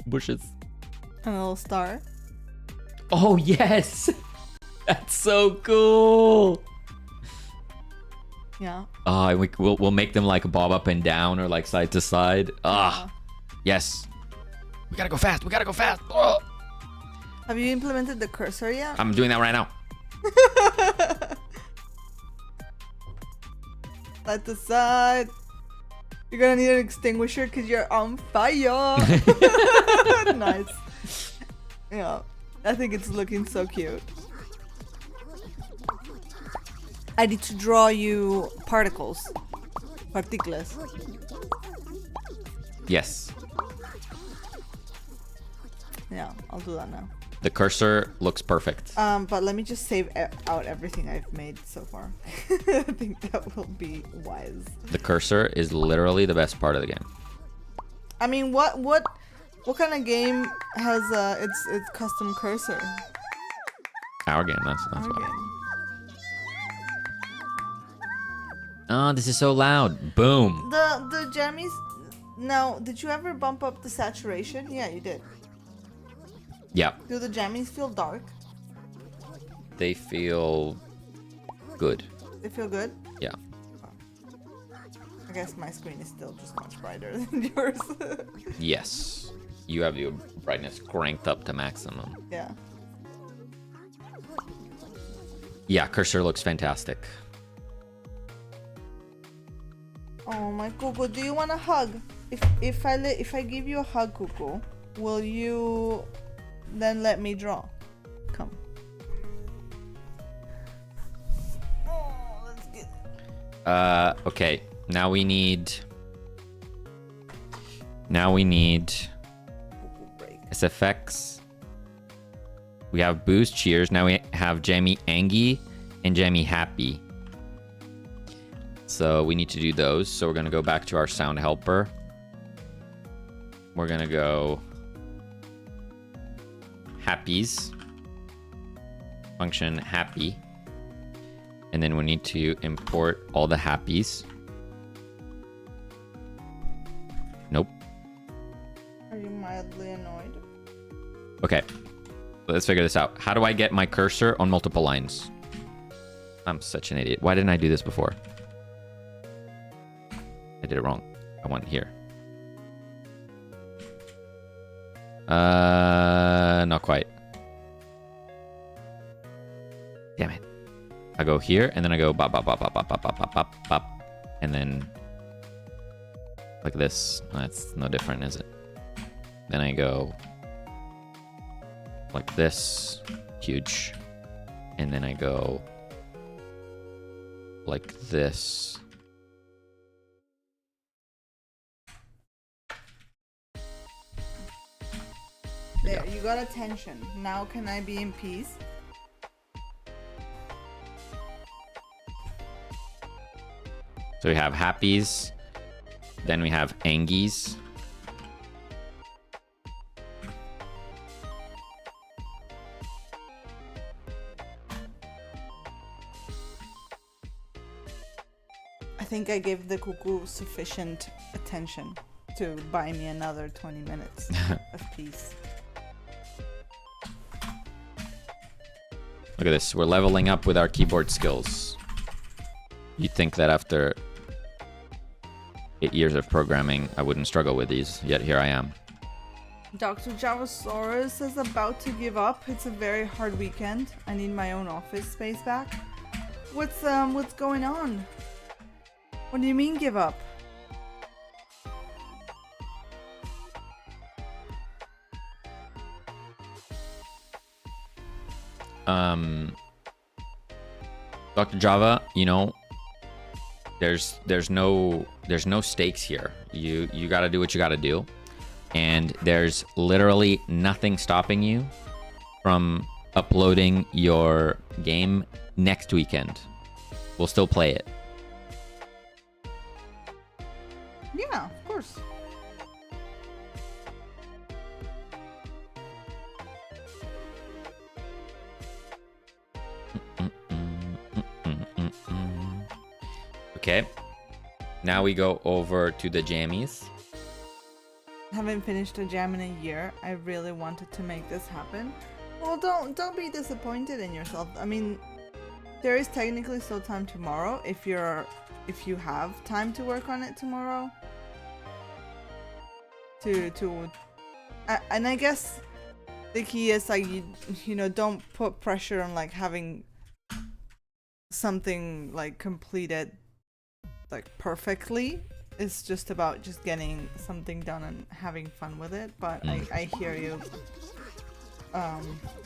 Bushes. And a little star. Oh, yes. That's so cool. Yeah. We'll make them like bob up and down or like side to side. Yes. We gotta go fast. We gotta go fast. Oh. Have you implemented the cursor yet? I'm doing that right now. Let the side. You're gonna need an extinguisher because you're on fire. Nice. Yeah, I think it's looking so cute. I need to draw you particles. Partículas. Yes. Yeah, I'll do that now. The cursor looks perfect. But let me just save out everything I've made so far. I think that will be wise. The cursor is literally the best part of the game. I mean, what kind of game has its custom cursor? Our game. That's Our why. game. Oh, this is so loud. Boom. The jammies. Now, did you ever bump up the saturation? Yeah, you did. Yeah. Do the jammies feel dark? They feel good. They feel good? Yeah. I guess my screen is still just much brighter than yours. Yes. You have your brightness cranked up to maximum. Yeah. Yeah, cursor looks fantastic. Oh my Cuckoo, do you want a hug? If I give you a hug, Cuckoo, will you then let me draw? Come. Oh, let's get. Okay. Now we need Cuckoo break. SFX. We have Boost Cheers. Now we have Jammy Angie and Jammy Happy. So we need to do those. So we're gonna go back to our sound helper. We're gonna go Happies. Function happy. And then we need to import all the happies. Nope. Are you mildly annoyed? Okay. Let's figure this out. How do I get my cursor on multiple lines? I'm such an idiot. Why didn't I do this before? I did it wrong. I want here. Not quite. Damn it. I go here, and then I go bop, bop, bop, bop, bop, bop, bop, bop, bop, bop. And then like this. That's no different, is it? Then I go like this. Huge. And then I go like this. There, you got attention. Now can I be in peace? So we have happies, then we have angies. I think I gave the Cuckoo sufficient attention to buy me another 20 minutes of peace. Look at this. We're leveling up with our keyboard skills. You'd think that after 8 years of programming, I wouldn't struggle with these, yet here I am. Dr. Javasaurus is about to give up. It's a very hard weekend. I need my own office space back. What's going on? What do you mean give up? Dr. Java, you know, there's no stakes here. You got to do what you got to do, and there's literally nothing stopping you from uploading your game next weekend. We'll still play it. Yeah, of course. Okay. Now we go over to the jammies. Haven't finished a jam in a year. I really wanted to make this happen. Well, don't be disappointed in yourself. I mean, there is technically still time tomorrow if you have time to work on it tomorrow. To And I guess the key is like you know, don't put pressure on like having something like completed like perfectly. It's just about just getting something done and having fun with it. But I hear you.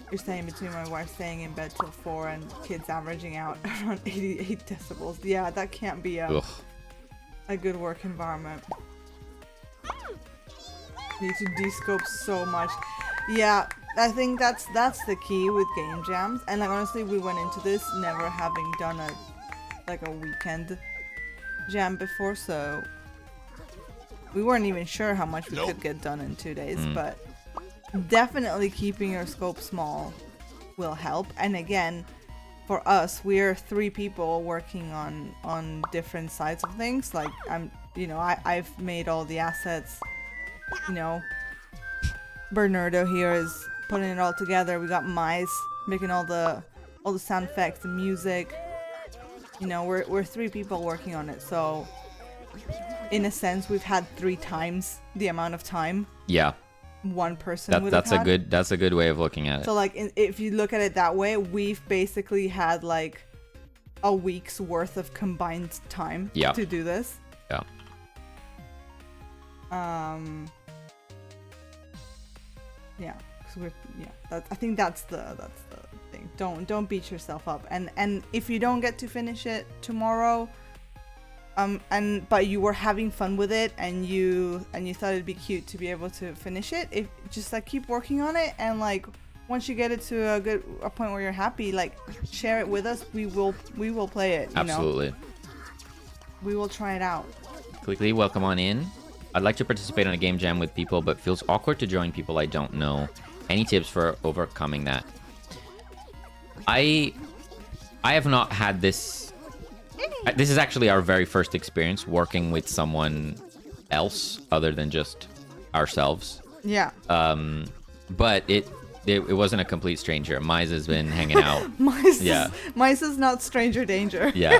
You're saying between my wife staying in bed till 4 and kids averaging out around 88 decibels. Yeah, that can't be a good work environment. You need to de-scope so much. Yeah, I think that's the key with game jams. And like honestly, we went into this never having done a weekend jam before, so we weren't even sure how much we could get done in 2 days. But definitely keeping your scope small will help. And again, for us, we're 3 people working on different sides of things. Like I've made all the assets. You know, Bernardo here is putting it all together. We got mmyse making all the sound effects, the music. You know, we're 3 people working on it, so in a sense, we've had 3 times the amount of time. Yeah. One person would have had. That's a good way of looking at it. So like, if you look at it that way, we've basically had like a week's worth of combined time to do this. Yeah. Yeah, I think that's the thing. Don't beat yourself up. And if you don't get to finish it tomorrow, but you were having fun with it and you thought it'd be cute to be able to finish it, just like keep working on it, and like once you get it to a point where you're happy, like share it with us. We will play it. Absolutely. You know? We will try it out. Quickly, welcome on in. I'd like to participate in a game jam with people, but feels awkward to join people I don't know. Any tips for overcoming that? I have not had this. This is actually our very first experience working with someone else other than just ourselves. Yeah. But it wasn't a complete stranger. mmyse has been hanging out. mmyse is not stranger danger. Yeah.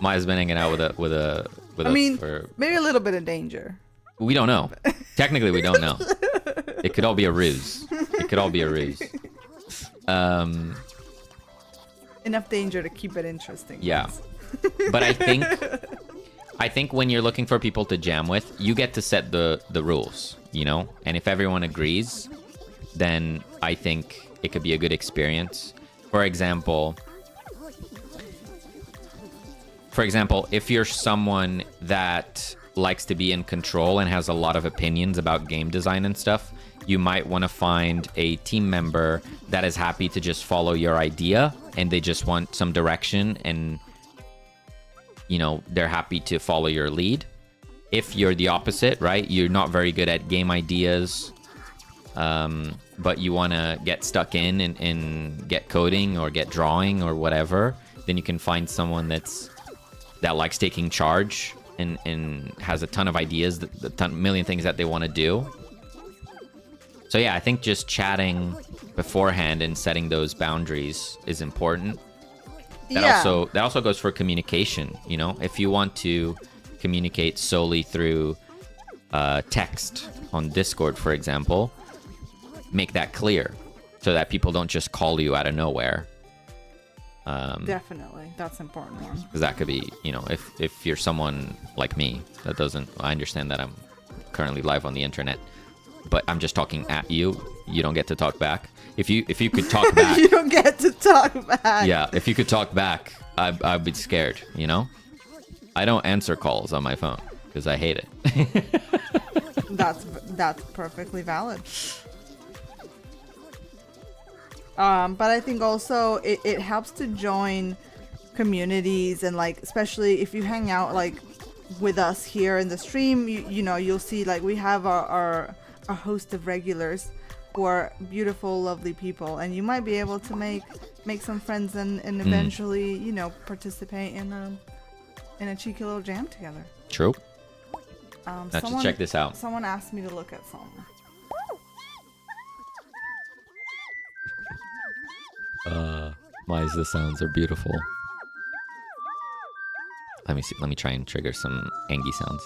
mmyse has been hanging out with us for... maybe a little bit of danger. We don't know. Technically, we don't know. It could all be a ruse. Enough danger to keep it interesting. Yeah. But I think when you're looking for people to jam with, you get to set the rules, you know? And if everyone agrees, then I think it could be a good experience. For example, if you're someone that likes to be in control and has a lot of opinions about game design and stuff, you might want to find a team member that is happy to just follow your idea and they just want some direction and, you know, they're happy to follow your lead. If you're the opposite, right? You're not very good at game ideas, but you want to get stuck in and get coding or get drawing or whatever, then you can find someone that likes taking charge and has a ton of ideas, million things that they want to do. So yeah, I think just chatting beforehand and setting those boundaries is important. That also goes for communication. You know, if you want to communicate solely through text on Discord, for example, make that clear so that people don't just call you out of nowhere. Definitely, that's important one. Because that could be, you know, if you're someone like me that doesn't, I understand that I'm currently live on the internet, but I'm just talking at you. You don't get to talk back. If you could talk back, you don't get to talk back. Yeah, if you could talk back, I'd be scared. You know, I don't answer calls on my phone because I hate it. That's perfectly valid. But I think also it helps to join communities, and like especially if you hang out like with us here in the stream, you know, you'll see like we have our host of regulars who are beautiful, lovely people, and you might be able to make some friends and eventually, you know, participate in a cheeky little jam together. True. Let's just check this out. Someone asked me to look at something. mmyse, the sounds are beautiful. Let me see. Let me try and trigger some Angie sounds.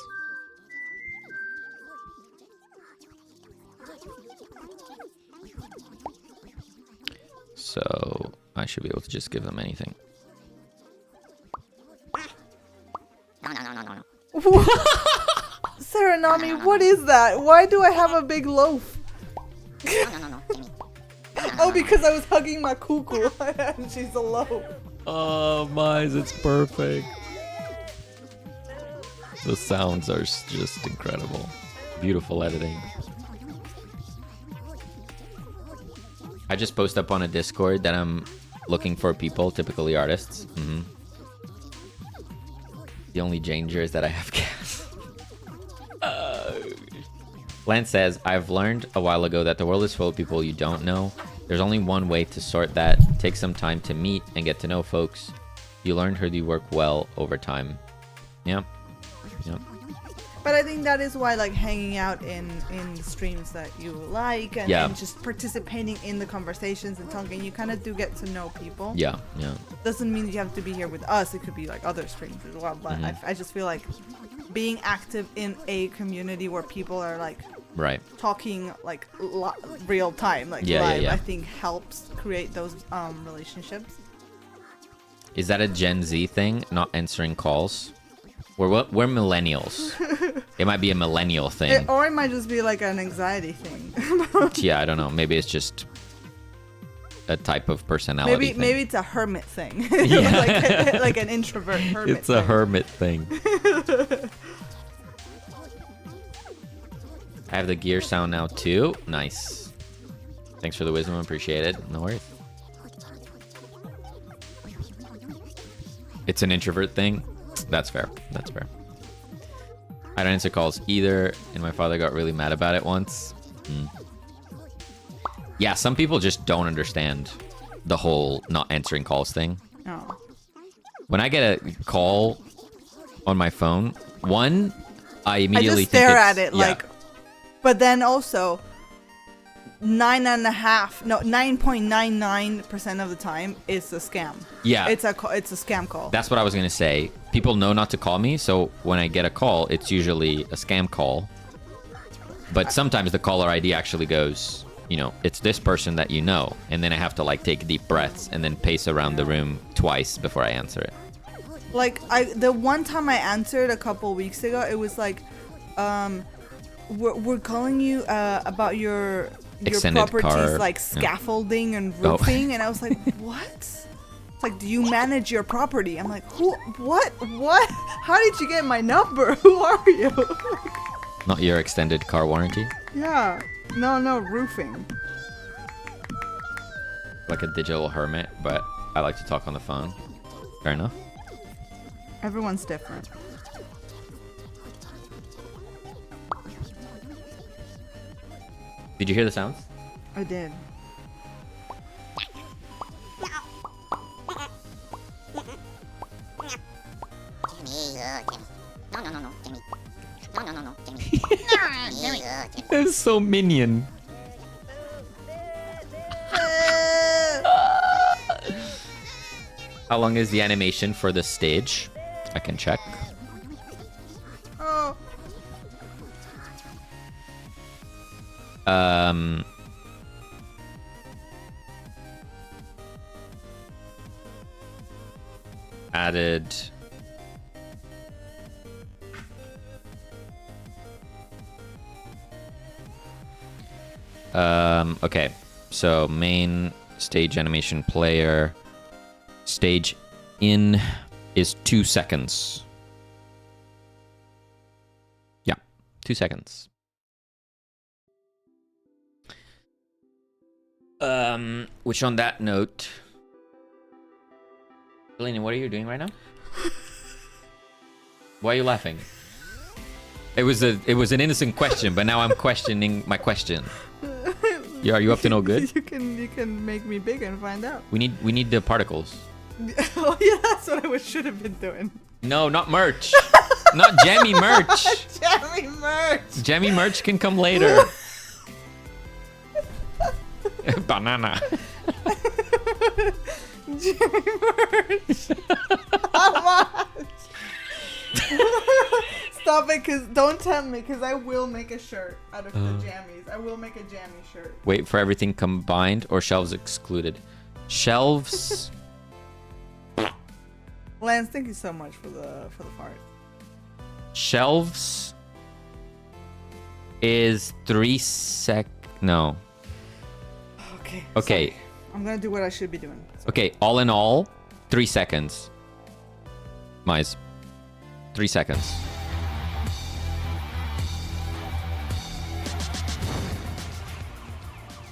should be able to just give them anything. Serenami, what is that? Why do I have a big loaf? Oh, because I was hugging my cuckoo and she's a loaf. Oh, Mize, it's perfect. The sounds are just incredible. Beautiful editing. I just post up on a Discord that I'm looking for people, typically artists. The only danger is that I have cats. Lance says, I've learned a while ago that the world is full of people you don't know. There's only one way to sort that. Take some time to meet and get to know folks. You learn who you work well over time. Yeah. Yeah. But I think that is why, like, hanging out in streams that you like and just participating in the conversations and talking, you kind of do get to know people. Yeah, yeah. Doesn't mean you have to be here with us. It could be like other streams as well. But I just feel like being active in a community where people are like talking like real time, like live, I think helps create those relationships. Is that a Gen Z thing? Not answering calls? We're millennials. It might be a millennial thing. Or it might just be like an anxiety thing. Yeah, I don't know. Maybe it's just a type of personality thing. Maybe it's a hermit thing. Yeah. like an introvert hermit It's a hermit thing. I have the gear sound now too. Nice. Thanks for the wisdom. Appreciate it. No worries. It's an introvert thing. That's fair. That's fair. I don't answer calls either, and my father got really mad about it once. Yeah, some people just don't understand the whole not answering calls thing. Oh. When I get a call on my phone, I immediately just stare think at it like, but then also 9.99% of the time it's a scam. Yeah, it's a scam call. That's what I was gonna say. People know not to call me, so when I get a call, it's usually a scam call. But sometimes the caller ID actually goes, you know, it's this person that you know, and then I have to like take deep breaths and then pace around the room twice before I answer it. Like the one time I answered a couple weeks ago, it was like, we're calling you about your extended properties car, like scaffolding and roofing, and I was like, what? It's like, do you manage your property? I'm like, who? What? How did you get my number? Who are you? Not your extended car warranty? Yeah. No, roofing. Like a digital hermit, but I like to talk on the phone. Fair enough. Everyone's different. Did you hear the sounds? I did. It's so minion. How long is the animation for the stage? I can check. Oh. Added. Okay, so main stage animation player. Stage in is 2 seconds. Yeah, 2 seconds. Which on that note, Delaney, what are you doing right now? Why are you laughing? It was an innocent question, but now I'm questioning my question. Are you up to no good? You can make me big and find out. We need the particles. Oh yeah, that's what I should have been doing. No, not merch. Not jammy merch. Jammy merch. Jammy merch can come later. Banana. Jammy merch. How much? Stop it, don't tempt me, because I will make a shirt out of the jammies. I will make a jammy shirt. Wait for everything combined or shelves excluded. Shelves. Lance, thank you so much for the fart. Shelves is 3 sec. No. Okay. Okay. Sorry. I'm gonna do what I should be doing. Sorry. Okay. All in all, 3 seconds. Mize. 3 seconds.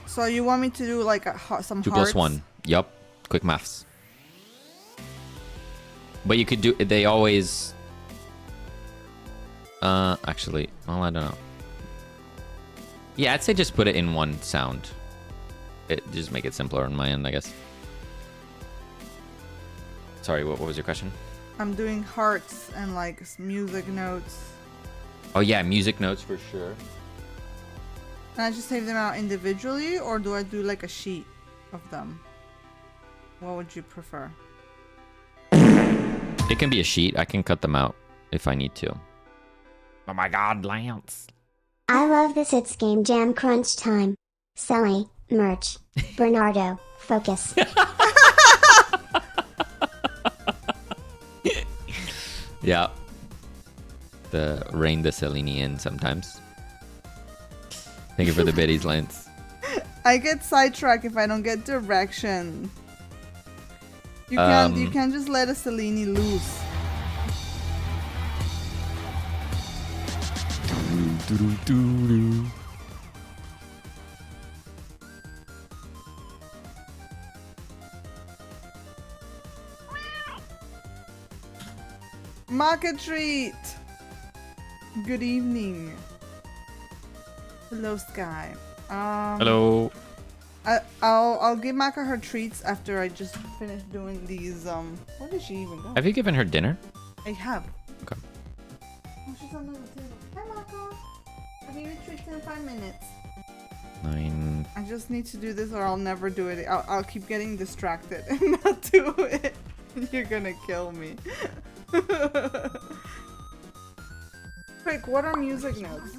So you want me to do like some 2 hearts? plus 1. Yup. Quick maths. But you could do. They always. Actually, well, I don't know. Yeah, I'd say just put it in one sound. It just make it simpler on my end, I guess. Sorry, what was your question? I'm doing hearts and like music notes. Oh yeah, music notes for sure. Can I just save them out individually, or do I do like a sheet of them? What would you prefer? It can be a sheet. I can cut them out if I need to. Oh my god, Lance. I love this. It's game jam crunch time. Sally, merch. Bernardo, focus. Yeah. The rein the Cellini in sometimes. Thank you for the biddies, Lance. I get sidetracked if I don't get direction. You can't just let a Cellini loose. Market treat. Good evening. Hello, Sky. Hello. I'll give Maka her treats after I just finish doing these. Where did she even go? Have you given her dinner? I have. Okay. Oh, she's under the table. Hi, Maka. I'll give you treats in 5 minutes. 9. I just need to do this, or I'll never do it. I'll keep getting distracted and not do it. You're gonna kill me. Quick, what are music notes?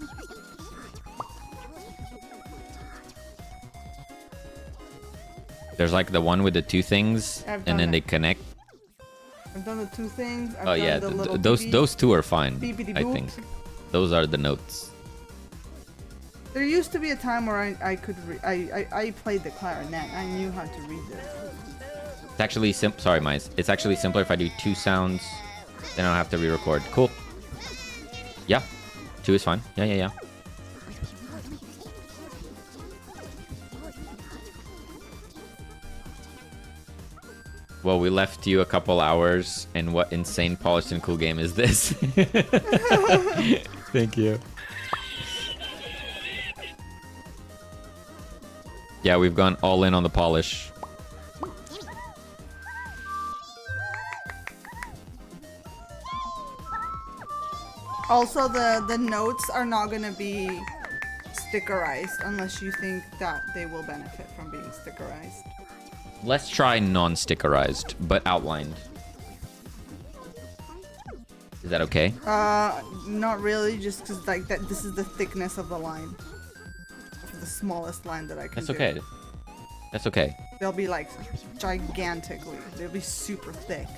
There's like the one with the 2 things, I've done and then that. they connect. I've done the 2 things. I've Oh done yeah, the little those beep-beep. those 2 are fine. Beepity I boop. think those are the notes. There used to be a time where I could I played the clarinet. I knew how to read this. It's actually sorry, Mize. It's actually simpler if I do 2 sounds, then I don't have to re-record. Cool. Yeah, 2 is fine. Yeah. Well, we left you a couple hours, and what insane polished and cool game is this? Thank you. Yeah, we've gone all in on the polish. Also, the notes are not gonna be stickerized unless you think that they will benefit from being stickerized. Let's try non-stickerized, but outlined. Is that okay? Not really, just because like that. This is the thickness of the line. The smallest line that I can That's do. okay. That's okay. They'll be like gigantically. They'll be super thick.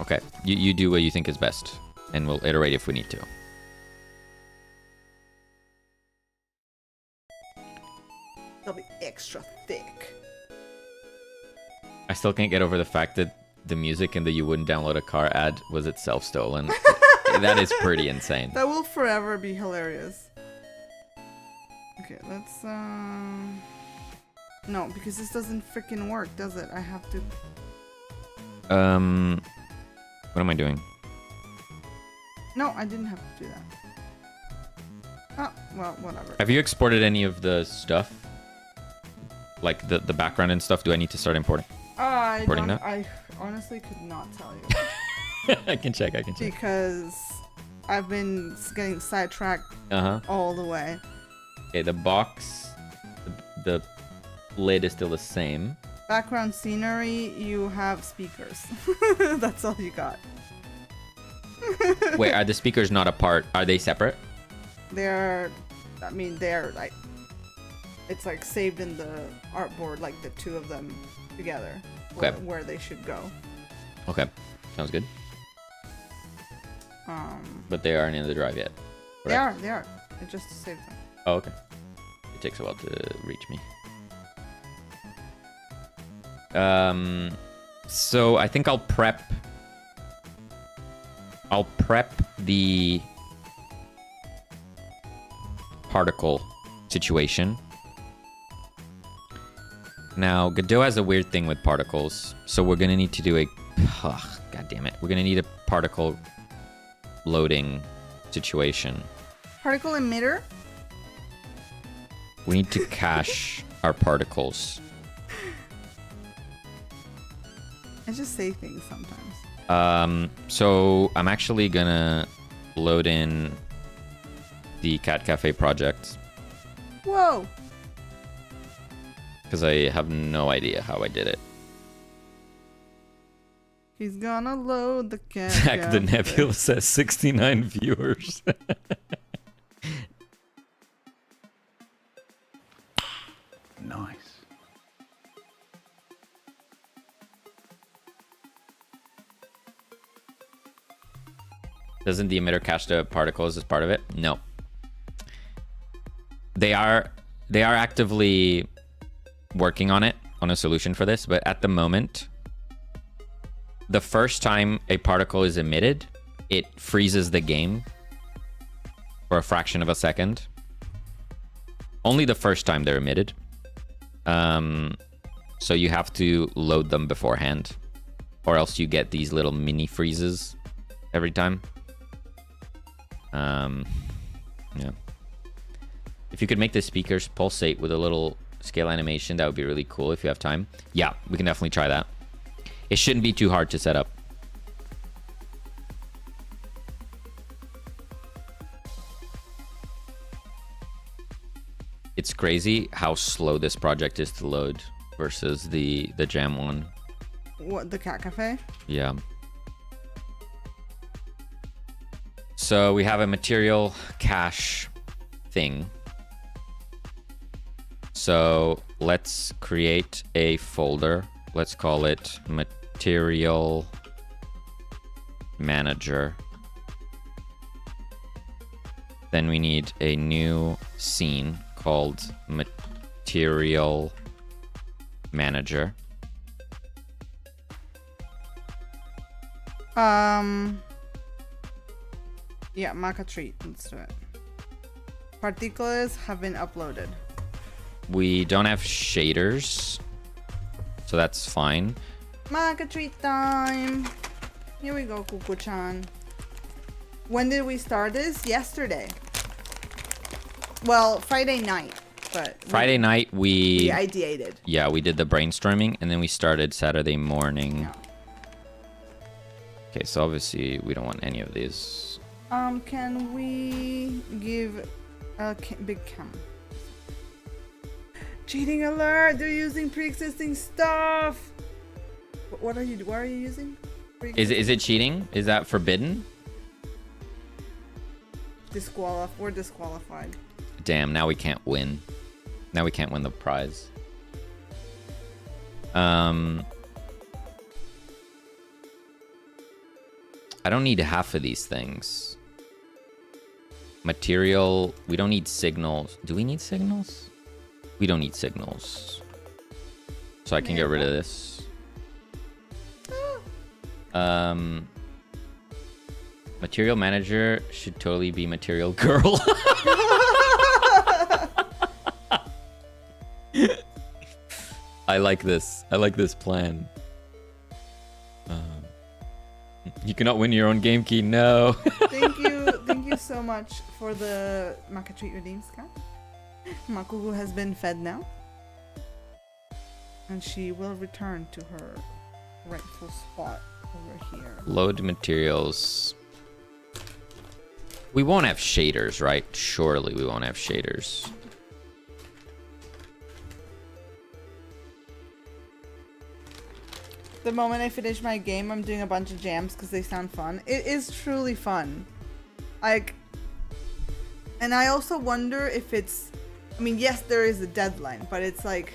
Okay. You do what you think is best, and we'll iterate if we need to. They'll be extra thick. I still can't get over the fact that the music in the "You Wouldn't Download a Car" ad was itself stolen. That is pretty insane. That will forever be hilarious. Okay, let's no, because this doesn't freaking work, does it? I have to. What am I doing? No, I didn't have to do that. Oh, well, whatever. Have you exported any of the stuff? Like the background and stuff? Do I need to start importing? Recording that? I honestly could not tell you. I can check. Because I've been getting sidetracked all the way. Okay, the box, the lid is still the same. Background scenery, you have speakers. That's all you got. Wait, are the speakers not apart? Are they separate? They're like, it's like saved in the artboard, like the 2 of them together. Okay. Where they should go. Okay. Sounds good. Um, But they aren't in the drive yet. they correct? are. It just saved them. Oh, okay. It takes a while to reach me. So I think I'll prep the particle situation. Now, Godot has a weird thing with particles, so we're gonna need to do a... God damn it. We're gonna need a particle loading situation. Particle emitter? We need to cache our particles. I just say things sometimes. So I'm actually gonna load in the Cat Cafe project Whoa! because I have no idea how I did it. He's gonna load the cat. Zach the Nebula says 69 viewers. Nice. Doesn't the emitter cache the particles as part of it? No. They are actively working on a solution for this, but at the moment, the first time a particle is emitted, it freezes the game for a fraction of a second. Only the first time they're emitted. So you have to load them beforehand, or else you get these little mini freezes every time. Yeah. If you could make the speakers pulsate with a little scale animation, that would be really cool if you have time. Yeah, we can definitely try that. It shouldn't be too hard to set up. It's crazy how slow this project is to load versus the Jam one. What, the Cat Cafe? Yeah. So we have a material cache thing. So let's create a folder. Let's call it Material Manager. Then we need a new scene called Material Manager. Yeah, maca treat. Let's do it. Particles have been uploaded. We don't have shaders, so that's fine. Maca treat time. Here we go, Kuku-chan. When did we start this? Yesterday. Well, Friday night, but Friday night we ideated. Yeah, we did the brainstorming, and then we started Saturday morning. Yeah. Okay, so obviously we don't want any of these. Can we give a big cam? Cheating alert! They're using pre-existing stuff. What are you using? Is it cheating? Is that forbidden? We're disqualified. Damn, now we can't win. Now we can't win the prize. I don't need half of these things. Material, we don't need signals. Do we need signals? We don't need signals. So I can get rid of this. Material manager should totally be material girl. I like this. I like this plan. You cannot win your own game key. No. Thank you so much for the maca treat redeem, Scott. Makugu has been fed now, and she will return to her rightful spot over here. Load materials. We won't have shaders, right? Surely we won't have shaders. The moment I finish my game, I'm doing a bunch of jams because they sound fun. It is truly fun. And I also wonder if it's... I mean, yes, there is a deadline, but it's like...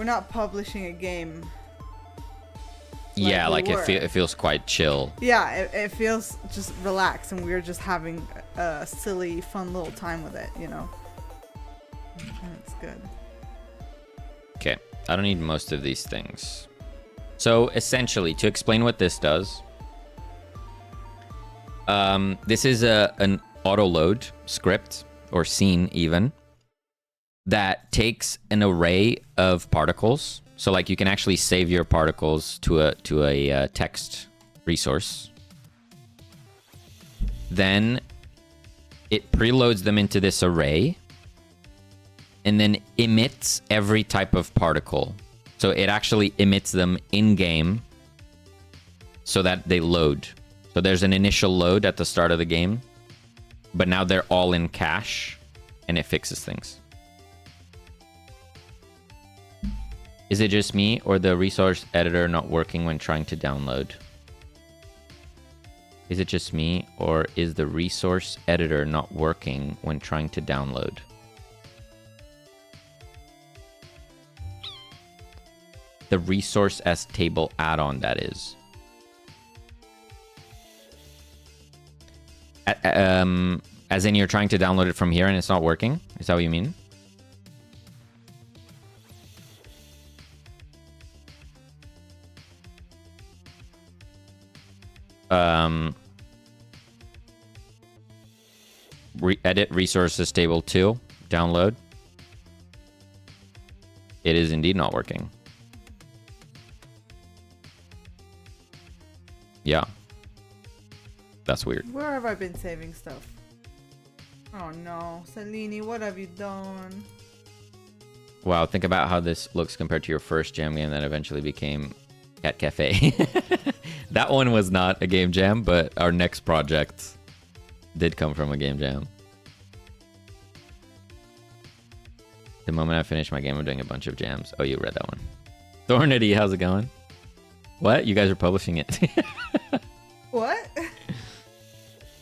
We're not publishing a game. Yeah, we like were. it feels quite chill. Yeah, it feels just relaxed, and we're just having a silly, fun little time with it, you know? And it's good. Okay, I don't need most of these things. So essentially, to explain what this does, this is an auto load script or scene even that takes an array of particles. So like you can actually save your particles to a text resource. Then it preloads them into this array and then emits every type of particle. So it actually emits them in-game so that they load. So there's an initial load at the start of the game, but now they're all in cache and it fixes things. Is it just me or the resource editor not working when trying to download? Is it just me or is the resource editor not working when trying to download? The resource as table add-on, that is. As in you're trying to download it from here and it's not working? Is that what you mean? Edit resources table 2, download. It is indeed not working. Yeah. That's weird. Where have I been saving stuff? Oh no, Salini, what have you done? Wow, think about how this looks compared to your first jam game that eventually became Cat Cafe. That one was not a game jam, but our next project did come from a game jam. The moment I finish my game, I'm doing a bunch of jams. Oh, you read that one. Thornity, how's it going? What? You guys are publishing it. What?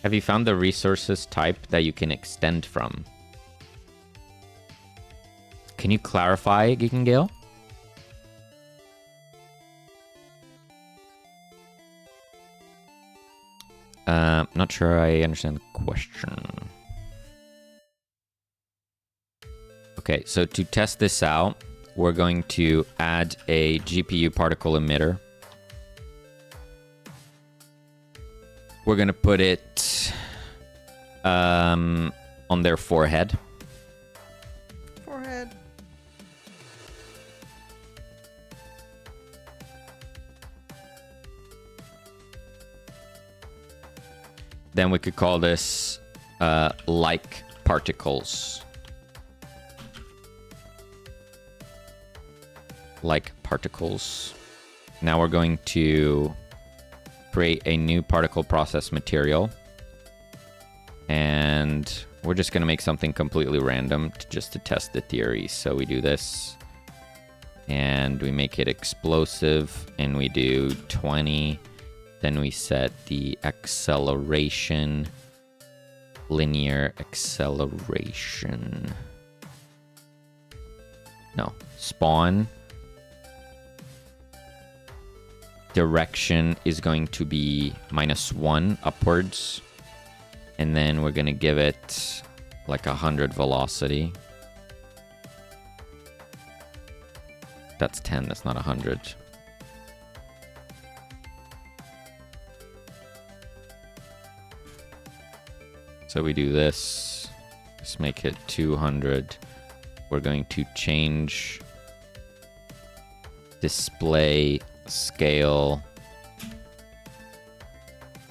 Have you found the resources type that you can extend from? Can you clarify, Geek and Gale? Not sure I understand the question. Okay, so to test this out, we're going to add a GPU particle emitter. We're going to put it on their forehead. Forehead. Then we could call this like particles. Like particles. Now we're going to create a new particle process material. And we're just going to make something completely random just to test the theory. So we do this. And we make it explosive. And we do 20. Then we set the acceleration, linear acceleration. No, spawn. Direction is going to be -1 upwards. And then we're going to give it like 100 velocity. That's 10, that's not 100. So we do this. Let's make it 200. We're going to change display scale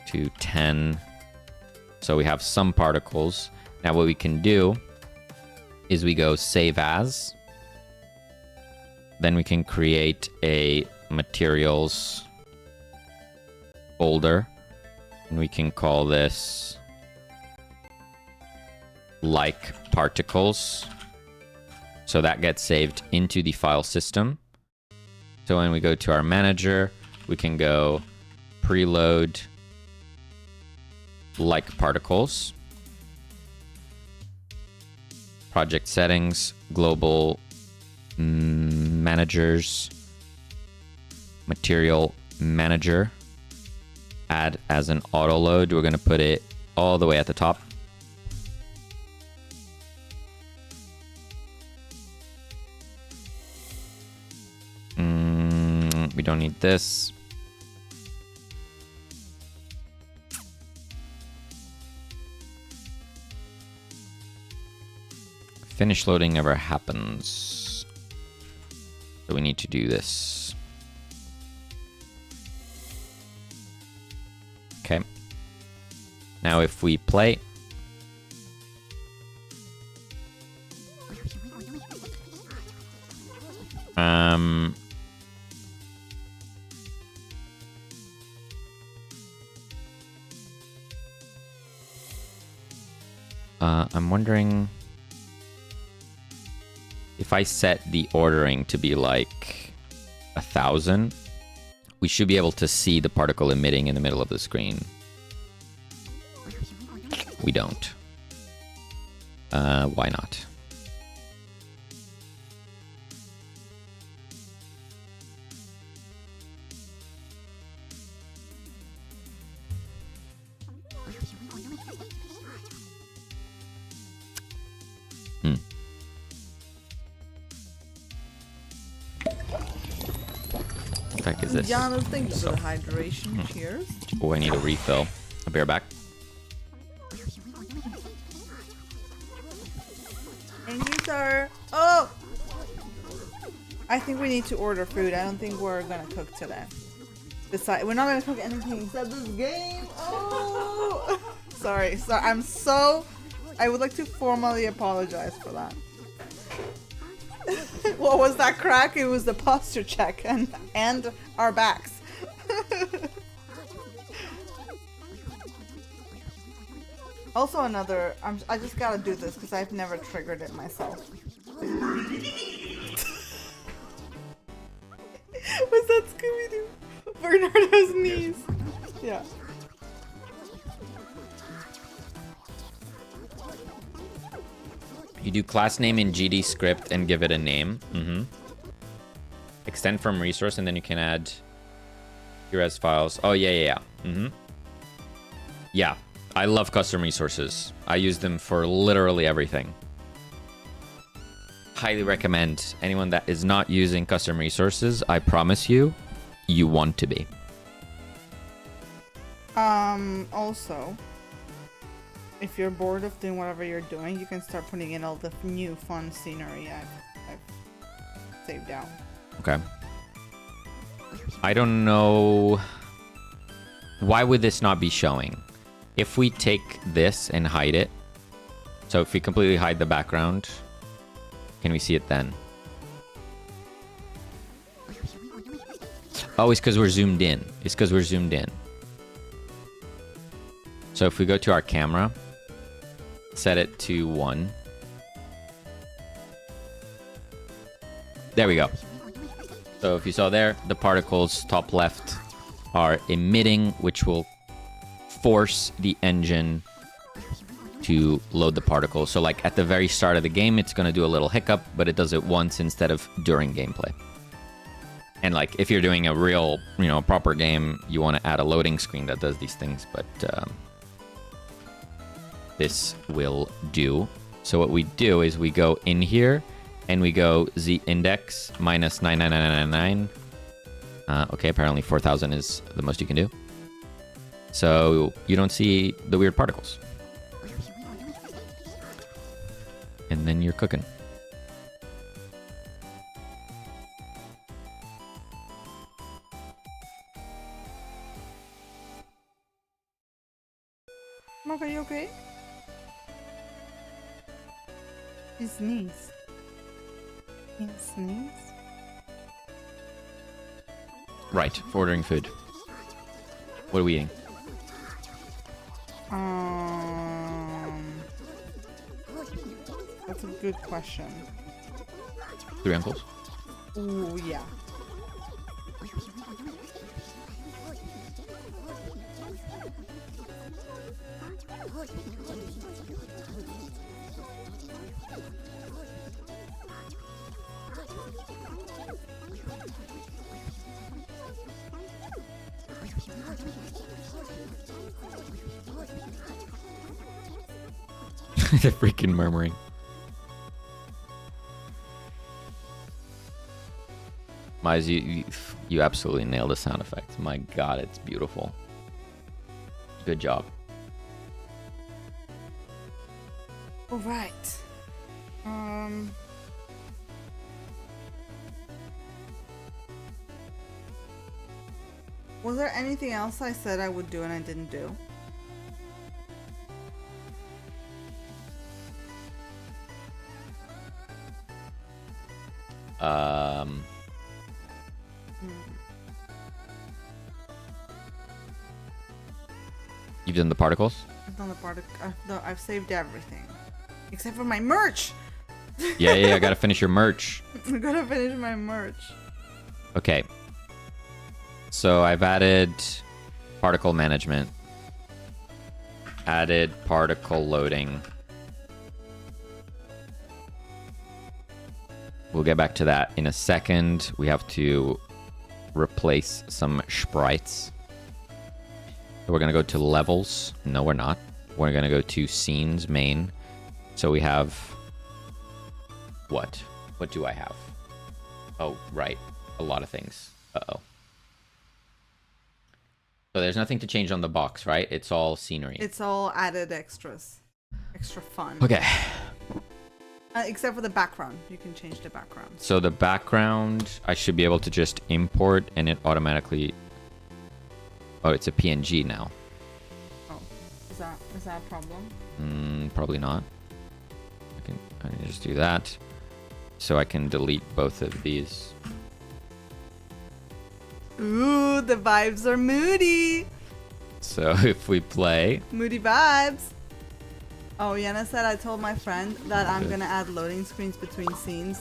to 10. So we have some particles. Now what we can do is we go save as. Then we can create a materials folder. And we can call this like particles. So that gets saved into the file system. So when we go to our manager, we can go preload like particles. Project settings, global managers, material manager, add as an auto load. We're going to put it all the way at the top. We don't need this. Finish loading never happens. So we need to do this. Okay. Now if we play. I'm wondering if I set the ordering to be like 1,000, we should be able to see the particle emitting in the middle of the screen. We don't. Why not? What the heck is this? Giannis, thank you for the hydration. Cheers. Oh, I need a refill. I'll be right back. And you, sir. Oh! I think we need to order food. I don't think we're gonna cook today. Besides, we're not gonna cook anything except this game. Oh! Sorry. I would like to formally apologize for that. What was that crack? It was the posture check and our backs. Also another, I just gotta do this because I've never triggered it myself. Was that Scooby-Doo? Bernardo's knees. Yeah. You do class name in GD script and give it a name. Extend from resource, and then you can add your res files. Oh, yeah. Yeah, I love custom resources. I use them for literally everything. Highly recommend anyone that is not using custom resources. I promise you, you want to be. Also, if you're bored of doing whatever you're doing, you can start putting in all the new fun scenery I've saved out. Okay. I don't know. Why would this not be showing? If we take this and hide it, so if we completely hide the background, can we see it then? Oh, it's because we're zoomed in. So if we go to our camera, set it to 1. There we go. So if you saw there, the particles top left are emitting, which will force the engine to load the particles. So like at the very start of the game, it's going to do a little hiccup, but it does it once instead of during gameplay. And like if you're doing a real, proper game, you want to add a loading screen that does these things, but this will do. So what we do is we go in here and we go z index minus 99999. Okay, apparently 4000 is the most you can do. So you don't see the weird particles. And then you're cooking. Mark, are you okay? You sneeze. You sneeze? Right, for ordering food. What are we eating? That's a good question. 3 uncles? Ooh, yeah. The freaking murmuring. Mize, you absolutely nailed the sound effect. My god, it's beautiful. Good job. All right. Was there anything else I said I would do and I didn't do? You've done the particles? I've done the part. I've saved everything, except for my merch. Yeah, I gotta finish your merch. I gotta finish my merch. Okay. So I've added particle management. Added particle loading. We'll get back to that in a second. We have to replace some sprites. So we're gonna go to levels. No, we're not. We're gonna go to scenes, main. So we have... What? What do I have? Oh, right. A lot of things. Uh-oh. So there's nothing to change on the box, right? It's all scenery. It's all added extras. Extra fun. Okay. Except for the background. You can change the background. So the background, I should be able to just import and it automatically... Oh, it's a PNG now. Oh, is that a problem? Probably not. I can just do that. So I can delete both of these. Ooh, the vibes are moody. So if we play... Moody vibes. Oh, Yana said I told my friend that I'm gonna add loading screens between scenes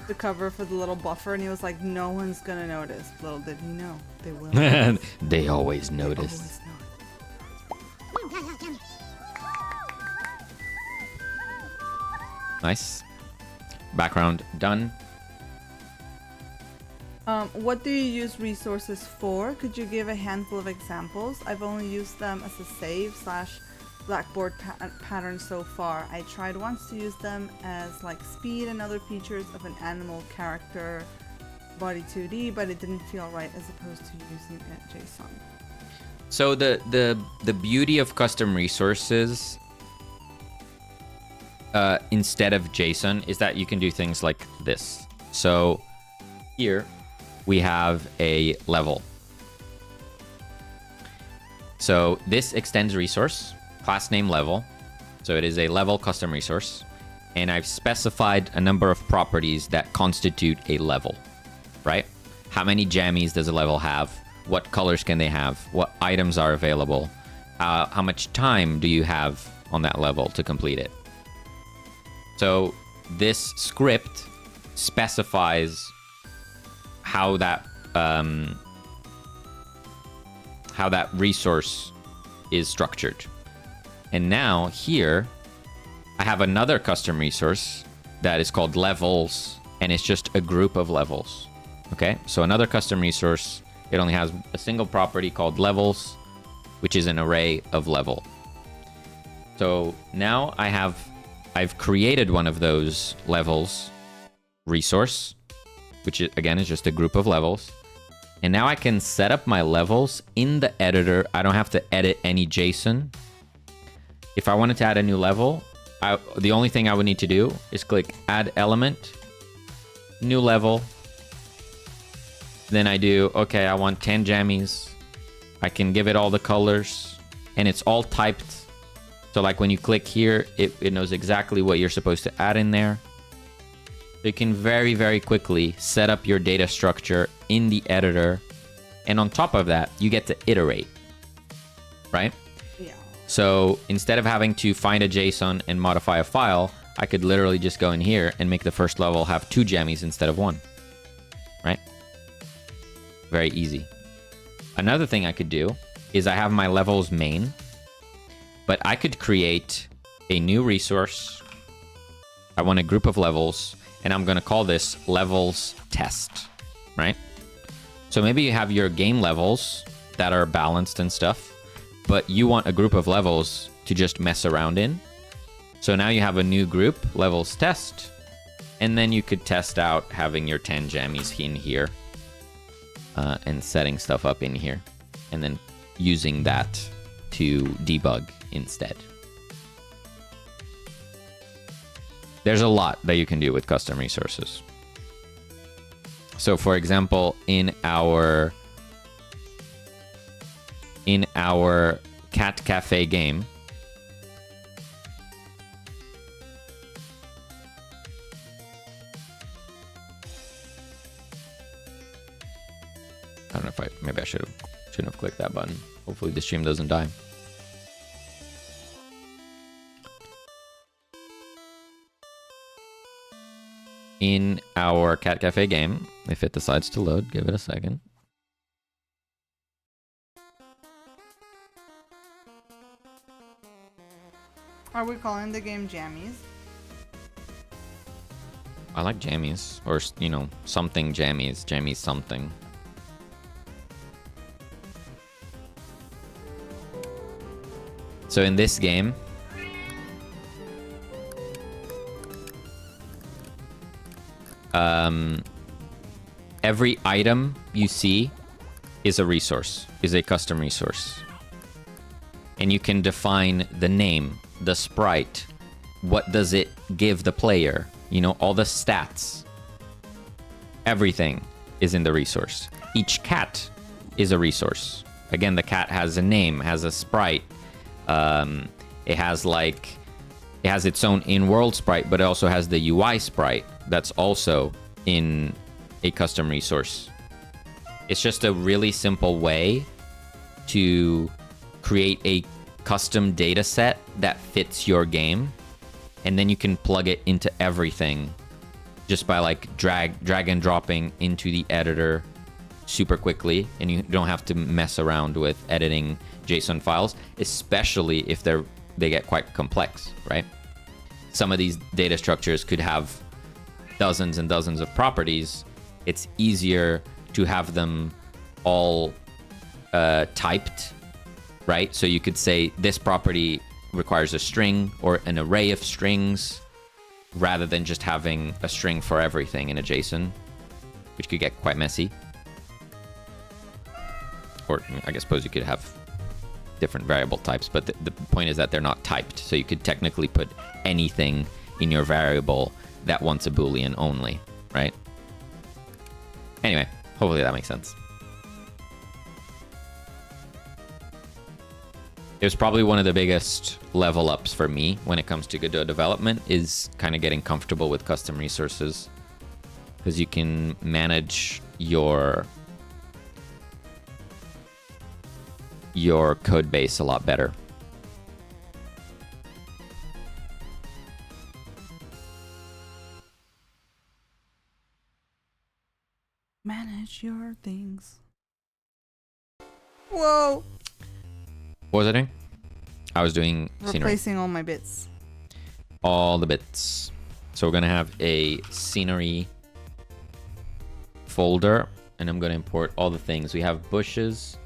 to cover for the little buffer, and he was like, no one's gonna notice. Little did he know. They will. They always notice. Always know. Nice. Background done. What do you use resources for? Could you give a handful of examples? I've only used them as a save / Blackboard pattern so far. I tried once to use them as like speed and other features of an animal character body 2D, but it didn't feel right as opposed to using a JSON. So the beauty of custom resources instead of JSON is that you can do things like this. So here we have a level. So this extends resource, class name level. So it is a level custom resource. And I've specified a number of properties that constitute a level, right? How many jammies does a level have? What colors can they have? What items are available? How much time do you have on that level to complete it? So this script specifies how that resource is structured. And now here I have another custom resource that is called levels, and it's just a group of levels. Okay, so another custom resource, it only has a single property called levels, which is an array of level. So now I've created one of those levels resource, which again is just a group of levels. And now I can set up my levels in the editor. I don't have to edit any JSON. If I wanted to add a new level, the only thing I would need to do is click add element, new level. Then I do, okay, I want 10 jammies. I can give it all the colors and it's all typed. So like when you click here, it knows exactly what you're supposed to add in there. You can very, very quickly set up your data structure in the editor. And on top of that, you get to iterate, right? Yeah. So instead of having to find a JSON and modify a file, I could literally just go in here and make the first level have 2 jammies instead of 1, right? Very easy. Another thing I could do is I have my levels main, but I could create a new resource. I want a group of levels, and I'm going to call this levels test, right? So maybe you have your game levels that are balanced and stuff, but you want a group of levels to just mess around in. So now you have a new group, levels test, and then you could test out having your 10 jammies in here and setting stuff up in here, and then using that to debug instead. There's a lot that you can do with custom resources. So for example, in our Cat Cafe game, I don't know if maybe I shouldn't have clicked that button. Hopefully the stream doesn't die. In our Cat Cafe game, if it decides to load, give it a second. Are we calling the game Jammies? I like jammies, or, you know, something jammies, jammies something. So in this game, every item you see is a resource, is a custom resource. And you can define the name, the sprite, what does it give the player, you know, all the stats. Everything is in the resource. Each cat is a resource. Again, the cat has a name, has a sprite. It has its own in-world sprite, but it also has the UI sprite that's also in a custom resource. It's just a really simple way to create a custom data set that fits your game, and then you can plug it into everything just by like drag and dropping into the editor super quickly, and you don't have to mess around with editing JSON files, especially if they get quite complex, right? Some of these data structures could have dozens and dozens of properties. It's easier to have them all typed, right? So you could say this property requires a string or an array of strings, rather than just having a string for everything in a JSON, which could get quite messy. Or I suppose you could have different variable types, but the point is that they're not typed. So you could technically put anything in your variable that wants a Boolean only, right? Anyway, hopefully that makes sense. It was probably one of the biggest level ups for me when it comes to Godot development, is kind of getting comfortable with custom resources, because you can manage your code base a lot better. Manage your things. Whoa! What was I doing? I was doing scenery. Replacing all my bits. All the bits. So we're gonna have a scenery folder, and I'm gonna import all the things. We have bushes,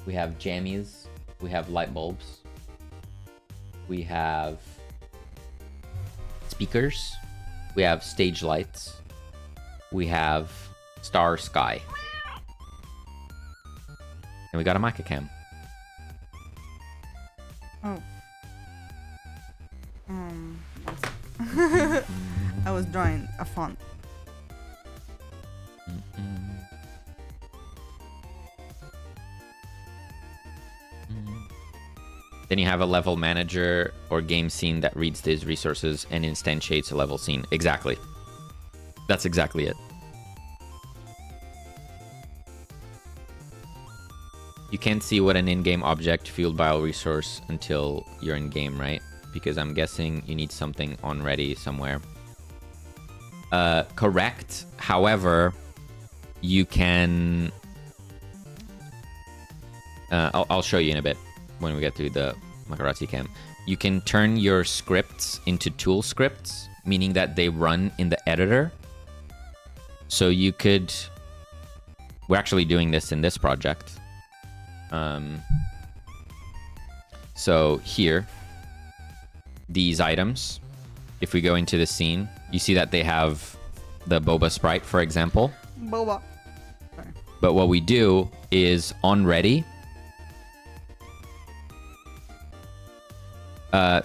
we have jammies, we have light bulbs, we have speakers, we have stage lights, we have star sky, and we got a mica cam. Oh. I was drawing a font. Then you have a level manager or game scene that reads these resources and instantiates a level scene. Exactly. That's exactly it. You can't see what an in-game object fueled by a resource until you're in-game, right? Because I'm guessing you need something on ready somewhere. Correct. However, you can... I'll show you in a bit when we get to the Makarati cam. You can turn your scripts into tool scripts, meaning that they run in the editor. So you could... We're actually doing this in this project. So here, these items, if we go into the scene, you see that they have the boba sprite, for example. Boba. Sorry. But what we do is on ready,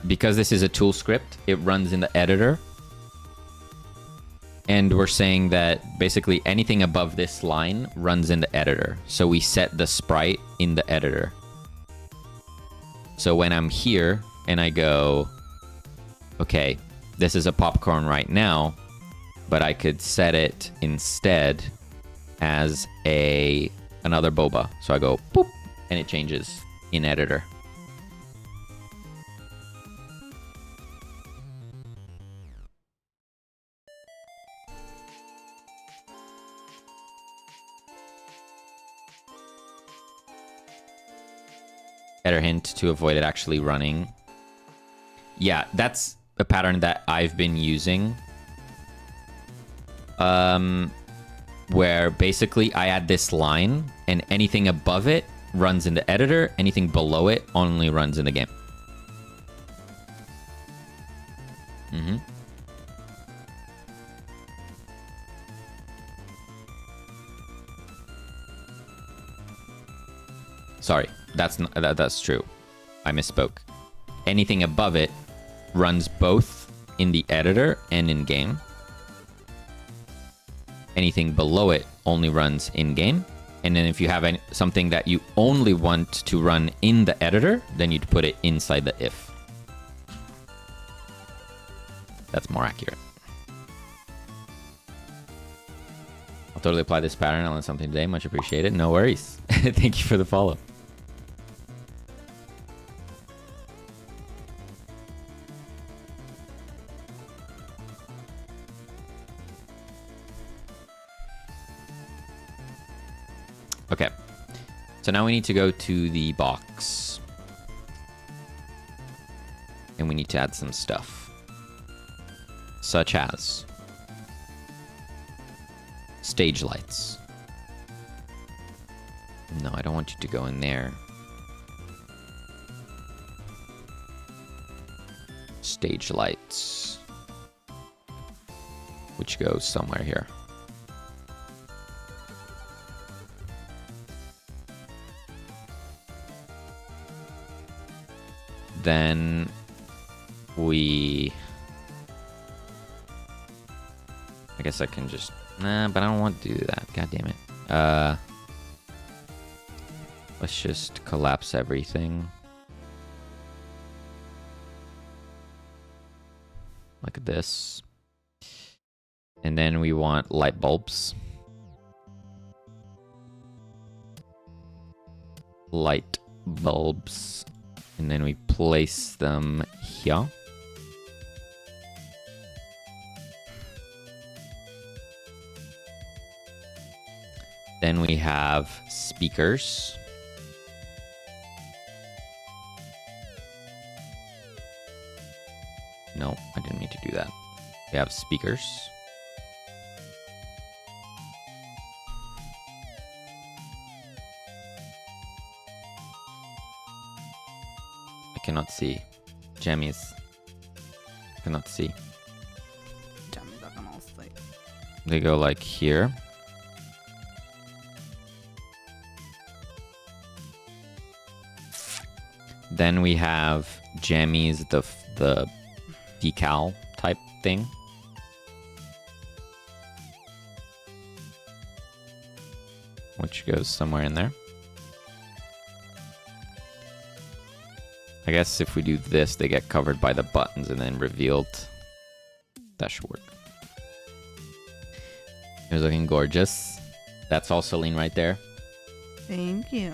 because this is a tool script, it runs in the editor. And we're saying that basically anything above this line runs in the editor. So we set the sprite in the editor. So when I'm here and I go, okay, this is a popcorn right now, but I could set it instead as another boba. So I go boop, and it changes in editor. Better hint to avoid it actually running. Yeah, that's a pattern that I've been using. Where basically I add this line and anything above it runs in the editor, anything below it only runs in the game. Sorry, that's true. I misspoke. Anything above it runs both in the editor and in game. Anything below it only runs in game. And then if you have something that you only want to run in the editor, then you'd put it inside the if. That's more accurate. I'll totally apply this pattern. I'll learn something today. Much appreciated. No worries. Thank you for the follow. Okay, so now we need to go to the box. And we need to add some stuff. Such as stage lights. No, I don't want you to go in there. Stage lights. Which goes somewhere here. Then I guess I can just... Nah, but I don't want to do that. God damn it. Let's just collapse everything. Like this. And then we want light bulbs. Light bulbs. And then we place them here. Then we have speakers. No, I didn't need to do that. We have speakers. Cannot see. Jammies. Cannot see. They go like here. Then we have jammies, the decal type thing. Which goes somewhere in there. I guess if we do this, they get covered by the buttons and then revealed. That should work. It was looking gorgeous. That's all Celine right there. Thank you.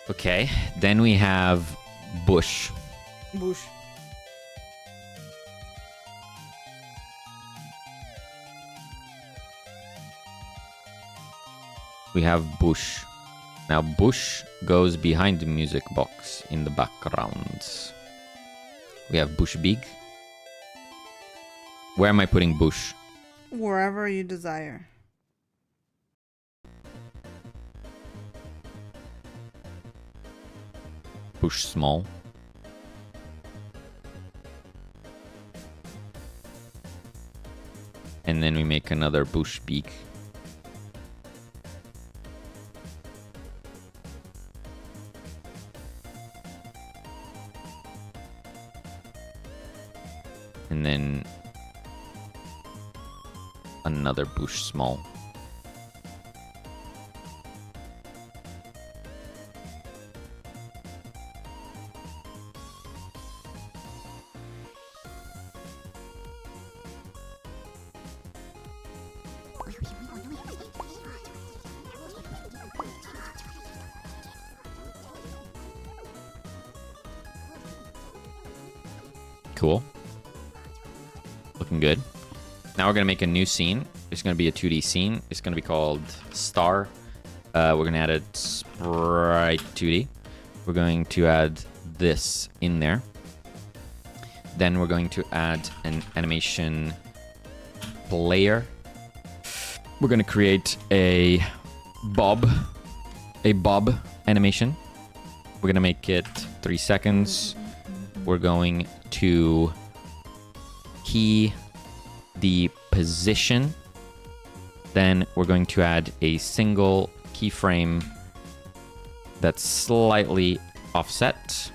Okay, then we have Bush. Bush. We have Bush. Now Bush goes behind the music box in the background. We have Bush Big. Where am I putting Bush? Wherever you desire. push small. And then we make another push big. And then another push small. Cool. Looking good. Now we're going to make a new scene. It's going to be a 2D scene. It's going to be called Star. We're going to add a sprite 2D. We're going to add this in there. Then we're going to add an animation player. We're going to create a bob animation. We're going to make it 3 seconds. We're going to key the position. Then we're going to add a single keyframe that's slightly offset.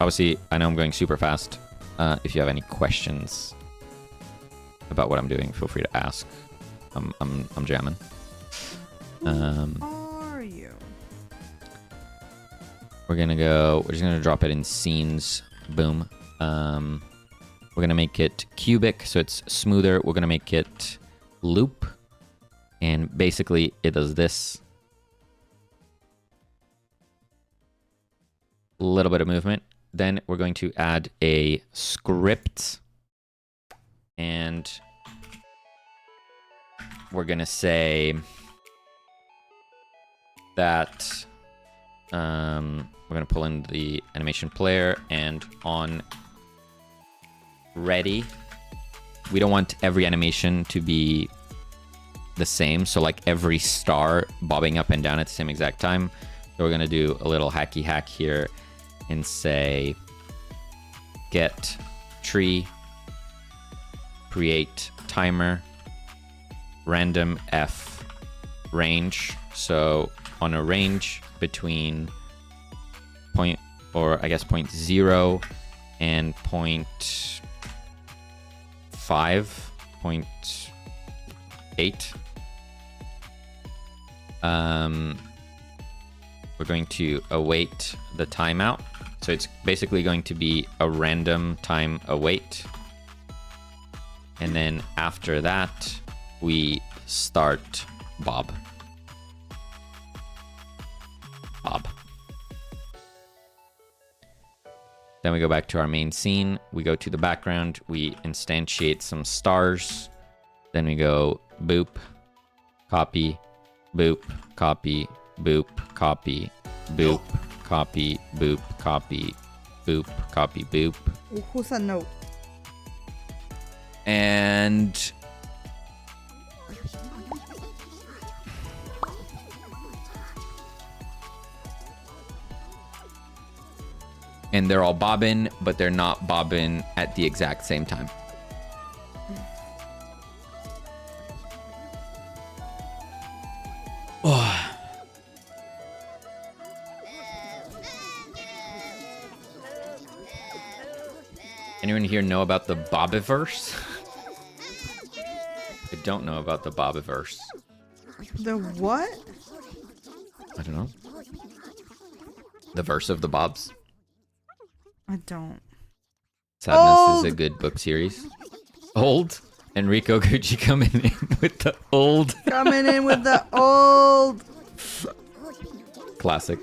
Obviously, I know I'm going super fast. If you have any questions about what I'm doing, feel free to ask. I'm jamming. Are you? We're just gonna drop it in scenes. Boom. We're gonna make it cubic so it's smoother. We're gonna make it loop, and basically it does this. A little bit of movement. Then we're going to add a script, and we're gonna say that we're gonna pull in the animation player, and on ready, we don't want every animation to be the same, so like every star bobbing up and down at the same exact time. So we're gonna do a little hacky hack here and say get tree, create timer, random f range. So on a range between point 0 and 0.8. We're going to await the timeout. So it's basically going to be a random time await. And then after that, we start bob. Then we go back to our main scene. We go to the background. We instantiate some stars. Then we go boop, copy, boop, copy, boop, copy, boop, copy, boop, copy, boop, copy, boop. Who said no? And they're all bobbing, but they're not bobbing at the exact same time. Oh. Anyone here know about the Bobiverse? I don't know about the Bobiverse. The what? I don't know. The verse of the Bobs. I don't. Sadness is a good book series. Old. Enrico Gucci coming in with the old. Coming in with the old. Classic.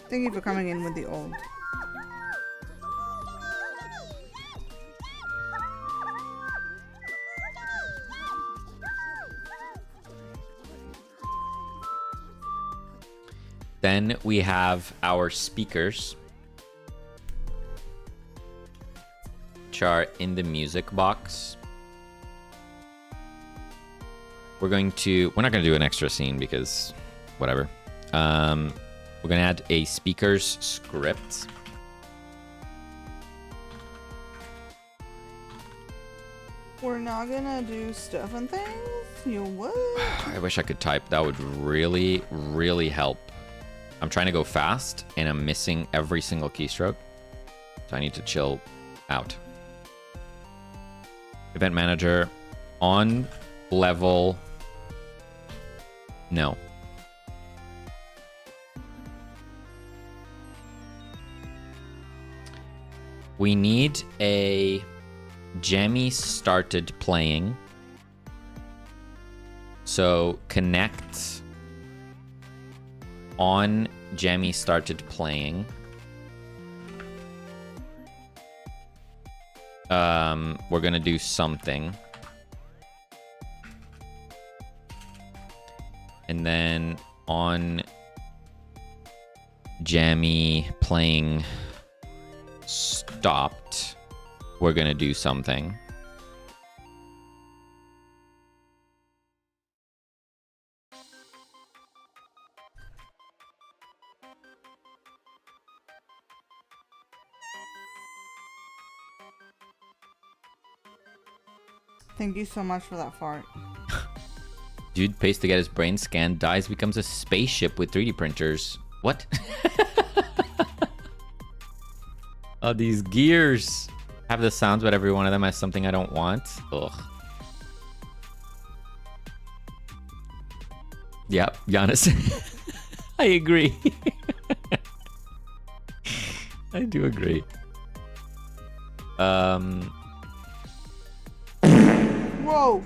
Thank you for coming in with the old. Then we have our speakers. are in the music box, we're not going to do an extra scene because whatever. We're going to add a speakers script. We're not gonna do stuff and things? You would? I wish I could type. That would really, really help. I'm trying to go fast and I'm missing every single keystroke. So I need to chill out. Event manager on level. No. We need a Jammy started playing. So connect on Jammy started playing. We're gonna do something. And then on Jammy playing stopped, we're gonna do something. Thank you so much for that fart. Dude pays to get his brain scanned, dies, becomes a spaceship with 3D printers. What? Oh, these gears have the sounds, but every one of them has something I don't want. Ugh. Yep, Giannis. I agree. I do agree. Whoa!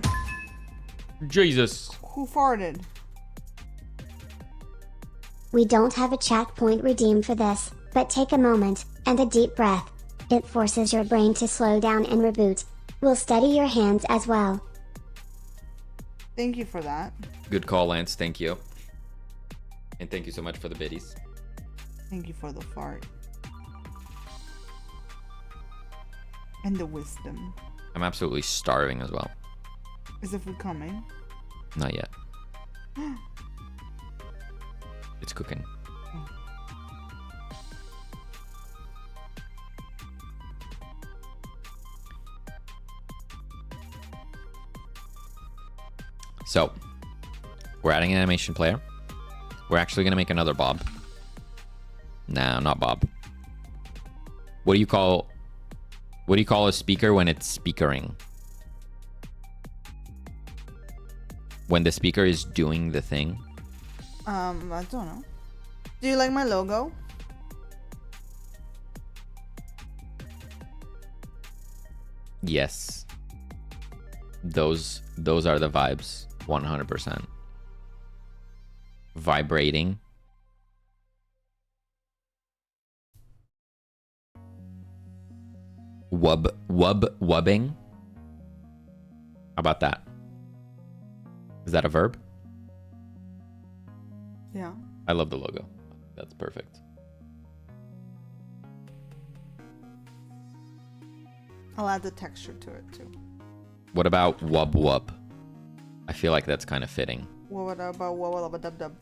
Jesus. Who farted? We don't have a chat point redeemed for this, but take a moment, and a deep breath. It forces your brain to slow down and reboot. Will steady your hands as well. Thank you for that. Good call, Lance. Thank you. And thank you so much for the biddies. Thank you for the fart. And the wisdom. I'm absolutely starving as well. Is the food coming? Not yet. It's cooking. So, we're adding an animation player. We're actually going to make another Bob. No, not Bob. What do you call a speaker when it's speakering? When the speaker is doing the thing? I don't know. Do you like my logo? Yes. Those are the vibes. 100%. Vibrating. Wubbing. How about that? Is that a verb? Yeah. I love the logo. That's perfect. I'll add the texture to it too. What about wub? I feel like that's kind of fitting. What about dub dub?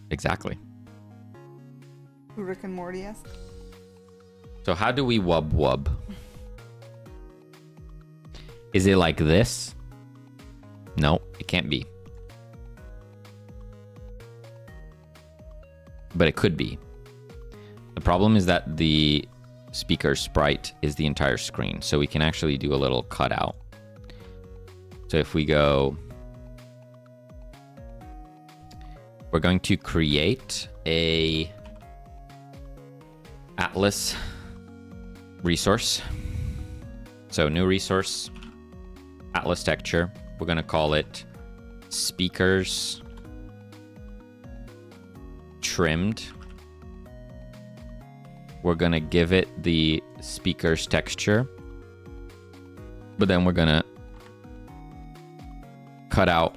Exactly. Rick and Morty-esque. So how do we wub? Is it like this? No, it can't be. But it could be. The problem is that the speaker sprite is the entire screen, so we can actually do a little cutout. So if we go, we're going to create a Atlas resource. So new resource, Atlas texture. We're going to call it speakers trimmed. We're going to give it the speakers texture, but then we're going to cut out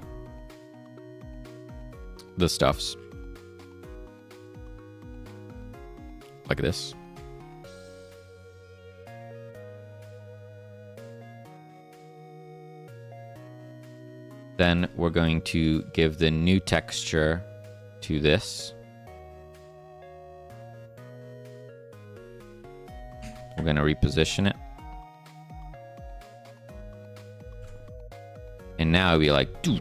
the stuffs like this. Then we're going to give the new texture to this. We're going to reposition it. And now it'll be like do.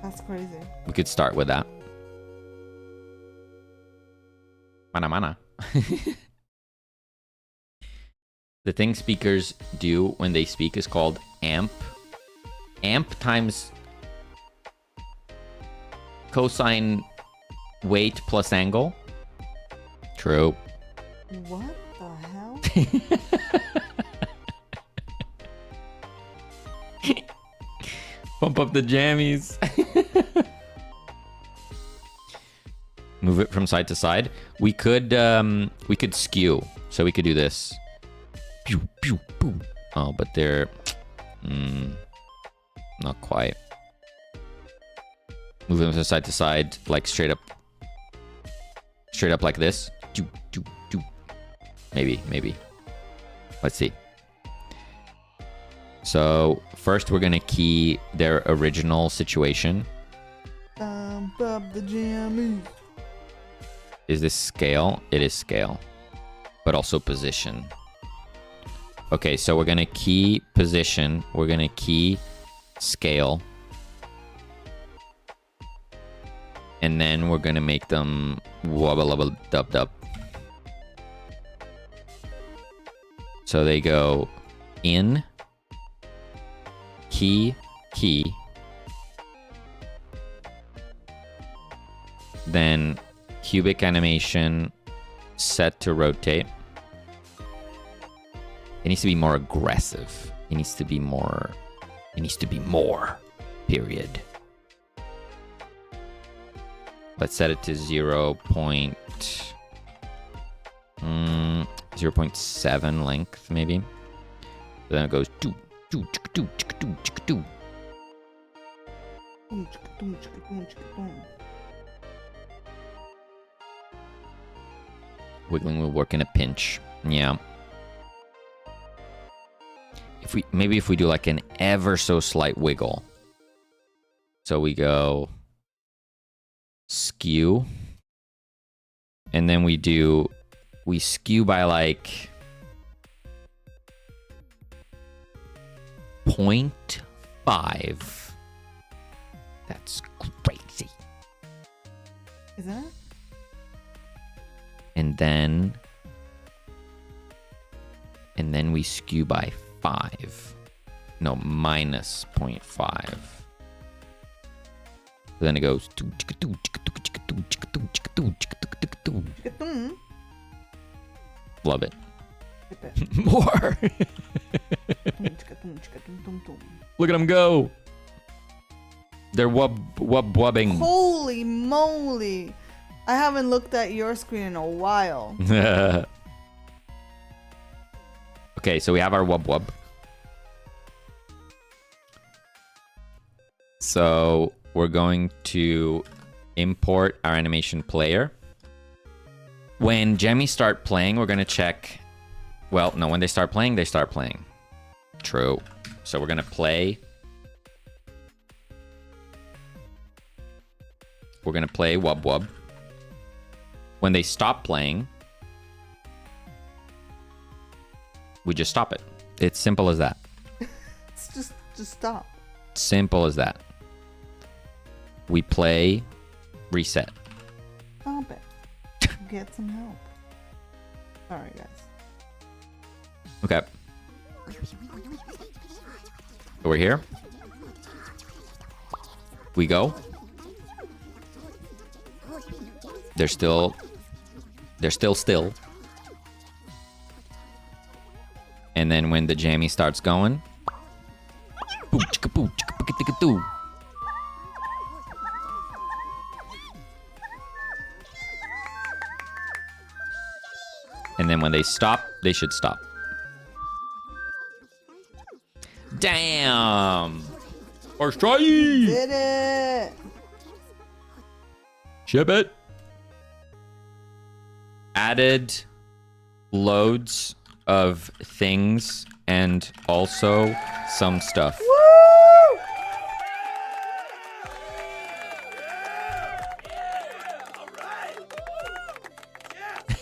That's crazy. We could start with that. Mana. The thing speakers do when they speak is called amp. Amp times cosine weight plus angle. True. What the hell? Pump up the jammies. Move it from side to side. We could skew. So we could do this. Pew, pew, pew. Oh, but they're not quite. Move them from side to side, like straight up like this. Do. Maybe. Let's see. So first we're gonna key their original situation. Bump up the jammies. Is this scale? It is scale, but also position. Okay, so we're gonna key position. We're gonna key scale. And then we're gonna make them wobble wobble dub dub. So they go in, key, then cubic animation, set to rotate. It needs to be more aggressive. It needs to be more, period. Let's set it to 0.7 length, maybe. So then it goes do. Wiggling will work in a pinch. Yeah. If we do like an ever so slight wiggle. So we go skew. And then we skew by like 0.5. That's crazy. Isn't it? And then we skew by 5. No, minus 0.5. Then it goes. Love it. More. Look at them go. They're wubbing. Holy moly. I haven't looked at your screen in a while. Okay, so we have our wub. So we're going to import our animation player. When jammies start playing, we're going to check. Well, no, when they start playing, they start playing. True. So we're going to play. We're going to play wub. When they stop playing, we just stop it. It's simple as that. It's just stop. Simple as that. We play, reset. Stop it. Get some help. Sorry, guys. Okay. So we're here. We go. They're still. And then when the jammy starts going, and then when they stop, they should stop. Damn! First try! Did it! Ship it. Added loads of things and also some stuff. Woo!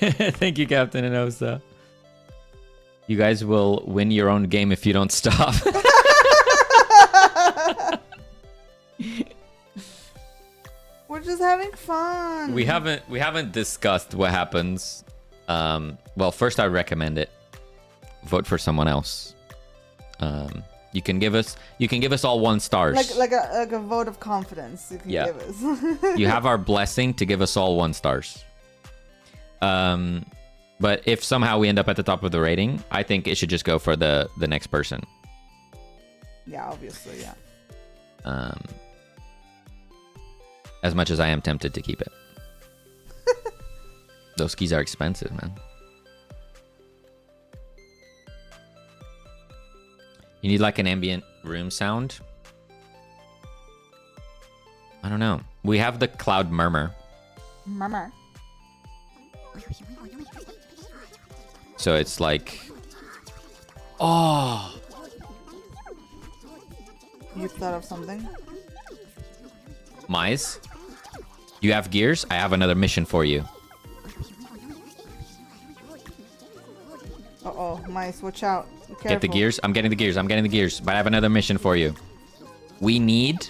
Thank you, Captain Inosa. You guys will win your own game if you don't stop. We're just having fun. We haven't discussed what happens. Well, first I recommend it. Vote for someone else. You can give us all 1 stars. Like a vote of confidence you can give us. You have our blessing to give us all 1 stars. But if somehow we end up at the top of the rating, I think it should just go for the next person. Yeah, obviously, yeah. As much as I am tempted to keep it. Those keys are expensive, man. You need like an ambient room sound. I don't know. We have the cloud murmur. Murmur. So it's like... Oh! You've thought of something? mmyse? You have gears? I have another mission for you. Uh-oh, mice, watch out. Be careful. Get the gears? I'm getting the gears. I'm getting the gears. But I have another mission for you. We need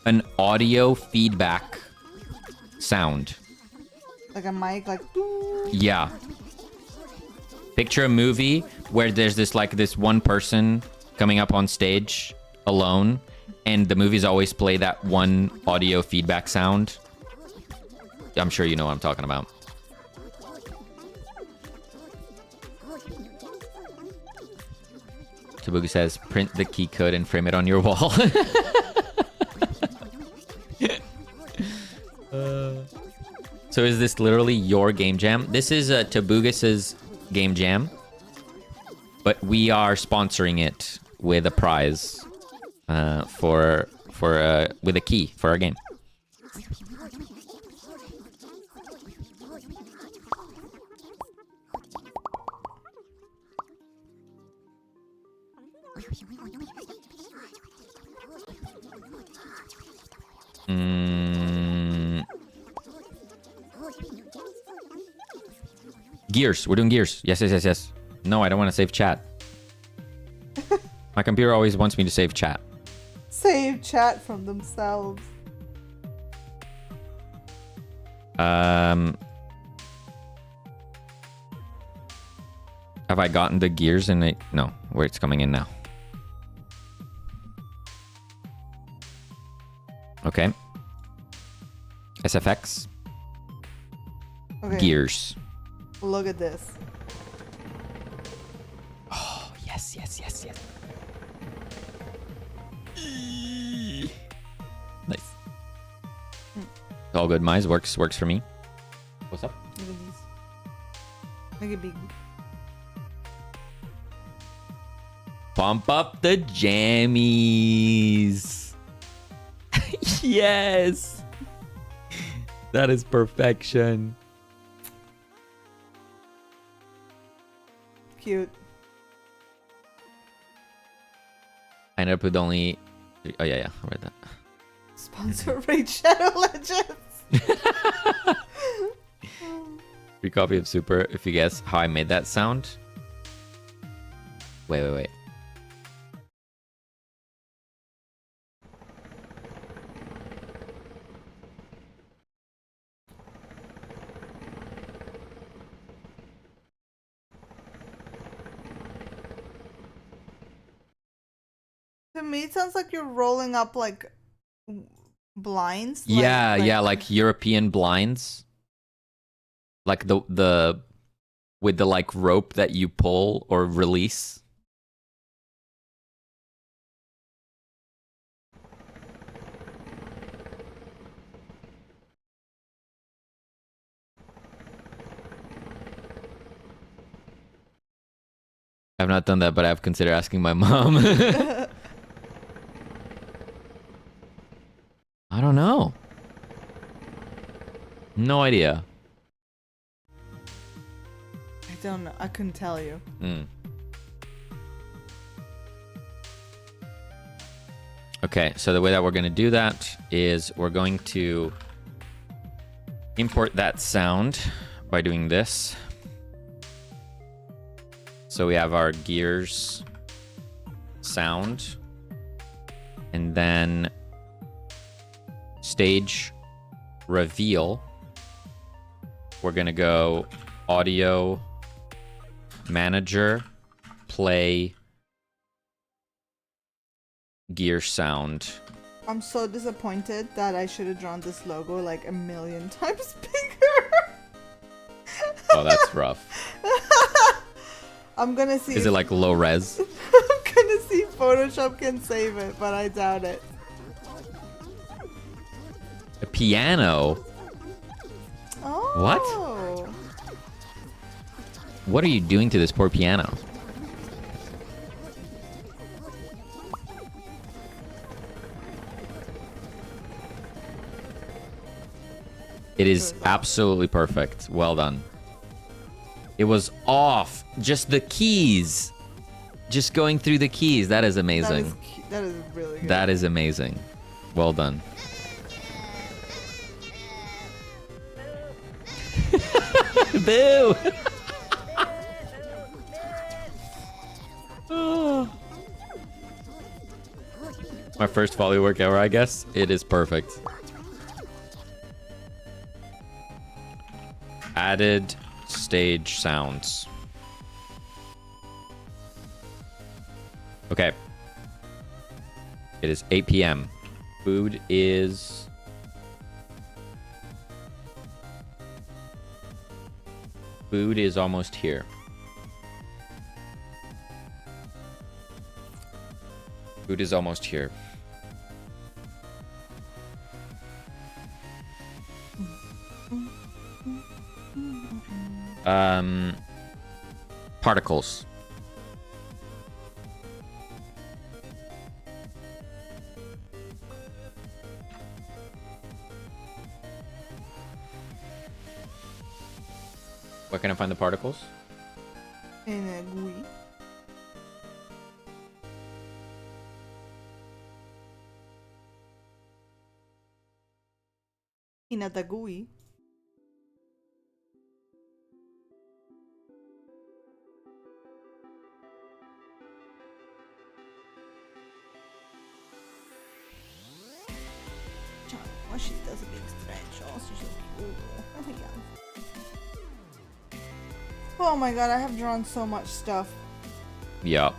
an audio feedback sound. Like a mic, like... Yeah. Picture a movie where there's this one person coming up on stage alone, and the movies always play that one audio feedback sound. I'm sure you know what I'm talking about. ToBuJam says, print the key code and frame it on your wall. So is this literally your game jam? This is ToBuJam's game jam, but we are sponsoring it with a prize with a key for our game. Gears. We're doing gears. Yes, yes, yes, yes. No, I don't want to save chat. My computer always wants me to save chat. Save chat from themselves. Have I gotten the gears in it? No, where it's coming in now. Okay. SFX. Okay. Gears. Look at this. Oh, yes, yes, yes, yes. Nice. It's all good. mmyse works for me. What's up? Look at these. Make it big. Pump up the jammies. Yes. That is perfection. Cute. I ended up with only... Oh, yeah, I read that. Sponsor Raid Shadow Legends. Free copy of Super if you guess how I made that sound. Wait. To me, it sounds like you're rolling up like blinds. Yeah, like European blinds. Like the with the like rope that you pull or release. I've not done that, but I've considered asking my mom. I don't know. No idea. I don't know. I couldn't tell you. Okay, so the way that we're going to do that is we're going to import that sound by doing this. So we have our gears sound, and then stage reveal. We're going to go audio manager, play gear sound. I'm so disappointed that I should have drawn this logo like a million times bigger. Oh, that's rough. I'm gonna see. Is it like low res? I'm gonna see if Photoshop can save it, but I doubt it. A piano? Oh. What? What are you doing to this poor piano? It is absolutely perfect. Well done. It was off. Just the keys. Just going through the keys. That is amazing. That is really good. That is amazing. Well done. Boo! My first volley work ever, I guess. It is perfect. Added stage sounds. Okay. It is 8 p.m. Food is... Food is almost here. Food is almost here. Particles. Where can I find the particles? In a GUI. In a GUI. Oh, she does a big stretch. Oh, she's so cute. Oh my god. Oh my god, I have drawn so much stuff. Yeah.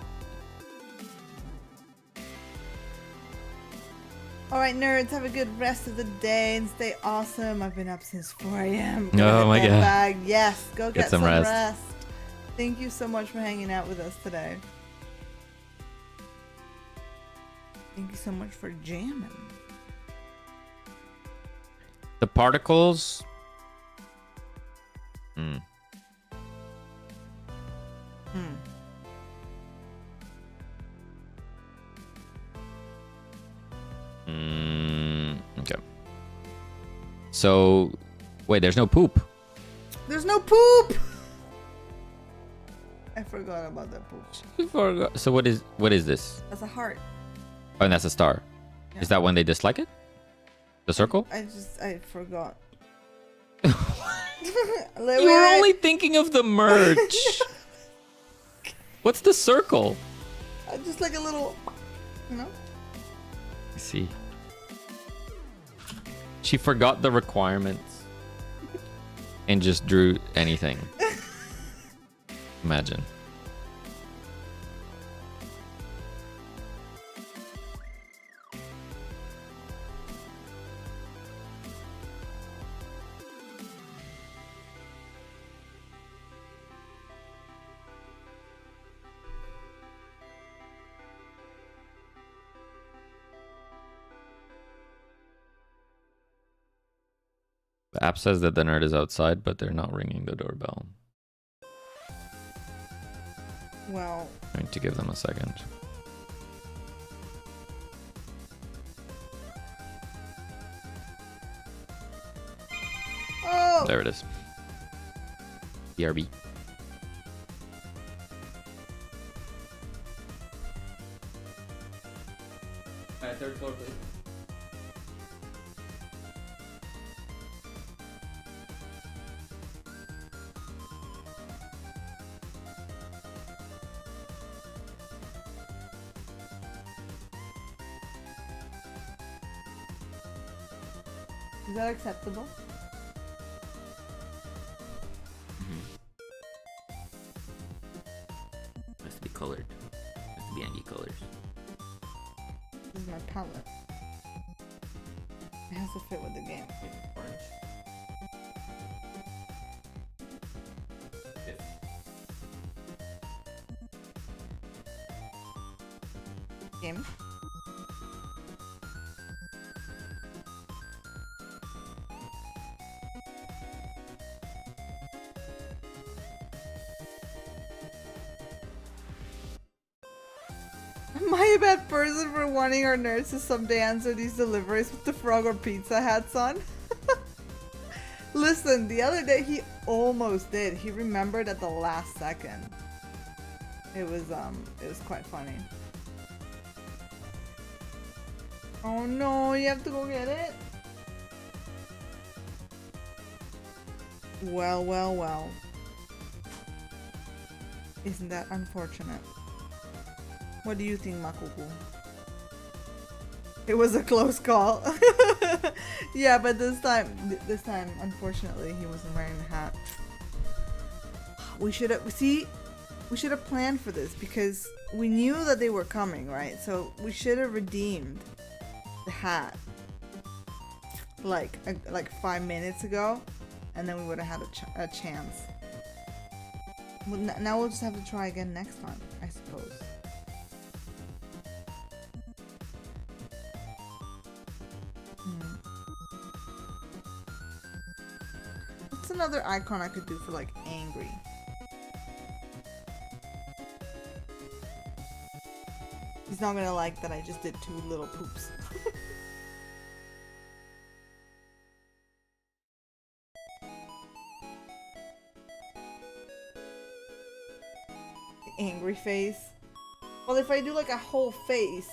Alright, nerds, have a good rest of the day and stay awesome. I've been up since 4 a.m. Oh my god. Bag. Yes, go get some rest. rest. Thank you so much for hanging out with us today. Thank you so much for jamming. The particles. Okay. So, wait, there's no poop. There's no poop! I forgot about that poop. So what is this? That's a heart. Oh, and that's a star. Yeah. Is that when they dislike it? The circle? I forgot. You were only thinking of the merch. What's the circle? Just like a little, you know? I see. She forgot the requirements and just drew anything. Imagine. The app says that the nerd is outside, but they're not ringing the doorbell. Well, I need to give them a second. oh! There it is. BRB. Third floor, please. Is that acceptable? Has to be colored. Has to be Angie colors. This is my palette. It has to fit with the game. Orange. Game. Am I a bad person for wanting our nurse to someday answer these deliveries with the frog or pizza hats on? Listen, the other day he almost did. He remembered at the last second. It was quite funny. Oh no, you have to go get it? Well, well, well. Isn't that unfortunate? What do you think, Makuku? It was a close call. Yeah, but this time, unfortunately, he wasn't wearing the hat. We should have planned for this because we knew that they were coming, right? So we should have redeemed the hat like 5 minutes ago, and then we would have had a chance. Well, now we'll just have to try again next time, I suppose. What's another icon I could do for like angry? He's not gonna like that I just did 2 little poops. The angry face. Well, if I do like a whole face,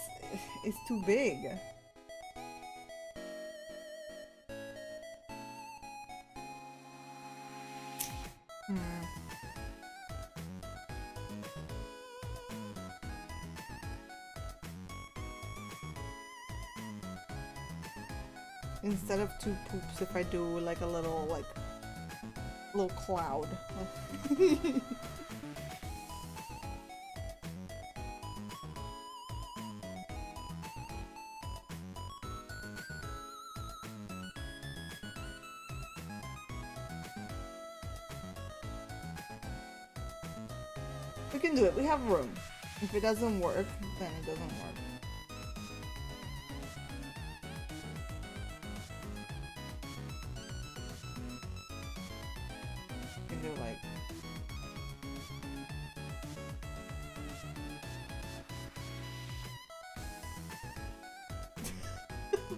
it's too big. Instead of 2 poops, if I do like a little cloud. We can do it. We have room. If it doesn't work, then it doesn't work. We can do like...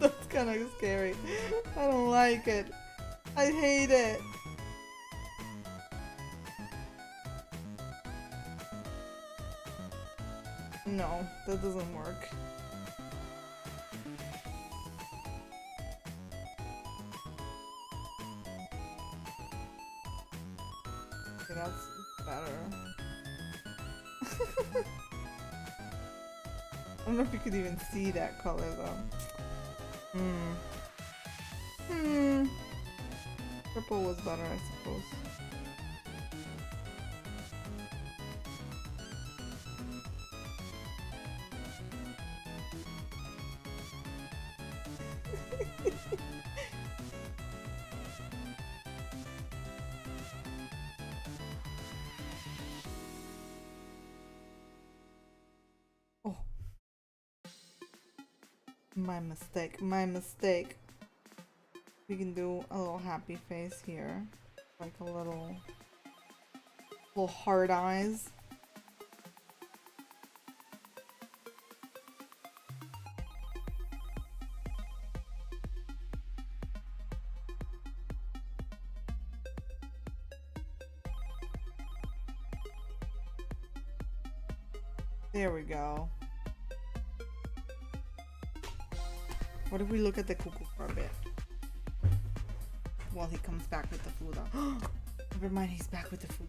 That's kind of scary. I don't like it. I hate it. No, that doesn't work. Okay, that's better. I don't know if you could even see that color though. Purple was better, I suppose. Oh. My mistake, my mistake. We can do a little happy face here. Like a little hard eyes. There we go. What if we look at the cuckoo for a bit? While he comes back with the food. Never mind, he's back with the food.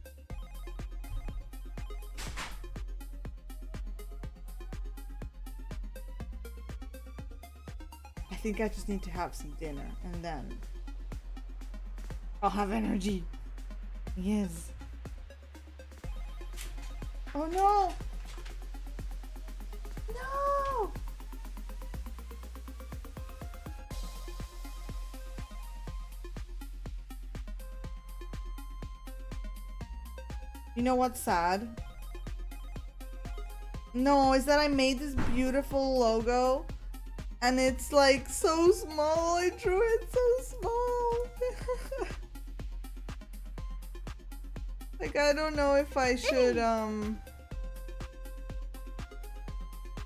I think I just need to have some dinner and then I'll have energy. Yes. Oh no! No! You know what's sad? No, is that I made this beautiful logo and it's like so small. I drew it so small. Like, I don't know if I should, I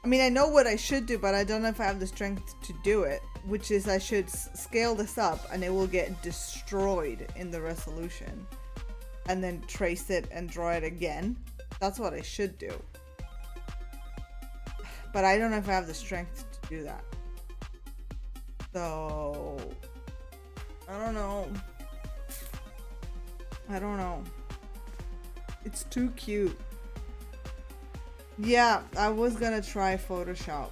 mean, I know what I should do, but I don't know if I have the strength to do it, which is I should scale this up and it will get destroyed in the resolution. And then trace it and draw it again. That's what I should do. But I don't know if I have the strength to do that. So I don't know. I don't know. It's too cute. Yeah, I was gonna try Photoshop.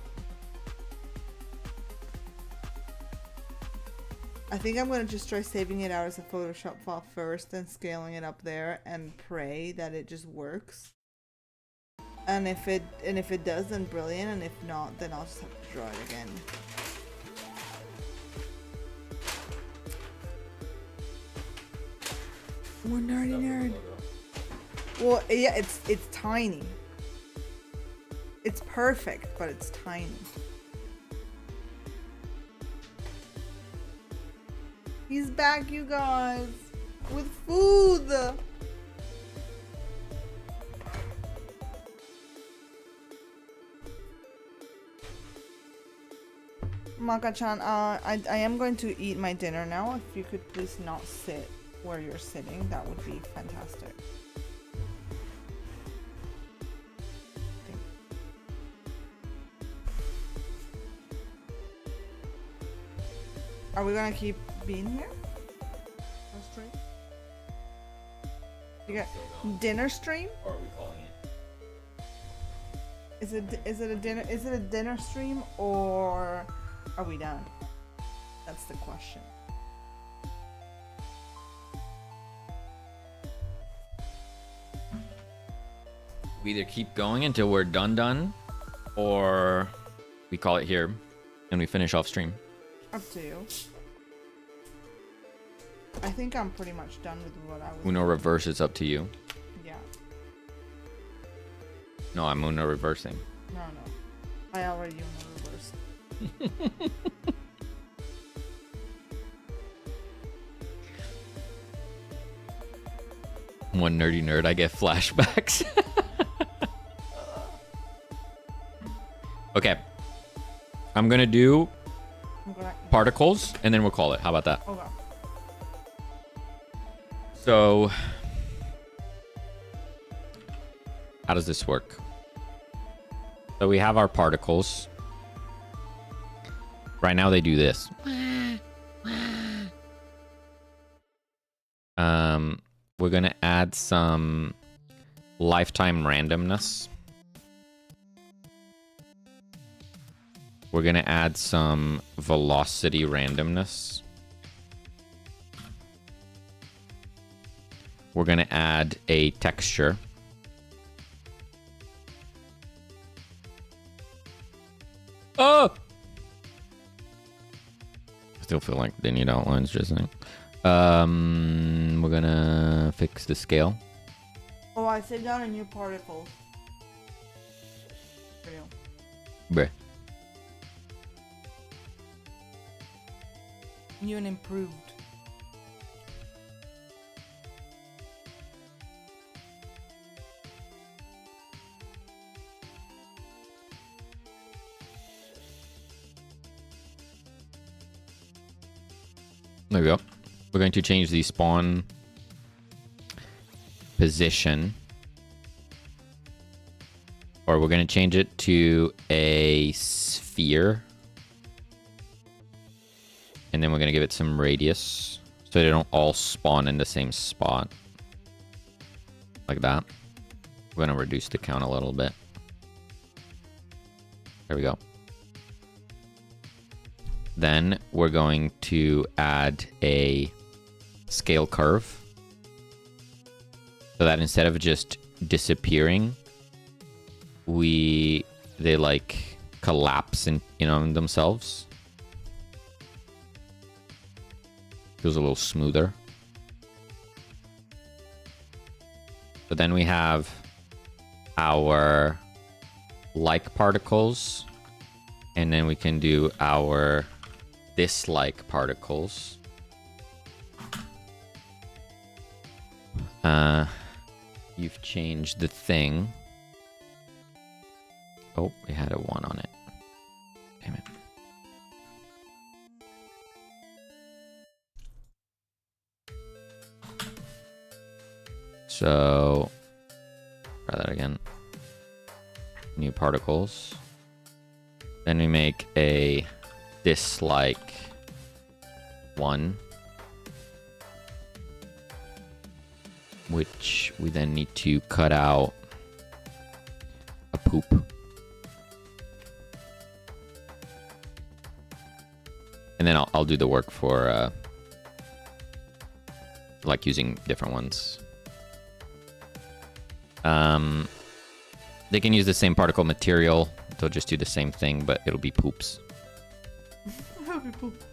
I think I'm gonna just try saving it out as a Photoshop file first and scaling it up there and pray that it just works. And if it does, then brilliant, and if not, then I'll just have to draw it again. More nerdy nerd. Well, yeah, it's tiny. It's perfect, but it's tiny. He's back, you guys, with food. Maka-chan, I am going to eat my dinner now. If you could please not sit where you're sitting, that would be fantastic. Are we gonna keep being here? Stream? You got dinner stream? Or are we calling it? Is it a dinner stream or are we done? That's the question. We either keep going until we're done, or we call it here and we finish off stream. Up to you. I think I'm pretty much done with what I was Uno reverse, it's up to you. Yeah. No, I'm Uno reversing. No. I already Uno reversed. One nerdy nerd, I get flashbacks. Okay. I'm gonna do particles and then we'll call it. How about that? Okay. So, how does this work? So we have our particles. Right now they do this. We're gonna add some lifetime randomness. We're gonna add some velocity randomness. We're gonna add a texture. Oh! I still feel like they need outlines, just saying. We're gonna fix the scale. Oh, I saved down a new particle. For you. Bruh. New and improved. There we go. We're going to change the spawn position. Or we're going to change it to a sphere. And then we're going to give it some radius so they don't all spawn in the same spot. Like that. We're going to reduce the count a little bit. There we go. Then we're going to add a scale curve. So that instead of just disappearing, they like collapse in on themselves. Feels a little smoother. So then we have our like particles, and then we can do our dislike particles. You've changed the thing. Oh, we had a 1 on it. Damn it. So, try that again. New particles. Then we make a dislike 1. Which we then need to cut out a poop. And then I'll do the work for like using different ones. They can use the same particle material. They'll just do the same thing, but it'll be poops. It'll be poop.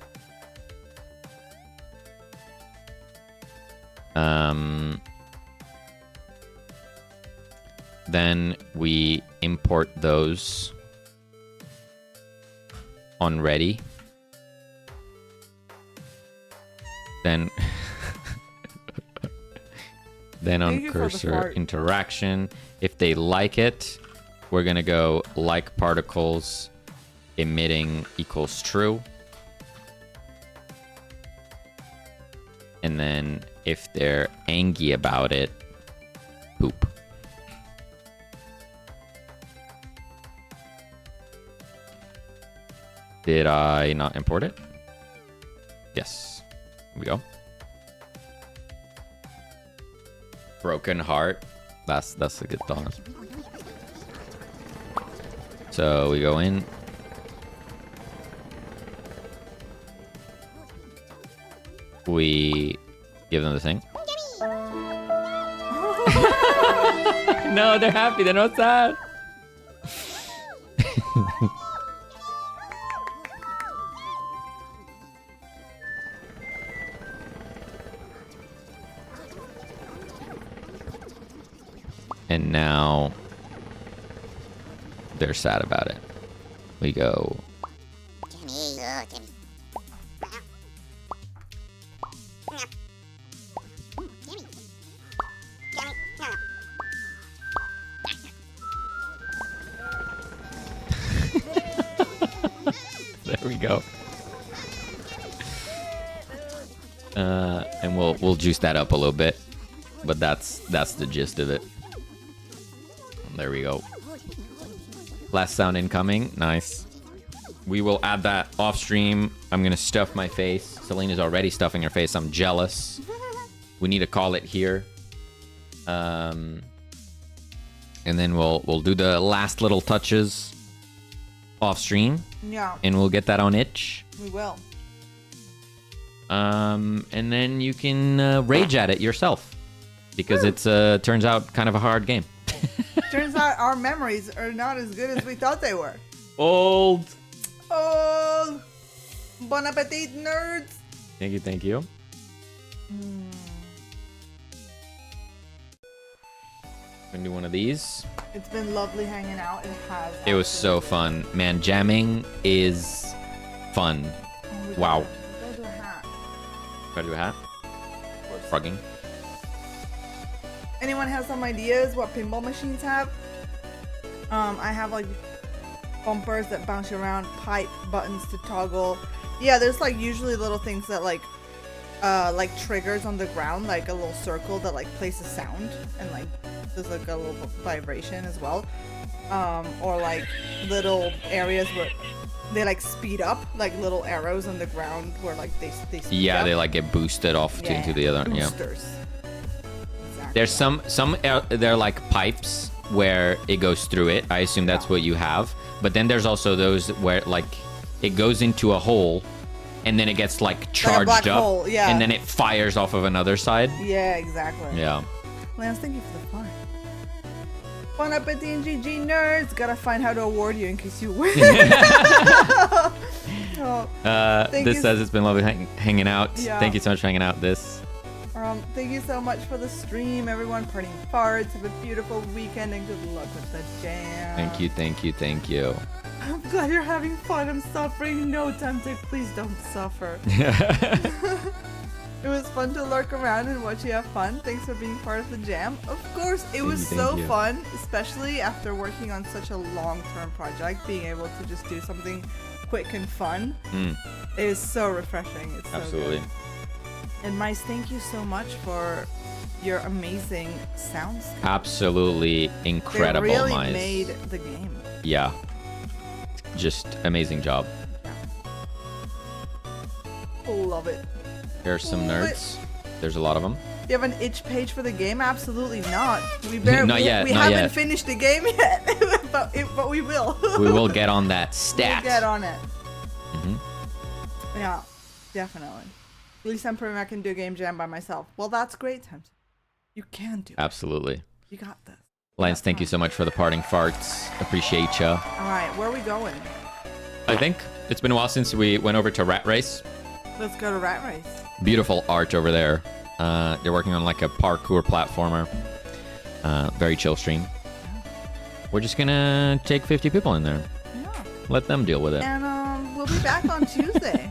Then we import those on ready. Then on cursor interaction, if they like it, we're gonna go like particles emitting equals true. And then if they're angry about it, poop. Did I not import it? Yes. Here we go. Broken heart. That's a good thought. So we go in. We give them the thing. No, they're happy. They're not sad. And now they're sad about it. We go. There we go. And we'll juice that up a little bit, but that's the gist of it. There we go. Last sound incoming. Nice. We will add that off stream. I'm gonna stuff my face. Selena's already stuffing her face. I'm jealous. We need to call it here. And then we'll do the last little touches off stream. Yeah. And we'll get that on itch. We will. And then you can rage at it yourself, because it's turns out kind of a hard game. Turns out our memories are not as good as we thought they were. Old. Oh, bon appetit, nerds. Thank you, thank you. Gonna do one of these. It's been lovely hanging out. It has. It was so fun, man. Jamming is fun. Wow. Gotta do a hat. Gotta do a hat. Frogging. Anyone have some ideas what pinball machines have? I have like bumpers that bounce you around, pipe buttons to toggle. Yeah, there's like usually little things that like triggers on the ground, like a little circle that like plays a sound, and like there's like a little vibration as well. Or like little areas where they like speed up, like little arrows on the ground where like they speed Yeah, up. they like get boosted off to, into the other. Boosters. Yeah. Exactly. There's some they're like pipes where it goes through it. I assume that's what you have. But then there's also those where like it goes into a hole and then it gets like charged black up. hole, yeah. And then it fires off of another side. Yeah, exactly. Yeah. Lance, thank you for the fun. Fun up at the NGG nerds. Gotta find how to award you in case you win. Oh, This says it's been lovely hanging out. Yeah. Thank you so much for hanging out. This. thank you so much for the stream, everyone. Parting farts. Have a beautiful weekend and good luck with the jam. Thank you, thank you, thank you. I'm glad you're having fun. I'm suffering. No, Tempted, please don't suffer. It was fun to lurk around and watch you have fun. Thanks for being part of the jam. Of course, it was so fun, especially after working on such a long-term project. Being able to just do something quick and fun is so refreshing. It's Absolutely. so good. And Mice, thank you so much for your amazing sounds. Absolutely incredible, They really Mize. made the game. Yeah. Just amazing job. Love it. Here's some Love it. nerds. There's a lot of them. You have an itch page for the game? Absolutely not. We barely, Not yet, we not haven't yet. finished the game yet, but we will. We will get on that stat. We'll get on it. Mhm. Yeah, definitely. At least I'm proving I can do a game jam by myself. Well, that's great, Tim. You can do it. Absolutely. You got this. Lance, thank you so much for the parting farts. Appreciate ya. All right, where are we going? I think it's been a while since we went over to Rat Race. Let's go to Rat Race. Beautiful art over there. They're working on like a parkour platformer. Very chill stream. We're just gonna take 50 people in there. Yeah. Let them deal with it. And we'll be back on Tuesday.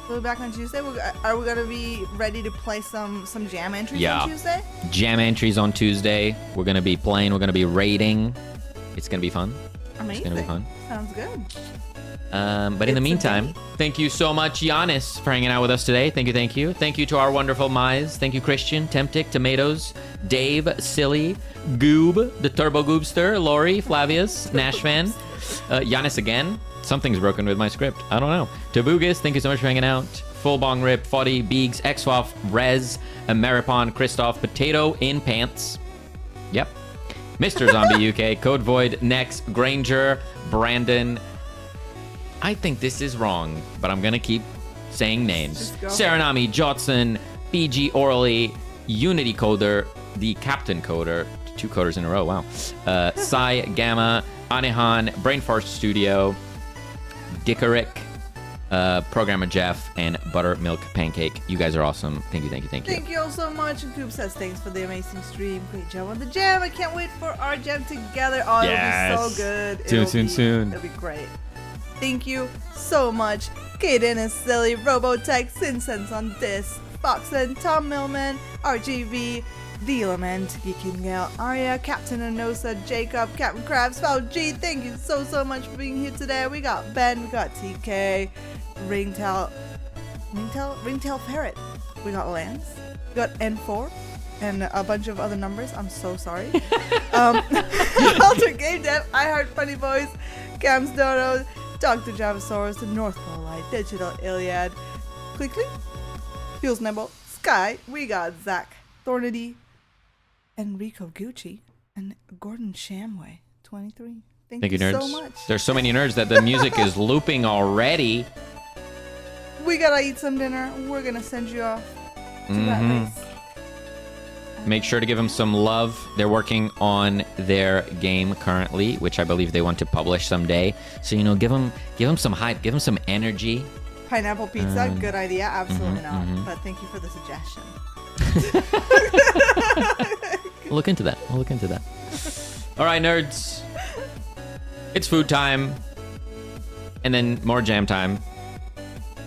We'll be back on Tuesday. Are we gonna be ready to play some jam entries Yeah. on Tuesday? Jam entries on Tuesday. We're gonna be playing. We're gonna be raiding. It's gonna be fun. Amazing. It's gonna be fun. Sounds good. But in the It's a meantime, day. thank you so much, Giannis, for hanging out with us today. Thank you, thank you. Thank you to our wonderful Mize. Thank you, Christian, Temptic, Tomatoes, Dave, Silly, Goob, the Turbo Goobster, Lori, Flavius, Nashvan, Giannis again. Something's broken with my script. I don't know. Tabugas, thank you so much for hanging out. Full Bong Rip, Foddy, Beegs, Xwaf, Rez, Ameripon, Christoph, Potato in Pants. Yep. Mr. Zombie UK, Code Void, Nex, Granger, Brandon. I think this is wrong, but I'm gonna keep saying names. Just go. Serenami, Jotson, BG Orally, Unity Coder, the Captain Coder, 2 coders in a row, wow. Sai, Gamma, Anehan, Brainforce Studio, Dickerick, Programmer Jeff, and Buttermilk Pancake. You guys are awesome. Thank you, thank you, thank you. Thank you all so much. And Coop says thanks for the amazing stream. Great job on the jam. I can't wait for our jam together. Oh, it'll be Yes. so good. Soon. It'll be great. Thank you so much. Kaden is silly, Robotech, Sinsense on this, Foxen, Tom Millman, RGV, The Element, Geekin Gale, Arya, Captain Anosa, Jacob, Captain Krabs, Val G. Thank you so much for being here today. We got Ben, we got TK, Ringtail Ferret. We got Lance, we got N4, and a bunch of other numbers. I'm so sorry. Ultra Game Dev, I Heart Funny Boys, Cam's Dodo, Dr. Javasaurus, the North Pole Light, Digital Iliad, Quickly, Fuels Nebel, Sky, we got Zach, Thornady, Enrico Gucci, and Gordon Shamway, 23. Thank you, nerds. so much. There's so many nerds that the music is looping already. We gotta eat some dinner. We're gonna send you off to that race. Make sure to give them some love. They're working on their game currently, which I believe they want to publish someday. So, give them some hype, give them some energy. Pineapple pizza, good idea. Absolutely not. But thank you for the suggestion. We'll look into that. All right, nerds. It's food time. And then more jam time.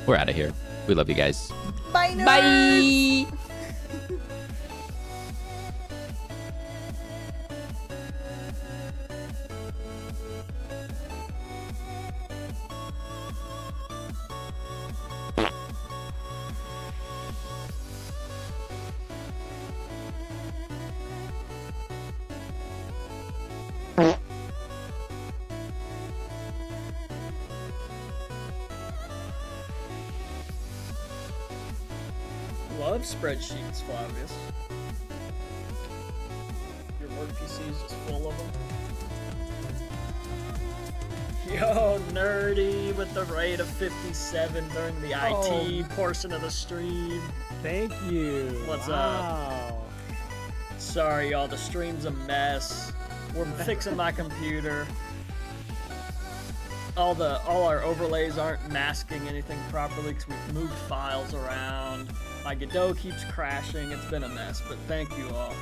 We're out of here. We love you guys. Bye, nerds. Bye. love spreadsheets, Flavius. Your work PC is just full of them. Yo, Nerdy with the rate of 57 during the IT portion of the stream. Thank you. What's up? Sorry, y'all, the stream's a mess. We're fixing my computer. All our overlays aren't masking anything properly because we've moved files around. My Godot keeps crashing. It's been a mess, but thank you all.